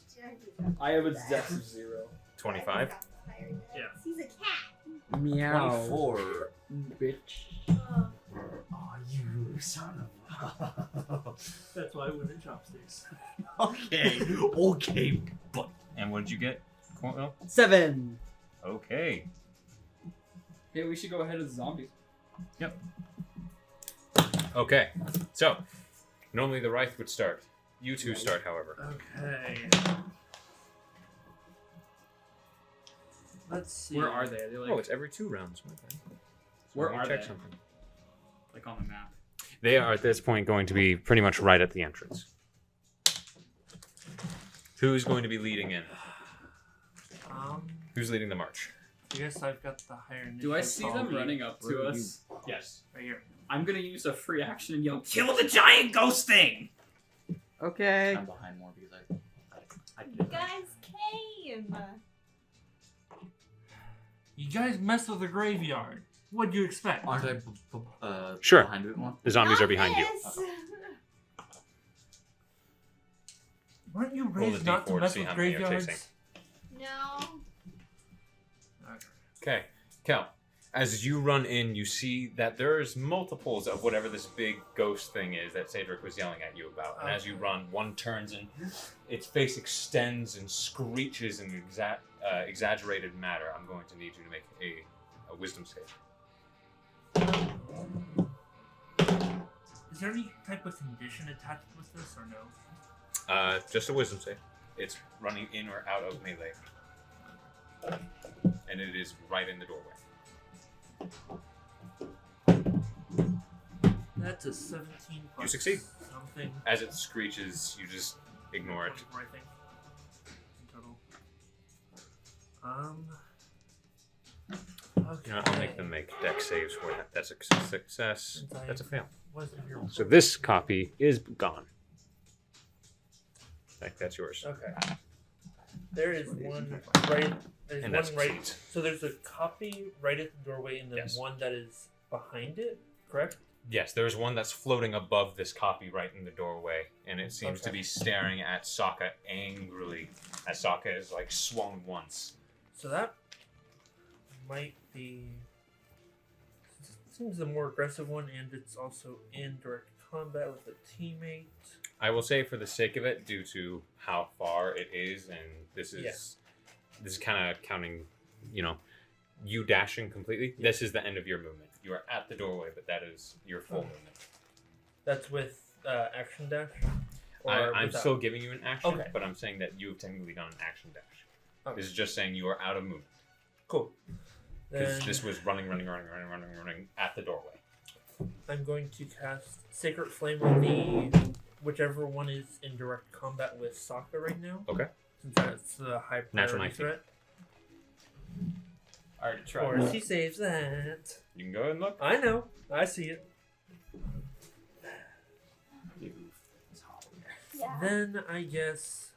I have a dex of 0. 25. Yeah. He's a cat. Meow. 24. Bitch. Oh. Oh, you son of That's why I went in chopsticks. Okay, but And what did you get, COIL? 7. Okay. Hey, we should go ahead of the zombies. Okay. So, normally the Wraith would start. You 2 start, however. Okay. Let's see. Where are they? Are they like, Oh, it's every 2 rounds. My bad. Where Let me are check they? something. like on the map? They are at this point going to be pretty much right at the entrance. Who's going to be leading in? Who's leading the march? I guess I've got the higher initiative. Do I see them probably. running up to us? Yes. Right here. I'm gonna use a free action and yell, "Kill the giant ghost thing!" Okay. I'm behind more because I You guys came. You guys messed with the graveyard. What'd you expect? aren't I Sure. behind a bit more? The zombies Not are behind you. this. Weren't you Roll the raised not to D4 to mess see with how many you're graveyards? chasing. No. Okay, Kel, as you run in, you see that there's multiples of whatever this big ghost thing is that CAEDRIK was yelling at you about. And as you run, one turns and its face extends and screeches in exaggerated manner. I'm going to need you to make a wisdom save. Is there any type of condition attached with this or no? Just a wisdom save. It's running in or out of melee. And it is right in the doorway. That's a 17 plus You succeed. something. As it screeches, you just ignore it. 24, I think. In total. Okay. You know, I'll make them make dex saves for that. That's a success. That's a fail. Wasn't here. So this copy is gone. That's yours. Okay. There is one right. There's And one that's right. cute. So there's a copy right at the doorway, and then Yes. one that is behind it. Correct. Yes, there's one that's floating above this copy right in the doorway, and it seems to Okay. be staring at SAAKA angrily, as SAAKA is like swung once. So that might be. Seems the more aggressive one, and it's also in direct combat with a teammate. I will say, for the sake of it, due to how far it is, and this is kind of counting, you dashing completely. Yeah. This is the end of your movement. You are at the doorway, but that is your full movement. That's with action dash. I'm without? still giving you an action, Okay. but I'm saying that you have technically done an action dash. Okay. This is just saying you are out of movement. Cool. Because Then this was running at the doorway. I'm going to cast Sacred Flame on the whichever one is in direct combat with SAAKA right now. Okay. Since that's the high Natural priority 19. threat. I already Of tried. course, he saves that. You can go ahead and look. I know. I see it. Yeah. Then I guess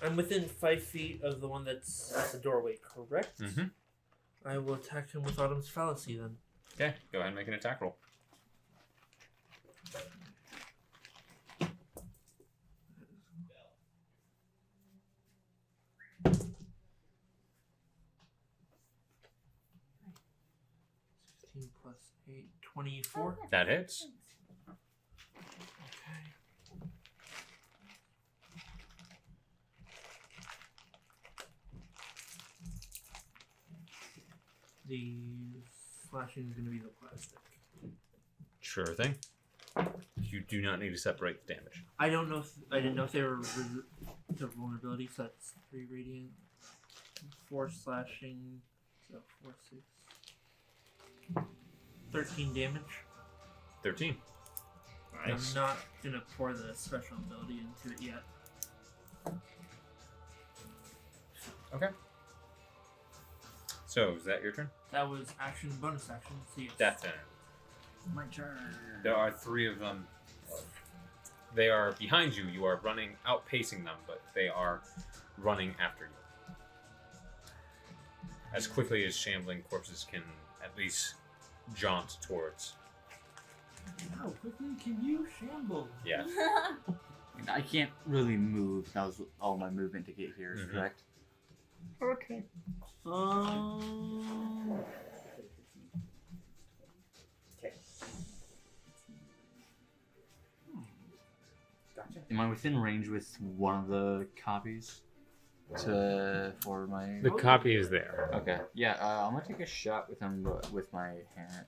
I'm within 5 feet of the one that's at the doorway, correct? Mm-hmm. I will attack him with Autumn's Fallacy then. Okay, go ahead and make an attack roll. Plus 8, 24. That hits. Okay. The slashing is going to be the plastic. Sure thing. You do not need to separate the damage. I don't know if I didn't know if they were the vulnerability. So that's 3 radiant, 4 slashing, so 4, 6, 13 damage. 13. Nice. I'm not gonna pour the special ability into it yet. Okay. So, is that your turn? That was action, bonus action. See, it's DATH'TAN. My turn. There are 3 of them. They are behind you. You are running, outpacing them, but they are running after you. As quickly as shambling corpses can at least jaunt towards. How quickly can you shamble? Yeah. I can't really move. That was all my movement to get here, Mhm. correct? Okay. Am I within range with one of the copies for my? The copy is there. Okay. Yeah. I'm gonna take a shot with him with my hand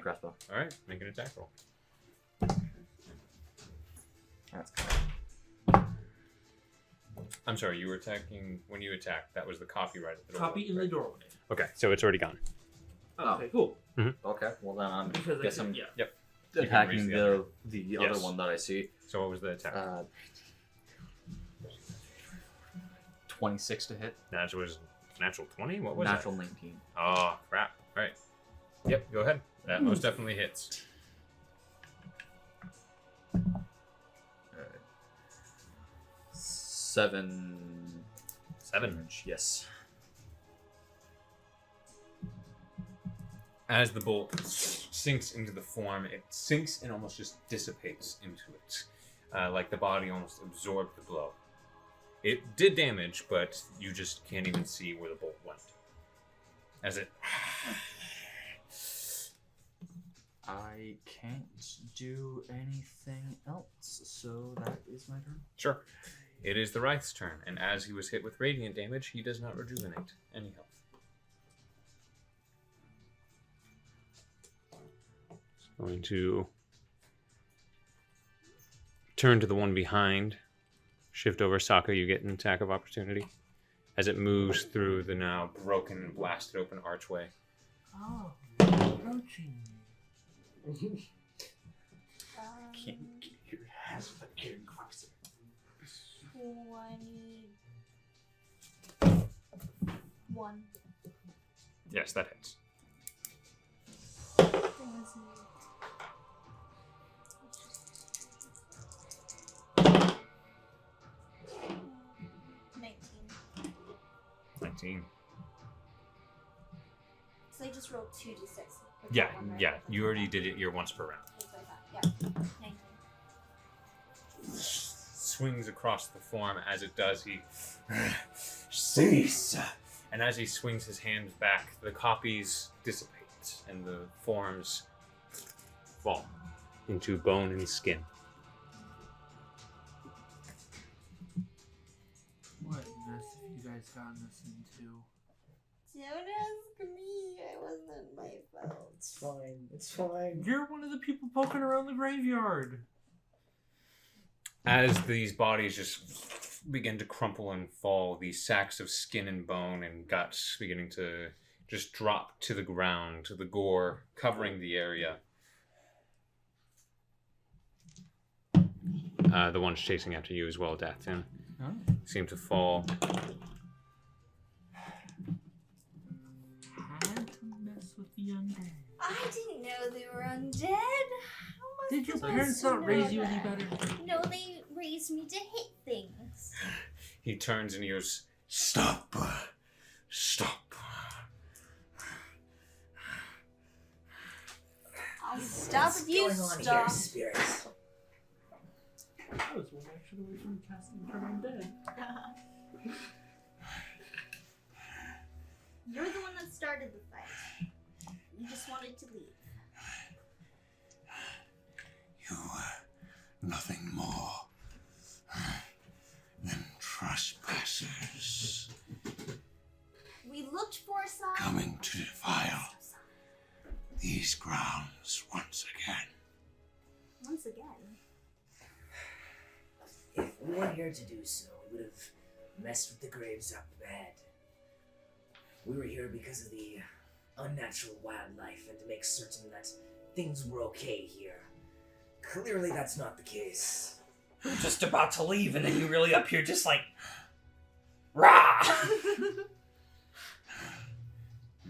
crossbow. All right, make an attack roll. That's good. I'm sorry, you were attacking when you attacked. That was the copy right at the doorway. Copy in the right? doorway. Okay, so it's already gone. Okay, cool. Okay. Well then I'm Because guess I'm yeah. Yep. attacking You can raise the Yes. other one that I see. So what was the attack? 26 to hit. That was natural 20? What was Natural 19. that? Oh, crap. All right. Yep, go ahead. That most definitely hits. 7 damage. Yes. As the bolt sinks into the form, it sinks and almost just dissipates into it. Like the body almost absorbed the blow. It did damage, but you just can't even see where the bolt went. As it... I can't do anything else, so that is my turn. Sure. It is the Wraith's turn, and as he was hit with radiant damage, he does not rejuvenate any health. Going to turn to the one behind. Shift over SAAKA, you get an attack of opportunity. As it moves through the now broken and blasted open archway. Oh, approaching. Can't get your ass but getting closer. 21. Yes, that hits. 19. So I just rolled 2d6. with Yeah, that one, right? yeah. You already did it. You're once per round. That's what I thought. Yeah. 19. Swings across the form. As it does, he cease. And as he swings his hands back, the copies dissipate and the forms fall into bone and skin. What mess have you guys gotten us into? Don't ask me. It wasn't my fault. It's fine. It's fine. You're one of the people poking around the graveyard. As these bodies just begin to crumple and fall, these sacks of skin and bone and guts beginning to just drop to the ground, the gore covering the area. The ones chasing after you as well, DATH'TAN, seem to fall. Had to mess with the undead. I didn't know they were undead. How am I Did your supposed parents to not know raise you that? any better? No, they raised me to hit things. He turns and he goes, "Stop! Stop!" I'll stop What's if you going on here, stop. spirits? I was one action away from casting turn undead. You're the one that started the fight. You just wanted to leave. You were nothing more than trespassers We looked for a sign. coming to defile these grounds once again. Once again. If we weren't here to do so, we would have messed with the graves up bad. We were here because of the unnatural wildlife and to make certain that things were okay here. Clearly that's not the case. We were just about to leave, and then you really up here just like, rah!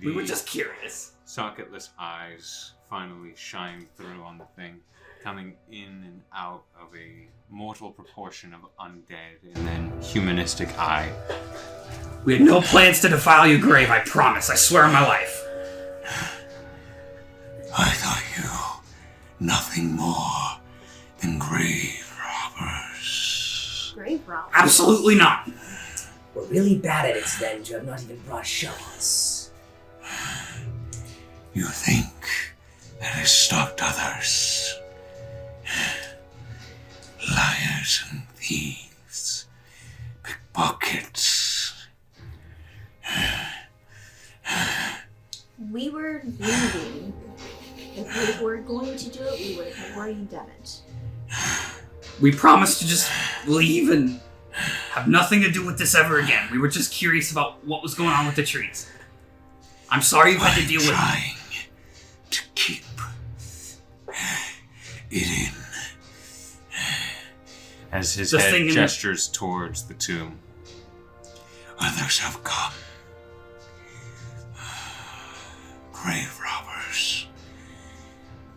We were just curious. Socketless eyes finally shine through on the thing, coming in and out of a mortal proportion of undead and then humanistic eye. We had no plans to defile your grave, I promise. I swear on my life. I thought you nothing more than grave robbers. Grave robbers. Absolutely not. We're really bad at it then to have not even brought shovels. You think that has stopped others. Liars and thieves, pickpockets. We were leaving. If we were going to do it, we would have already done it. We promised to just leave and have nothing to do with this ever again. We were just curious about what was going on with the trees. I'm sorry you've had to deal with it. Trying to keep it in. As his Just head thinking- gestures towards the tomb. Others have come. Grave robbers.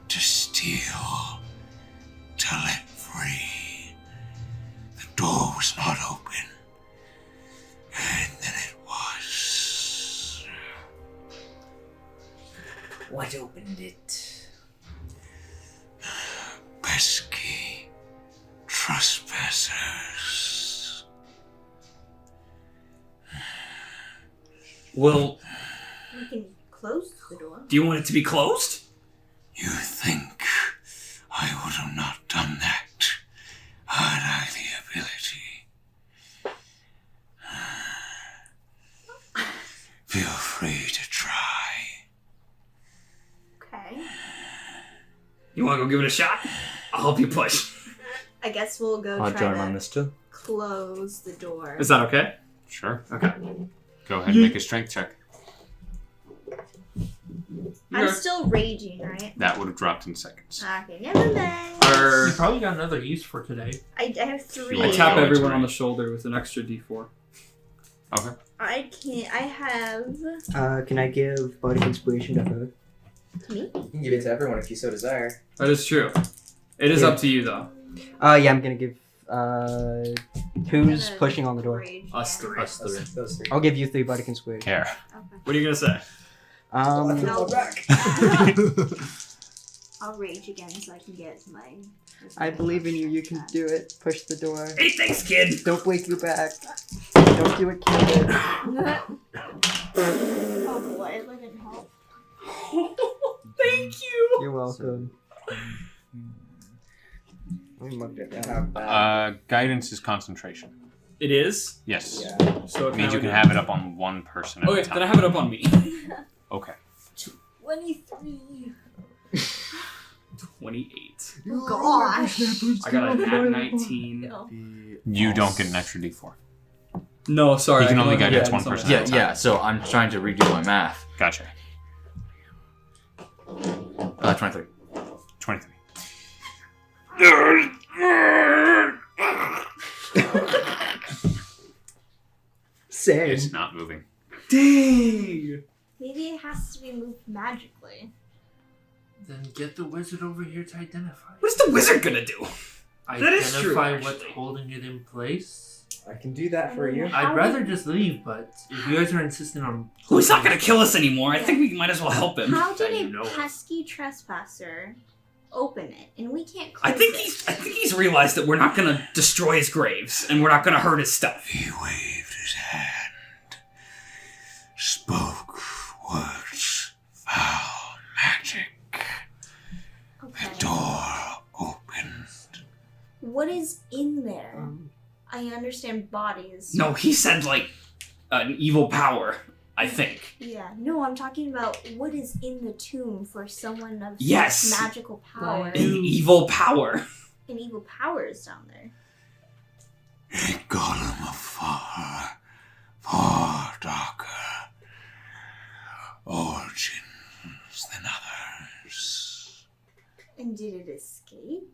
To steal. To let free. The door was not open. And then it was. What opened it? Pesky trespassers. Well, We can close the door. do you want it to be closed? You think I would have not done that had I the ability? Feel free to try. Okay. You want to go give it a shot? I'll help you push. I guess we'll go I'll try join to on this too. close the door. Is that okay? Sure. Okay. Go ahead and make a strength check. I'm still raging, right? That would have dropped in seconds. Okay, never mind. You probably got another use for today. I have 3. I tap Oh, everyone it's on the right. shoulder with an extra D4. Okay. I can't. I have. Can I give Bardic Inspiration to her? Me? You can give it to everyone if you so desire. That is true. It is Yeah. up to you, though. Yeah, I'm gonna give Who's Gonna pushing on the door? rage Us again. three. Us three. Those three. I'll give you 3 bardic and squid. Care. Okay. What are you gonna say? I threw No. one back. I'll rage again so I can get my. I believe in you. You can do it. Push the door. Hey, thanks, kid. Don't break your back. Don't do it, kid. Oh boy, that didn't help. Thank you. You're welcome. We mugged it I down. have that. Guidance is concentration. It is. Yes. Yeah. So It means you can have it up on one person at Okay, a time. then I have it up on me. Okay. 23. 28. Oh gosh. I got a nat 19. No. You don't get an extra D4. No, sorry. You can I only have guidance it one on person. my- Yeah, yeah. So I'm trying to redo my math. Gotcha. 23. 23. Same. It's not moving. Dang. Maybe it has to be moved magically. Then get the wizard over here to identify. What is the wizard gonna do? That is true, Identify what's actually. holding it in place. I can do that for you. How I'd rather did- just leave, but if you guys are insisting on... Well, he's not gonna kill us anymore. I think we might as well help him. How did That you a know. pesky trespasser open it, and we can't I close think it? he's realized that we're not gonna destroy his graves and we're not gonna hurt his stuff. He waved his hand, spoke words, foul magic. Okay. The door opened. What is in there? I understand bodies. No, he said like an evil power. I think. Yeah. No, I'm talking about what is in the tomb for someone of Yes. such magical power. An evil power. An evil power is down there. A golem of far, far darker origins than others. And did it escape?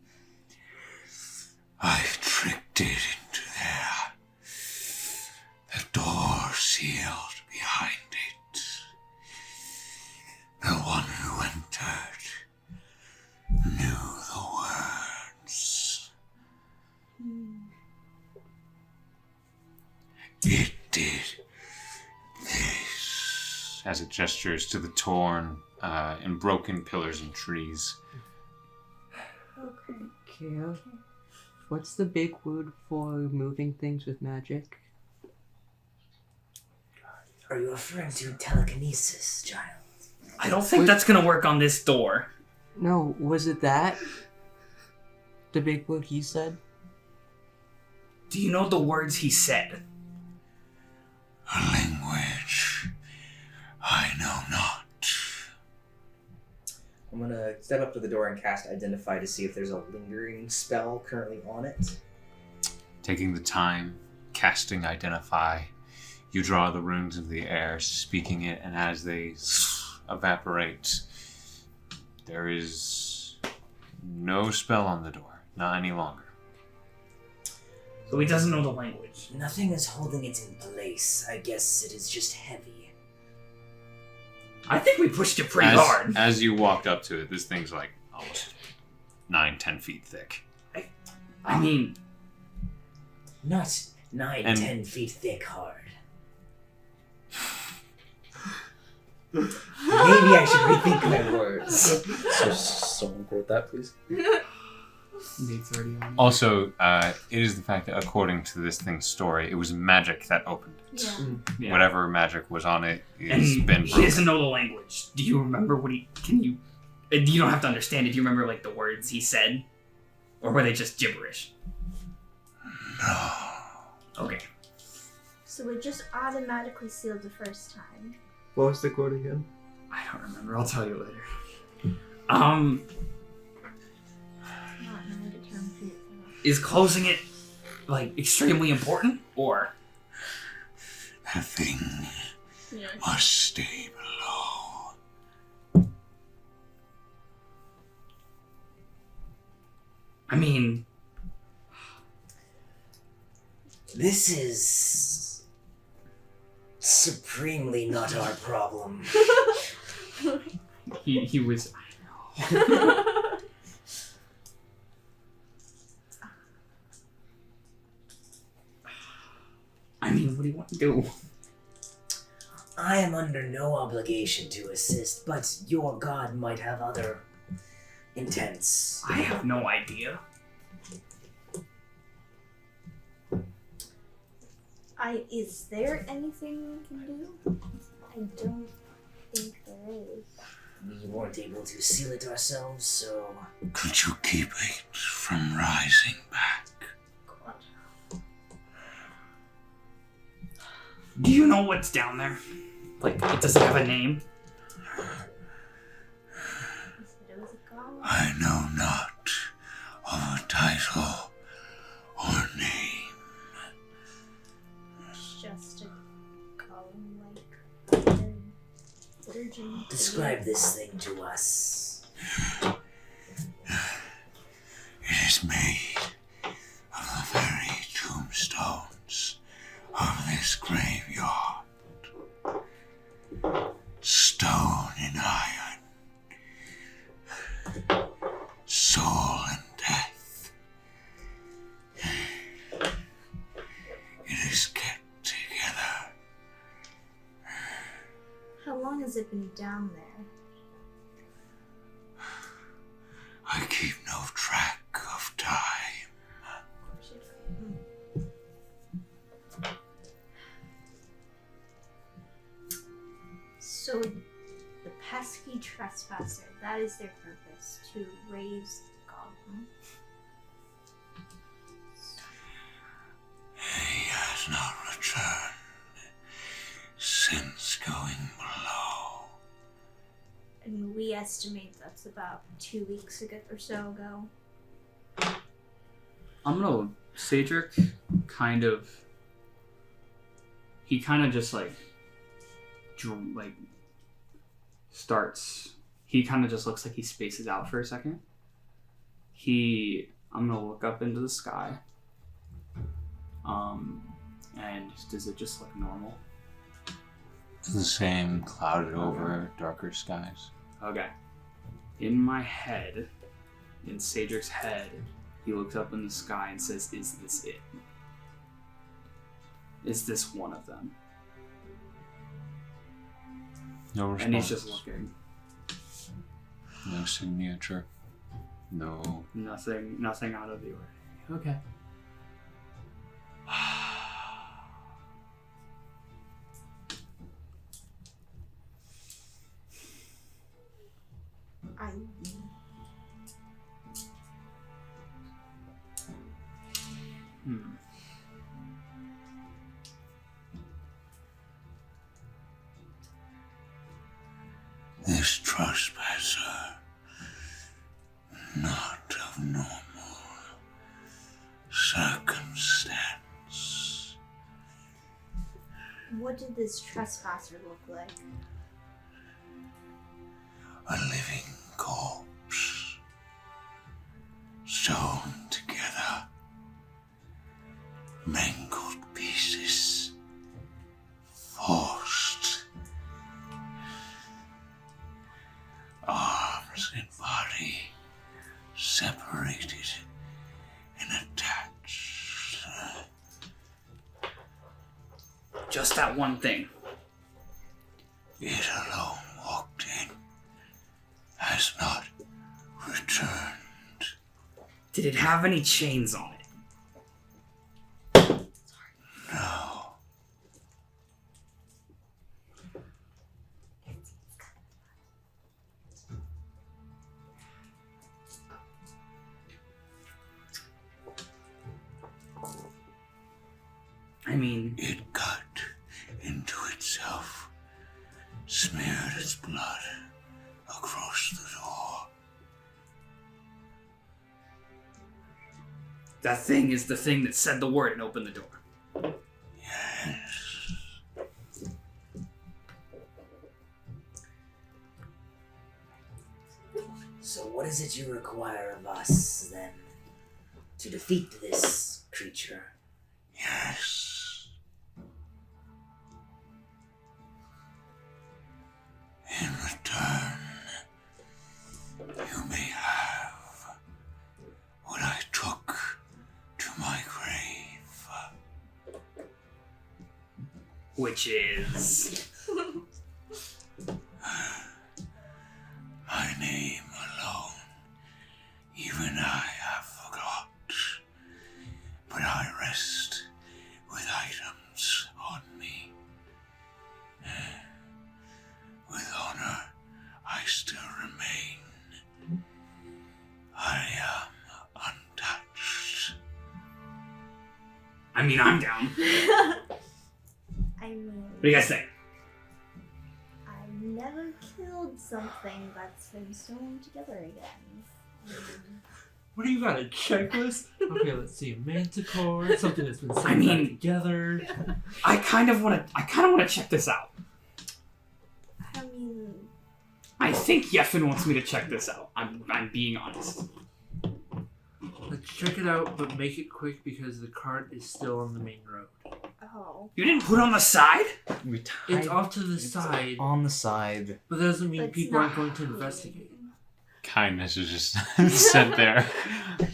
I've tricked it into there. The door sealed behind it. The one who entered knew the words. It did this. As it gestures to the torn and broken pillars and trees. Okay. Okay. What's the big word for moving things with magic? Are you referring to telekinesis, child? I don't think that's gonna work on this door. No, was it that? The big word he said? Do you know the words he said? A language I know not. I'm gonna step up to the door and cast Identify to see if there's a lingering spell currently on it. Taking the time, casting Identify, you draw the runes into the air, speaking it, and as they evaporate, there is no spell on the door. Not any longer. So he doesn't know the language. Nothing is holding it in place. I guess it is just heavy. I think we pushed it pretty as, hard. As you walked up to it, this thing's like almost 9-10 feet thick. I mean, Not 9, And- 10 feet thick hard. Maybe I should rethink my words. So someone quote that, please. Nate's already on. Also, it is the fact that according to this thing's story, it was magic that opened it. Yeah. yeah. Whatever magic was on it And has been he broken. doesn't know the language. Do you remember what he? Can you? You don't have to understand it. Do you remember like the words he said, or were they just gibberish? No. Okay. So it just automatically sealed the first time. What was the quote again? I don't remember. I'll tell you later. Not 9 to 10 feet. Is closing it like extremely important, or The thing Yeah. must stay below. I mean, This is supremely not our problem. he was. do you want to do? I am under no obligation to assist, but your god might have other intents. I have no idea. Is there anything we can do? I don't think there is. We weren't able to seal it ourselves, so... Could you keep it from rising back? God. Do you know what's down there? Like, it doesn't have a name. You said it was a golem? I know not of a title or name. It's just a golem-like virgin. Describe this thing to us. It is made of the very tombstones of this graveyard. Stone and iron, soul and death. It is kept together. How long has it been down there? I keep no track of time. So, the pesky trespasser, that is their purpose, to raise the golem. He has not returned since going below. And we estimate that's about 2 weeks ago or so ago. I'm gonna... Cedric he kind of just starts... He kind of just looks like he spaces out for a second. I'm gonna look up into the sky. And does it just look normal? It's the same clouded over, darker skies. Okay. In my head, in Cedric's head, he looks up in the sky and says, "Is this it? Is this one of them?" No response. And he's just looking. No signature. No. Nothing out of the ordinary. Okay. This trespasser, not of normal circumstance. What did this trespasser look like? A living corpse, sewn together, mangled pieces, forced, arms and body separated and attached. Just that one thing. It alone walked in, has not returned. Did it have any chains on it? No. I mean... It cut into itself, smeared its blood across the door. That thing is the thing that said the word and opened the door. Yes. So what is it you require of us, then, to defeat this creature? Yes. In return, you may have what I took to my grave. which is My name alone, even I have forgot. But I rest with items on me. With honor, I still remain. I am untouched. I mean, I'm down. I mean, What do you guys think? I've never killed something that's been sewn together again. What do you got? A checklist? Okay, let's see. A manticore, something that's been sewn I mean- back together. I kind of want to check this out. I mean, I think Yefin wants me to check this out. I'm being honest. Let's check it out, but make it quick because the cart is still on the main road. oh. You didn't put it on the side? We It's off to the side, on the side. but that doesn't mean But it's people aren't not going to clean. investigate. Kindness is just sent there,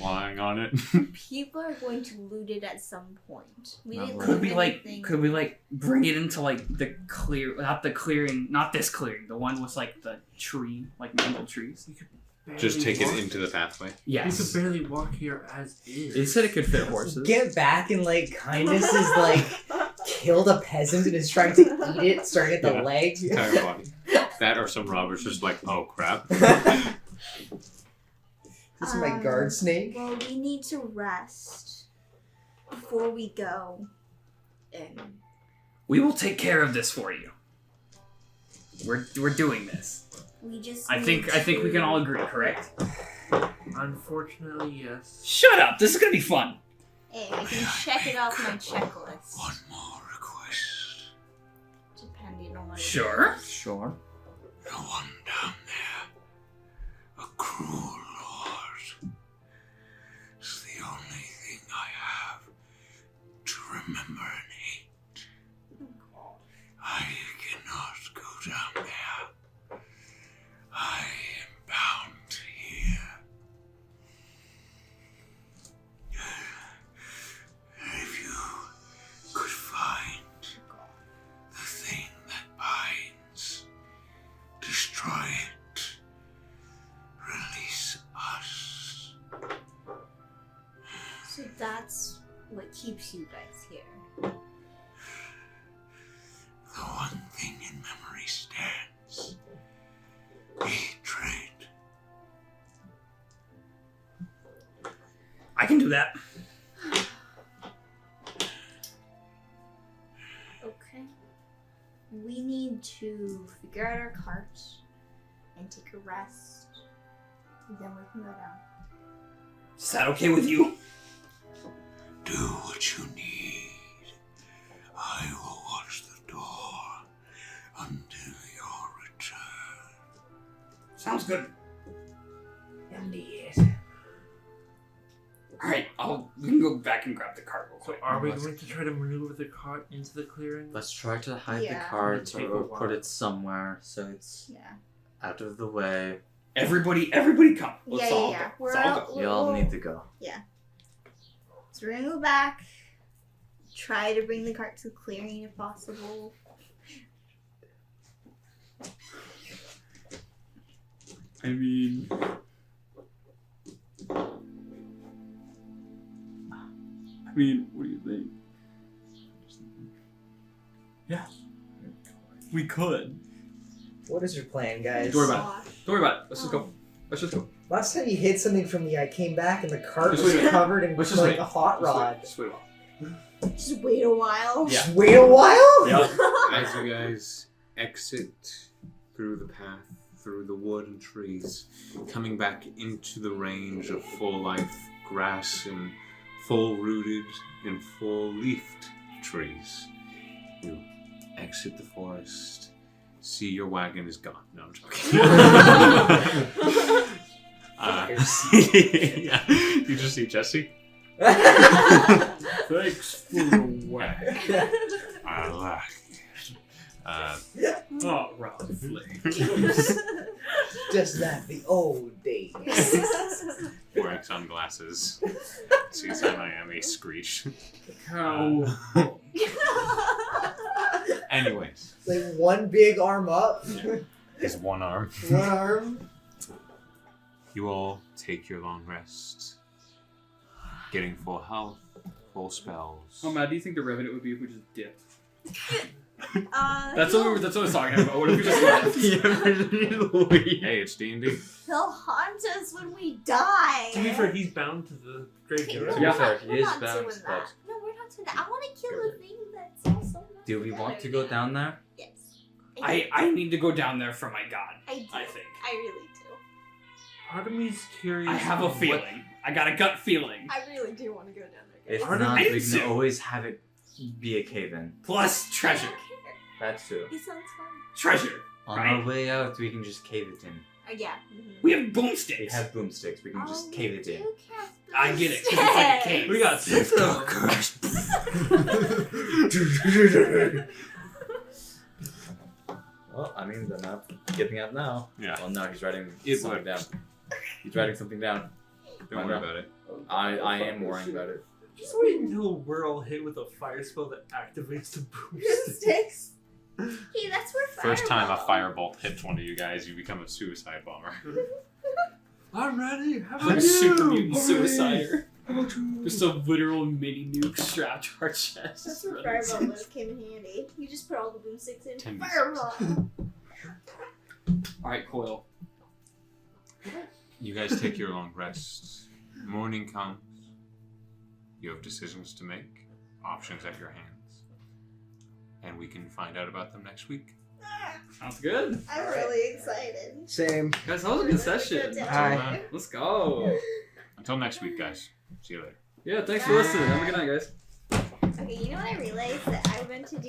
lying on it. People are going to loot it at some point. We Not didn't really. Could loot we anything. bring it into like the clear, not the clearing, not this clearing, the one with like the tree, like mangled trees. You could Just barely take it walk- into the pathway. You Yes. could barely walk here as is. It said it could fit horses. Get back and like kindness is like killed a peasant and is trying to eat it, starting at the Yeah. leg. Entire body. That or some robbers just like, oh crap. This is my guard snake. Well, we need to rest before we go. And We will take care of this for you. We're doing this. we just. I think we can all agree, correct? Unfortunately, yes. Shut up. This is gonna be fun. Hey, I can check it off my checklist. One more request. Depending on what it Sure. is. Sure. The one down there. A cruel lord. It's the only thing I have to remember and hate. I cannot go down there. I am bound here. If you could find the thing that binds, destroy it, release us. So that's what keeps you guys here. The one thing in memory stands. Hatred. I can do that. Okay. We need to figure out our cart and take a rest. And then we can go down. Is that okay with you? Do what you need. I will watch the door until your return. Sounds good. Indeed. All right, we can go back and grab the cart real So quick. are we going to try to maneuver the cart into the clearing? Let's try to hide Yeah. the cart It'll take a or put while. it somewhere so it's Yeah. out of the way. Everybody come. Let's Yeah, all yeah, yeah. go. We're Let's all all- go. Well, You all well- need to go. So we're gonna go back. Try to bring the cart to the clearing if possible. I mean, what do you think? Yeah, we could. What is your plan, guys? Don't worry about it. Don't worry about it. Let's just go. Let's just go. Last time you hid something from me, I came back and the cart Just was wait. covered in Let's just like wait. a hot rod. Just wait a while. Just wait a while. Yeah. Just wait a while? Yep. As you guys exit through the path, through the wood and trees, coming back into the range of full life grass and full rooted and full leafed trees, you exit the forest, see your wagon is gone. No, I'm joking. Yeah, you just see Jesse. Thanks for the whack. I like Oh, Rob. Just like the old days. wearing sunglasses. Sees Miami screech. Cow. Anyways, Like one big arm up, his one arm. one arm. You all take your long rest, getting full health, full spells. How mad do you think the Revenant would be if we just dipped? That's That's what I was talking about. What if we just left? Hey, it's D&D. He'll haunt us when we die. To be fair, he's bound to the graveyard. To be fair, We're he is not bound, doing but that. No, we're not doing that. I want to kill the thing that's also not do we want to go down there? Yes. I need to go down there for my god. I do. I think. I really do. Part of me's curious. I have a what- feeling. I got a gut feeling. I really do want to go down there. If guys. not, I we do can too. always have it be a cave-in. Plus I treasure. don't care. That's true. It sounds fun. Treasure. On Right. our way out, we can just cave it in. Yeah. We have We boomsticks. have boomsticks. We can just cave it in. I get it. 'Cause it's like a cave. We got six. Well, I mean, they're not getting out now. Yeah. Well, no, he's writing It something would. down. He's writing something down. Don't worry about it. I am worrying about it. Just wait until we're all hit with a fire spell that activates the boomstick. Sticks. Hey, that's where First time a fireball- firebolt hits one of you guys, you become a suicide bomber. I'm ready. How I'm about a super you? mutant suicider. Just a literal mini nuke strapped to our chest. That's where Running fireball would have came in handy. You just put all the boomsticks in. 10d6. Fireball. Alright, Coil. You guys take your long rest. Morning comes. You have decisions to make, options at your hands, and we can find out about them next week. Sounds good. I'm really excited. Same. Guys, that was a good session. Hi. Let's go. Until next week, guys. See you later. Yeah, thanks for listening. Have a good night, guys. Okay, you know what I realized? That I went to do